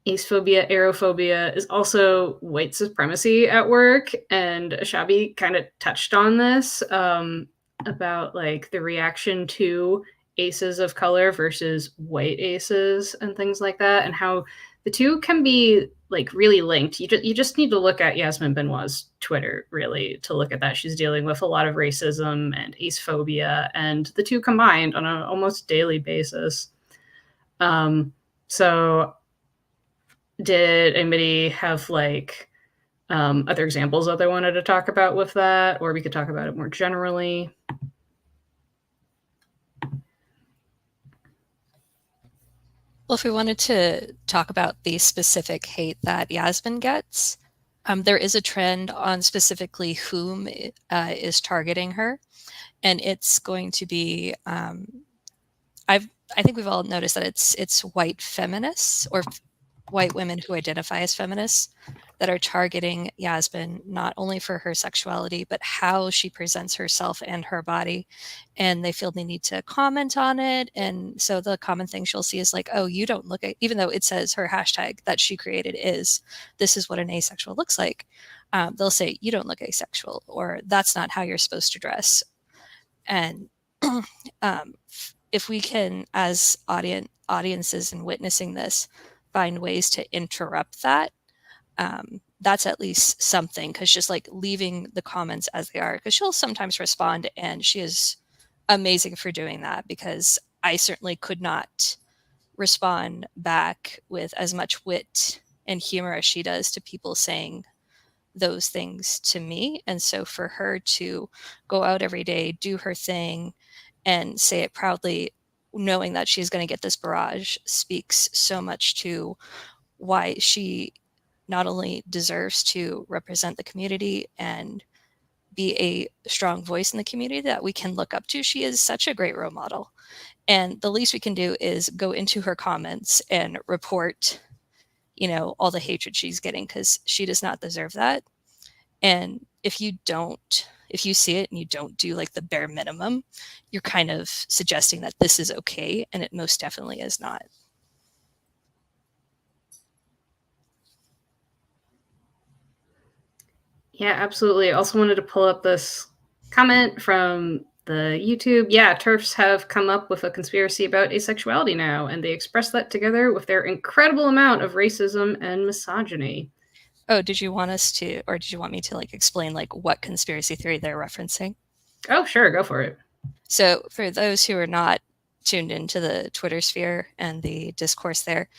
acephobia, aerophobia is also white supremacy at work. And Shabi kind of touched on this about like the reaction to aces of color versus white aces and things like that, and how the two can be like really linked. You just need to look at Yasmin Benoit's Twitter really to look at that. She's dealing with a lot of racism and acephobia, and the two combined on an almost daily basis. So did anybody have like other examples that they wanted to talk about with that, or we could talk about it more generally? Well, if we wanted to talk about the specific hate that Yasmin gets, there is a trend on specifically whom is targeting her, and it's going to be I think we've all noticed that it's white feminists or white women who identify as feminists that are targeting Yasmin, not only for her sexuality, but how she presents herself and her body. And they feel they need to comment on it. And so the common thing she'll see is like, oh, you don't look at, even though it says her hashtag that she created is, this is what an asexual looks like. They'll say, you don't look asexual, or that's not how you're supposed to dress. And if we can, as audiences and witnessing this, find ways to interrupt that, that's at least something, because just like leaving the comments as they are, because she'll sometimes respond, and she is amazing for doing that, because I certainly could not respond back with as much wit and humor as she does to people saying those things to me. And so for her to go out every day, do her thing, and say it proudly, knowing that she's going to get this barrage, speaks so much to why she not only deserves to represent the community and be a strong voice in the community that we can look up to. She is such a great role model. And the least we can do is go into her comments and report, you know, all the hatred she's getting, because she does not deserve that. And if you see it and you don't do like the bare minimum, you're kind of suggesting that this is okay, and it most definitely is not. Yeah, absolutely. I also wanted to pull up this comment from the YouTube. Yeah, TERFs have come up with a conspiracy about asexuality now, and they express that together with their incredible amount of racism and misogyny. Oh, did you want us to, or did you want me to like explain like what conspiracy theory they're referencing? Oh, sure, go for it. So for those who are not tuned into the Twitter sphere and the discourse there,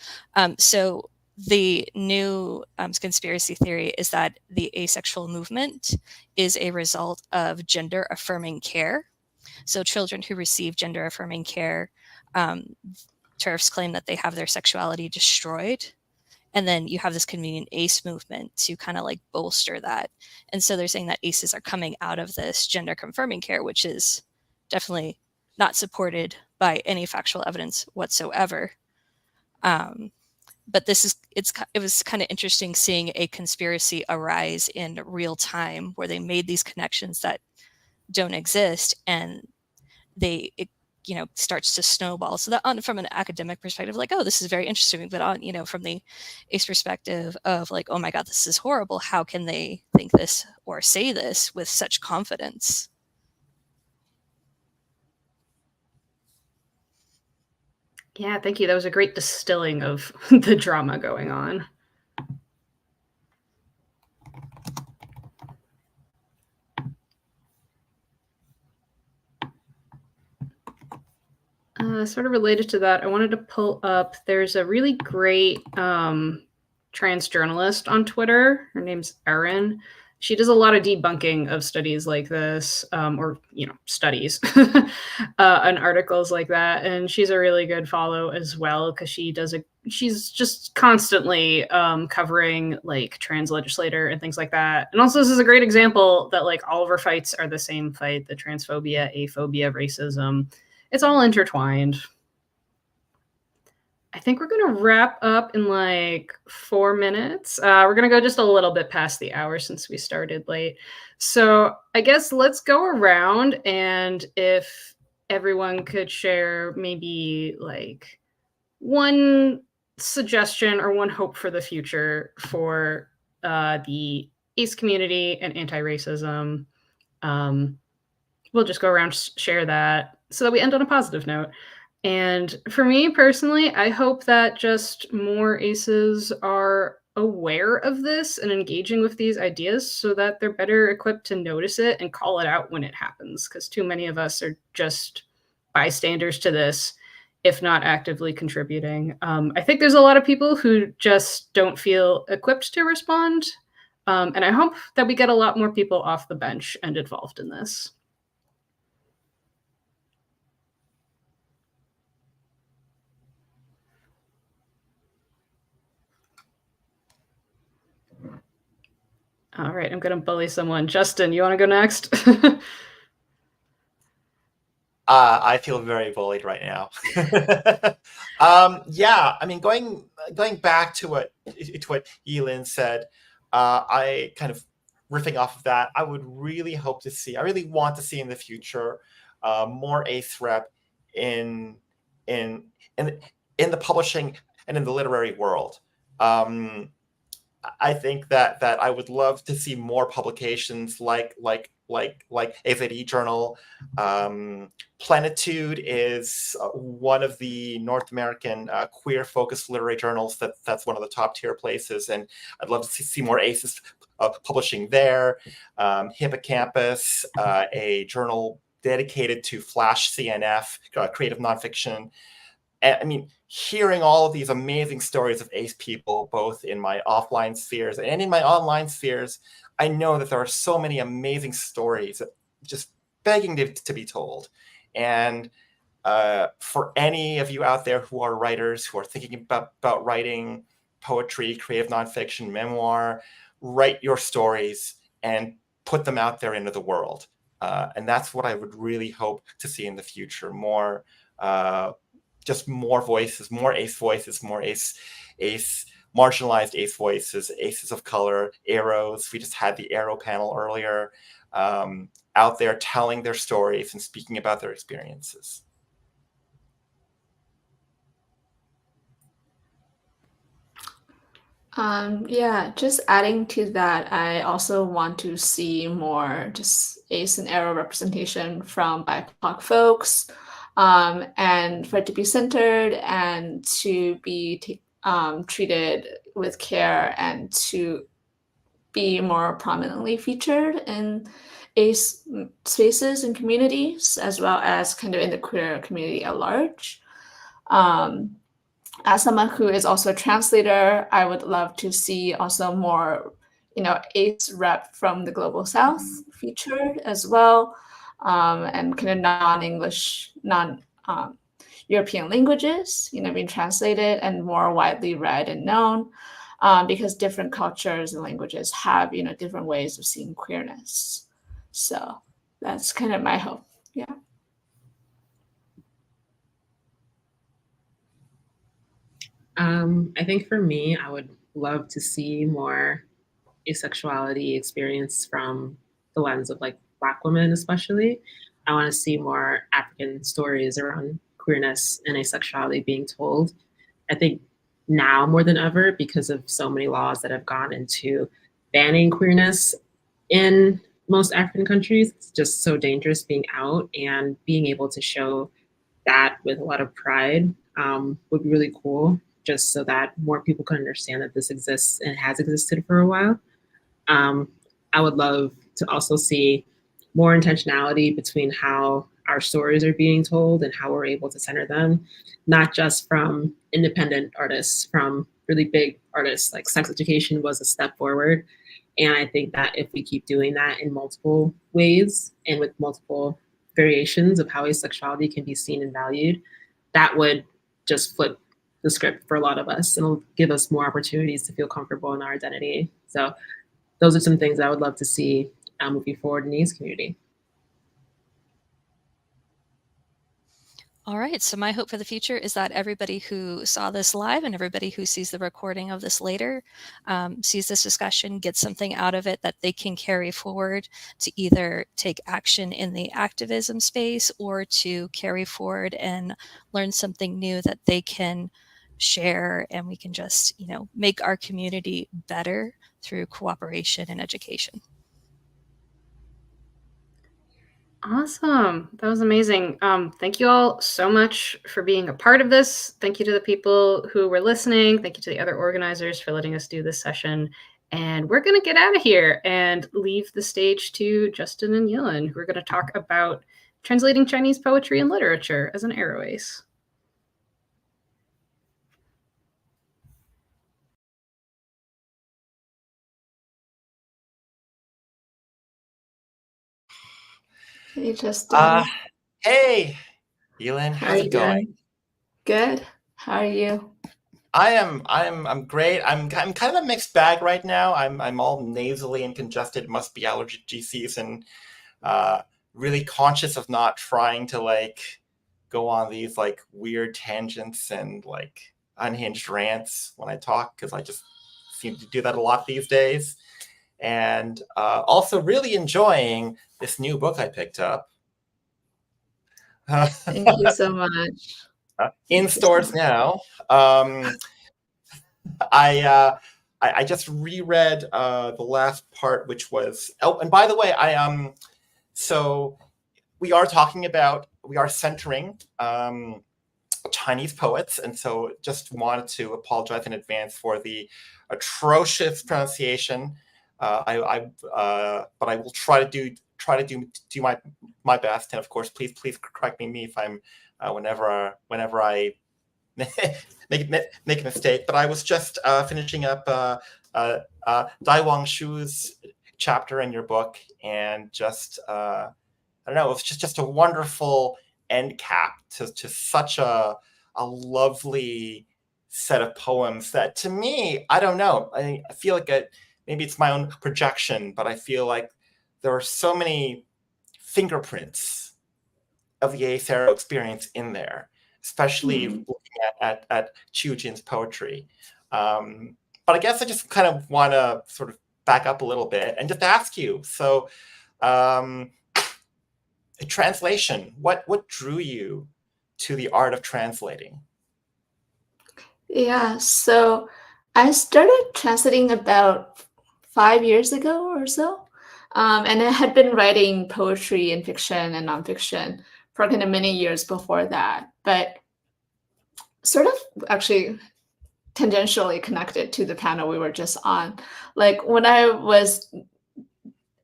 so the new conspiracy theory is that the asexual movement is a result of gender affirming care. So children who receive gender affirming care, TERFs claim that they have their sexuality destroyed. And then you have this convenient ACE movement to kind of like bolster that. And so they're saying that ACEs are coming out of this gender confirming care, which is definitely not supported by any factual evidence whatsoever. But it was kind of interesting seeing a conspiracy arise in real time, where they made these connections that don't exist, and it starts to snowball. So that from an academic perspective, like, oh, this is very interesting. But on, from the ACE perspective of like, oh my God, this is horrible. How can they think this or say this with such confidence? Yeah, thank you. That was a great distilling of the drama going on. Sort of related to that, I wanted to pull up, there's a really great trans journalist on Twitter. Her name's Erin. She does a lot of debunking of studies like this, or studies and articles like that. And she's a really good follow as well, because she's just constantly covering like trans legislator and things like that. And also, this is a great example that like all of our fights are the same fight: the transphobia, aphobia, racism. It's all intertwined. I think we're going to wrap up in like 4 minutes. We're going to go just a little bit past the hour since we started late. So I guess let's go around, and if everyone could share maybe like one suggestion or one hope for the future for the ACE community and anti-racism. We'll just go around, share that so that we end on a positive note. And for me personally, I hope that just more ACEs are aware of this and engaging with these ideas so that they're better equipped to notice it and call it out when it happens, because too many of us are just bystanders to this, if not actively contributing. I think there's a lot of people who just don't feel equipped to respond. And I hope that we get a lot more people off the bench and involved in this. All right, I'm going to bully someone. Justin, you want to go next? I feel very bullied right now. Yeah, I mean, going back to what Yilin said, I kind of riffing off of that. I would really hope to see. I really want to see in the future more ACE rep in the publishing and in the literary world. I think that I would love to see more publications like AZD Journal. Plenitude is one of the North American queer-focused literary journals. That's one of the top-tier places, and I'd love to see more ACEs publishing there. Hippocampus, a journal dedicated to Flash CNF, creative nonfiction. And, I mean, hearing all of these amazing stories of ACE people, both in my offline spheres and in my online spheres, I know that there are so many amazing stories just begging to be told. And for any of you out there who are writers, who are thinking about writing poetry, creative nonfiction, memoir, write your stories and put them out there into the world. And that's what I would really hope to see in the future. More just more voices, more ACE voices, more ACE marginalized ACE voices, ACEs of color, arrows. We just had the arrow panel earlier, out there telling their stories and speaking about their experiences. Yeah, just adding to that, I also want to see more just ACE and arrow representation from BIPOC folks, and for it to be centered and to be treated with care and to be more prominently featured in ACE spaces and communities, as well as kind of in the queer community at large. As someone who is also a translator, I would love to see also more, ACE rep from the Global South featured as well, and kind of non-English, non-European languages, being translated and more widely read and known, because different cultures and languages have, different ways of seeing queerness. So that's kind of my hope. Yeah. I think for me, I would love to see more asexuality experience from the lens of like Black women, especially. I want to see more African stories around queerness and asexuality being told. I think now more than ever, because of so many laws that have gone into banning queerness in most African countries, it's just so dangerous being out, and being able to show that with a lot of pride would be really cool, just so that more people can understand that this exists and has existed for a while. I would love to also see more intentionality between how our stories are being told and how we're able to center them, not just from independent artists, from really big artists. Like Sex Education was a step forward. And I think that if we keep doing that in multiple ways and with multiple variations of how asexuality can be seen and valued, that would just flip the script for a lot of us, and it'll give us more opportunities to feel comfortable in our identity. So those are some things I would love to see moving forward in the ACE community. All right, so my hope for the future is that everybody who saw this live and everybody who sees the recording of this later sees this discussion, gets something out of it that they can carry forward to either take action in the activism space or to carry forward and learn something new that they can share, and we can just, make our community better through cooperation and education. Awesome. That was amazing. Thank you all so much for being a part of this. Thank you to the people who were listening. Thank you to the other organizers for letting us do this session. And we're going to get out of here and leave the stage to Justin and Yilin, who are going to talk about translating Chinese poetry and literature as an airways. Hey, Justin. Hey, Yilin, how's it going? Good. How are you? I'm great. I'm kind of a mixed bag right now. I'm all nasally and congested. It must be allergy season. Really conscious of not trying to go on these weird tangents and unhinged rants when I talk, because I just seem to do that a lot these days. And also really enjoying this new book I picked up. Thank you so much. In stores now. I just reread the last part, which was, and by the way, so we are centering Chinese poets, and so just wanted to apologize in advance for the atrocious pronunciation. But I will try to do my best, and of course, please correct me if I'm whenever I make a mistake. But I was just finishing up Dai Wang Shu's chapter in your book, and just I don't know, it was just a wonderful end cap to such a lovely set of poems that, to me, I don't know, I feel like maybe it's my own projection, but I feel like there are so many fingerprints of the Acero experience in there, especially looking at Qiu Jin's poetry. But I guess I just kind of want to sort of back up a little bit and just ask you, so translation, what drew you to the art of translating? Yeah, so I started translating about 5 years ago or so. And I had been writing poetry and fiction and nonfiction for kind of many years before that, but sort of actually tangentially connected to the panel we were just on. Like when I was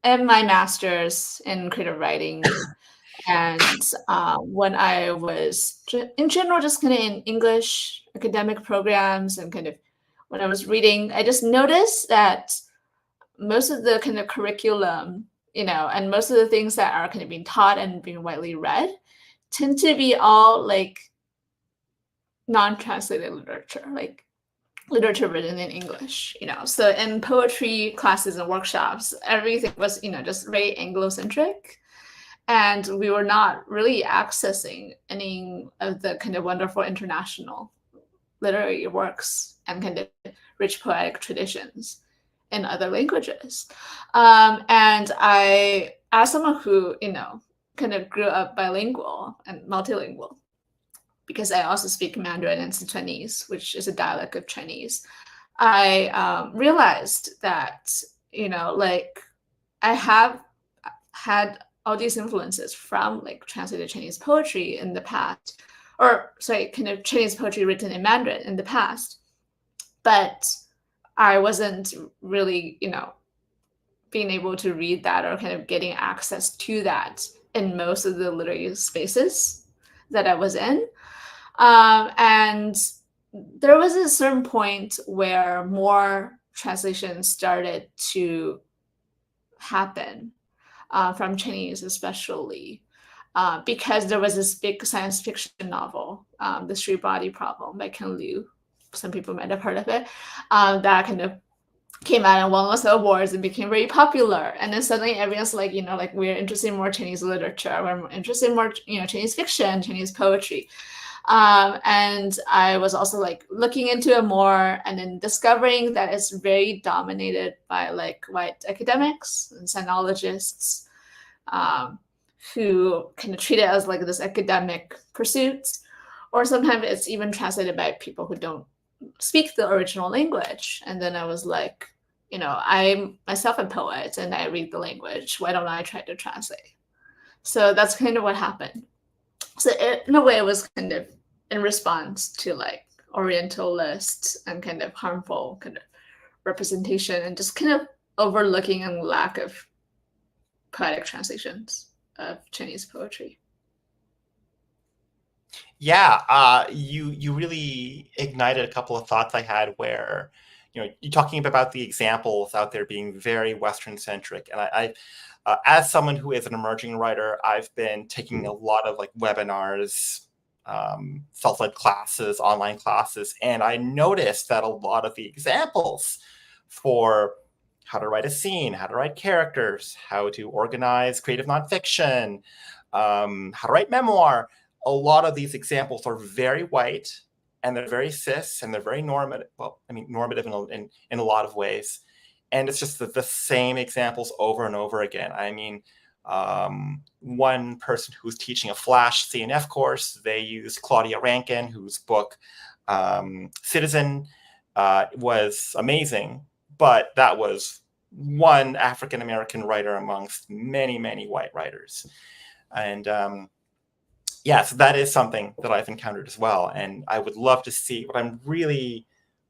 in my master's in creative writing, and when I was in general just kind of in English academic programs, and kind of when I was reading, I just noticed that most of the kind of curriculum, and most of the things that are kind of being taught and being widely read tend to be all non-translated literature, literature written in English, So in poetry classes and workshops, everything was, just very Anglo-centric. And we were not really accessing any of the kind of wonderful international literary works and kind of rich poetic traditions in other languages. And I, as someone who, kind of grew up bilingual and multilingual, because I also speak Mandarin and Sichuanese, which is a dialect of Chinese, I realized that, I have had all these influences from translated Chinese poetry in the past, or kind of Chinese poetry written in Mandarin in the past, but I wasn't really, being able to read that or kind of getting access to that in most of the literary spaces that I was in. And there was a certain point where more translations started to happen from Chinese, especially because there was this big science fiction novel, The Street Body Problem by Ken Liu. Some people might have heard of it. That kind of came out and won lots of awards and became very popular. And then suddenly everyone's like, like we're interested in more Chinese literature, we're interested in more, Chinese fiction, Chinese poetry. And I was also like looking into it more and then discovering that it's very dominated by like white academics and sinologists, who kind of treat it as like this academic pursuit, or sometimes it's even translated by people who don't speak the original language. And then I was like, I'm myself a poet and I read the language. Why don't I try to translate? So that's kind of what happened. So in a way, it was kind of in response to like Orientalist and kind of harmful kind of representation and just kind of overlooking and lack of poetic translations of Chinese poetry. Yeah, you really ignited a couple of thoughts I had where, you're talking about the examples out there being very Western centric. And I as someone who is an emerging writer, I've been taking a lot of like webinars, self-led classes, online classes, and I noticed that a lot of the examples for how to write a scene, how to write characters, how to organize creative nonfiction, how to write memoir, a lot of these examples are very white and they're very cis and they're very normative. Well, I mean, normative in a lot of ways. And it's just the same examples over and over again. I mean, one person who's teaching a Flash CNF course, they used Claudia Rankin, whose book Citizen was amazing, but that was one African-American writer amongst many, many white writers. And yeah, so that is something that I've encountered as well. And I would love to see, what I'm really,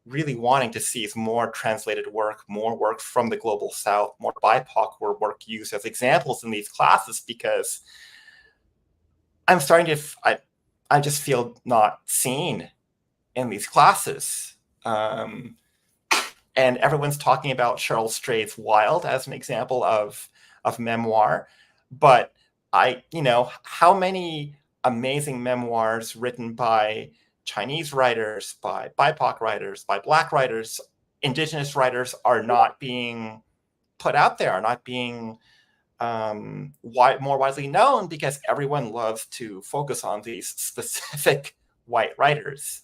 really wanting to see is more translated work, more work from the global South, more BIPOC work used as examples in these classes, because I'm starting to, I just feel not seen in these classes. And everyone's talking about Cheryl Strayed's Wild as an example of memoir. But how many amazing memoirs written by Chinese writers, by BIPOC writers, by Black writers, Indigenous writers are not being put out there, are not being more widely known, because everyone loves to focus on these specific white writers.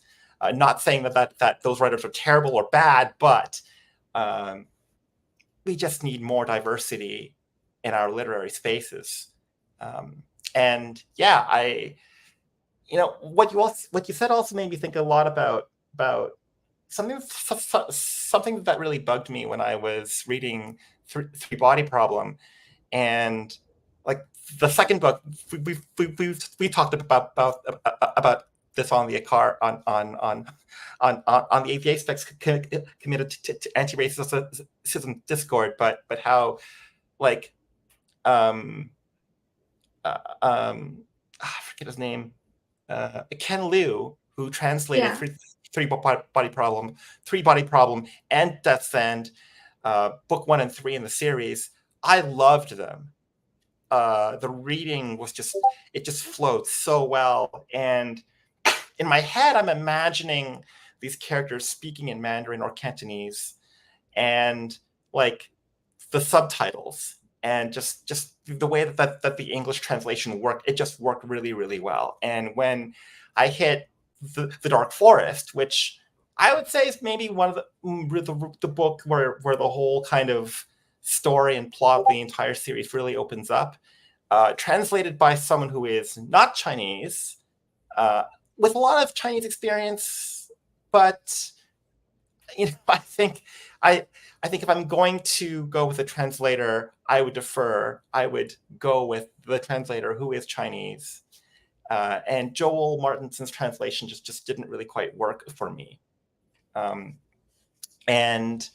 Not saying that those writers are terrible or bad, but we just need more diversity in our literary spaces. And yeah, what you said also made me think a lot about something that really bugged me when I was reading Three Body Problem. And like the second book, we talked about this on the on the APA Specs committed to anti-racism Discord, but how like I forget his name, Ken Liu, who translated Three Body Problem and Death's End, book 1 and 3 in the series. I loved them. The reading was just flowed so well. And in my head, I'm imagining these characters speaking in Mandarin or Cantonese, and like the subtitles, and just the way that the English translation worked, it just worked really, really well. And when I hit the Dark Forest, which I would say is maybe one of the book where the whole kind of story and plot of the entire series really opens up, translated by someone who is not Chinese, with a lot of Chinese experience, but I think if I'm going to go with a translator, I would go with the translator who is Chinese. And Joel Martinson's translation just didn't really quite work for me. And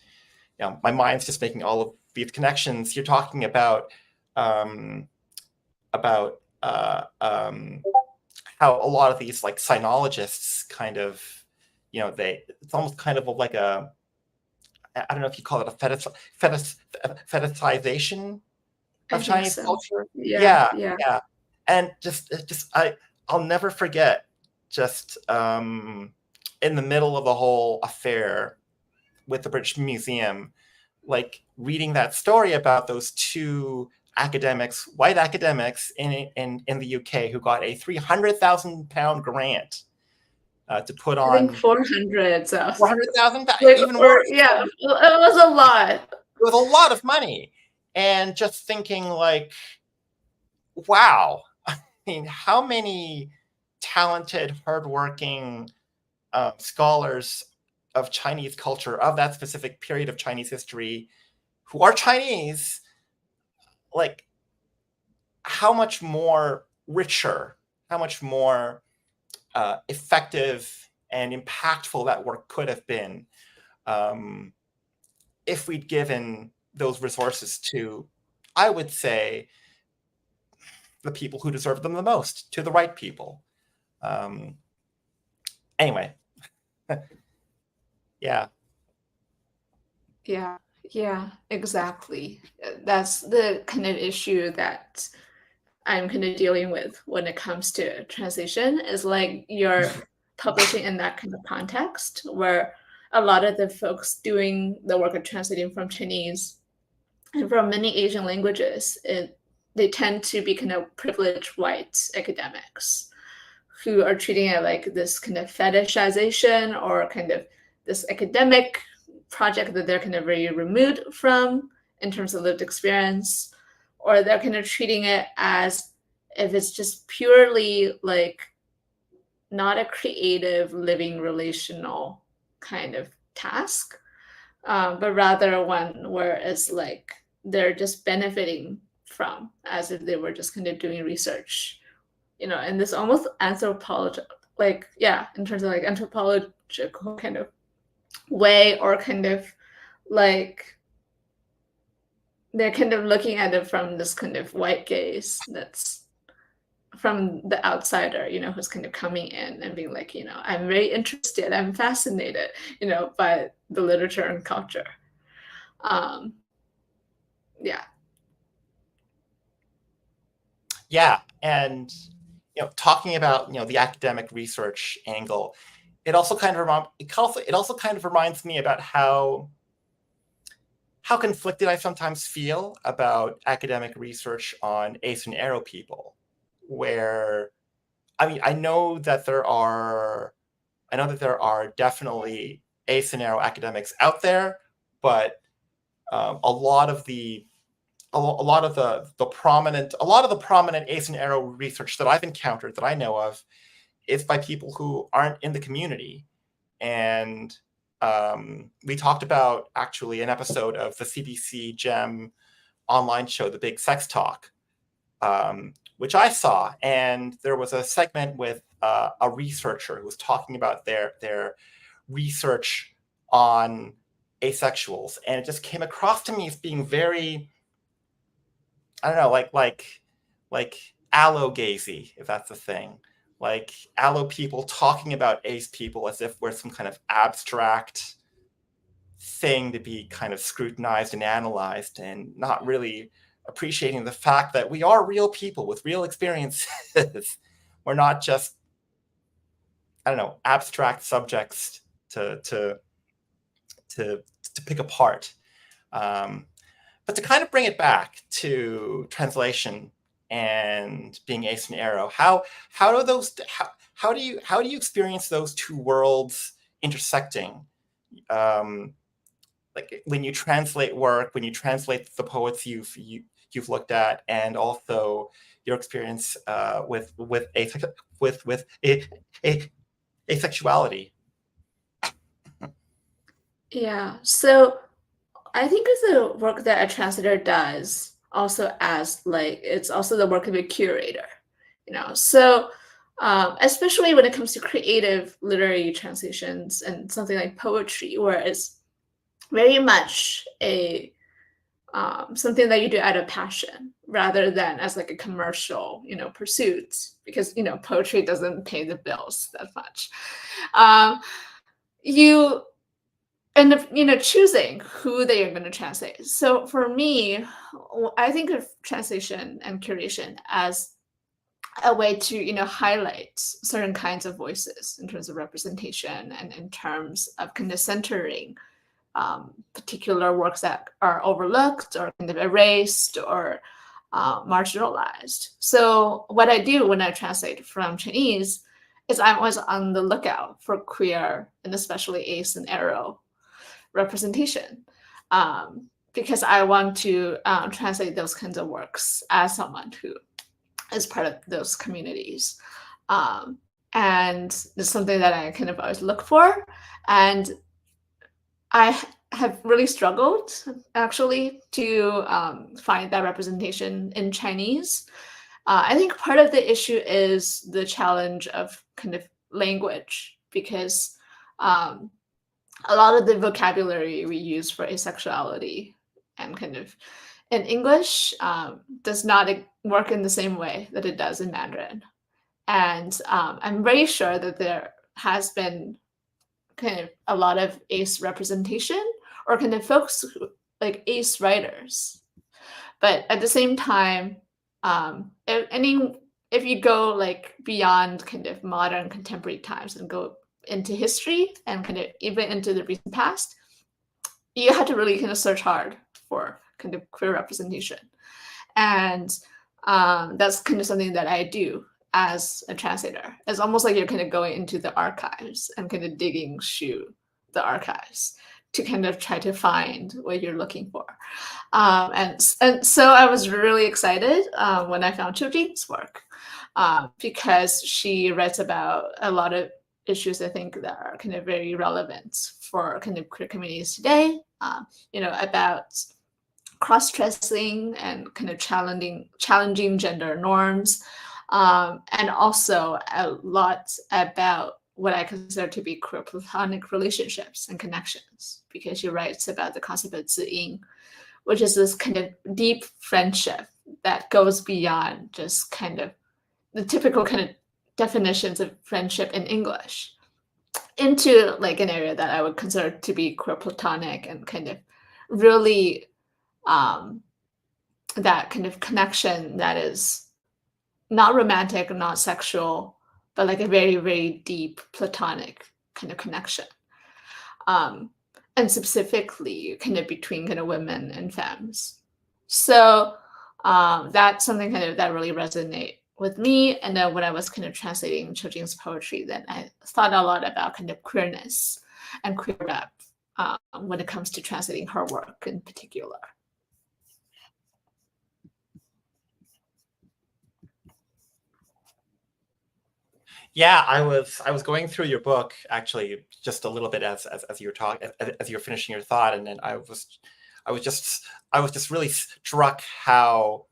my mind's just making all of these connections. You're talking about how a lot of these like sinologists kind of, it's almost kind of like a, I don't know if you call it a fetishization of Chinese culture. Yeah. And I'll never forget, just in the middle of the whole affair with the British Museum, like reading that story about those two academics, white academics in the UK who got a £300,000 grant to put on. I think 400. So 400,000, even or, worse. yeah, it was a lot. It was a lot of money, and just thinking like, wow. I mean, how many talented, hardworking scholars of Chinese culture, of that specific period of Chinese history, who are Chinese, like how much more richer, how much more effective and impactful that work could have been if we'd given those resources to, I would say, the people who deserve them the most, to the right people. Anyway, yeah. Yeah, exactly. That's the kind of issue that I'm kind of dealing with when it comes to translation, is like you're publishing in that kind of context where a lot of the folks doing the work of translating from Chinese and from many Asian languages, they tend to be kind of privileged white academics who are treating it like this kind of fetishization or kind of this academic project that they're kind of very removed from in terms of lived experience, or they're kind of treating it as if it's just purely like not a creative, living, relational kind of task, but rather one where it's like they're just benefiting from, as if they were just kind of doing research, in this almost anthropological, in terms of like anthropological kind of way, or kind of like they're kind of looking at it from this kind of white gaze that's from the outsider, who's kind of coming in and being like, I'm very interested, I'm fascinated, by the literature and culture. Yeah, and talking about the academic research angle, it also kind of reminds me about how conflicted I sometimes feel about academic research on ace and arrow people, where I know that there are definitely ace and arrow academics out there, but a lot of the prominent ace and arrow research that I've encountered, that I know of, is by people who aren't in the community. And we talked about actually an episode of the CBC GEM online show, The Big Sex Talk, which I saw, and there was a segment with a researcher who was talking about their research on asexuals, and it just came across to me as being very, I don't know, like allo-gazy, if that's a thing. Like allo people talking about ace people as if we're some kind of abstract thing to be kind of scrutinized and analyzed, and not really appreciating the fact that we are real people with real experiences. We're not just, I don't know, abstract subjects to pick apart. But to kind of bring it back to translation and being ace and arrow, how do you experience those two worlds intersecting? Like when you translate work, when you translate the poets you've looked at, and also your experience with asexuality. Yeah, so I think it's the work that a translator does also, as like it's also the work of a curator, so especially when it comes to creative literary translations and something like poetry, where it's very much a something that you do out of passion rather than as like a commercial pursuit, because poetry doesn't pay the bills that much. You end up choosing who they are going to translate. So for me, I think of translation and curation as a way to highlight certain kinds of voices in terms of representation, and in terms of kind of centering particular works that are overlooked or kind of erased or marginalized. So what I do when I translate from Chinese is I'm always on the lookout for queer and especially ace and aro representation, because I want to translate those kinds of works as someone who is part of those communities. And it's something that I kind of always look for. And I have really struggled actually to find that representation in Chinese. I think part of the issue is the challenge of kind of language, because a lot of the vocabulary we use for asexuality and kind of in English does not work in the same way that it does in Mandarin. And I'm very sure that there has been kind of a lot of ace representation or kind of folks like ace writers. But at the same time, if you go like beyond kind of modern contemporary times and go into history and kind of even into the recent past, you have to really kind of search hard for kind of queer representation. And that's kind of something that I do as a translator. It's almost like you're kind of going into the archives and kind of digging through the archives to kind of try to find what you're looking for. And so I was really excited when I found Qiu Jing's work, because she writes about a lot of issues I think that are kind of very relevant for kind of queer communities today, about cross-dressing and kind of challenging gender norms, and also a lot about what I consider to be queer platonic relationships and connections, because she writes about the concept of ziying, which is this kind of deep friendship that goes beyond just kind of the typical kind of definitions of friendship in English into like an area that I would consider to be queer platonic and kind of really that kind of connection that is not romantic, not sexual, but like a very, very deep platonic kind of connection. And specifically kind of between kind of women and femmes. So that's something kind of that really resonates with me. And then when I was kind of translating Qiu Jing's poetry, then I thought a lot about kind of queerness and queer rep when it comes to translating her work in particular. Yeah, I was going through your book actually just a little bit as you were talking, as you were finishing your thought, and then I was just really struck how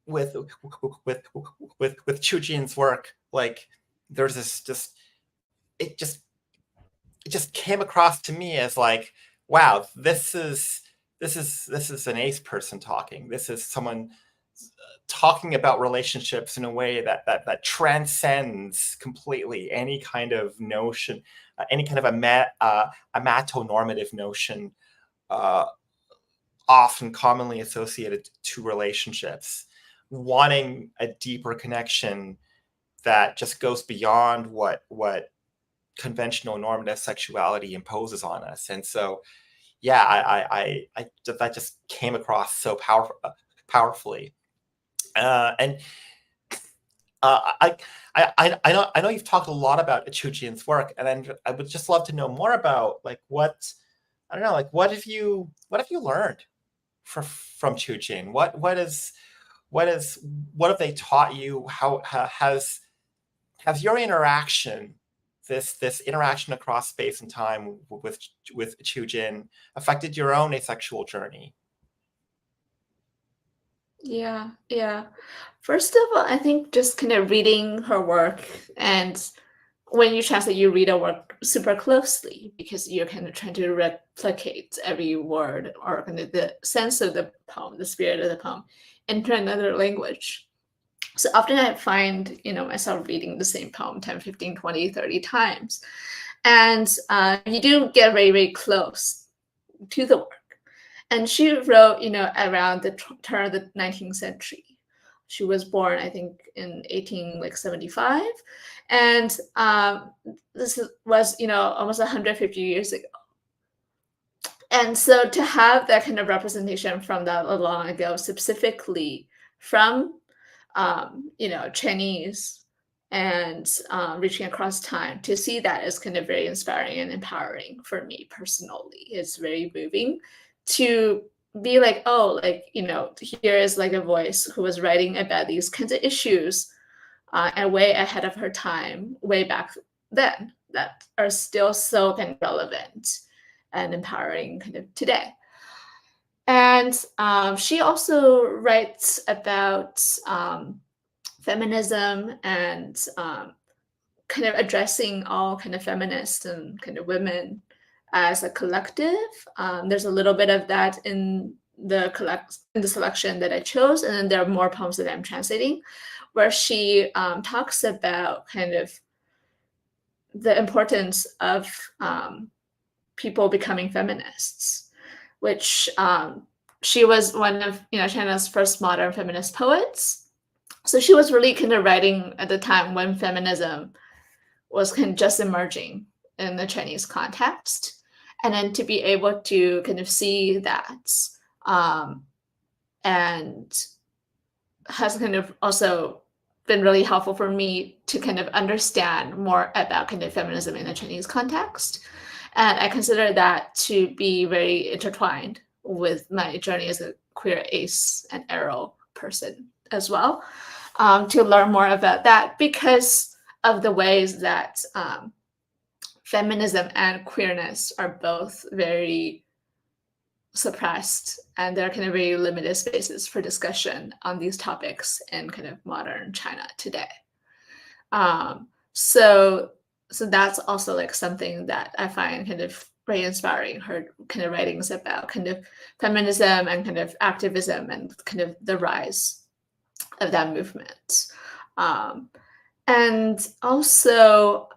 with Qiu Jing's work, like there's this it just came across to me as like, wow, this is an ace person talking. This is someone talking about relationships in a way that transcends completely any kind of notion, any kind of a matonormative notion, often commonly associated to relationships, wanting a deeper connection that just goes beyond what conventional normative sexuality imposes on us. And so, yeah, I that just came across so powerfully. I know you've talked a lot about Qiu Jing's work, and then I would just love to know more about like what have you learned from Qiu Jing? What have they taught you? How has your interaction, this interaction across space and time with Qiu Jing affected your own asexual journey? Yeah. First of all, I think just kind of reading her work, and when you translate, you read her work super closely because you're kind of trying to replicate every word or kind of the sense of the poem, the spirit of the poem, into another language. So often I find, myself reading the same poem 10, 15, 20, 30 times. And you do get very, very close to the work. And she wrote, around the turn of the 19th century. She was born, I think, in 1875. And this was, almost 150 years ago. And so to have that kind of representation from that long ago, specifically from Chinese and reaching across time, to see that is kind of very inspiring and empowering for me personally. It's very moving to be like, oh, like, here is like a voice who was writing about these kinds of issues and way ahead of her time, way back then, that are still so kind of relevant and empowering kind of today. And she also writes about feminism and kind of addressing all kind of feminists and kind of women as a collective. There's a little bit of that in the selection that I chose, and then there are more poems that I'm translating, where she talks about kind of the importance of people becoming feminists, which she was one of China's first modern feminist poets. So she was really kind of writing at the time when feminism was kind of just emerging in the Chinese context. And then to be able to kind of see that and has kind of also been really helpful for me to kind of understand more about kind of feminism in the Chinese context. And I consider that to be very intertwined with my journey as a queer ace and arrow person as well, to learn more about that because of the ways that feminism and queerness are both very suppressed, and there are kind of very limited spaces for discussion on these topics in kind of modern China today. So that's also like something that I find kind of very inspiring, her kind of writings about kind of feminism and kind of activism and kind of the rise of that movement. And also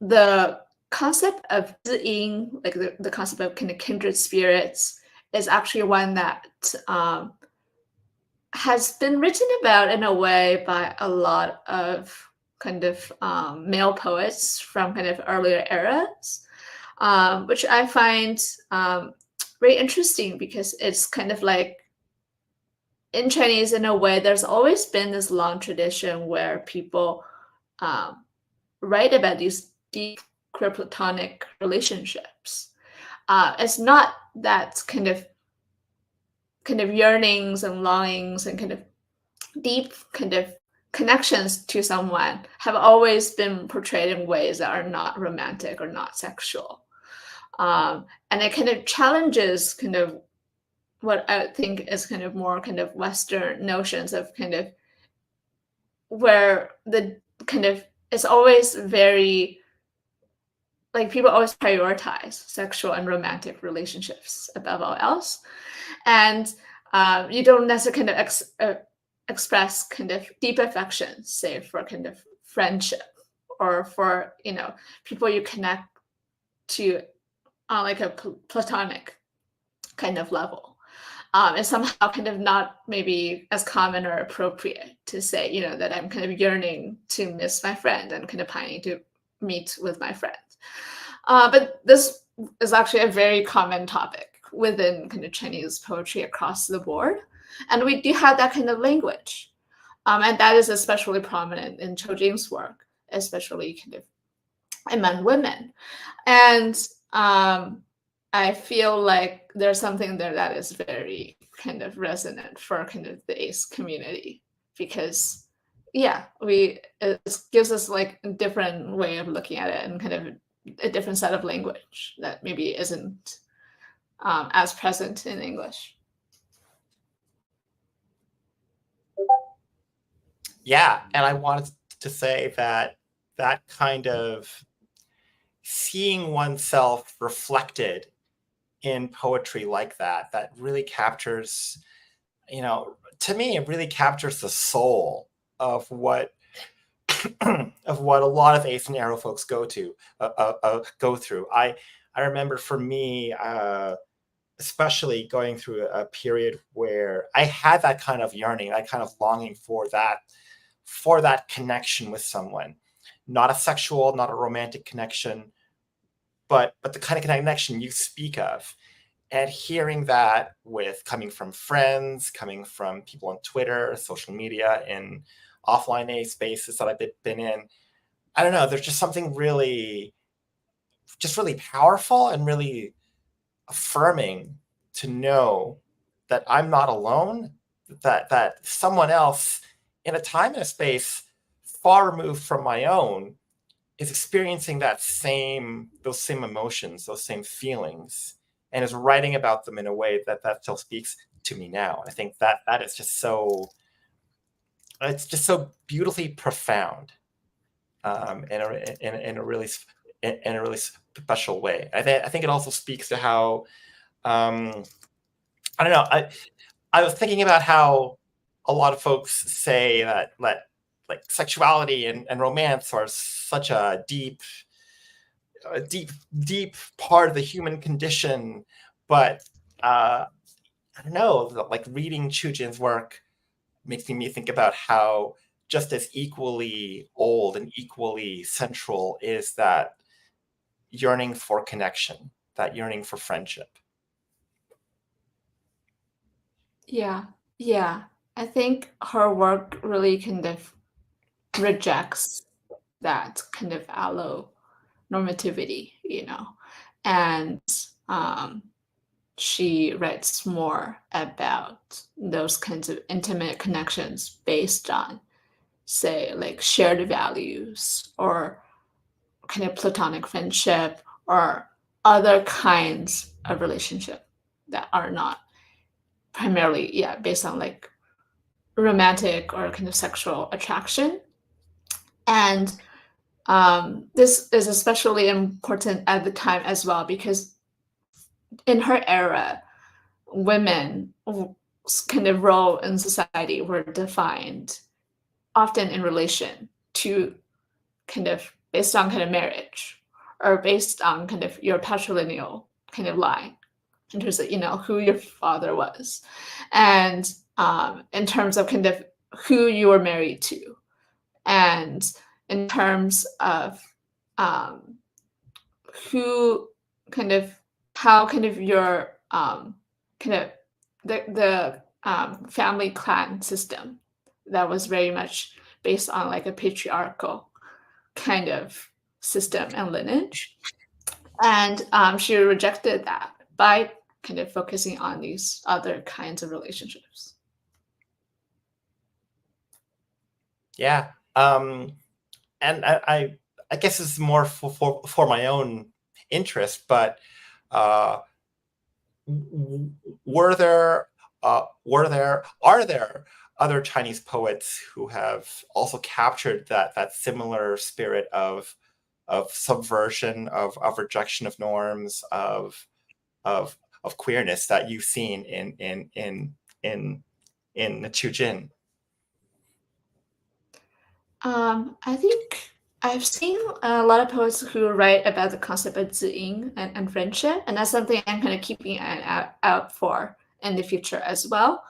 the concept of ziyin, like the concept of kind of kindred spirits, is actually one that has been written about in a way by a lot of kind of male poets from kind of earlier eras, which I find very interesting because it's kind of like in Chinese, in a way, there's always been this long tradition where people write about these deep queer platonic relationships. It's not that kind of yearnings and longings and kind of deep kind of connections to someone have always been portrayed in ways that are not romantic or not sexual. And it kind of challenges kind of what I think is kind of more kind of Western notions of kind of where the kind of it's always very like people always prioritize sexual and romantic relationships above all else, and you don't necessarily kind of express kind of deep affection, say for kind of friendship or for people you connect to on like a platonic kind of level. It's somehow kind of not maybe as common or appropriate to say, that I'm kind of yearning to miss my friend and kind of pining to meet with my friend. But this is actually a very common topic within kind of Chinese poetry across the board. And we do have that kind of language. And that is especially prominent in Chou Jing's work, especially kind of among women. And I feel like there's something there that is very kind of resonant for kind of the ace community because, it gives us like a different way of looking at it and kind of a different set of language that maybe isn't as present in English. Yeah, and I wanted to say that kind of seeing oneself reflected in poetry like that really captures, to me, it really captures the soul of what of what a lot of ace and arrow folks go through. I remember for me, especially going through a period where I had that kind of yearning, that kind of longing for that connection with someone, not a sexual, not a romantic connection, but the kind of connection you speak of. And hearing that coming from friends, coming from people on Twitter, social media, and offline A spaces that I've been in, I don't know, there's just something really powerful and really affirming to know that I'm not alone, that someone else in a time and a space far removed from my own is experiencing those same emotions, those same feelings, and is writing about them in a way that still speaks to me now. I think that is just so, it's just so beautifully profound, in a really special way. I think it also speaks to how, I don't know, I was thinking about how a lot of folks say that like sexuality and romance are such a deep part of the human condition, but I don't know, like reading Chujin's work makes me think about how just as equally old and equally central is that yearning for connection, that yearning for friendship. Yeah, yeah. I think her work really kind of rejects that kind of allo normativity, and she writes more about those kinds of intimate connections based on, say, like shared values or kind of platonic friendship or other kinds of relationship that are not primarily, based on like romantic or kind of sexual attraction. And this is especially important at the time as well, because in her era, women's kind of role in society were defined often in relation to kind of based on kind of marriage or based on kind of your patrilineal kind of line in terms of, who your father was, and in terms of kind of who you were married to, and in terms of who kind of how kind of your kind of the family clan system that was very much based on like a patriarchal kind of system and lineage. And she rejected that by kind of focusing on these other kinds of relationships. Yeah. And I guess it's more for my own interest, but are there other Chinese poets who have also captured that similar spirit of subversion, of rejection of norms, of queerness that you've seen in Chujin? I think I've seen a lot of poets who write about the concept of ziyin and friendship, and that's something I'm kind of keeping an eye out for in the future as well.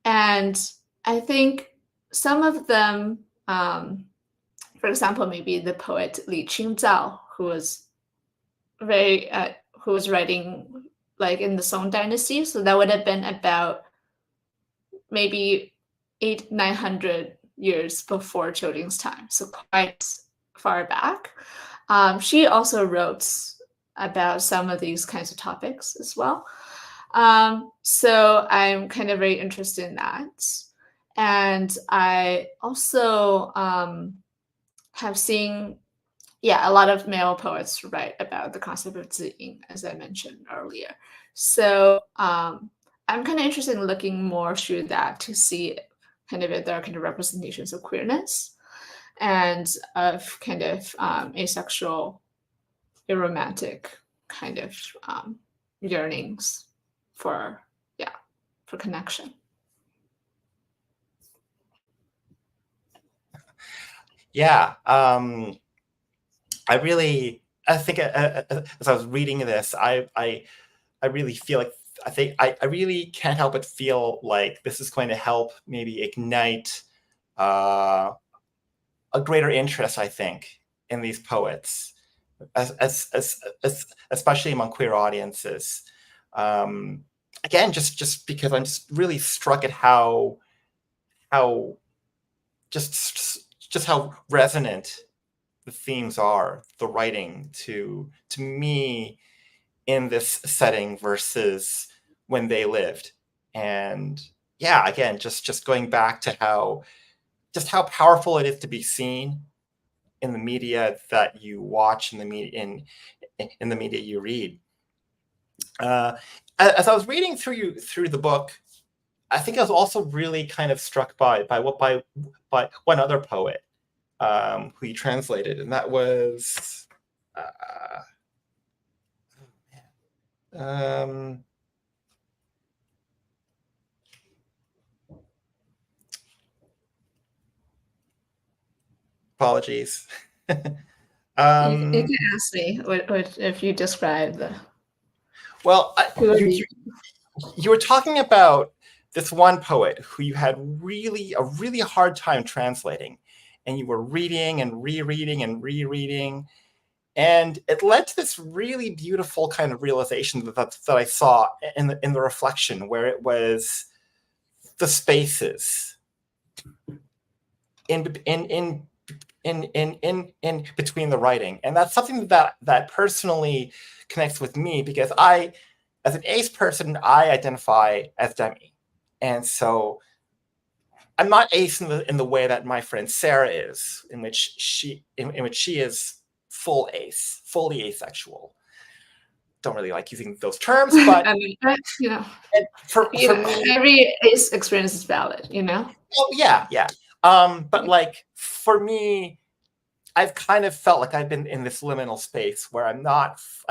And I think some of them, for example, maybe the poet Li Qingzao, who was writing like in the Song Dynasty, so that would have been about maybe 800-900 years before Qiujing's time, so quite far back. She also wrote about some of these kinds of topics as well. So I'm kind of very interested in that. And I also have seen, a lot of male poets write about the concept of ziyin, as I mentioned earlier. So I'm kind of interested in looking more through that to see kind of if there are kind of representations of queerness and of kind of asexual, aromantic kind of yearnings for connection. Yeah. I think as I was reading this, I really feel like I really can't help but feel like this is going to help maybe ignite a greater interest, I think, in these poets. especially among queer audiences. Again, just because I'm just really struck at how just how resonant the themes are, the writing to me in this setting versus when they lived. And yeah, again, just going back to how powerful it is to be seen in the media that you watch, in the media in the media you read. As I was reading through the book, I think I was also really kind of struck by one other poet who you translated, and that was apologies. You can ask me if you describe the. Well, you were talking about this one poet who you had a really hard time translating, and you were reading and rereading and rereading, and it led to this really beautiful kind of realization that I saw in the reflection, where it was the spaces in between the writing, and that's something that personally connects with me, because I, as an ace person, I identify as demi, and so I'm not ace in the way that my friend Sarah is, in which she is fully asexual. Don't really like using those terms, but I mean, for me, every ace experience is valid, Oh yeah. But like for me, I've kind of felt like I've been in this liminal space where I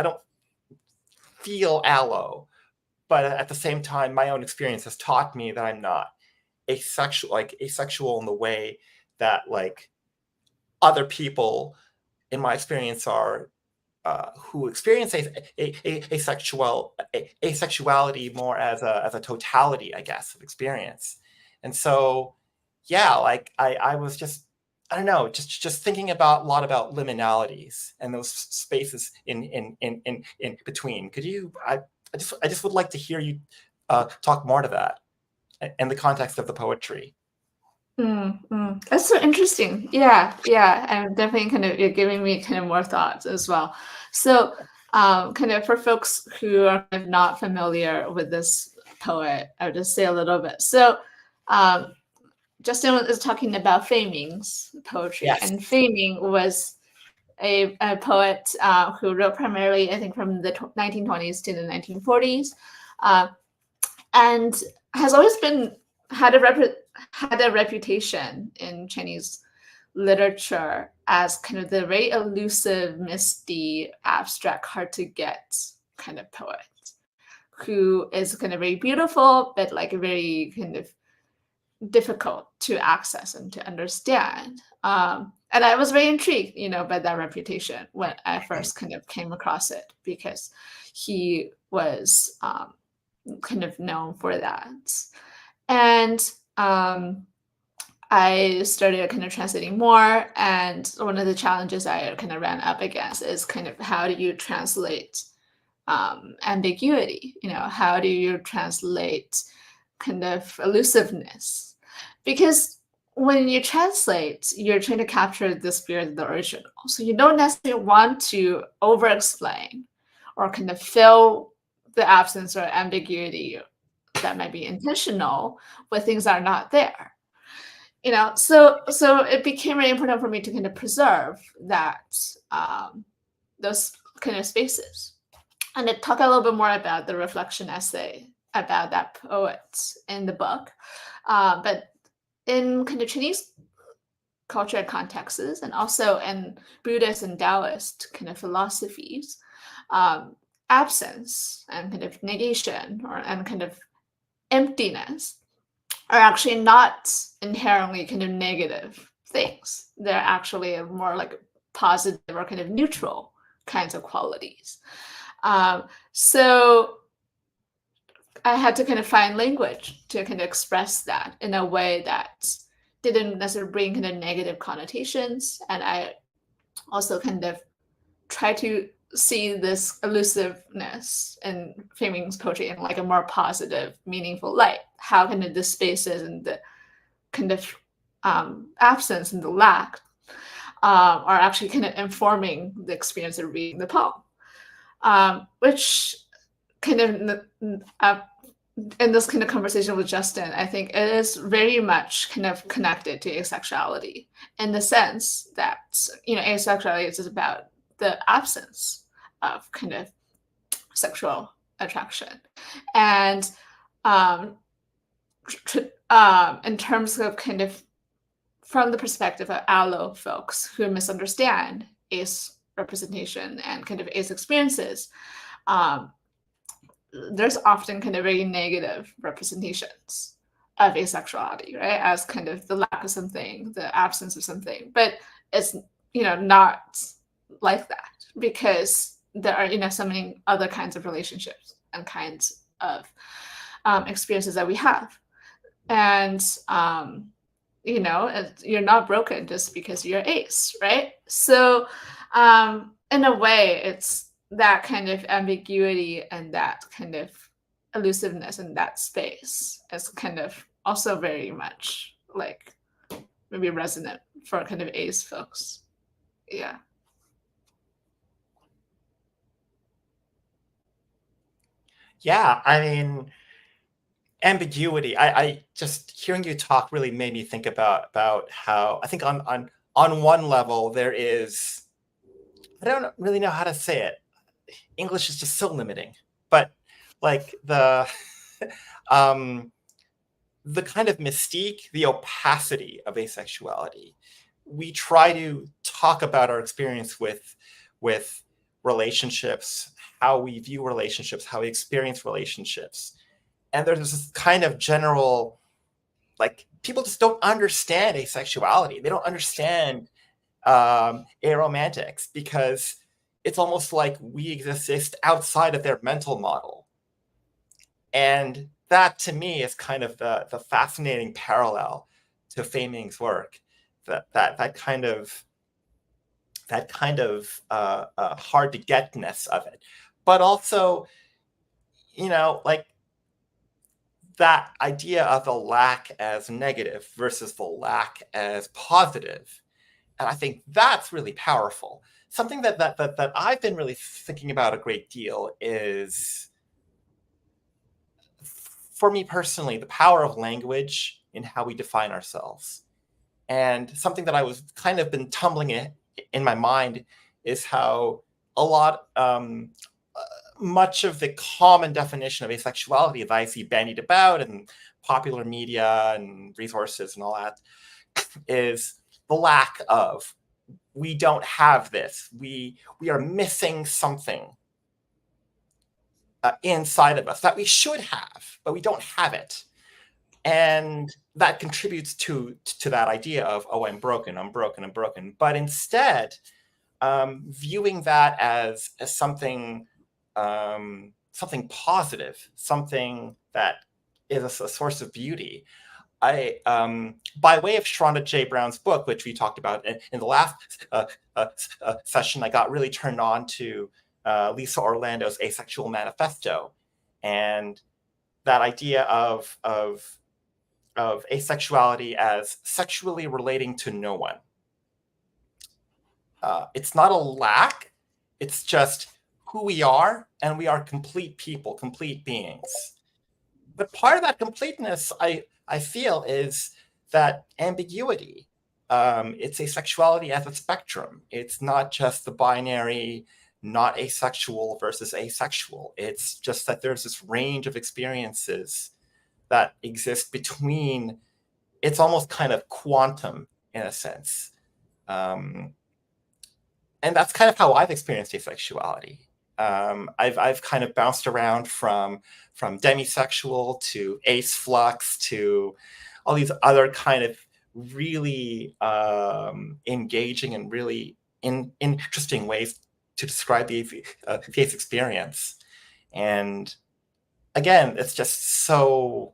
don't feel allo, but at the same time, my own experience has taught me that I'm not asexual in the way that like other people in my experience are, who experience asexuality more as a totality, I guess, of experience. And so, yeah, like I was just, I don't know, just thinking a lot about liminalities and those spaces in between. Could you? I just would like to hear you talk more to that in the context of the poetry. That's so interesting. Yeah. I'm definitely you're giving me kind of more thoughts as well. So, kind of for folks who are kind of not familiar with this poet, I'll just say a little bit. So, Justin is talking about Fei Ming's poetry, yes. And Fei Ming was a poet who wrote primarily, I think, from the 1920s to the 1940s, and has always had a reputation in Chinese literature as kind of the very elusive, misty, abstract, hard to get kind of poet, who is kind of very beautiful, but like very kind of difficult to access and to understand. And I was very intrigued, by that reputation when I first kind of came across it, because he was kind of known for that. And I started kind of translating more, and one of the challenges I kind of ran up against is kind of how do you translate ambiguity? How do you translate kind of elusiveness? Because when you translate, you're trying to capture the spirit of the original. So you don't necessarily want to over-explain or kind of fill the absence or ambiguity that might be intentional with things that are not there. So it became really important for me to kind of preserve that, those kind of spaces. And to talk a little bit more about the reflection essay about that poet in the book. But in kind of Chinese culture contexts, and also in Buddhist and Taoist kind of philosophies, absence and kind of negation and kind of emptiness are actually not inherently kind of negative things. They're actually more like positive or kind of neutral kinds of qualities. So I had to kind of find language to kind of express that in a way that didn't necessarily bring kind of negative connotations. And I also kind of try to see this elusiveness in framing poetry in like a more positive, meaningful light. How kind of the spaces and the kind of absence and the lack are actually kind of informing the experience of reading the poem, which kind of in this kind of conversation with Justin, I think it is very much kind of connected to asexuality in the sense that, asexuality is about the absence of kind of sexual attraction. And in terms of kind of from the perspective of allo folks who misunderstand ace representation and kind of ace experiences, there's often kind of very negative representations of asexuality, right? As kind of the lack of something, the absence of something. But it's, not like that, because there are, so many other kinds of relationships and kinds of experiences that we have. And, you're not broken just because you're ace, right? So in a way, it's that kind of ambiguity and that kind of elusiveness in that space is kind of also very much like maybe resonant for kind of ace folks. Yeah. Yeah, I mean, ambiguity. I just hearing you talk really made me think about how I think on one level there is, I don't really know how to say it. English is just so limiting, but like the the kind of mystique, the opacity of asexuality. We try to talk about our experience with relationships, how we view relationships, how we experience relationships. And there's this kind of general, like, people just don't understand asexuality. They don't understand aromantics, because it's almost like we exist outside of their mental model. And that, to me, is kind of the fascinating parallel to Fei Ming's work. That kind of hard to getness of it, but also, like that idea of the lack as negative versus the lack as positive. And I think that's really powerful. Something that I've been really thinking about a great deal is, for me personally, the power of language in how we define ourselves. And something that I was kind of been tumbling in my mind is how a lot, much of the common definition of asexuality that I see bandied about in popular media and resources and all that is the lack of, we don't have this. We are missing something inside of us that we should have, but we don't have it. And that contributes to that idea of, oh, I'm broken. But instead, viewing that as something positive, something that is a source of beauty. I, by way of Sharonda J. Brown's book, which we talked about in the last session, I got really turned on to Lisa Orlando's Asexual Manifesto, and that idea of asexuality as sexually relating to no one. It's not a lack, it's just who we are, and we are complete people, complete beings. But part of that completeness, I feel, is that ambiguity. It's asexuality as a spectrum. It's not just the binary, not asexual versus asexual. It's just that there's this range of experiences that exist between. It's almost kind of quantum in a sense. And that's kind of how I've experienced asexuality. I've kind of bounced around from demisexual to ace flux to all these other kind of really engaging and really interesting ways to describe the ace experience. And again, it's just so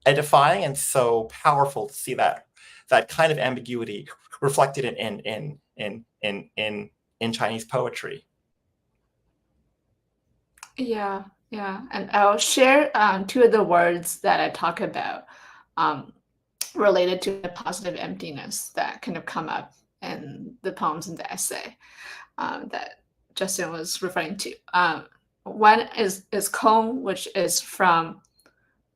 edifying and so powerful to see that kind of ambiguity reflected in in Chinese poetry. Yeah, and I'll share 2 of the words that I talk about related to the positive emptiness that kind of come up in the poems in the essay that Justin was referring to. One is Kong, which is from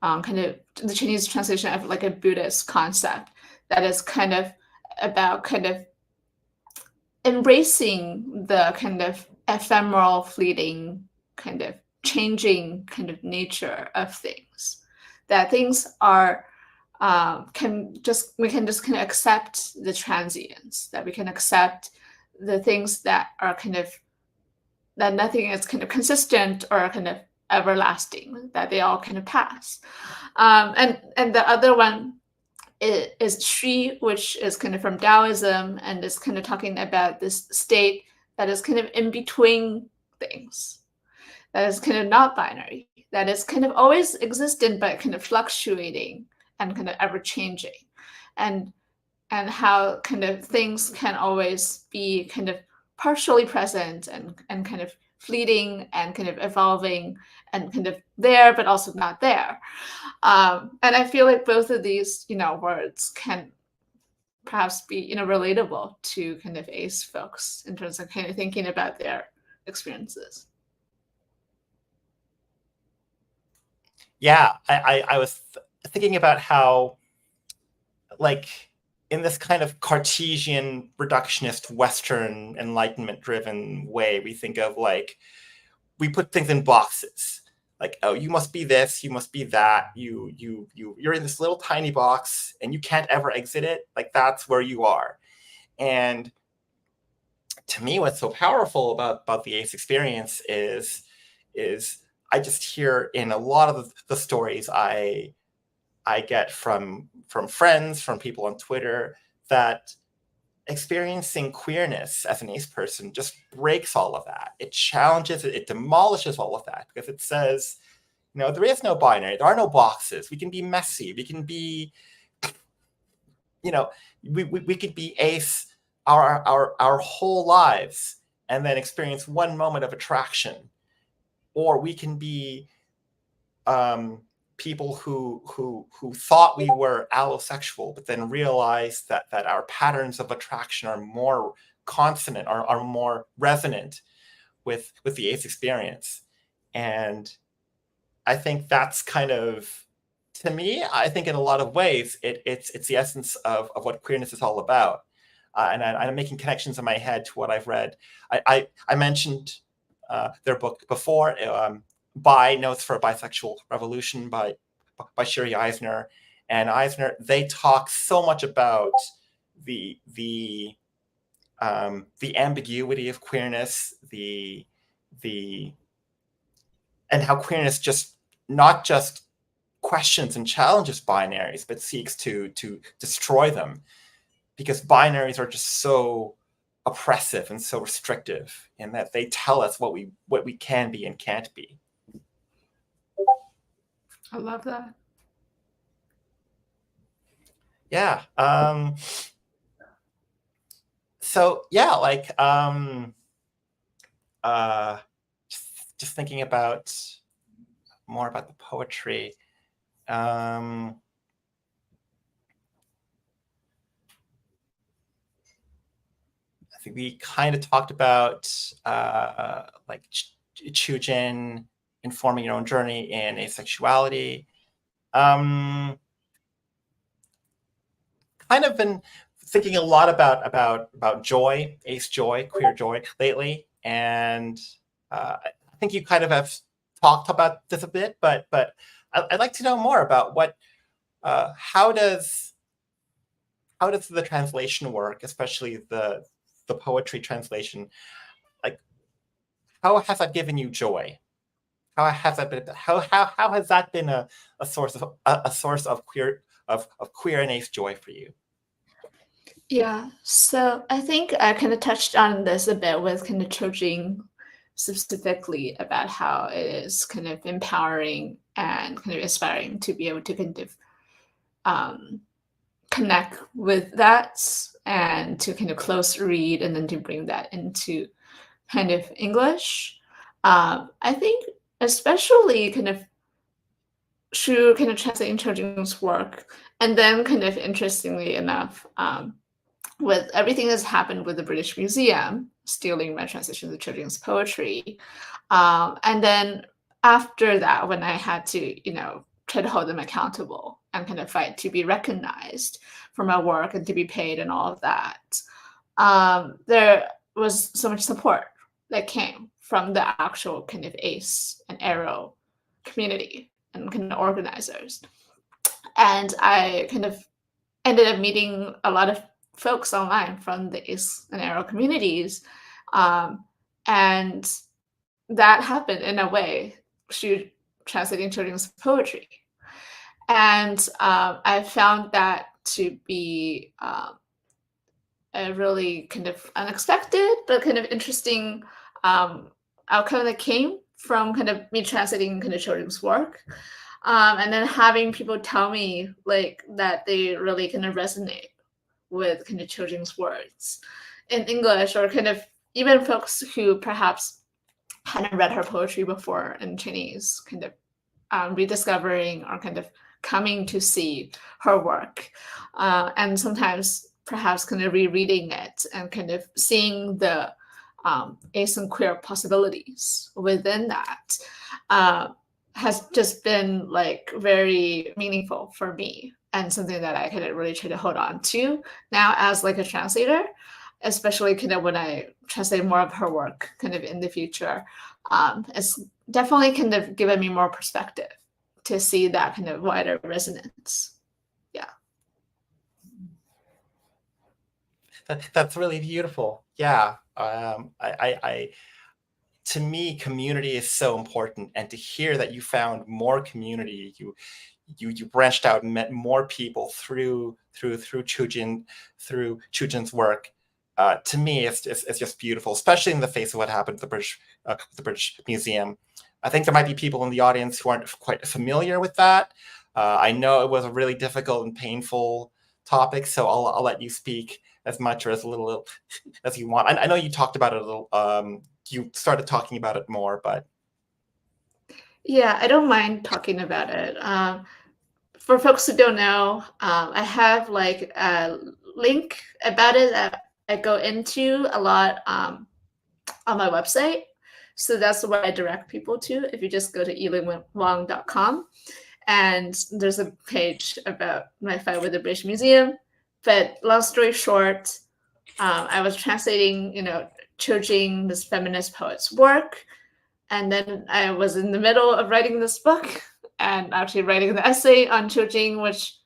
kind of the Chinese translation of like a Buddhist concept that is kind of about kind of embracing the kind of ephemeral, fleeting, kind of changing kind of nature of things. That things are we can just kind of accept the transience, that we can accept the things that are kind of, that nothing is kind of consistent or kind of everlasting, that they all kind of pass. And the other one is Xu, which is kind of from Taoism, and is kind of talking about this state that is kind of in between things, that is kind of not binary, that is kind of always existent but kind of fluctuating and kind of ever changing, and how kind of things can always be kind of partially present and kind of fleeting and kind of evolving and kind of there but also not there. And I feel like both of these, words can perhaps be, relatable to kind of ACE folks in terms of kind of thinking about their experiences. Yeah, I was thinking about how, like, in this kind of Cartesian, reductionist, Western, Enlightenment-driven way, we think of, like, we put things in boxes. Like, oh, you must be this, you must be that. You're in this little tiny box, and you can't ever exit it. Like, that's where you are. And to me, what's so powerful about the ACE experience is I just hear in a lot of the stories I get from friends, from people on Twitter, that experiencing queerness as an ACE person just breaks all of that. It challenges it, it demolishes all of that, because it says, there is no binary, there are no boxes. We can be messy, we can be, we could be ACE our whole lives and then experience one moment of attraction. Or we can be people who thought we were allosexual, but then realized that our patterns of attraction are more consonant, are more resonant with the ACE experience. And I think that's kind of, to me, I think in a lot of ways, it's the essence of what queerness is all about. And I'm making connections in my head to what I've read. I mentioned their book before, Bi, Notes for a Bisexual Revolution by Shiri Eisner. And Eisner, they talk so much about the ambiguity of queerness, and how queerness just not just questions and challenges binaries, but seeks to destroy them, because binaries are just so oppressive and so restrictive in that they tell us what we can be and can't be. I love that. Yeah. So yeah, like just thinking about more about the poetry. I think we kind of talked about like Chujin, informing your own journey in asexuality. Kind of been thinking a lot about joy, ace joy, queer joy lately, and I think you kind of have talked about this a bit, but I'd like to know more about what how does the translation work, especially the poetry translation? Like, how has that given you joy? How has that been? How has that been a source of queer and ace joy for you? Yeah, so I think I kind of touched on this a bit with kind of Chojing specifically about how it is kind of empowering and kind of inspiring to be able to kind of connect with that and to kind of close read and then to bring that into kind of English. I think especially kind of through kind of translating children's work, and then kind of interestingly enough, with everything that's happened with the British Museum stealing my translations of children's poetry, and then after that, when I had to, try to hold them accountable and kind of fight to be recognized for my work and to be paid and all of that, there was so much support that came from the actual kind of ACE and Arrow community and kind of organizers. And I kind of ended up meeting a lot of folks online from the ACE and Arrow communities. And that happened in a way through translating children's poetry. And I found that to be a really kind of unexpected but kind of interesting outcome that came from kind of me translating kind of children's work. And then having people tell me like that they really kind of resonate with kind of children's words in English, or kind of even folks who perhaps hadn't read her poetry before in Chinese, kind of rediscovering or kind of coming to see her work. And sometimes perhaps kind of rereading it and kind of seeing the ace and queer possibilities within that has just been like very meaningful for me, and something that I kind of really try to hold on to now as like a translator, especially kind of when I translate more of her work kind of in the future. It's definitely kind of given me more perspective to see that kind of wider resonance. Yeah. That's really beautiful. Yeah. To me, community is so important, and to hear that you found more community, you branched out and met more people through Chujin's work. To me, it's just beautiful, especially in the face of what happened at the British Museum. I think there might be people in the audience who aren't quite familiar with that. I know it was a really difficult and painful topic, so I'll let you speak as much or as little as you want. I know you talked about it a little. You started talking about it more, but yeah, I don't mind talking about it. For folks who don't know, I have like a link about it that I go into a lot on my website. So that's where I direct people to. If you just go to yilingwang.com, and there's a page about my fight with the British Museum. But long story short, I was translating, Chojing, this feminist poet's work. And then I was in the middle of writing this book and actually writing the essay on Chojing, which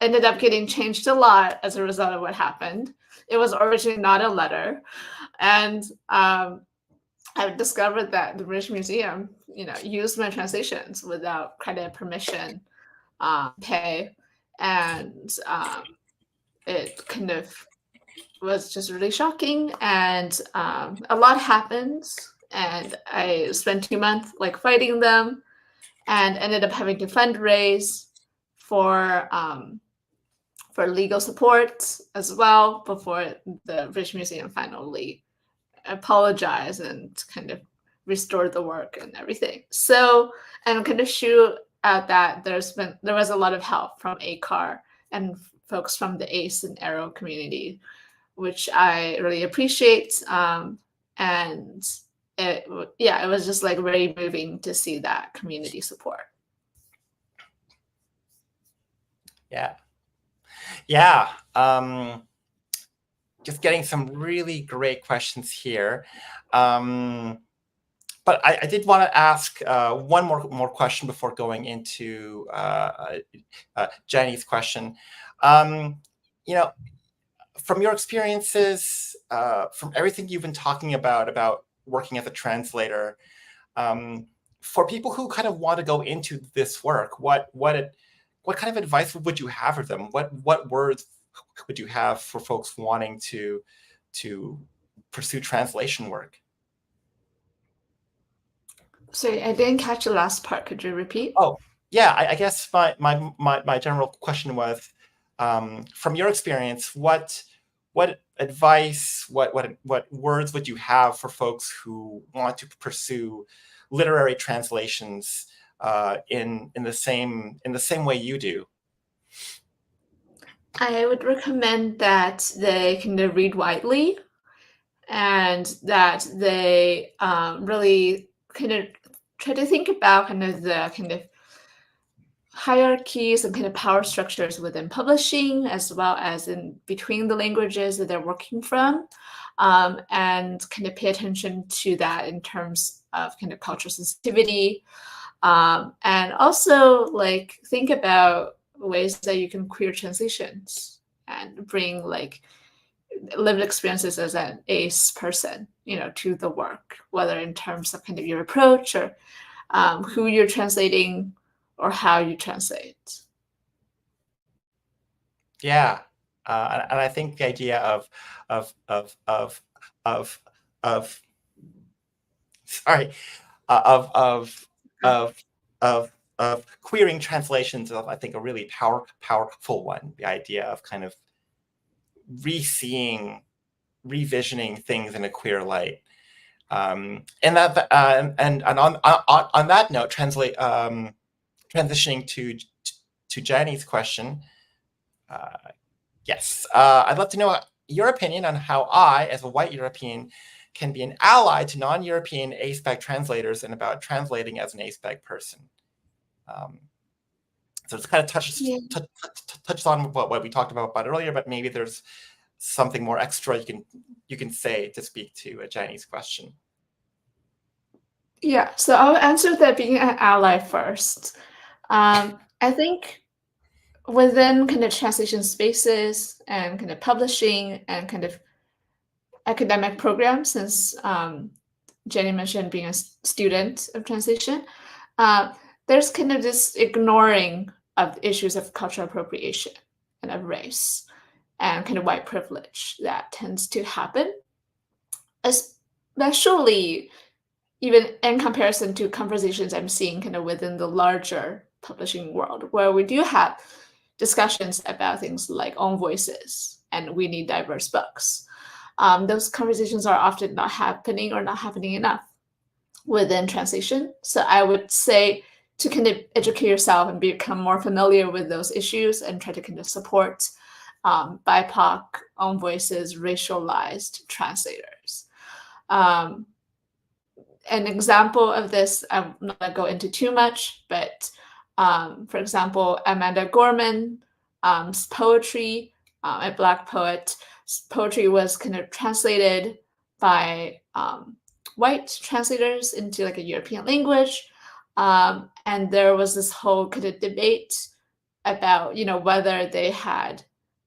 ended up getting changed a lot as a result of what happened. It was originally not a letter. And I've discovered that the British Museum, used my translations without credit, permission, pay. And it kind of was just really shocking, and a lot happens, and I spent 2 months like fighting them, and ended up having to fundraise for legal support as well before the British Museum finally apologized and kind of restored the work and everything. So, and kind of shoot at that, there was a lot of help from ACAR and folks from the ACE and Arrow community, which I really appreciate. And it was just like very moving to see that community support. Yeah. Yeah. Just getting some really great questions here. But I did want to ask one more question before going into Jenny's question. From your experiences, from everything you've been talking about working as a translator, for people who kind of want to go into this work, what kind of advice would you have for them? What words would you have for folks wanting to pursue translation work? Sorry, I didn't catch the last part. Could you repeat? Oh, yeah. I guess my general question was, from your experience, what what advice, what words would you have for folks who want to pursue literary translations in the same way you do? I would recommend that they kind of read widely, and that they really kind of try to think about kind of the kind of hierarchies and kind of power structures within publishing, as well as in between the languages that they're working from, and kind of pay attention to that in terms of kind of cultural sensitivity, and also like think about ways that you can queer translations and bring like lived experiences as an ace person, to the work, whether in terms of kind of your approach or who you're translating or how you translate. Yeah, and I think the idea of queering translations is, I think, a really powerful one. The idea of kind of revisioning things in a queer light. And that and on that note, transitioning to Jenny's question. Yes, I'd love to know your opinion on how I, as a white European, can be an ally to non-European A-spec translators and about translating as an A-spec person. So it's kind of touches on what we talked about earlier, but maybe there's something more extra you can say to speak to Jenny's question. Yeah, so I'll answer that being an ally first. I think within kind of translation spaces and kind of publishing and kind of academic programs, since Jenny mentioned being a student of translation, there's kind of this ignoring of issues of cultural appropriation and of race and kind of white privilege that tends to happen, especially even in comparison to conversations I'm seeing kind of within the larger publishing world, where we do have discussions about things like own voices and we need diverse books. Those conversations are often not happening or not happening enough within translation. So I would say to kind of educate yourself and become more familiar with those issues and try to kind of support BIPOC, own voices, racialized translators. An example of this, I'm not going to go into too much, but for example, Amanda Gorman's poetry, a Black poet, poetry was kind of translated by white translators into like a European language. And there was this whole kind of debate about, whether they had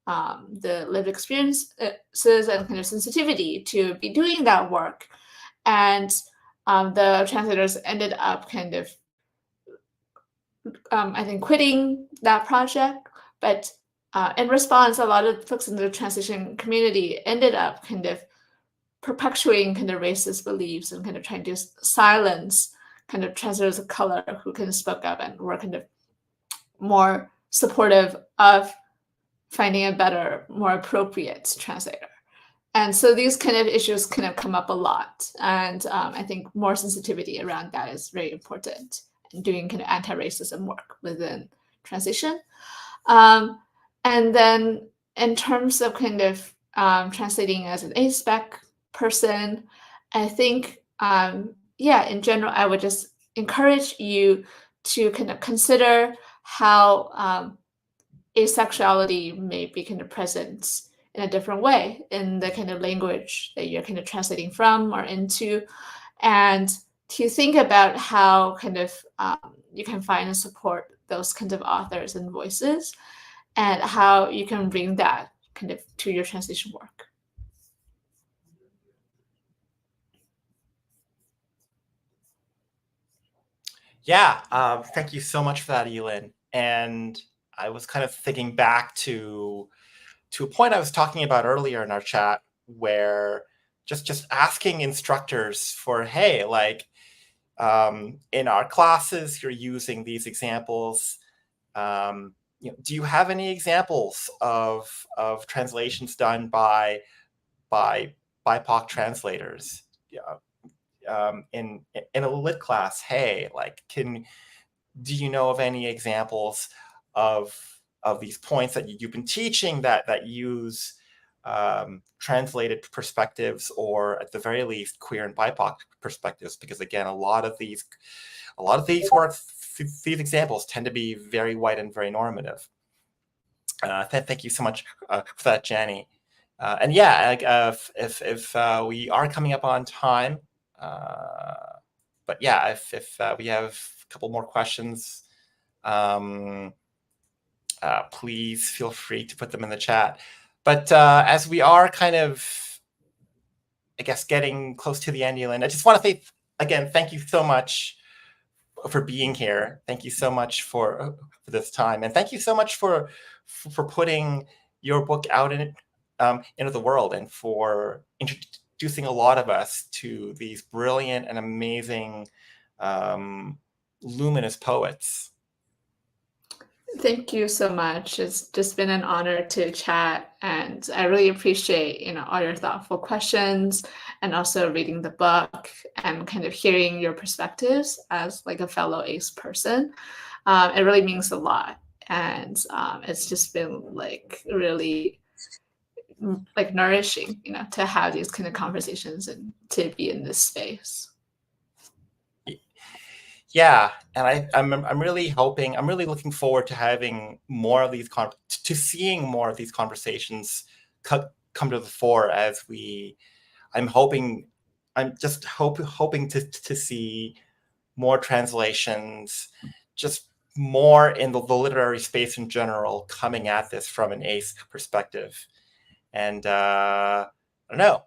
the lived experiences and kind of sensitivity to be doing that work. And the translators ended up kind of, I think, quitting that project. But in response, a lot of folks in the translation community ended up kind of perpetuating kind of racist beliefs and kind of trying to silence kind of translators of color who kind of spoke up and were kind of more supportive of finding a better, more appropriate translator. And so these kind of issues kind of come up a lot. And I think more sensitivity around that is very important in doing kind of anti-racism work within translation. And then in terms of kind of translating as an A-spec person, I think, in general, I would just encourage you to kind of consider how asexuality may be kind of present in a different way in the kind of language that you're kind of translating from or into, and to think about how kind of you can find and support those kinds of authors and voices, and how you can bring that kind of to your translation work. Yeah, thank you so much for that, Elin. And I was kind of thinking back to a point I was talking about earlier in our chat, where just asking instructors for, hey, like in our classes, you're using these examples. do you have any examples of translations done by BIPOC translators? In a lit class, hey, like, do you know of any examples of these points that you've been teaching that use translated perspectives, or at the very least queer and BIPOC perspectives? Because again, a lot of these examples tend to be very white and very normative. Thank you so much for that, Jenny. And yeah, if we are coming up on time, but yeah, if we have a couple more questions, please feel free to put them in the chat. But as we are kind of, I guess, getting close to the end, Yelin, I just want to say again, thank you so much for being here. Thank you so much for this time, and thank you so much for putting your book out into the world, and for introducing a lot of us to these brilliant and amazing, luminous poets. Thank you so much. It's just been an honor to chat, and I really appreciate, all your thoughtful questions, and also reading the book and kind of hearing your perspectives as like a fellow ACE person. It really means a lot, and it's just been like really like nourishing, to have these kind of conversations and to be in this space. Yeah, and I'm really hoping, I'm really looking forward to having more of these seeing more of these conversations come to the fore as I'm just hoping to see more translations, just more in the literary space in general, coming at this from an ACE perspective. And I don't know,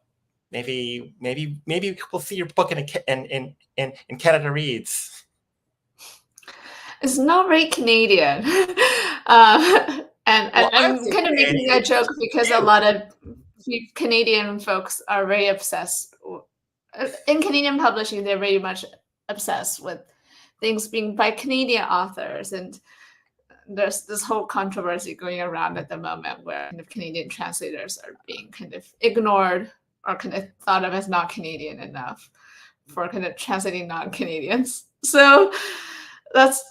maybe we'll see your book in Canada Reads. It's not very Canadian. And I'm kind of making a joke because a lot of Canadian folks are very obsessed. In Canadian publishing, they're very much obsessed with things being by Canadian authors. And there's this whole controversy going around at the moment where kind of Canadian translators are being kind of ignored or kind of thought of as not Canadian enough for kind of translating non-Canadians. So that's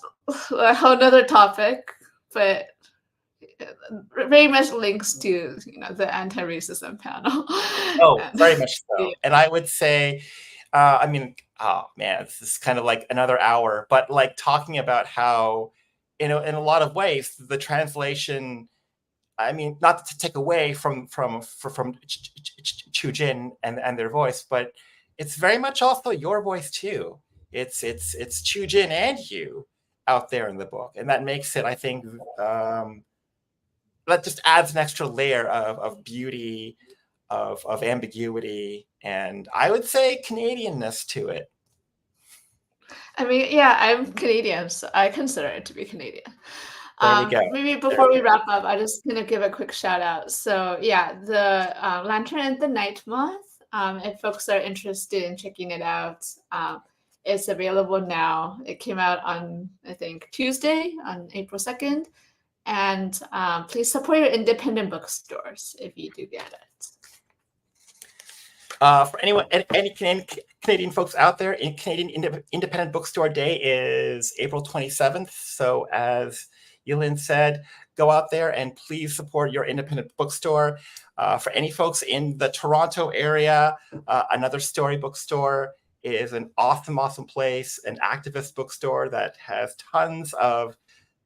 a whole nother topic, but very much links to the anti-racism panel. Oh, very much so. And I would say, I mean, oh man, this is kind of like another hour, but like talking about how, in a lot of ways, the translation, I mean, not to take away from Chujin and their voice, but it's very much also your voice too. It's Chujin and you out there in the book, and that makes it, I think, that just adds an extra layer of beauty, of ambiguity, and I would say Canadianness to it. I mean, yeah, I'm Canadian, so I consider it to be Canadian. There we go. Maybe before we wrap up, I just gonna give a quick shout out. So yeah, the Lantern and the Night Moth. If folks are interested in checking it out, it's available now. It came out on, I think, Tuesday, on April 2nd. And please support your independent bookstores if you do get it. For anyone, any Canadian folks out there, Canadian Independent Bookstore Day is April 27th. So as Yelin said, go out there and please support your independent bookstore. For any folks in the Toronto area, Another Story Bookstore is an awesome place, an activist bookstore that has tons of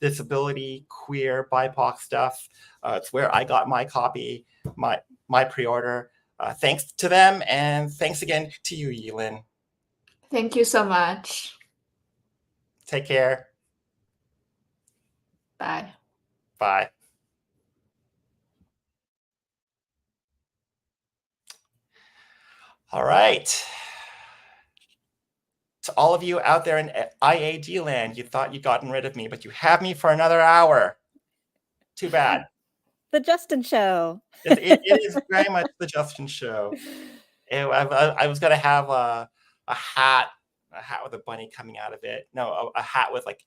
disability, queer, BIPOC stuff. It's where I got my copy, my pre-order. Thanks to them, and thanks again to you, Yelin. Thank you so much. Take care. Bye. Bye. All right. To all of you out there in IAD land, you thought you'd gotten rid of me, but you have me for another hour. Too bad. The Justin Show. It is very much the Justin Show. I was going to have a hat with a bunny coming out of it. No, a hat with like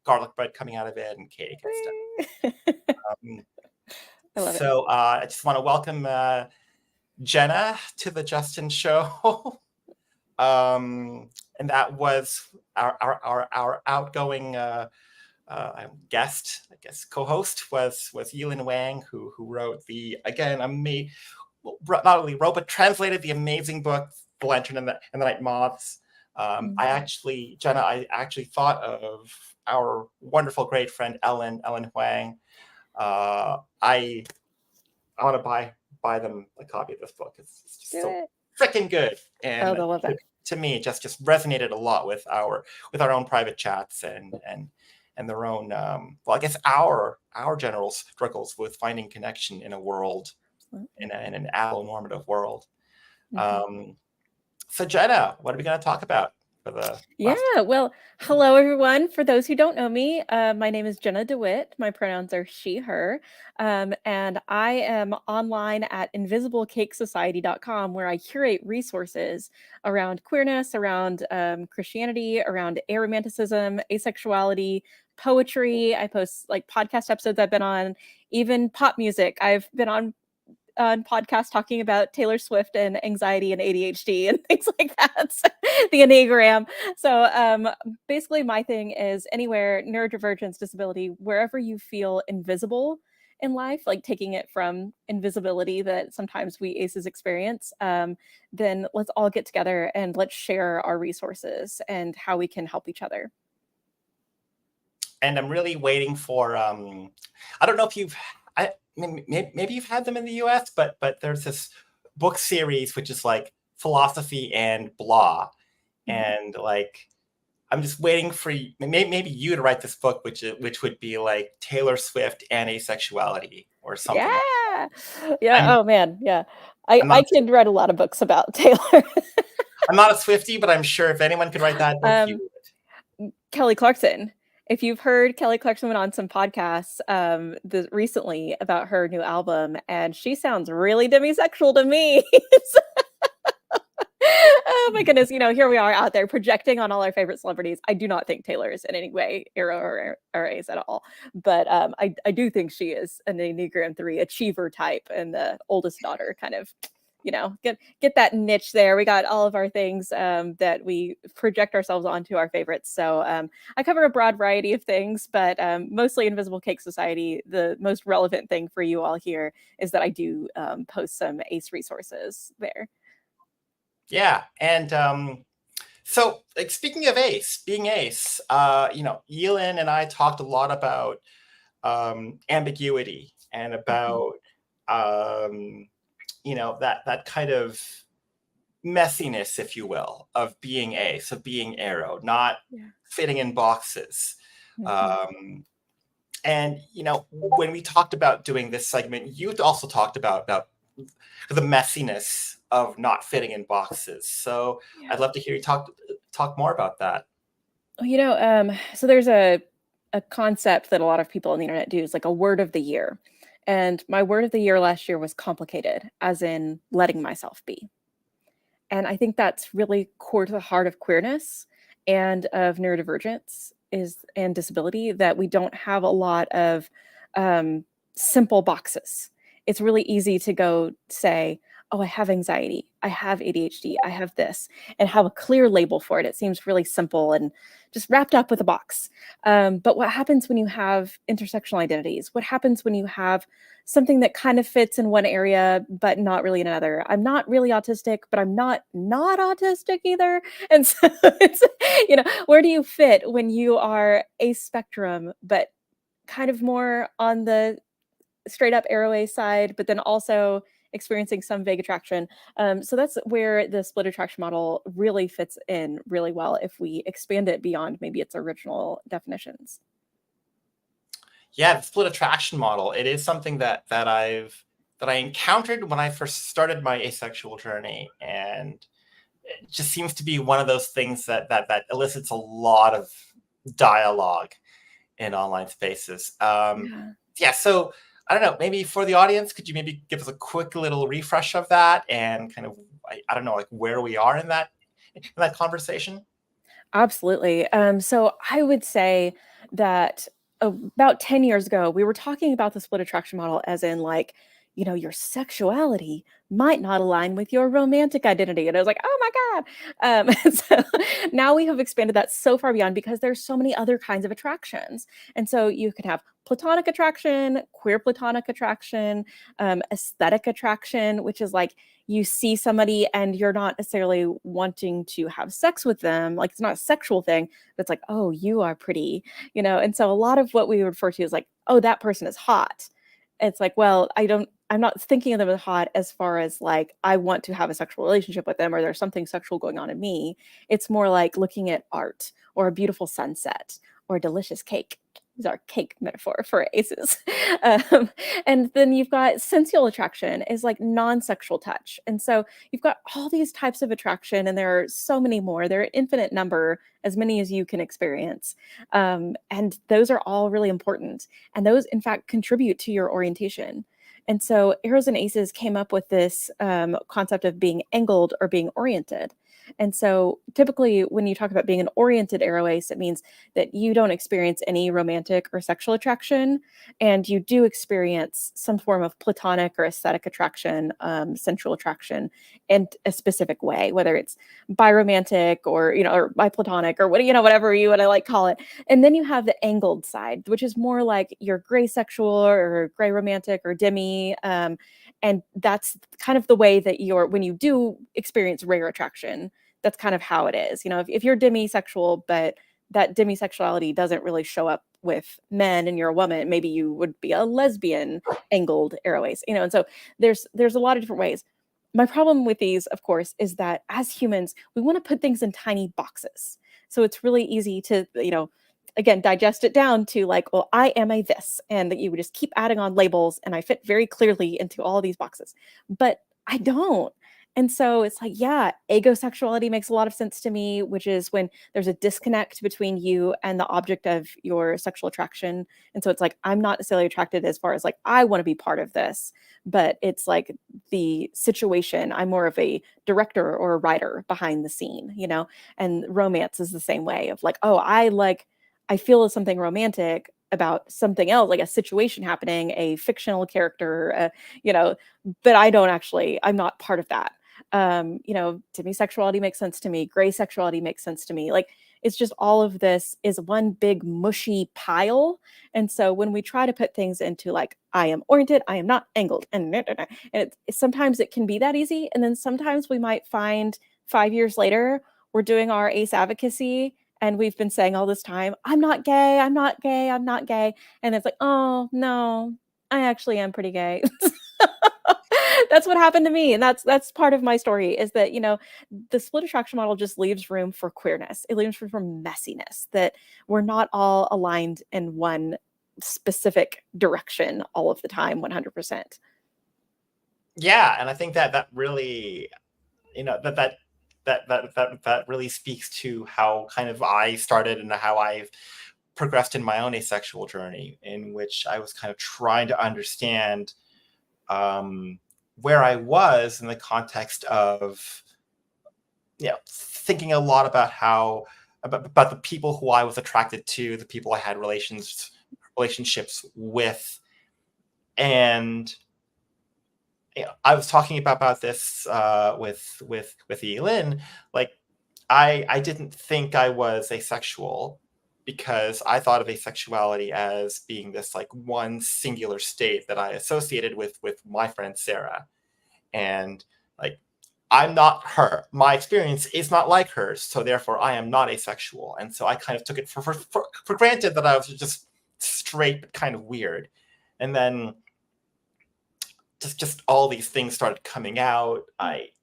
garlic bread coming out of it and cake and stuff. I love it. So I just want to welcome Jenna to the Justin Show. And that was our outgoing guest, I guess, co-host was Yilin Wang, who wrote the, again, not only wrote but translated the amazing book The Lantern and the Night Moths. Jenna, I actually thought of our wonderful great friend Ellen Huang. I want to buy them a copy of this book. It's just so freaking good, and they'll love it. To me, just resonated a lot with our own private chats and their own. Well, I guess our general struggles with finding connection in a world, in an allonormative world. So Jenna, what are we going to talk about for the well, hello everyone. For those who don't know me, my name is Jenna DeWitt. My pronouns are she, her, and I am online at invisiblecakesociety.com, where I curate resources around queerness, around Christianity, around aromanticism, asexuality, poetry. I post like podcast episodes I've been on, even pop music. I've been on podcasts talking about Taylor Swift and anxiety and ADHD and things like that. The Enneagram. So basically my thing is anywhere, neurodivergence, disability, wherever you feel invisible in life, like taking it from invisibility that sometimes we ACEs experience, then let's all get together and let's share our resources and how we can help each other. And I'm really waiting for, I don't know if maybe you've had them in the US, but there's this book series which is like philosophy and blah, and like I'm just waiting for maybe you to write this book, which would be like Taylor Swift and asexuality or something. Oh man, yeah. I can write a lot of books about Taylor. I'm not a Swiftie, but I'm sure if anyone could write that book, you would. Kelly Clarkson. If you've heard, Kelly Clarkson went on some podcasts recently about her new album, and she sounds really demisexual to me. Oh my goodness, here we are out there projecting on all our favorite celebrities. I do not think Taylor is in any way aro or ace at all, but I do think she is an Enneagram 3 achiever type and the oldest daughter kind of, get that niche there. We got all of our things that we project ourselves onto our favorites. So I cover a broad variety of things, but mostly Invisible Cake Society. The most relevant thing for you all here is that I do post some ACE resources there. Yeah, and so like speaking of being ACE, Yilin and I talked a lot about ambiguity and about that kind of messiness, if you will, of being ACE, of being aro, not fitting in boxes. And when we talked about doing this segment, you also talked about the messiness of not fitting in boxes. So I'd love to hear you talk more about that. So there's a concept that a lot of people on the internet do is like a word of the year. And my word of the year last year was complicated, as in letting myself be. And I think that's really core to the heart of queerness and of neurodivergence and disability, that we don't have a lot of simple boxes. It's really easy to go say, oh, I have anxiety, I have ADHD, I have this, and have a clear label for it. It seems really simple and just wrapped up with a box. But what happens when you have intersectional identities? What happens when you have something that kind of fits in one area, but not really in another? I'm not really autistic, but I'm not autistic either. And so it's, where do you fit when you are a spectrum, but kind of more on the straight up aro side, but then also experiencing some vague attraction. So that's where the split attraction model really fits in really well if we expand it beyond maybe its original definitions. Yeah, the split attraction model, it is something that I encountered when I first started my asexual journey, and it just seems to be one of those things that elicits a lot of dialogue in online spaces. So I don't know, maybe for the audience, could you maybe give us a quick little refresh of that and kind of, I don't know, like where we are in that conversation? Absolutely. So I would say that about 10 years ago, we were talking about the split attraction model as in like, your sexuality might not align with your romantic identity. And I was like, oh my God. So now we have expanded that so far beyond because there's so many other kinds of attractions. And so you could have platonic attraction, queer platonic attraction, aesthetic attraction, which is like you see somebody and you're not necessarily wanting to have sex with them. Like it's not a sexual thing, but it's like, oh, you are pretty, And so a lot of what we refer to is like, oh, that person is hot. It's like, well, I'm not thinking of them as hot as far as like, I want to have a sexual relationship with them or there's something sexual going on in me. It's more like looking at art or a beautiful sunset or a delicious cake. Is our cake metaphor for aces. And then you've got sensual attraction is like non-sexual touch. And so you've got all these types of attraction and there are so many more. There are infinite number, as many as you can experience. And those are all really important. And those in fact contribute to your orientation. And so arrows and aces came up with this concept of being angled or being oriented. And so typically when you talk about being an oriented arrow ace, it means that you don't experience any romantic or sexual attraction, and you do experience some form of platonic or aesthetic attraction, sensual attraction in a specific way, whether it's biromantic or, or biplatonic or whatever you want to like call it. And then you have the angled side, which is more like your gray sexual or gray romantic or demi. And that's kind of the way that when you do experience rare attraction, that's kind of how it is. If you're demisexual, but that demisexuality doesn't really show up with men and you're a woman, maybe you would be a lesbian angled arrow ace, and so there's a lot of different ways. My problem with these, of course, is that as humans, we want to put things in tiny boxes. So it's really easy to, again, digest it down to like, well, I am a this, and that you would just keep adding on labels and I fit very clearly into all these boxes, but I don't. And so it's like, yeah, agosexuality makes a lot of sense to me, which is when there's a disconnect between you and the object of your sexual attraction. And so it's like, I'm not necessarily attracted as far as like, I want to be part of this, but it's like the situation. I'm more of a director or a writer behind the scene, and romance is the same way of like, oh, I feel something romantic about something else, like a situation happening, a fictional character, but I'm not part of that. Demisexuality makes sense to me. Gray sexuality makes sense to me. Like, it's just all of this is one big mushy pile. And so when we try to put things into like, I am oriented, I am not angled, and sometimes it can be that easy. And then sometimes we might find 5 years later, we're doing our ace advocacy and we've been saying all this time, I'm not gay, I'm not gay, I'm not gay. And it's like, oh no, I actually am pretty gay. That's what happened to me. And that's part of my story is that, the split attraction model just leaves room for queerness. It leaves room for messiness, that we're not all aligned in one specific direction all of the time, 100%. Yeah. And I think that really, that really speaks to how kind of I started and how I've progressed in my own asexual journey, in which I was kind of trying to understand where I was in the context of, thinking a lot about about the people who I was attracted to, the people I had relationships with. And I was talking about this with Elin. Like, I didn't think I was asexual because I thought of asexuality as being this like one singular state that I associated with my friend Sarah. And like, I'm not her. My experience is not like hers, so therefore I am not asexual. And so I kind of took it for granted that I was just straight but kind of weird. And then just all these things started coming out. Like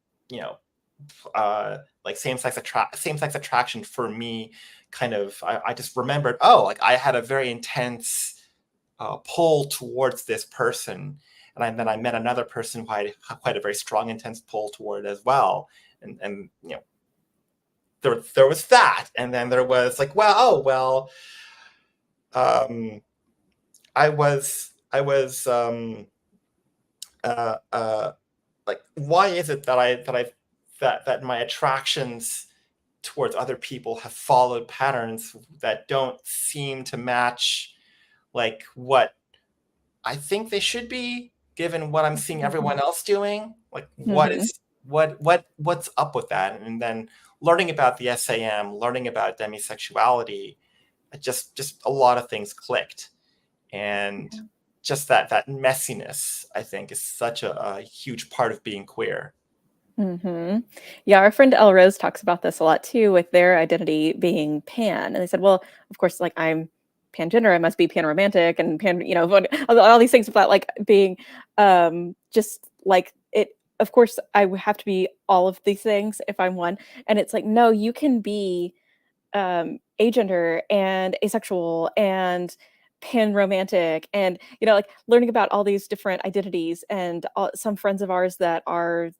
same-sex attraction for me, kind of, I just remembered, like I had a very intense pull towards this person, and then I met another person who I had quite a very strong, intense pull toward as well, and there was that, and then there was like, I was like, why is it that my attractions towards other people have followed patterns that don't seem to match like what I think they should be, given what I'm seeing everyone else doing. Like what's up with that? And then learning about the SAM, learning about demisexuality, just a lot of things clicked. And just that messiness, I think, is such a huge part of being queer. Yeah, our friend Elle Rose talks about this a lot too, with their identity being pan. And they said, well, of course, like I'm pangender, I must be panromantic and pan, all these things about like being just like it. Of course, I would have to be all of these things if I'm one. And it's like, no, you can be agender and asexual and panromantic, and like learning about all these different identities. And some friends of ours that are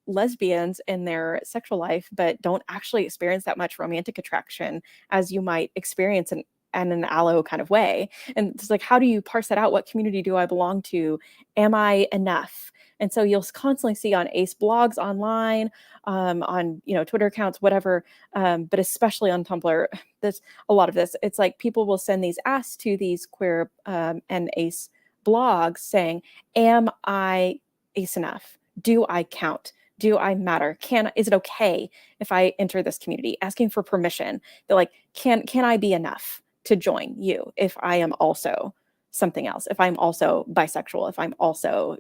lesbians in their sexual life, but don't actually experience that much romantic attraction as you might experience in an allo kind of way. And it's like, how do you parse that out? What community do I belong to? Am I enough? And so you'll constantly see on ACE blogs online, on Twitter accounts, whatever, but especially on Tumblr, there's a lot of this. It's like people will send these asks to these queer and ACE blogs saying, am I ACE enough? Do I count? Do I matter? Is it okay if I enter this community? Asking for permission. They're like, can I be enough to join you if I am also something else? If I'm also bisexual, if I'm also,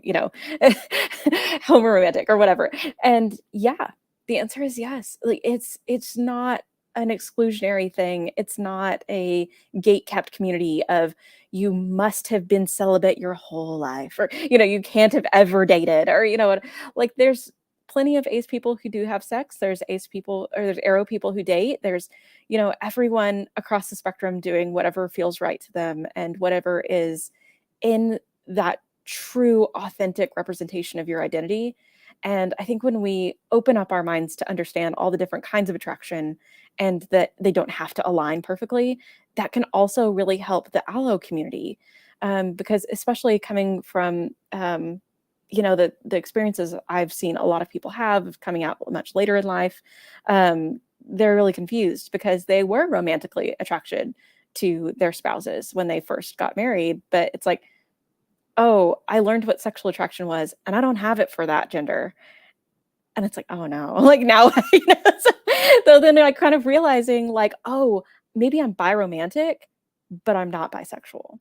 homoromantic or whatever. And yeah, the answer is yes. Like it's not an exclusionary thing. It's not a gate-kept community of you must have been celibate your whole life, or you can't have ever dated, or like there's plenty of ace people who do have sex. There's ace people, or there's aro people who date. There's everyone across the spectrum doing whatever feels right to them and whatever is in that true authentic representation of your identity. And I think when we open up our minds to understand all the different kinds of attraction and that they don't have to align perfectly, that can also really help the allo community. Because especially coming from, the experiences I've seen a lot of people have coming out much later in life, they're really confused because they were romantically attracted to their spouses when they first got married. But it's like, oh, I learned what sexual attraction was and I don't have it for that gender. And it's like, oh no, like now, so then I kind of realizing like, oh, maybe I'm biromantic, but I'm not bisexual.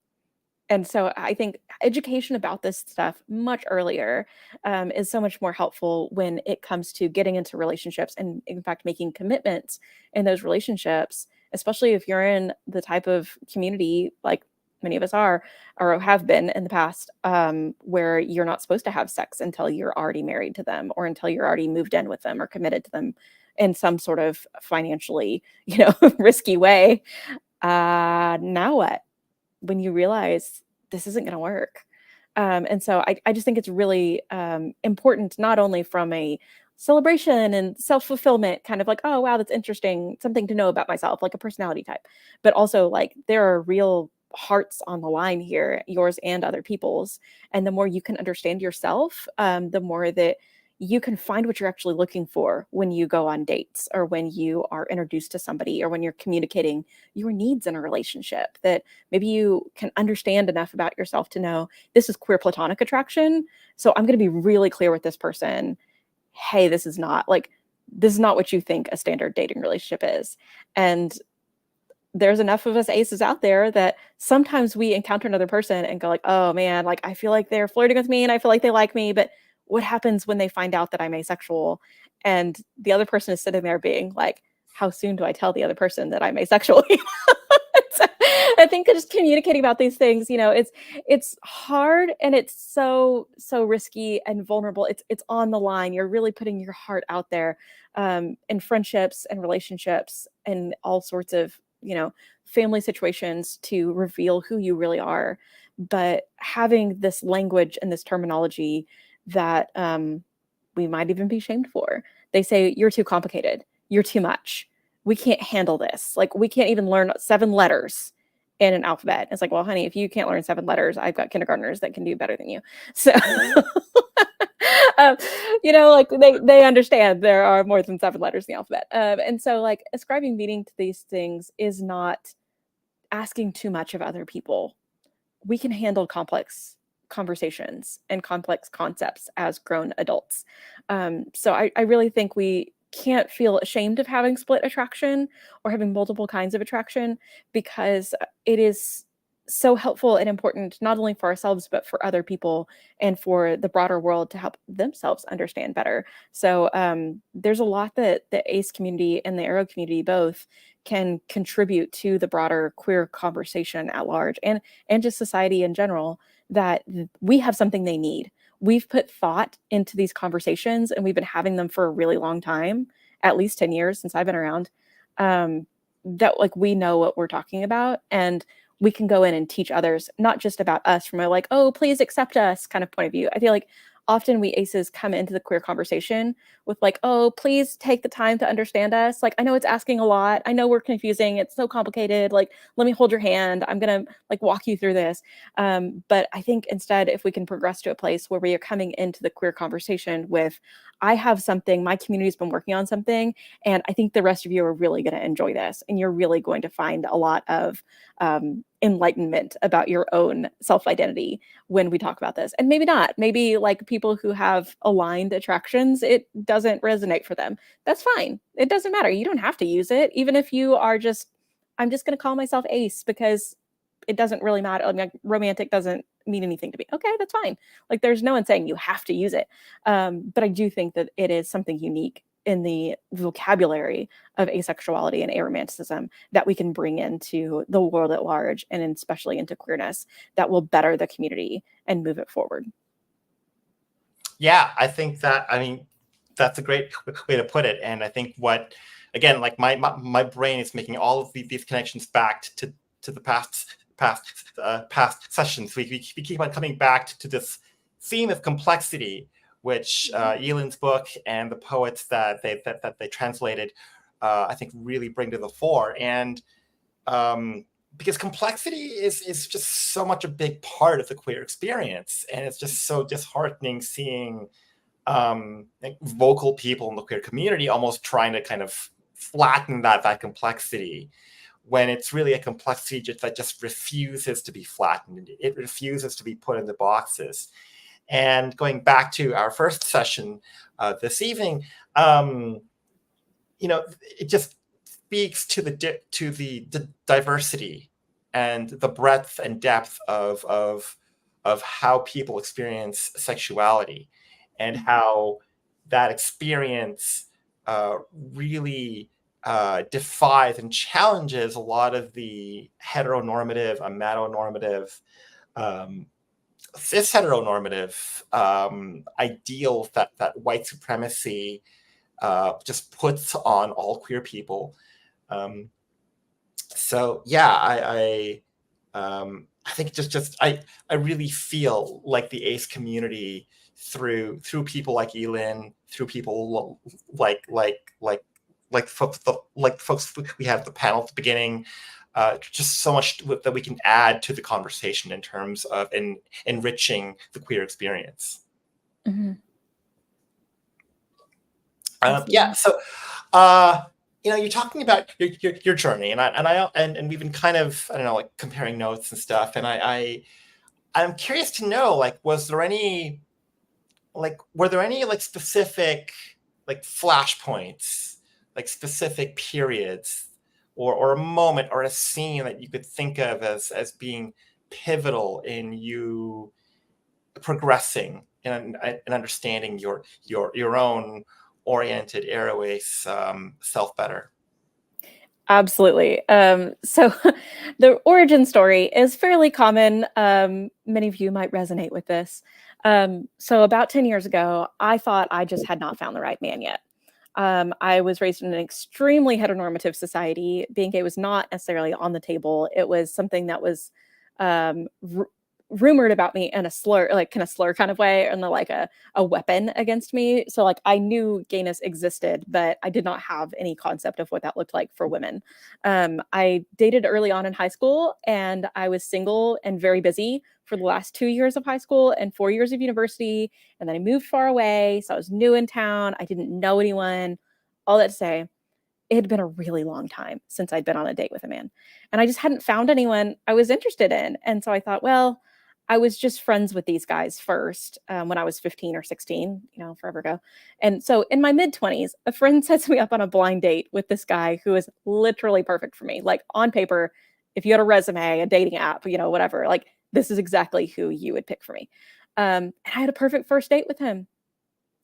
And so I think education about this stuff much earlier is so much more helpful when it comes to getting into relationships and, in fact, making commitments in those relationships, especially if you're in the type of community like many of us are or have been in the past, where you're not supposed to have sex until you're already married to them or until you're already moved in with them or committed to them in some sort of financially, risky way. Now what? When you realize this isn't going to work. And so I just think it's really important, not only from a celebration and self-fulfillment kind of like, oh, wow, that's interesting, something to know about myself, like a personality type, but also like there are real hearts on the line here, yours and other people's. And the more you can understand yourself, the more that you can find what you're actually looking for when you go on dates or when you are introduced to somebody or when you're communicating your needs in a relationship, that maybe you can understand enough about yourself to know this is queer platonic attraction. So I'm going to be really clear with this person. Hey, this is not what you think a standard dating relationship is. And there's enough of us aces out there that sometimes we encounter another person and go like, oh man, like I feel like they're flirting with me and I feel like they like me, but what happens when they find out that I'm asexual? And the other person is sitting there being like, how soon do I tell the other person that I'm asexual? So I think just communicating about these things, it's hard and it's so risky and vulnerable. It's on the line. You're really putting your heart out there in friendships and relationships and all sorts of, family situations to reveal who you really are. But having this language and this terminology that we might even be shamed for. They say, you're too complicated. You're too much. We can't handle this. Like, we can't even learn 7 letters in an alphabet. It's like, well, honey, if you can't learn 7 letters, I've got kindergartners that can do better than you. So, like they understand there are more than 7 letters in the alphabet. And so like ascribing meaning to these things is not asking too much of other people we can handle complex conversations and complex concepts as grown adults. So I really think we can't feel ashamed of having split attraction or having multiple kinds of attraction, because it is so helpful and important, not only for ourselves, but for other people and for the broader world to help themselves understand better. So there's a lot that the ACE community and the Aero community both can contribute to the broader queer conversation at large, and just society in general, that we have something they need. We've put thought into these conversations, and we've been having them for a really long time, at least 10 years since I've been around, that like we know what we're talking about, and we can go in and teach others, not just about us from a like, oh, please accept us kind of point of view. I feel like often we ACEs come into the queer conversation with like, oh, please take the time to understand us. Like, I know it's asking a lot. I know we're confusing. It's so complicated. Like, let me hold your hand. I'm going to like walk you through this. But I think instead, if we can progress to a place where we are coming into the queer conversation with, I have something, my community's been working on something, and I think the rest of you are really going to enjoy this. And you're really going to find a lot of enlightenment about your own self-identity when we talk about this. And maybe not, maybe like people who have aligned attractions, it doesn't resonate for them. That's fine. It doesn't matter. You don't have to use it. Even if you are just, I'm just going to call myself ace because it doesn't really matter. I mean, like, romantic doesn't mean anything to me. Okay, that's fine. Like, there's no one saying you have to use it. But I do think that it is something unique in the vocabulary of asexuality and aromanticism that we can bring into the world at large, and especially into queerness, that will better the community and move it forward. Yeah, I think that, I mean, that's a great way to put it. And I think what, again, like my brain is making all of these connections back to the past sessions. We keep on coming back to this theme of complexity, which Elin's book and the poets that they translated, I think, really bring to the fore. And because complexity is just so much a big part of the queer experience, and it's just so disheartening seeing like vocal people in the queer community almost trying to kind of flatten that complexity, when it's really a complexity that just refuses to be flattened. It refuses to be put into boxes. And going back to our first session this evening, you know, it just speaks to the diversity and the breadth and depth of how people experience sexuality, and how that experience really defies and challenges a lot of the heteronormative, matonormative, cis heteronormative ideals that white supremacy just puts on all queer people. So yeah, I think I really feel like the ACE community, through people like Elin, through people like folks we had at the panel at the beginning, just so much that we can add to the conversation in terms of enriching the queer experience. Mm-hmm. Yeah, so you know, you're talking about your journey, and we've been kind of, I don't know, like comparing notes and stuff, and I'm curious to know, like, were there any like specific like flashpoints, like specific periods, or a moment or a scene that you could think of as being pivotal in you progressing and understanding your own oriented airways self better? Absolutely. So the origin story is fairly common. Many of you might resonate with this. So about 10 years ago, I thought I just had not found the right man yet. I was raised in an extremely heteronormative society. Being gay was not necessarily on the table. It was something that was rumored about me in a slur, like kind of slur kind of way, and like a weapon against me. So like I knew gayness existed, but I did not have any concept of what that looked like for women. I dated early on in high school, and I was single and very busy for the last 2 years of high school and 4 years of university. And then I moved far away. So I was new in town. I didn't know anyone. All that to say, it had been a really long time since I'd been on a date with a man. And I just hadn't found anyone I was interested in. And so I thought, well, I was just friends with these guys first when I was 15 or 16, forever ago. And so in my mid-20s, a friend sets me up on a blind date with this guy who is literally perfect for me. Like on paper, if you had a resume, a dating app, whatever, like this is exactly who you would pick for me. And I had a perfect first date with him.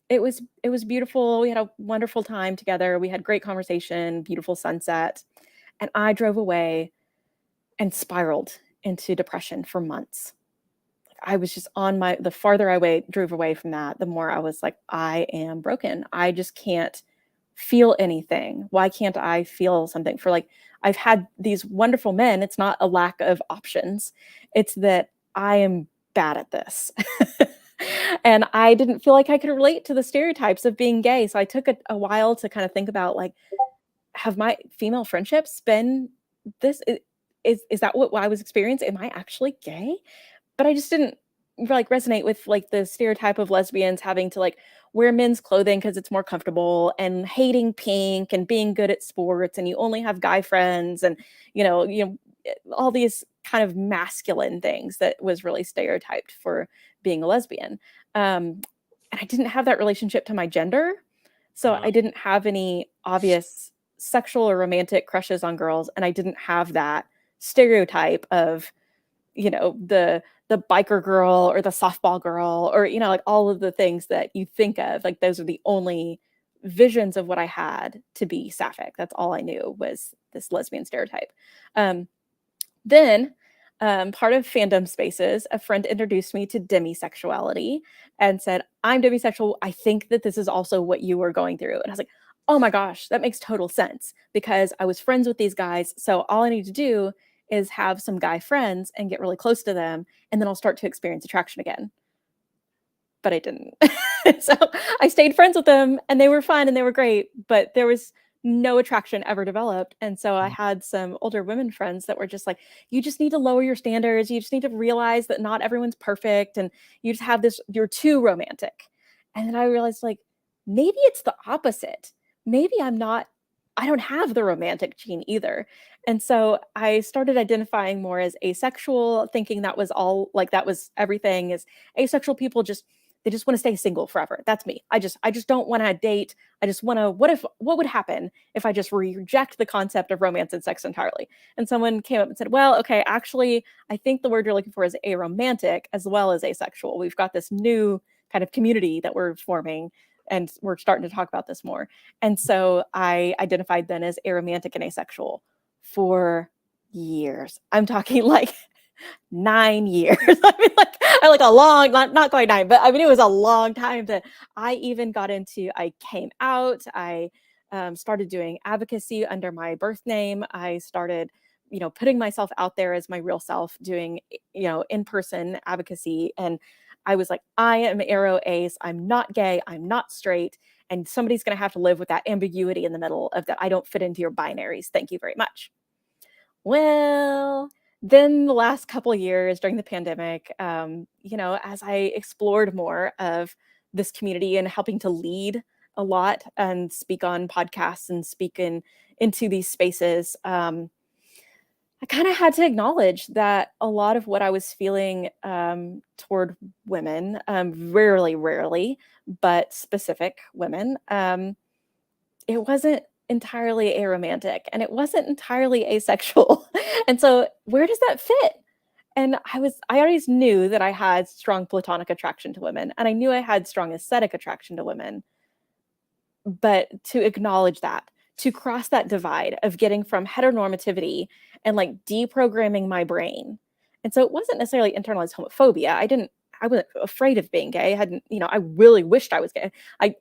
It was beautiful. We had a wonderful time together. We had great conversation, beautiful sunset. And I drove away and spiraled into depression for months. I was just the farther I drove away from that, the more I was like, I am broken. I just can't feel anything. Why can't I feel something? I've had these wonderful men. It's not a lack of options. It's that I am bad at this. And I didn't feel like I could relate to the stereotypes of being gay. So I took a while to kind of think about, like, have my female friendships been this? Is that what I was experiencing? Am I actually gay? But I just didn't resonate with the stereotype of lesbians having to wear men's clothing because it's more comfortable, and hating pink and being good at sports, and you only have guy friends, and all these kind of masculine things that was really stereotyped for being a lesbian. And I didn't have that relationship to my gender. So I didn't have any obvious sexual or romantic crushes on girls. And I didn't have that stereotype of, the biker girl or the softball girl, or, all of the things that you think of. Those are the only visions of what I had to be sapphic. That's all I knew was this lesbian stereotype. Then part of fandom spaces, a friend introduced me to demisexuality and said, I'm demisexual. I think that this is also what you were going through. And I was like, oh my gosh, that makes total sense, because I was friends with these guys. So all I need to do is have some guy friends and get really close to them, and then I'll start to experience attraction again. But I didn't. So I stayed friends with them, and they were fun and they were great, but there was no attraction ever developed. And so I had some older women friends that were just like, you just need to lower your standards. You just need to realize that not everyone's perfect, and you just have this, you're too romantic. And then I realized, maybe it's the opposite. Maybe I don't have the romantic gene either. And so I started identifying more as asexual, thinking that was all, that was everything. Is asexual people they just want to stay single forever. That's me. I just don't want to date. I just want to, what would happen if I just reject the concept of romance and sex entirely? And someone came up and said, well, okay, actually, I think the word you're looking for is aromantic as well as asexual. We've got this new kind of community that we're forming, and we're starting to talk about this more. And so I identified then as aromantic and asexual for years. I'm talking 9 years. I mean, a long, not quite 9, but I mean, it was a long time that I even I came out. I started doing advocacy under my birth name. I started, putting myself out there as my real self, doing, in-person advocacy. And I was like, I am aro ace. I'm not gay. I'm not straight. And somebody's going to have to live with that ambiguity in the middle of that. I don't fit into your binaries. Thank you very much. Well, then the last couple of years during the pandemic, as I explored more of this community and helping to lead a lot and speak on podcasts and speak into these spaces, I kind of had to acknowledge that a lot of what I was feeling toward women, rarely, but specific women, it wasn't entirely aromantic, and it wasn't entirely asexual. And so where does that fit? And I always knew that I had strong platonic attraction to women, and I knew I had strong aesthetic attraction to women. But to acknowledge that, to cross that divide of getting from heteronormativity and deprogramming my brain. And so it wasn't necessarily internalized homophobia. I wasn't afraid of being gay. I hadn't, I really wished I was gay.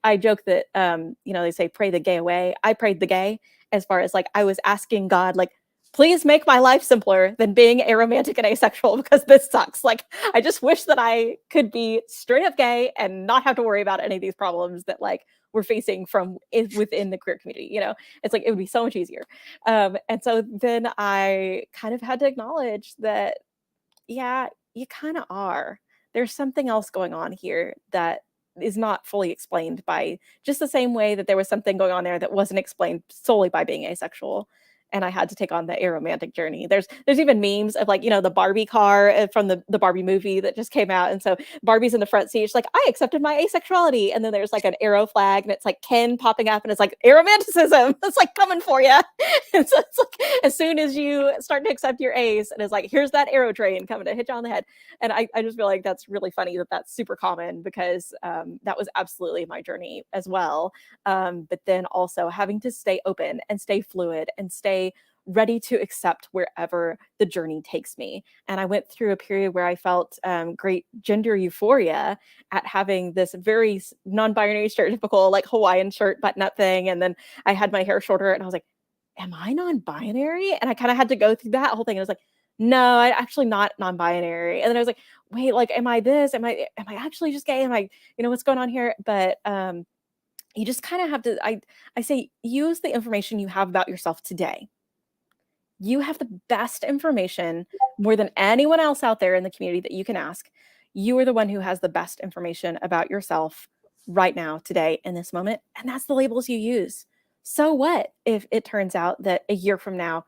I joke that, they say pray the gay away. I prayed the gay, as far as I was asking God, please make my life simpler than being aromantic and asexual, because this sucks. I just wish that I could be straight up gay and not have to worry about any of these problems that we're facing from within the queer community. It's it would be so much easier. And so then I kind of had to acknowledge that, yeah, you kind of are. There's something else going on here that is not fully explained by, just the same way that there was something going on there that wasn't explained solely by being asexual. And I had to take on the aromantic journey. There's even memes of like, the Barbie car from the Barbie movie that just came out. And so Barbie's in the front seat. She's like, I accepted my asexuality. And then there's like an arrow flag and it's like Ken popping up and it's like aromanticism. It's like coming for you. And so it's like, as soon as you start to accept your ace, and it's like, here's that arrow train coming to hit you on the head. And I just feel like that's really funny that that's super common, because that was absolutely my journey as well. But then also having to stay open and stay fluid and stay ready to accept wherever the journey takes me. And I went through a period where I felt great gender euphoria at having this very non-binary, stereotypical like Hawaiian shirt button-up thing. And then I had my hair shorter and I was like, am I non-binary? And I kind of had to go through that whole thing. And I was like, no, I'm actually not non-binary. And then I was like, wait, like, am I this? Am I actually just gay? Am I, what's going on here? But you just kind of have to, I say, use the information you have about yourself today. You have the best information more than anyone else out there in the community that you can ask. You are the one who has the best information about yourself right now, today, in this moment. And that's the labels you use. So what if it turns out that a year from now,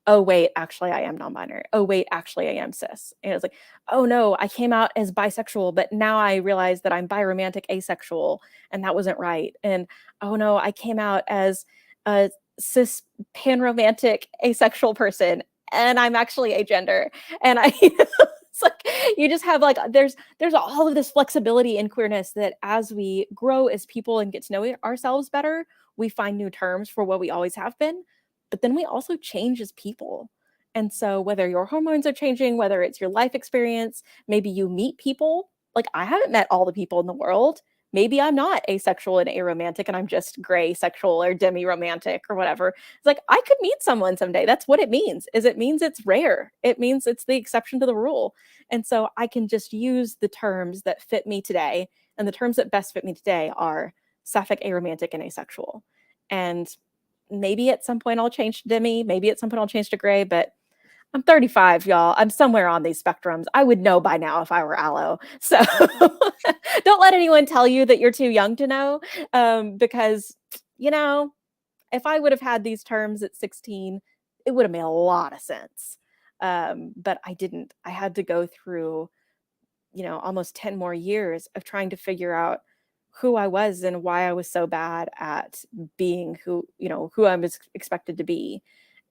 oh, wait, actually, I am non-binary. Oh, wait, actually, I am cis. And it's like, oh, no, I came out as bisexual, but now I realize that I'm biromantic asexual, and that wasn't right. And, oh, no, I came out as a cis panromantic asexual person, and I'm actually agender. And it's like, you just have like, there's all of this flexibility in queerness that as we grow as people and get to know ourselves better, we find new terms for what we always have been, but then we also change as people. And so whether your hormones are changing, whether it's your life experience, maybe you meet people, like I haven't met all the people in the world. Maybe I'm not asexual and aromantic and I'm just gray sexual or demi-romantic or whatever. It's like, I could meet someone someday. That's what it means, is it means it's rare. It means it's the exception to the rule. And so I can just use the terms that fit me today. And the terms that best fit me today are sapphic, aromantic, and asexual. And maybe at some point I'll change to demi, maybe at some point I'll change to gray, but I'm 35, y'all. I'm somewhere on these spectrums. I would know by now if I were allo. So don't let anyone tell you that you're too young to know, because, if I would have had these terms at 16, it would have made a lot of sense. But I didn't. I had to go through, almost 10 more years of trying to figure out who I was and why I was so bad at being who I was expected to be.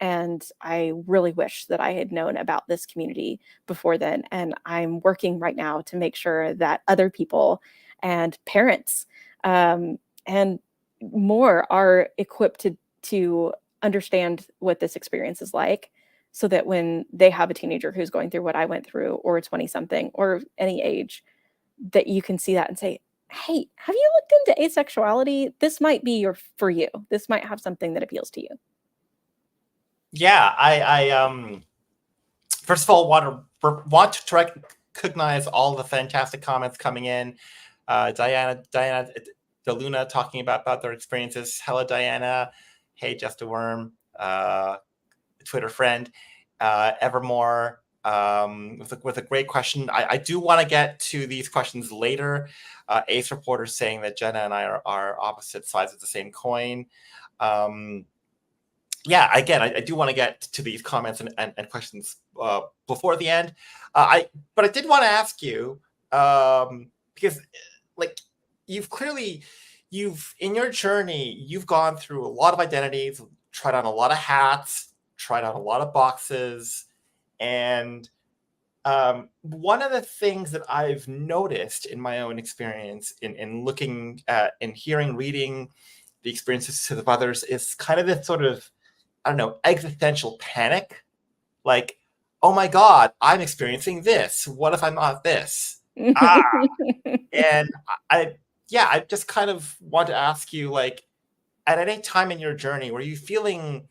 And I really wish that I had known about this community before then. And I'm working right now to make sure that other people and parents and more are equipped to understand what this experience is like, so that when they have a teenager who's going through what I went through, or a 20-something, or any age, that you can see that and say, hey, have you looked into asexuality? This might be for you. This might have something that appeals to you. Yeah, I first of all want to recognize all the fantastic comments coming in. Diana DeLuna talking about their experiences. Hello, Diana. Hey, Just a Worm, Twitter friend. Evermore with a great question. I do want to get to these questions later. Ace Reporter saying that Jenna and I are opposite sides of the same coin. Yeah, again, I do want to get to these comments and questions before the end. But I did want to ask you, because like you've in your journey, you've gone through a lot of identities, tried on a lot of hats, tried on a lot of boxes. And one of the things that I've noticed in my own experience in looking at and hearing, reading the experiences of others is kind of this sort of, I don't know, existential panic. Like, oh my God, I'm experiencing this. What if I'm not this? And I just kind of want to ask you, like, at any time in your journey, were you feeling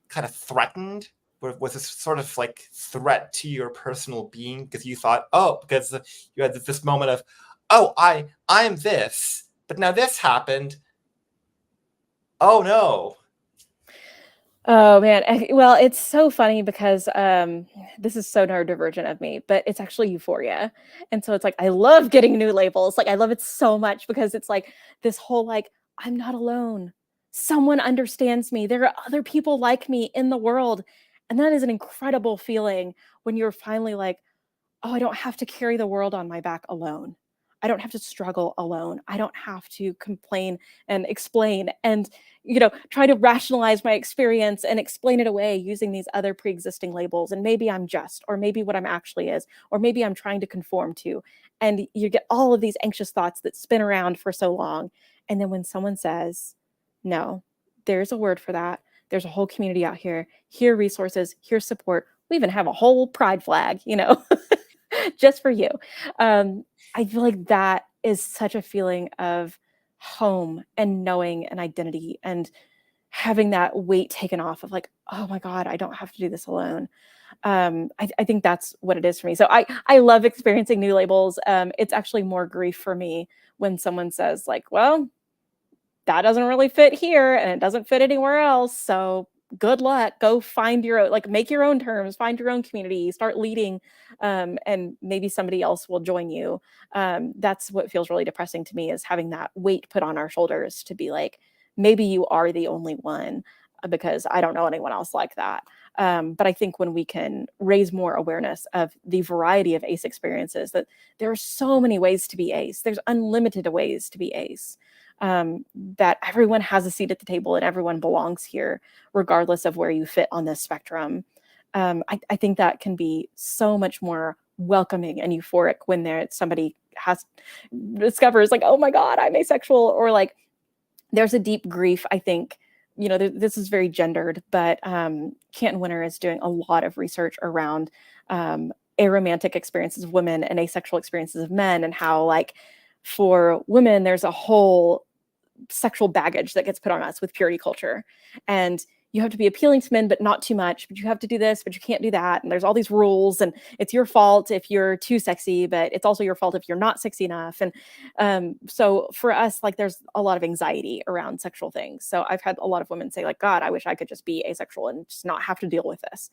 kind of threatened? Was this sort of like threat to your personal being because you thought, because you had this moment of, I'm this, but now this happened. Oh no. Oh man. Well, it's so funny because this is so neurodivergent of me, but it's actually euphoria. And so it's like I love getting new labels. Like I love it so much because it's like this whole like I'm not alone. Someone understands me. There are other people like me in the world. And that is an incredible feeling when you're finally like, oh, I don't have to carry the world on my back alone. I don't have to struggle alone. I don't have to complain and explain and, try to rationalize my experience and explain it away using these other pre-existing labels. And maybe I'm just, or maybe what I'm actually is, or maybe I'm trying to conform to. And you get all of these anxious thoughts that spin around for so long. And then when someone says, no, there's a word for that. There's a whole community out here. Here are resources, here's support. We even have a whole pride flag, just for you. I feel like that is such a feeling of home and knowing an identity and having that weight taken off of like, oh my God, I don't have to do this alone. I think that's what it is for me. So I love experiencing new labels. It's actually more grief for me when someone says like, well, that doesn't really fit here and it doesn't fit anywhere else. So good luck. Go find your own, like make your own terms, find your own community, start leading, and maybe somebody else will join you. That's what feels really depressing to me is having that weight put on our shoulders to be like, maybe you are the only one because I don't know anyone else like that. But I think when we can raise more awareness of the variety of ACE experiences, that there are so many ways to be ACE, there's unlimited ways to be ACE. That everyone has a seat at the table and everyone belongs here, regardless of where you fit on this spectrum. I think that can be so much more welcoming and euphoric when somebody discovers like, oh my God, I'm asexual, or like there's a deep grief, I think. This is very gendered, but Canton Winter is doing a lot of research around aromantic experiences of women and asexual experiences of men, and how like for women, there's a whole sexual baggage that gets put on us with purity culture. And you have to be appealing to men, but not too much, but you have to do this, but you can't do that. And there's all these rules, and it's your fault if you're too sexy, but it's also your fault if you're not sexy enough. And so for us, like there's a lot of anxiety around sexual things. So I've had a lot of women say like, God, I wish I could just be asexual and just not have to deal with this.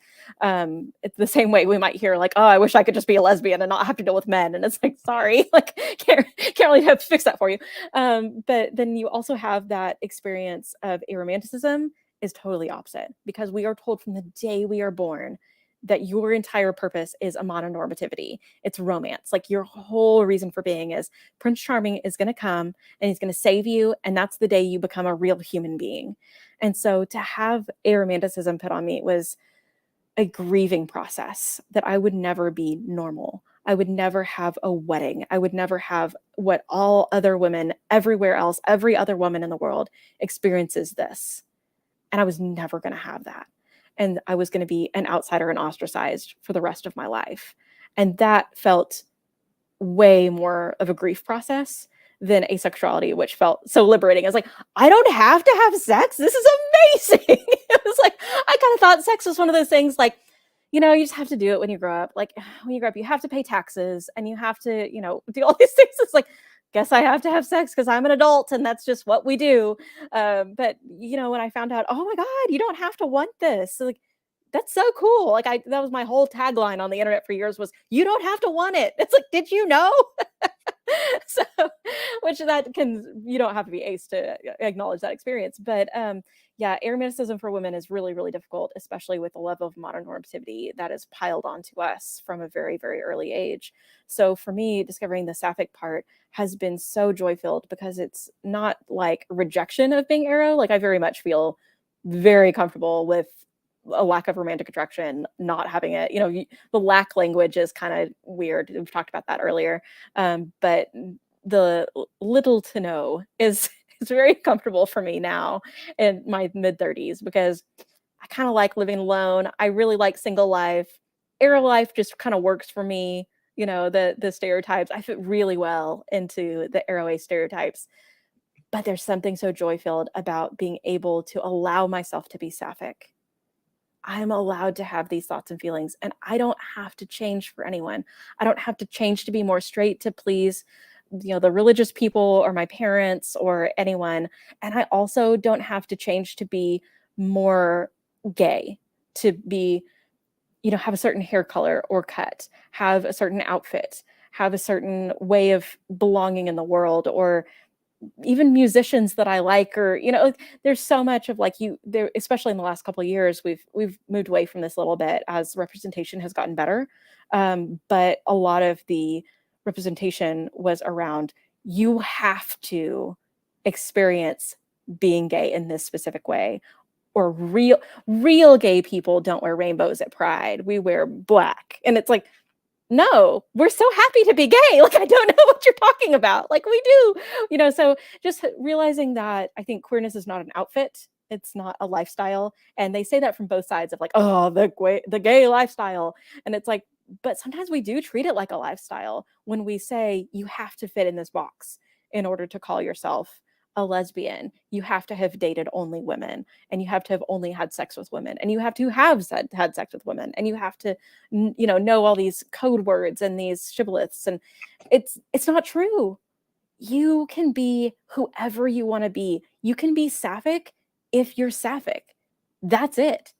It's the same way we might hear like, oh, I wish I could just be a lesbian and not have to deal with men. And it's like, sorry, like can't really have to fix that for you. But then you also have that experience of aromanticism is totally opposite, because we are told from the day we are born that your entire purpose is a mononormativity. It's romance. Like your whole reason for being is Prince Charming is going to come and he's going to save you. And that's the day you become a real human being. And so to have aromanticism put on me was a grieving process, that I would never be normal. I would never have a wedding. I would never have what all other women everywhere else, every other woman in the world experiences this. And I was never going to have that. And I was going to be an outsider and ostracized for the rest of my life. And that felt way more of a grief process than asexuality, which felt so liberating. I was like, I don't have to have sex. This is amazing. It was like, I kind of thought sex was one of those things like, you just have to do it when you grow up. Like when you grow up, you have to pay taxes and you have to, do all these things. It's like, guess I have to have sex because I'm an adult and that's just what we do. But when I found out, oh my God, you don't have to want this. So, like, that's so cool. Like that was my whole tagline on the internet for years was, you don't have to want it. It's like, did you know? So, which you don't have to be ace to acknowledge that experience. But yeah, aromanticism for women is really, really difficult, especially with the level of mononormativity that is piled onto us from a very, very early age. So for me, discovering the sapphic part has been so joy-filled, because it's not like rejection of being aro. Like I very much feel very comfortable with a lack of romantic attraction, not having it. The lack language is kind of weird. We've talked about that earlier. But the little to no is very comfortable for me now in my mid-30s, because I kind of like living alone. I really like single life. Aro life just kind of works for me. The stereotypes. I fit really well into the aro ace stereotypes. But there's something so joy-filled about being able to allow myself to be sapphic. I'm allowed to have these thoughts and feelings, and I don't have to change for anyone. I don't have to change to be more straight to please, the religious people or my parents or anyone. And I also don't have to change to be more gay, to be, you know, have a certain hair color or cut, have a certain outfit, have a certain way of belonging in the world, or even musicians that I like, or, you know, like, there's so much of like there, especially in the last couple of years, we've moved away from this a little bit as representation has gotten better. But a lot of the representation was around, you have to experience being gay in this specific way, or real gay people don't wear rainbows at Pride. We wear black. And it's like, no, we're so happy to be gay. Like, I don't know what you're talking about. Like, we do, you know. So just realizing that I think queerness is not an outfit. It's not a lifestyle. And they say that from both sides of like, oh, the gay lifestyle. And it's like, but sometimes we do treat it like a lifestyle when we say you have to fit in this box in order to call yourself a lesbian. You have to have dated only women, and you have to have only had sex with women, and you have to have had sex with women, and you have to, you know all these code words and these shibboleths. And it's not true. You can be whoever you want to be. You can be sapphic if you're sapphic. That's it.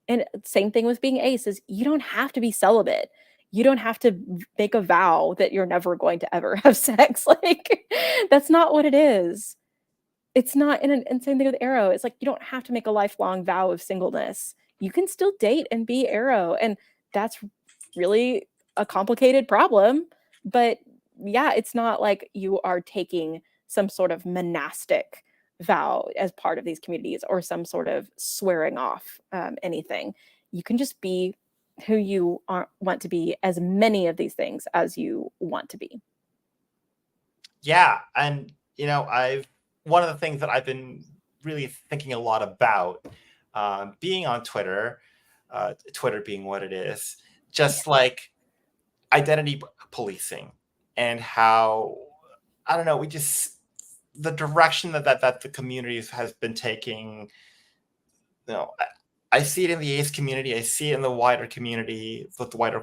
And same thing with being ace, is you don't have to be celibate. You don't have to make a vow that you're never going to ever have sex. Like, that's not what it is. It's not, and same thing with Arrow. It's like, you don't have to make a lifelong vow of singleness. You can still date and be Arrow. And that's really a complicated problem. But yeah, it's not like you are taking some sort of monastic vow as part of these communities, or some sort of swearing off anything. You can just be who you want to be, as many of these things as you want to be. Yeah. And, one of the things that I've been really thinking a lot about, being on Twitter, Twitter being what it is, just like identity policing, and how, I don't know, the direction that the community has been taking. I see it in the ace community. I see it in the wider community. The wider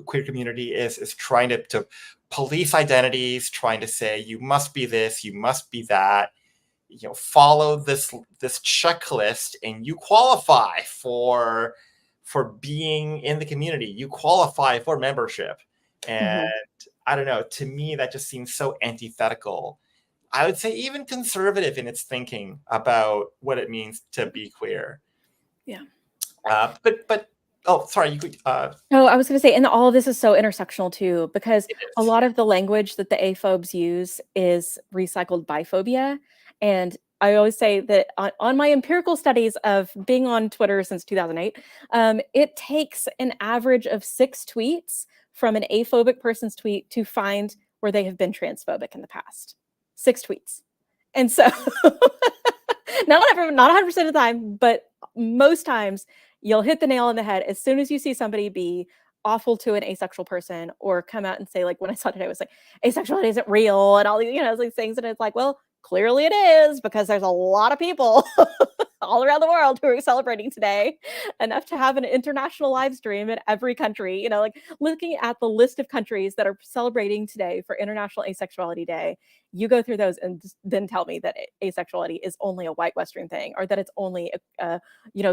queer community is trying to police identities, trying to say, you must be this, you must be that. Follow this checklist, and you qualify for being in the community. You qualify for membership. And I don't know, to me, that just seems so antithetical. I would say even conservative in its thinking about what it means to be queer. Yeah. But oh, sorry, you could. No, I was going to say, and all of this is so intersectional too, because a lot of the language that the aphobes use is recycled biphobia. And I always say that on my empirical studies of being on Twitter since 2008, it takes an average of 6 tweets from an aphobic person's tweet to find where they have been transphobic in the past. 6 tweets. And so not 100% of the time, but most times you'll hit the nail on the head as soon as you see somebody be awful to an asexual person, or come out and say, like, when I saw today, it was like, asexuality isn't real, and all these, these things. And it's like, well, clearly it is, because there's a lot of people all around the world who are celebrating today, enough to have an international live stream in every country. Like, looking at the list of countries that are celebrating today for International Asexuality Day, you go through those and then tell me that asexuality is only a white Western thing, or that it's only a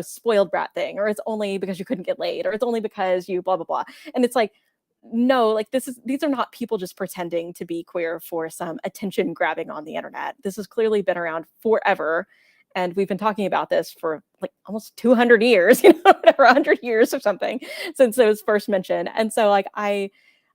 spoiled brat thing, or it's only because you couldn't get laid, or it's only because you blah, blah, blah. And it's like, no, like, these are not people just pretending to be queer for some attention grabbing on the internet. This has clearly been around forever. And we've been talking about this for like almost 200 years, whatever, 100 years or something, since it was first mentioned. And so, like, I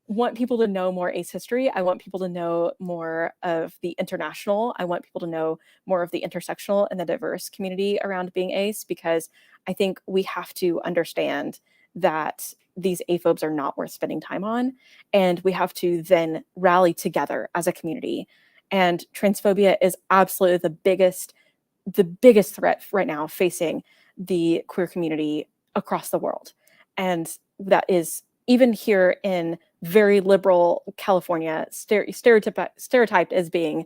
want people to know more ace history. I want people to know more of the international. I want people to know more of the intersectional and the diverse community around being ace, because I think we have to understand that these aphobes are not worth spending time on, and we have to then rally together as a community. And transphobia is absolutely the biggest threat right now facing the queer community across the world. And that is, even here in very liberal California, stereotyped as being,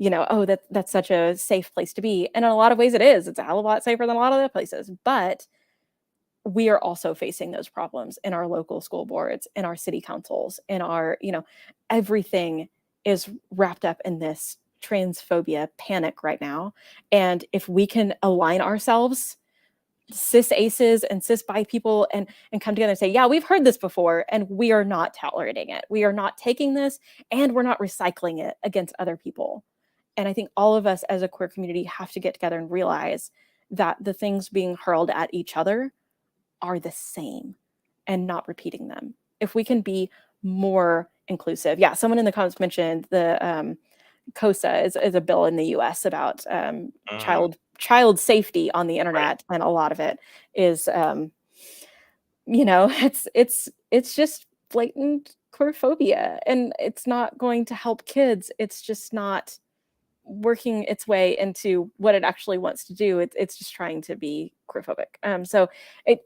oh, that's such a safe place to be. And in a lot of ways it is. It's a hell of a lot safer than a lot of other places. But we are also facing those problems in our local school boards, in our city councils, in our, everything is wrapped up in this transphobia panic right now. And if we can align ourselves cis aces and cis bi people and come together and say, yeah, we've heard this before and we are not tolerating it. We are not taking this and we're not recycling it against other people. And I think all of us as a queer community have to get together and realize that the things being hurled at each other are the same and not repeating them. If we can be more inclusive. Yeah, someone in the comments mentioned the COSA is a bill in the US about child safety on the internet, and a lot of it is it's just blatant queerphobia, and it's not going to help kids. It's just not working its way into what it actually wants to do. It's just trying to be queerphobic. So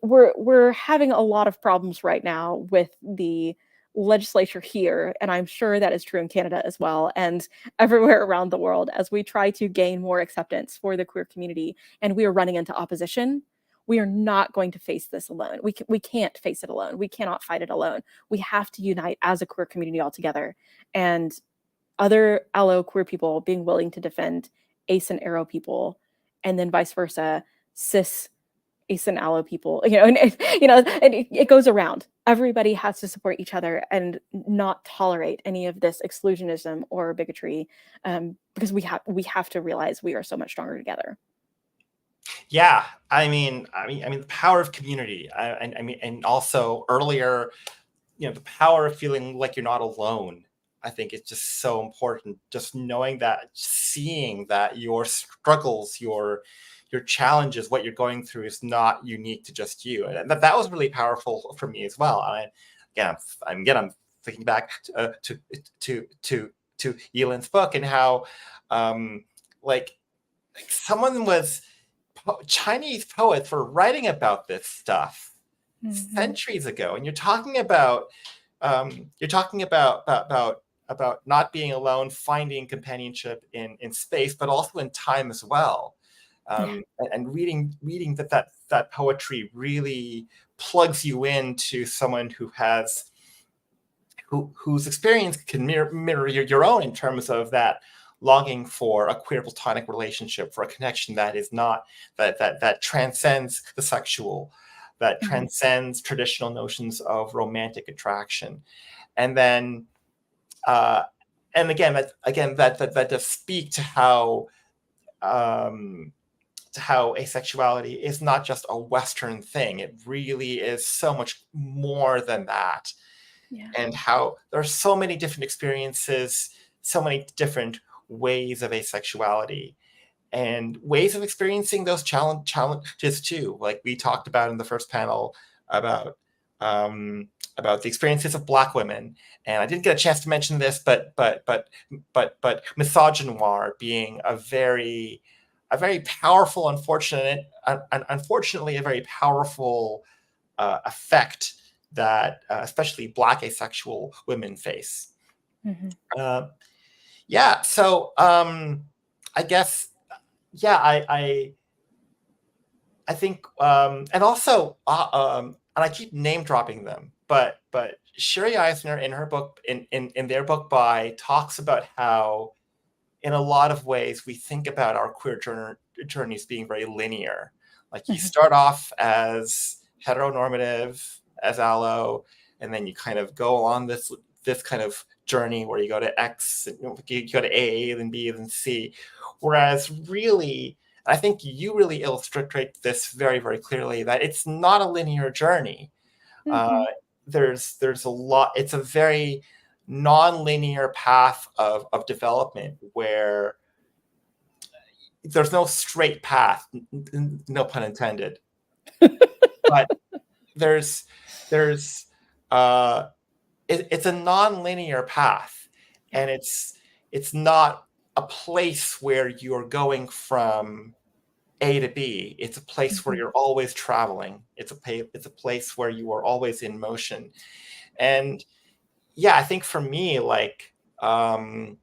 we're having a lot of problems right now with the legislature here, and I'm sure that is true in Canada as well, and everywhere around the world, as we try to gain more acceptance for the queer community, and we are running into opposition. We are not going to face this alone. We can't face it alone. We cannot fight it alone. We have to unite as a queer community all together, and other allo queer people being willing to defend ace and aro people, and then vice versa, cis ace and allo people, and it goes around. Everybody has to support each other and not tolerate any of this exclusionism or bigotry, because we have to realize we are so much stronger together. Yeah, I mean, the power of community. I mean, and also earlier, the power of feeling like you're not alone. I think it's just so important. Just knowing that, seeing that your struggles, your challenges, what you're going through is not unique to just you, and that was really powerful for me as well. I'm thinking back to Yelin's book and how, like someone was. Chinese poets were writing about this stuff centuries ago, and you're talking about not being alone, finding companionship in space, but also in time as well. And reading that poetry really plugs you into someone whose experience can mirror your own in terms of that longing for a queer platonic relationship, for a connection that is not that transcends the sexual, that transcends traditional notions of romantic attraction, and then and again that does speak to how asexuality is not just a Western thing. It really is so much more than that. Yeah. And how there are so many different experiences, so many different ways of asexuality, and ways of experiencing those challenges too. Like we talked about in the first panel about the experiences of Black women, and I didn't get a chance to mention this, but misogynoir being a very powerful, unfortunately a very powerful effect that especially Black asexual women face. Yeah, so I guess, yeah, I think, and also, and I keep name dropping them, but Sherry Eisner in her book, in their book Bi, talks about how, in a lot of ways, we think about our queer journeys being very linear. Like you start off as heteronormative, as allo, and then you kind of go on this kind of journey where you go to X, you go to A, then B, then C. Whereas really, I think you really illustrate this very, very clearly, that it's not a linear journey. There's a lot, it's a very non-linear path of development where there's no straight path, no pun intended. But it's a non-linear path, and it's not a place where you're going from A to B. It's a place where you're always traveling. It's a place where you are always in motion. And yeah, I think for me, like, I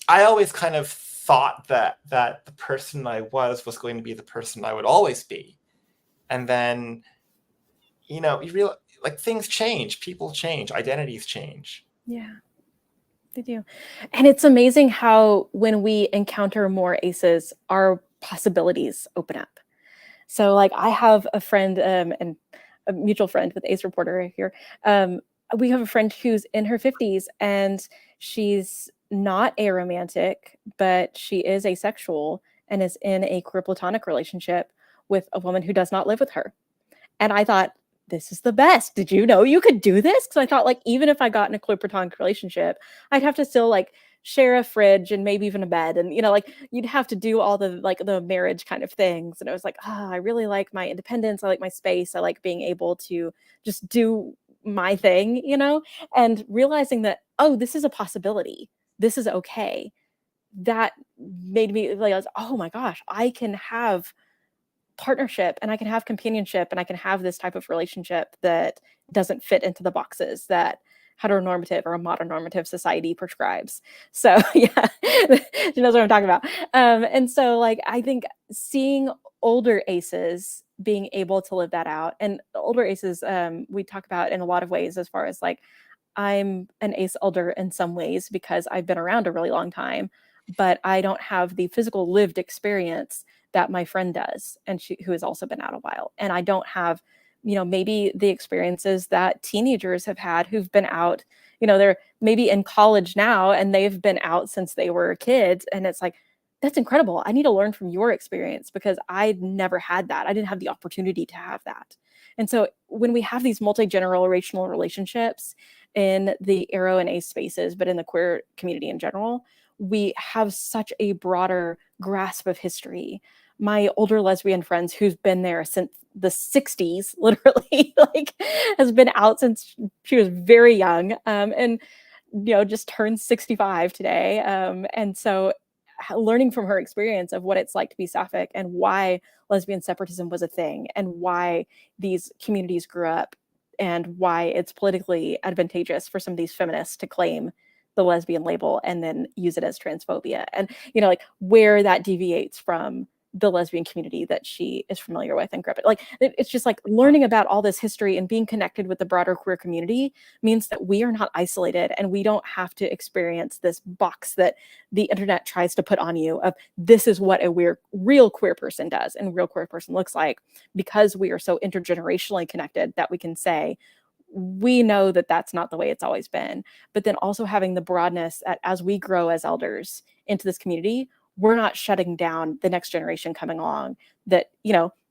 always kind of thought that the person I was going to be the person I would always be. And then, you realize, like, things change, people change, identities change. Yeah, they do. And it's amazing how when we encounter more aces, our possibilities open up. So like I have a friend and a mutual friend with Ace Reporter here. We have a friend who's in her 50s and she's not aromantic, but she is asexual and is in a queer platonic relationship with a woman who does not live with her. And I thought, this is the best. Did you know you could do this? Because I thought like even if I got in a queer platonic relationship, I'd have to still like share a fridge and maybe even a bed, and like you'd have to do all the like the marriage kind of things. And I was like, I really like my independence, I like my space, I like being able to just do my thing, and realizing that, oh, this is a possibility, this is okay, that made me realize, oh my gosh, I can have partnership and I can have companionship and I can have this type of relationship that doesn't fit into the boxes that heteronormative or a modern normative society prescribes. So yeah, she knows what I'm talking about. And so like, I think seeing older aces being able to live that out, and older aces, we talk about in a lot of ways, as far as like, I'm an ace elder in some ways because I've been around a really long time, but I don't have the physical lived experience that my friend does, and who has also been out a while. And I don't have, maybe the experiences that teenagers have had who've been out, they're maybe in college now and they've been out since they were kids. And it's like, that's incredible. I need to learn from your experience because I never had that. I didn't have the opportunity to have that. And so when we have these multi-generational relationships in the aro and ace spaces, but in the queer community in general, we have such a broader grasp of history. My older lesbian friends who've been there since the 60s, literally, like has been out since she was very young, and just turned 65 today. And so learning from her experience of what it's like to be sapphic and why lesbian separatism was a thing and why these communities grew up and why it's politically advantageous for some of these feminists to claim the lesbian label and then use it as transphobia, and like where that deviates from the lesbian community that she is familiar with and grew up. Like it's just like learning about all this history and being connected with the broader queer community means that we are not isolated and we don't have to experience this box that the internet tries to put on you of this is what a real queer person does and real queer person looks like, because we are so intergenerationally connected that we can say we know that that's not the way it's always been. But then also having the broadness that as we grow as elders into this community, we're not shutting down the next generation coming along. That,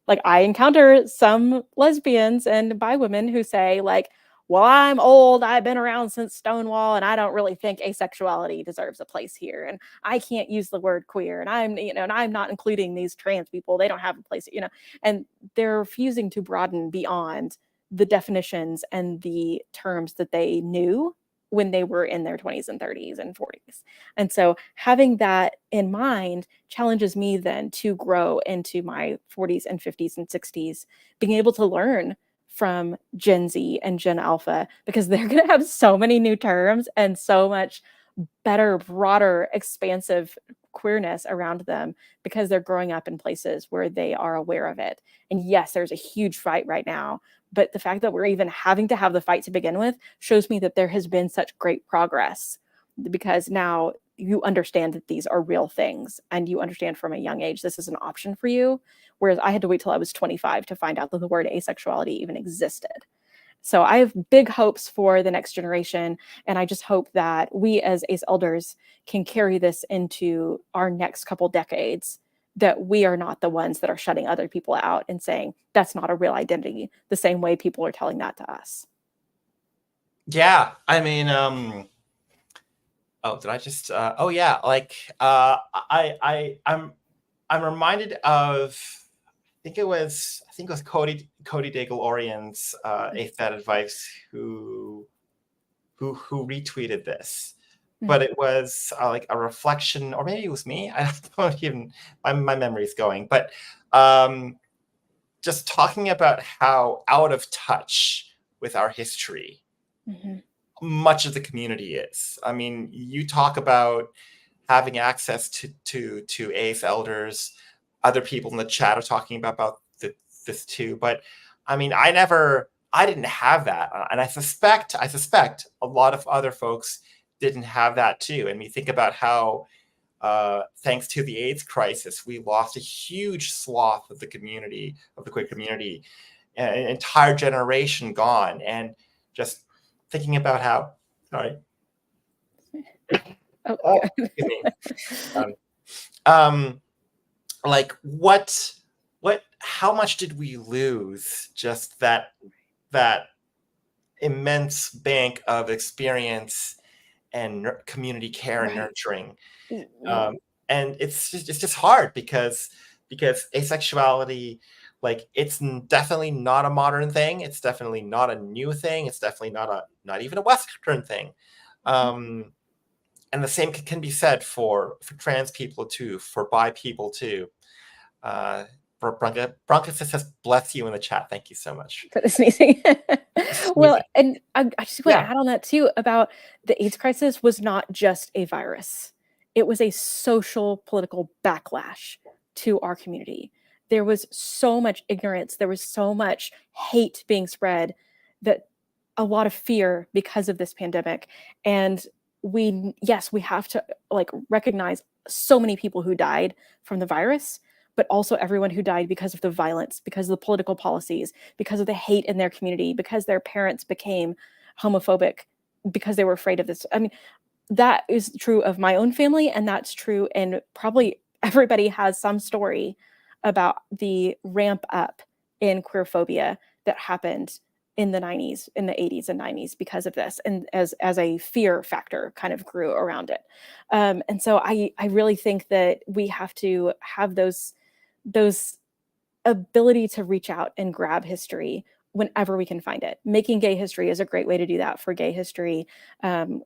like I encounter some lesbians and bi women who say like, well, I'm old, I've been around since Stonewall, and I don't really think asexuality deserves a place here. And I can't use the word queer, and I'm not including these trans people. They don't have a place, and they're refusing to broaden beyond the definitions and the terms that they knew when they were in their 20s and 30s and 40s. And so having that in mind challenges me then to grow into my 40s and 50s and 60s, being able to learn from Gen Z and Gen Alpha, because they're going to have so many new terms and so much better, broader, expansive queerness around them because they're growing up in places where they are aware of it. And yes, there's a huge fight right now, but the fact that we're even having to have the fight to begin with shows me that there has been such great progress, because now you understand that these are real things and you understand from a young age this is an option for you, whereas I had to wait till I was 25 to find out that the word asexuality even existed. So I have big hopes for the next generation, and I just hope that we as ace elders can carry this into our next couple decades, that we are not the ones that are shutting other people out and saying that's not a real identity, the same way people are telling that to us. Yeah, I mean, oh, did I just? Oh yeah, like I'm reminded of, I think it was Cody Daigle Orion's Eighth That Advice who retweeted this. But it was like a reflection, or maybe it was me. I don't even, my memory is going. But just talking about how out of touch with our history much of the community is. I mean, you talk about having access to ace elders. Other people in the chat are talking about this too. But I mean, I didn't have that, and I suspect a lot of other folks didn't have that too. And we think about how thanks to the AIDS crisis, we lost a huge swath of the community, of the queer community, an entire generation gone. And just thinking about how, sorry. Oh, excuse me. Like how much did we lose? Just that immense bank of experience and community care and nurturing. And it's just hard because asexuality, like, it's definitely not a modern thing. It's definitely not a new thing. It's definitely not even a Western thing. And the same can be said for trans people too, for bi people too. Bronca says, bless you in the chat. Thank you so much. For the sneezing. Well, and I just want to add on that too, about the AIDS crisis was not just a virus. It was a social political backlash to our community. There was so much ignorance. There was so much hate being spread, that a lot of fear because of this pandemic. And we have to like recognize so many people who died from the virus, but also everyone who died because of the violence, because of the political policies, because of the hate in their community, because their parents became homophobic, because they were afraid of this. I mean, that is true of my own family, and that's true, and probably everybody has some story about the ramp up in queerphobia that happened in the 90s, in the 80s and 90s because of this, and as a fear factor kind of grew around it. And so I really think that we have to have those ability to reach out and grab history whenever we can find it. Making gay history is a great way to do that for gay history.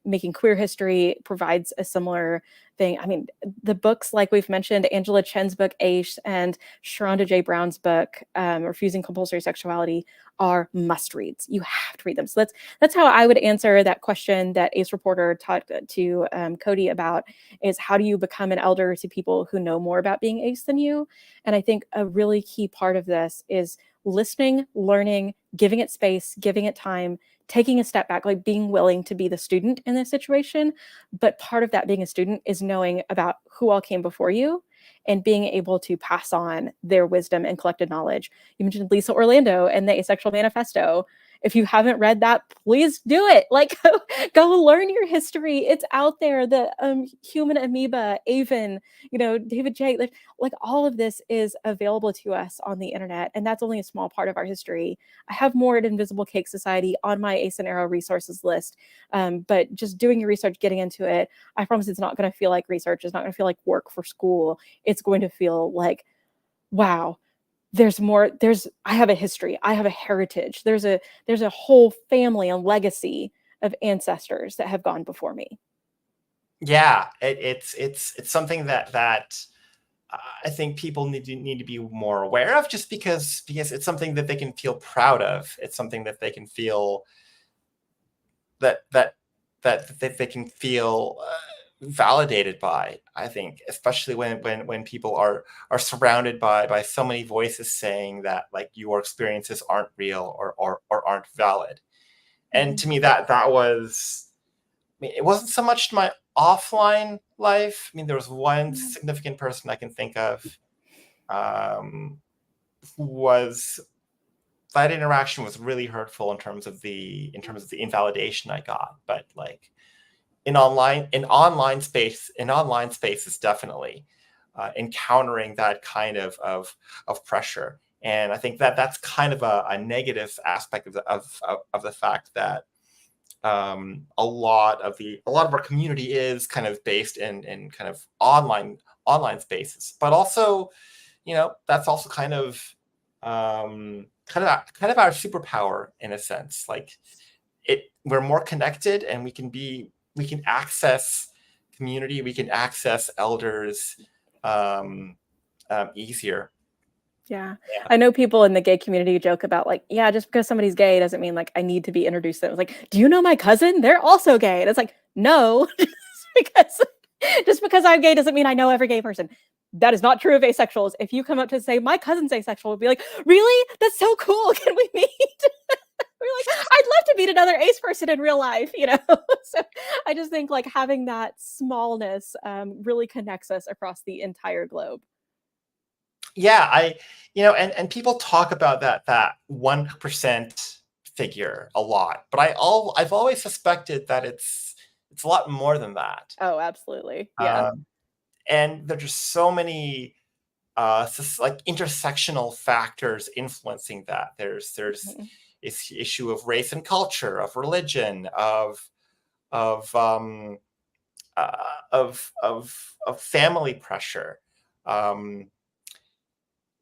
Making queer history provides a similar thing. I mean, the books, like we've mentioned, Angela Chen's book, Ace, and Sharonda J. Brown's book, Refusing Compulsory Sexuality, are must reads. You have to read them. So that's how I would answer that question that Ace reporter talked to Cody about, is how do you become an elder to people who know more about being ace than you? And I think a really key part of this is listening, learning, giving it space, giving it time, taking a step back, like being willing to be the student in this situation. But part of that being a student is knowing about who all came before you and being able to pass on their wisdom and collected knowledge. You mentioned Lisa Orlando and the Asexual Manifesto. If you haven't read that, please do it. Like, go learn your history. It's out there. The Human Amoeba, Avon, David J. Like all of this is available to us on the internet, and that's only a small part of our history. I have more at Invisible Cake Society on my Ace and Arrow resources list, but just doing your research, getting into it, I promise it's not going to feel like research. It's not going to feel like work for school. It's going to feel like, wow, there's more. I have a history. I have a heritage. There's a whole family and legacy of ancestors that have gone before me. Yeah, it's something that I think people need to be more aware of, just because it's something that they can feel proud of. It's something that they can feel that they can feel validated by. I think, especially when people are surrounded by so many voices saying that, like, your experiences aren't real or aren't valid. And to me, that was, I mean, it wasn't so much my offline life. I mean, there was one significant person I can think of who was, that interaction was really hurtful in terms of the invalidation I got. But like in online spaces, definitely encountering that kind of pressure. And I think that's kind of a negative aspect of the fact that a lot of our community is kind of based in kind of online spaces, but also, that's also kind of our superpower in a sense. Like, we're more connected, and we can access community, we can access elders easier. Yeah. I know people in the gay community joke about, like, yeah, just because somebody's gay doesn't mean like I need to be introduced to them. It's like, do you know my cousin? They're also gay. And it's like, no, just because I'm gay doesn't mean I know every gay person. That is not true of asexuals. If you come up to say, my cousin's asexual, we'll be like, really? That's so cool. Can we meet? We're like, I'd love to meet another ace person in real life, you know? So I just think like having that smallness really connects us across the entire globe. Yeah, and people talk about that 1% figure a lot, but I've always suspected that it's a lot more than that. Oh, absolutely. Yeah. And there's just so many like intersectional factors influencing that. There's this issue of race and culture, of religion, of family pressure.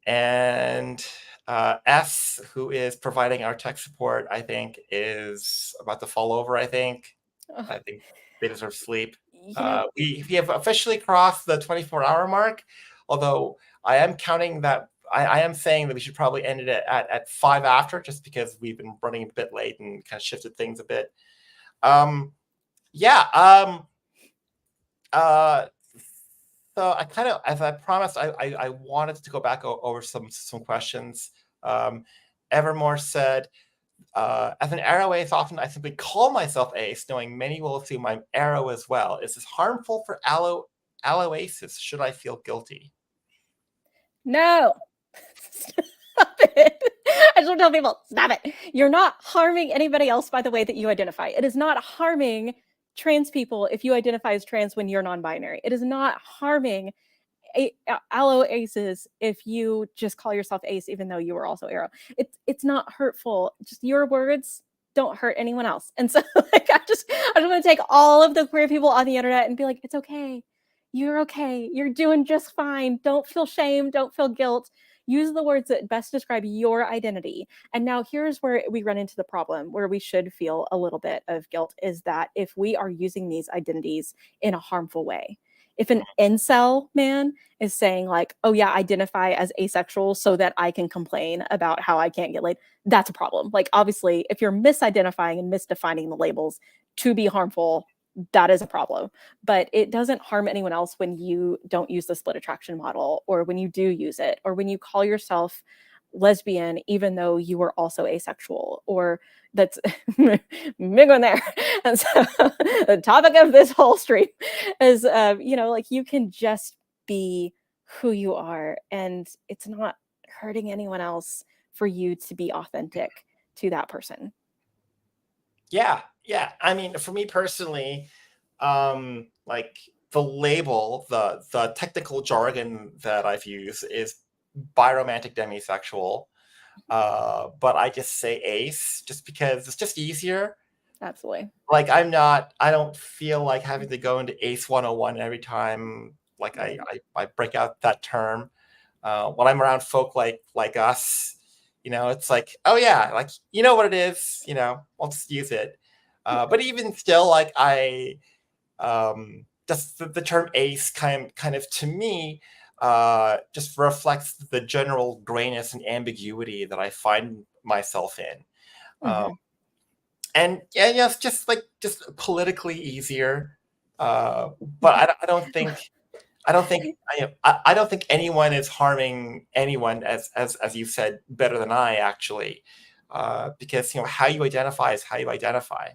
And S, who is providing our tech support, I think is about to fall over. I think they deserve sleep. We have officially crossed the 24-hour mark, although I am counting that. I am saying that we should probably end it at 5 after, just because we've been running a bit late and kind of shifted things a bit. So I kind of, as I promised, I wanted to go back over some questions. Evermore said, as an arrow ace, often I simply call myself ace, knowing many will assume I'm arrow as well. Is this harmful for allo aces? Should I feel guilty? No. Stop it. I just want to tell people, stop it. You're not harming anybody else by the way that you identify. It is not harming trans people if you identify as trans when you're non-binary. It is not harming allo aces if you just call yourself ace even though you were also arrow. It's not hurtful. Just your words don't hurt anyone else. And so like I just want to take all of the queer people on the internet and be like, it's okay. You're okay. You're doing just fine. Don't feel shame. Don't feel guilt. Use the words that best describe your identity. And now here's where we run into the problem, where we should feel a little bit of guilt, is that if we are using these identities in a harmful way. If an incel man is saying like, oh yeah, identify as asexual so that I can complain about how I can't get laid, that's a problem. Like obviously, if you're misidentifying and misdefining the labels to be harmful, that is a problem. But it doesn't harm anyone else when you don't use the split attraction model, or when you do use it, or when you call yourself lesbian even though you were also asexual, or that's big one there. And so the topic of this whole stream is like you can just be who you are, and it's not hurting anyone else for you to be authentic to that person. Yeah. I mean, for me personally, like the label, the technical jargon that I've used is biromantic demisexual. But I just say ace just because it's just easier. Absolutely. Like I don't feel like having to go into ace 101 every time like I break out that term. When I'm around folk like us, it's like, oh yeah, like you know what it is, I'll just use it. But even still, like I just the term ace kind of to me just reflects the general grayness and ambiguity that I find myself in. And yeah, it's just politically easier. But I don't think anyone is harming anyone, as you said, better than I actually, because how you identify is how you identify.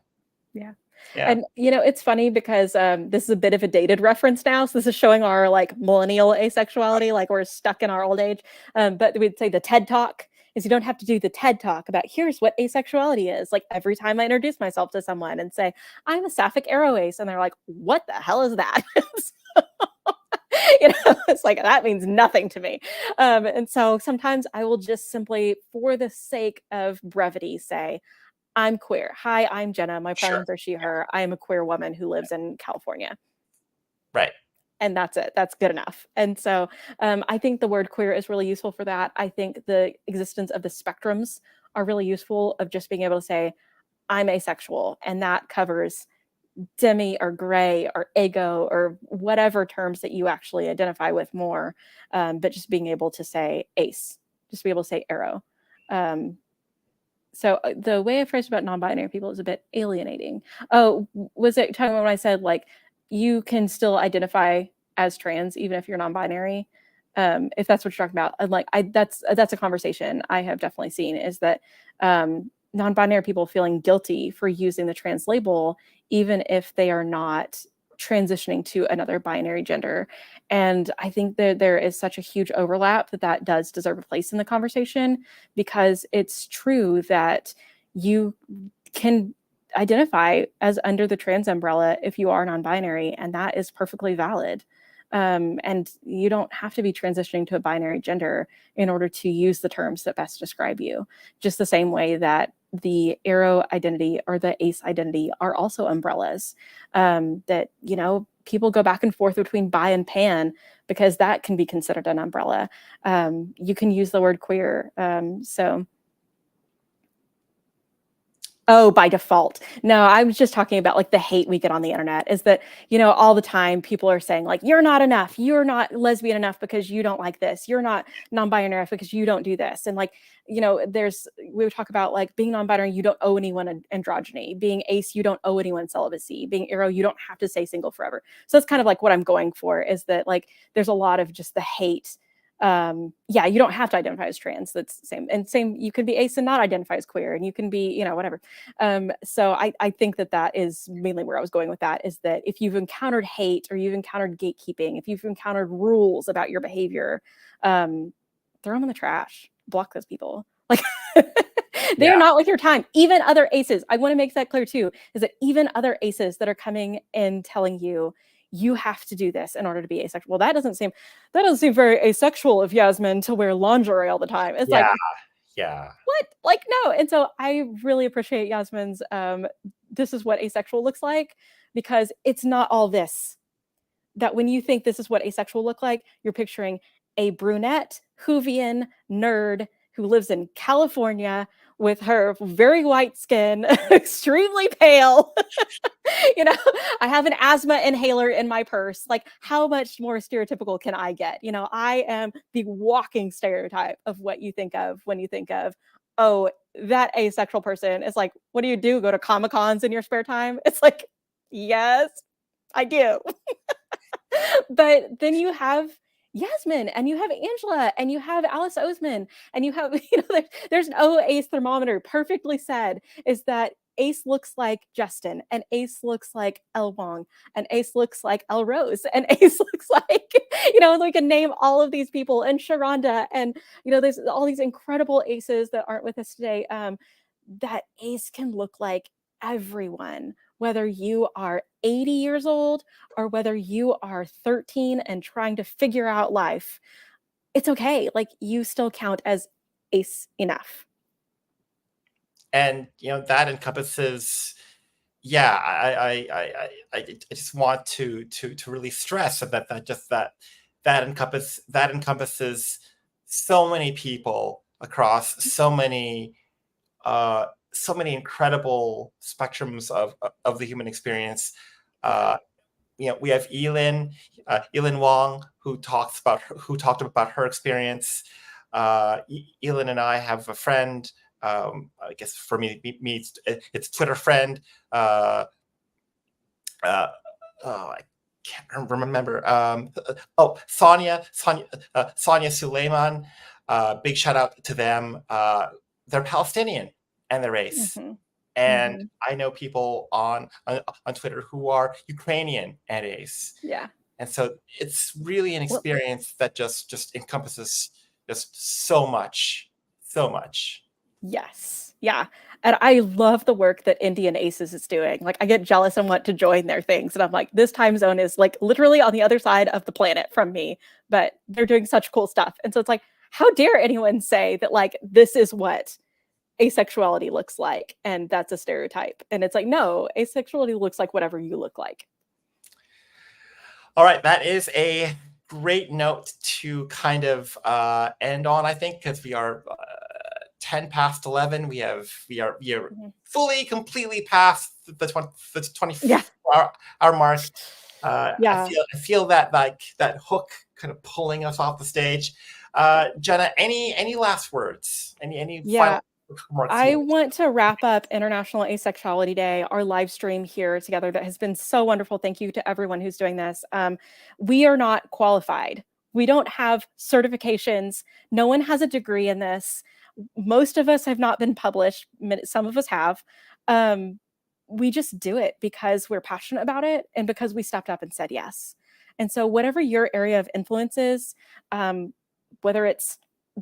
Yeah. And it's funny because this is a bit of a dated reference now. So this is showing our like millennial asexuality, like we're stuck in our old age. But we'd say the TED Talk is you don't have to do the TED Talk about here's what asexuality is. Like every time I introduce myself to someone and say, I'm a sapphic arrow ace, and they're like, what the hell is that? It's like, that means nothing to me. And so sometimes I will just simply, for the sake of brevity, say, I'm queer. Hi, I'm Jenna. My pronouns are she, her. I am a queer woman who lives in California. Right. And that's it. That's good enough. And so I think the word queer is really useful for that. I think the existence of the spectrums are really useful, of just being able to say, I'm asexual. And that covers demi or gray or ego or whatever terms that you actually identify with more. But just being able to say ace, just be able to say arrow. So the way I phrased about non-binary people is a bit alienating. Oh, was it talking about when I said like you can still identify as trans even if you're non-binary? If that's what you're talking about, and like that's a conversation I have definitely seen, is that non-binary people feeling guilty for using the trans label, even if they are not transitioning to another binary gender. And I think that there is such a huge overlap that does deserve a place in the conversation, because it's true that you can identify as under the trans umbrella if you are non-binary, and that is perfectly valid. And you don't have to be transitioning to a binary gender in order to use the terms that best describe you. Just the same way that the aro identity or the ace identity are also umbrellas, that, you know, people go back and forth between bi and pan because that can be considered an umbrella. You can use the word queer. Oh, by default. No, I was just talking about like the hate we get on the internet is that, you know, all the time people are saying like, you're not enough. You're not lesbian enough because you don't like this. You're not non-binary enough because you don't do this. And like, you know, we would talk about like being non-binary, you don't owe anyone an androgyny. Being ace, you don't owe anyone celibacy. Being aro, you don't have to stay single forever. So that's kind of like what I'm going for, is that like, there's a lot of just the hate. Yeah, you don't have to identify as trans. That's the same. And same, you can be ace and not identify as queer, and you can be, you know, whatever. So I think that is mainly where I was going with that, is that if you've encountered hate or you've encountered gatekeeping, if you've encountered rules about your behavior, throw them in the trash, block those people. Like they're not worth your time. Even other aces, I want to make that clear too, is that even other aces that are coming and telling you, you have to do this in order to be asexual. Well, that doesn't seem very asexual of Yasmin to wear lingerie all the time. It's like, what? Like, no. And so I really appreciate Yasmin's this is what asexual looks like, because it's not all this. That when you think this is what asexual look like, you're picturing a brunette Whovian nerd who lives in California with her very white skin, extremely pale. You know, I have an asthma inhaler in my purse. Like, how much more stereotypical can I get? You know, I am the walking stereotype of what you think of when you think of, oh, that asexual person. Is like, what do you do? Go to Comic-Cons in your spare time? It's like, yes, I do. But then you have Yasmin, and you have Angela, and you have Alice Oseman, and you have, you know, there's no ace thermometer. Perfectly said, is that ace looks like Justin, and ace looks like El Wong, and ace looks like El Rose, and ace looks like, you know, we can name all of these people, and Sharonda, and, you know, there's all these incredible aces that aren't with us today. That ace can look like everyone, whether you are 80 years old or whether you are 13 and trying to figure out life. It's okay. Like, you still count as ace enough. And, you know, that encompasses, I just want to really stress that encompasses so many people across so many incredible spectrums of the human experience. You know, we have Elin Wong, who talked about her experience. Elin and I have a friend. I guess for me, it's Twitter friend. I can't remember. Sonia Suleiman. Big shout out to them. They're Palestinian and they're ace. Mm-hmm. And Mm-hmm. I know people on Twitter who are Ukrainian and ace. Yeah. And so it's really an experience that just encompasses just so much. Yes. Yeah. And I love the work that Indian Aces is doing. Like, I get jealous and want to join their things. And I'm like, this time zone is like literally on the other side of the planet from me, but they're doing such cool stuff. And so it's like, how dare anyone say that like, this is what asexuality looks like, and that's a stereotype. And it's like, no, asexuality looks like whatever you look like. All right, that is a great note to kind of end on, I think, because we are 10 past 11. We are fully, completely past the 24 hour mark. I feel that like that hook kind of pulling us off the stage. Jenna, any last words? Any final remarks? I want to wrap up International Asexuality Day, our live stream here together that has been so wonderful. Thank you to everyone who's doing this. We are not qualified. We don't have certifications. No one has a degree in this. Most of us have not been published. Some of us have. We just do it because we're passionate about it and because we stepped up and said yes. And so whatever your area of influence is, whether it's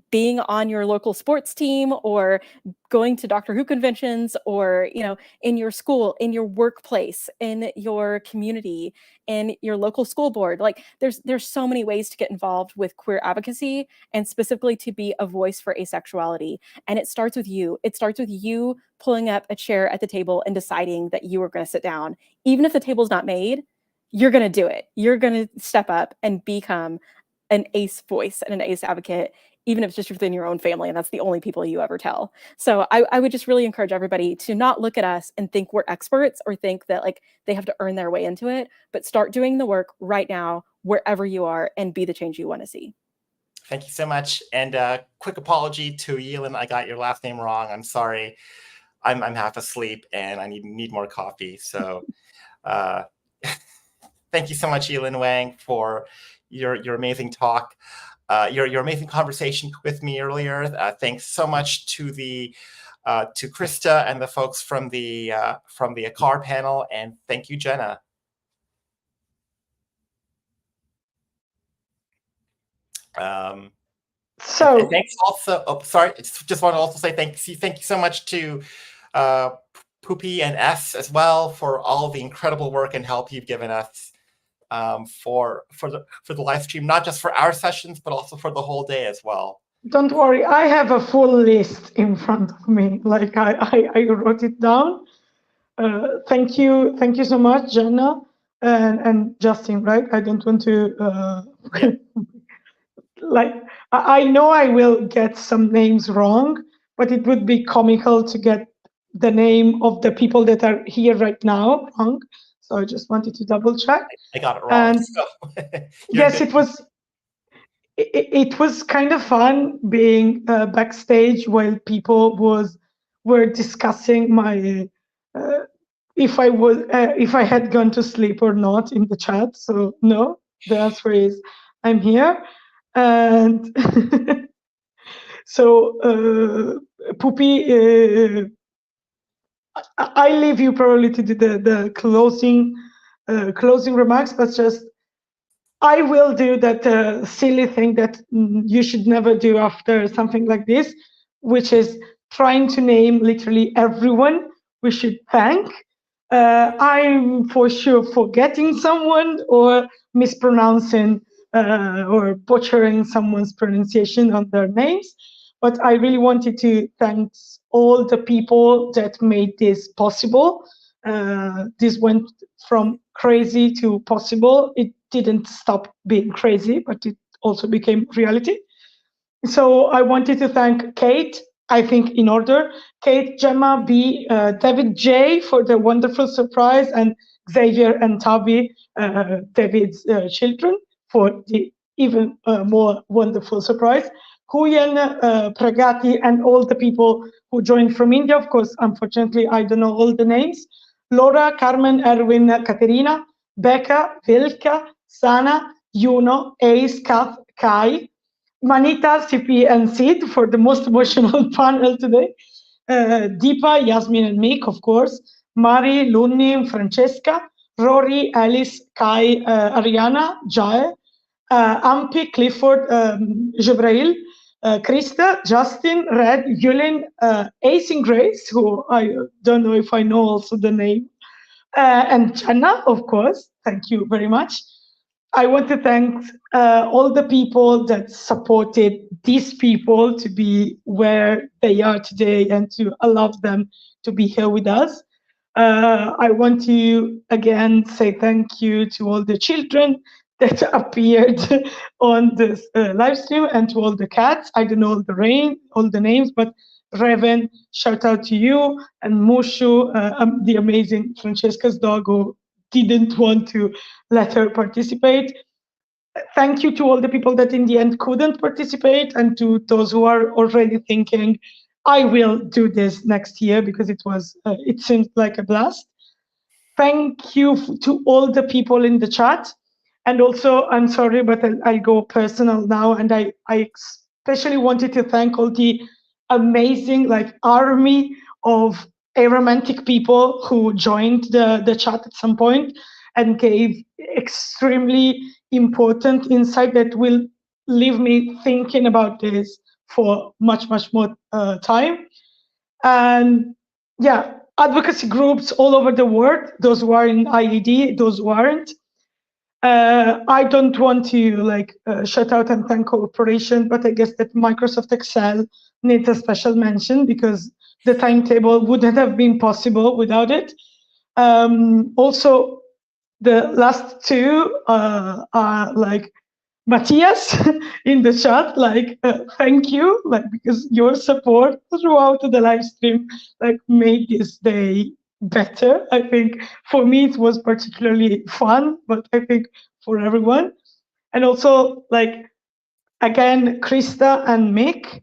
being on your local sports team or going to Doctor Who conventions, or, you know, in your school, in your workplace, in your community, in your local school board, like there's so many ways to get involved with queer advocacy, and specifically to be a voice for asexuality. And it starts with you. It starts with you pulling up a chair at the table and deciding that you are going to sit down. Even if the table's not made, you're going to do it. You're going to step up and become an ace voice and an ace advocate, even if it's just within your own family, and that's the only people you ever tell. So I would just really encourage everybody to not look at us and think we're experts or think that like they have to earn their way into it, but start doing the work right now, wherever you are, and be the change you want to see. Thank you so much. And quick apology to Yelin. I got your last name wrong. I'm sorry. I'm half asleep and I need more coffee. So thank you so much, Yelin Wang, for your amazing talk. Your amazing conversation with me earlier. Thanks so much to Krista and the folks from the ACAR panel, and thank you, Jenna. So thanks also. Oh, sorry, just want to also say thank you so much to Poopy and S as well for all the incredible work and help you've given us. For the live stream, not just for our sessions, but also for the whole day as well. Don't worry, I have a full list in front of me. Like I wrote it down. Thank you so much, Jenna and Justin. Right? I don't want to like. I know I will get some names wrong, but it would be comical to get the name of the people that are here right now wrong. So I just wanted to double check. I got it wrong. And so. yes, it was kind of fun being backstage while people were discussing my if I had gone to sleep or not in the chat. So no, the answer is I'm here. And so Poopy, I leave you probably to do the closing remarks, but just I will do that silly thing that you should never do after something like this, which is trying to name literally everyone we should thank. I'm for sure forgetting someone or mispronouncing or butchering someone's pronunciation on their names. But I really wanted to thank all the people that made this possible. This went from crazy to possible. It didn't stop being crazy, but it also became reality. So I wanted to thank Kate, I think in order, Kate, Gemma, B, David J for the wonderful surprise, and Xavier and Tavi, David's children, for the even more wonderful surprise. Huyen, Pragati, and all the people who joined from India. Of course, unfortunately, I don't know all the names. Laura, Carmen, Erwin, Katerina, Becca, Vilka, Sana, Juno, Ace, Kath, Kai, Manita, CP, and Sid for the most emotional panel today. Deepa, Yasmin, and Mick, of course. Mari, Lunni, Francesca, Rory, Alice, Kai, Ariana, Jai, Ampi, Clifford, Jibrail, Krista, Justin, Red, Yulin, Ace and Grace, who I don't know if I know also the name, and Channa, of course. Thank you very much. I want to thank all the people that supported these people to be where they are today and to allow them to be here with us. I want to again say thank you to all the children that appeared on this live stream and to all the cats. I don't know all the names, but Reven, shout out to you, and Mushu, the amazing Francesca's dog who didn't want to let her participate. Thank you to all the people that in the end couldn't participate, and to those who are already thinking, I will do this next year because it seemed like a blast. Thank you to all the people in the chat. And also, I'm sorry, but I'll go personal now. And I especially wanted to thank all the amazing like army of aromantic people who joined the chat at some point and gave extremely important insight that will leave me thinking about this for much more time. And yeah, advocacy groups all over the world, those who are in IAD, those who aren't. I don't want to like shout out and thank cooperation, but I guess that Microsoft Excel needs a special mention because the timetable wouldn't have been possible without it. Also, the last two are like Matthias in the chat, like thank you, like because your support throughout the live stream like made this day better. I think for me it was particularly fun, but I think for everyone. And also like again Krista and Mick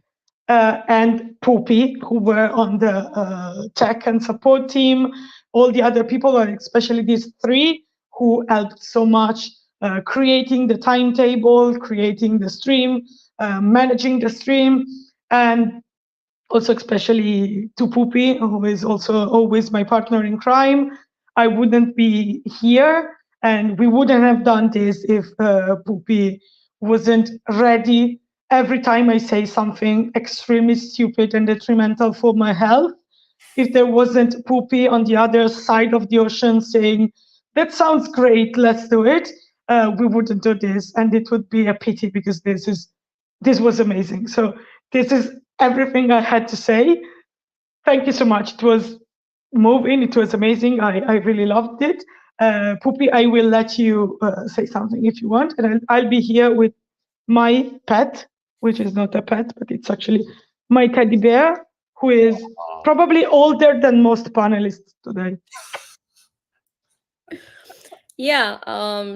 and Poopy, who were on the tech and support team, all the other people, and especially these three who helped so much creating the timetable, creating the stream, managing the stream, and also especially to Poopy, who is also always my partner in crime. I wouldn't be here and we wouldn't have done this if Poopy wasn't ready every time I say something extremely stupid and detrimental for my health. If there wasn't Poopy on the other side of the ocean saying, that sounds great, let's do it, we wouldn't do this. And it would be a pity because this was amazing. So this is everything I had to say. Thank you so much. It was moving. It was amazing. I really loved it. Poopy, I will let you say something if you want. And I'll be here with my pet, which is not a pet, but it's actually my teddy bear, who is probably older than most panelists today. Yeah,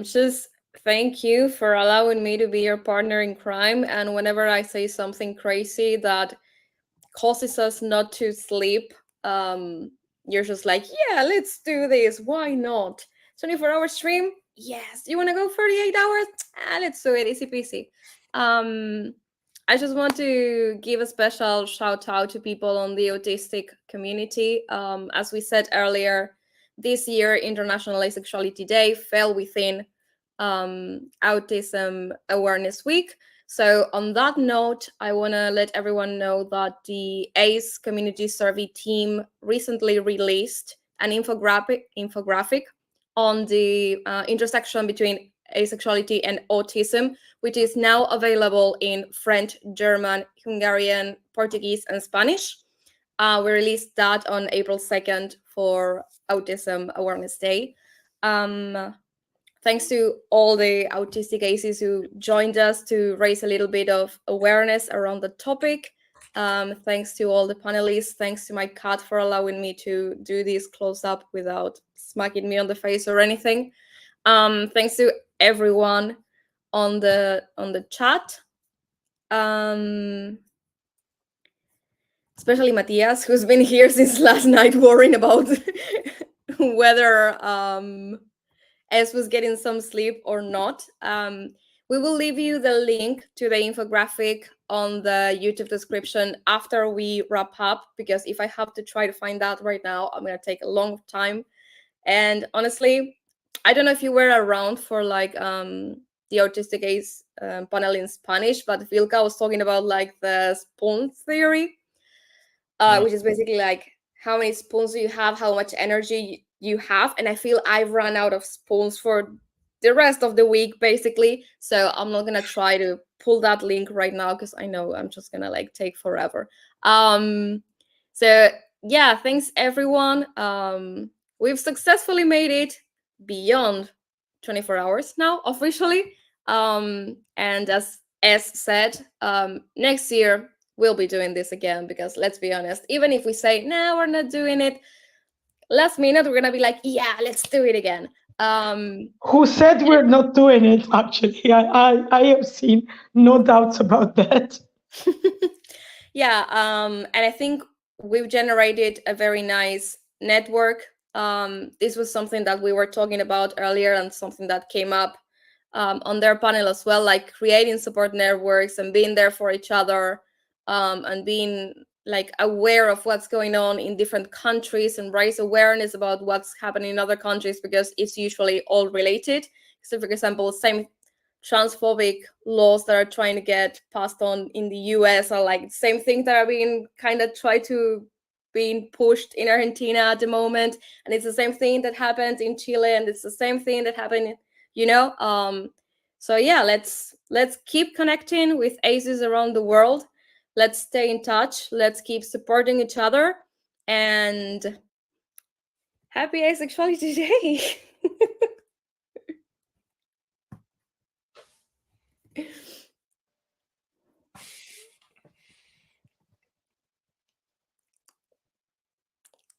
just thank you for allowing me to be your partner in crime. And whenever I say something crazy that causes us not to sleep, you're just like, yeah, let's do this. Why not? 24-hour stream? Yes. You want to go 48 hours? Let's do it. Easy peasy. I just want to give a special shout out to people on the autistic community. As we said earlier, this year, International Asexuality Day fell within Autism Awareness Week. So on that note, I want to let everyone know that the ACE Community Survey team recently released an infographic on the intersection between asexuality and autism, which is now available in French, German, Hungarian, Portuguese, and Spanish. We released that on April 2nd for Autism Awareness Day. Thanks to all the autistic ACEs who joined us to raise a little bit of awareness around the topic. Thanks to all the panelists. Thanks to my cat for allowing me to do this close up without smacking me on the face or anything. Thanks to everyone on the chat. Especially Matthias, who's been here since last night worrying about whether S was getting some sleep or not. We will leave you the link to the infographic on the YouTube description after we wrap up, because if I have to try to find that right now, I'm going to take a long time. And honestly, I don't know if you were around for like the Autistic ACE panel in Spanish, but Vilka was talking about like the spoon theory, which is basically like how many spoons do you have, how much energy you have. And I feel I've run out of spoons for the rest of the week, basically. So I'm not going to try to pull that link right now because I know I'm just going to like take forever. So yeah, thanks everyone. We've successfully made it beyond 24 hours now, officially. And as S said, next year we'll be doing this again, because let's be honest, even if we say, no, we're not doing it, last minute, we're going to be like, yeah, let's do it again. Who said we're not doing it, actually? I have seen no doubts about that. Yeah, and I think we've generated a very nice network. This was something that we were talking about earlier and something that came up on their panel as well, like creating support networks and being there for each other, and being like aware of what's going on in different countries and raise awareness about what's happening in other countries, because it's usually all related. So for example, same transphobic laws that are trying to get passed on in the US are like same things that are being kind of tried to being pushed in Argentina at the moment, and it's the same thing that happened in Chile, and it's the same thing that happened, you know. So yeah, let's keep connecting with ACEs around the world. Let's stay in touch. Let's keep supporting each other, and happy Asexuality Day.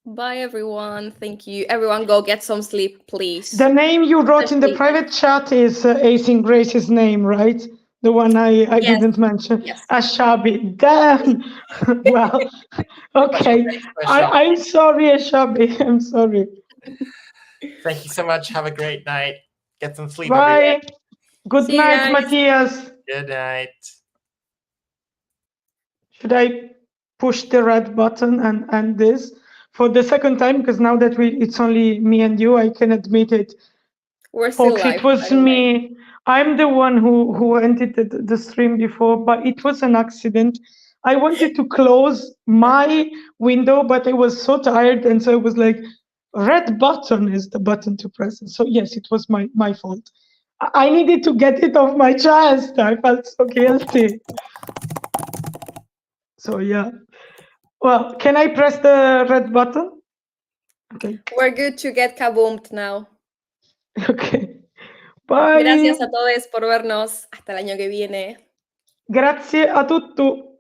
Bye, everyone. Thank you. Everyone, go get some sleep, please. The name you wrote in the private chat is Acing Grace's name, right? The one I Yes. didn't mention. Yes. Ashabi. Damn. Well, okay. I'm sorry, Ashabi. I'm sorry. Thank you so much. Have a great night. Get some sleep. Bye. Everyone. Good See you night, guys. Matthias. Good night. Should I push the red button and end this for the second time? Because now that it's only me and you, I can admit it. We're still Folks, live, it was me. I'm the one who ended the stream before, but it was an accident. I wanted to close my window, but I was so tired, and so it was like, red button is the button to press. So yes, it was my fault. I needed to get it off my chest. I felt so guilty. So yeah. Well, can I press the red button? Okay. We're good to get kaboomed now. Okay. Bye. Gracias a todos por vernos. Hasta el año que viene. Grazie a tutti.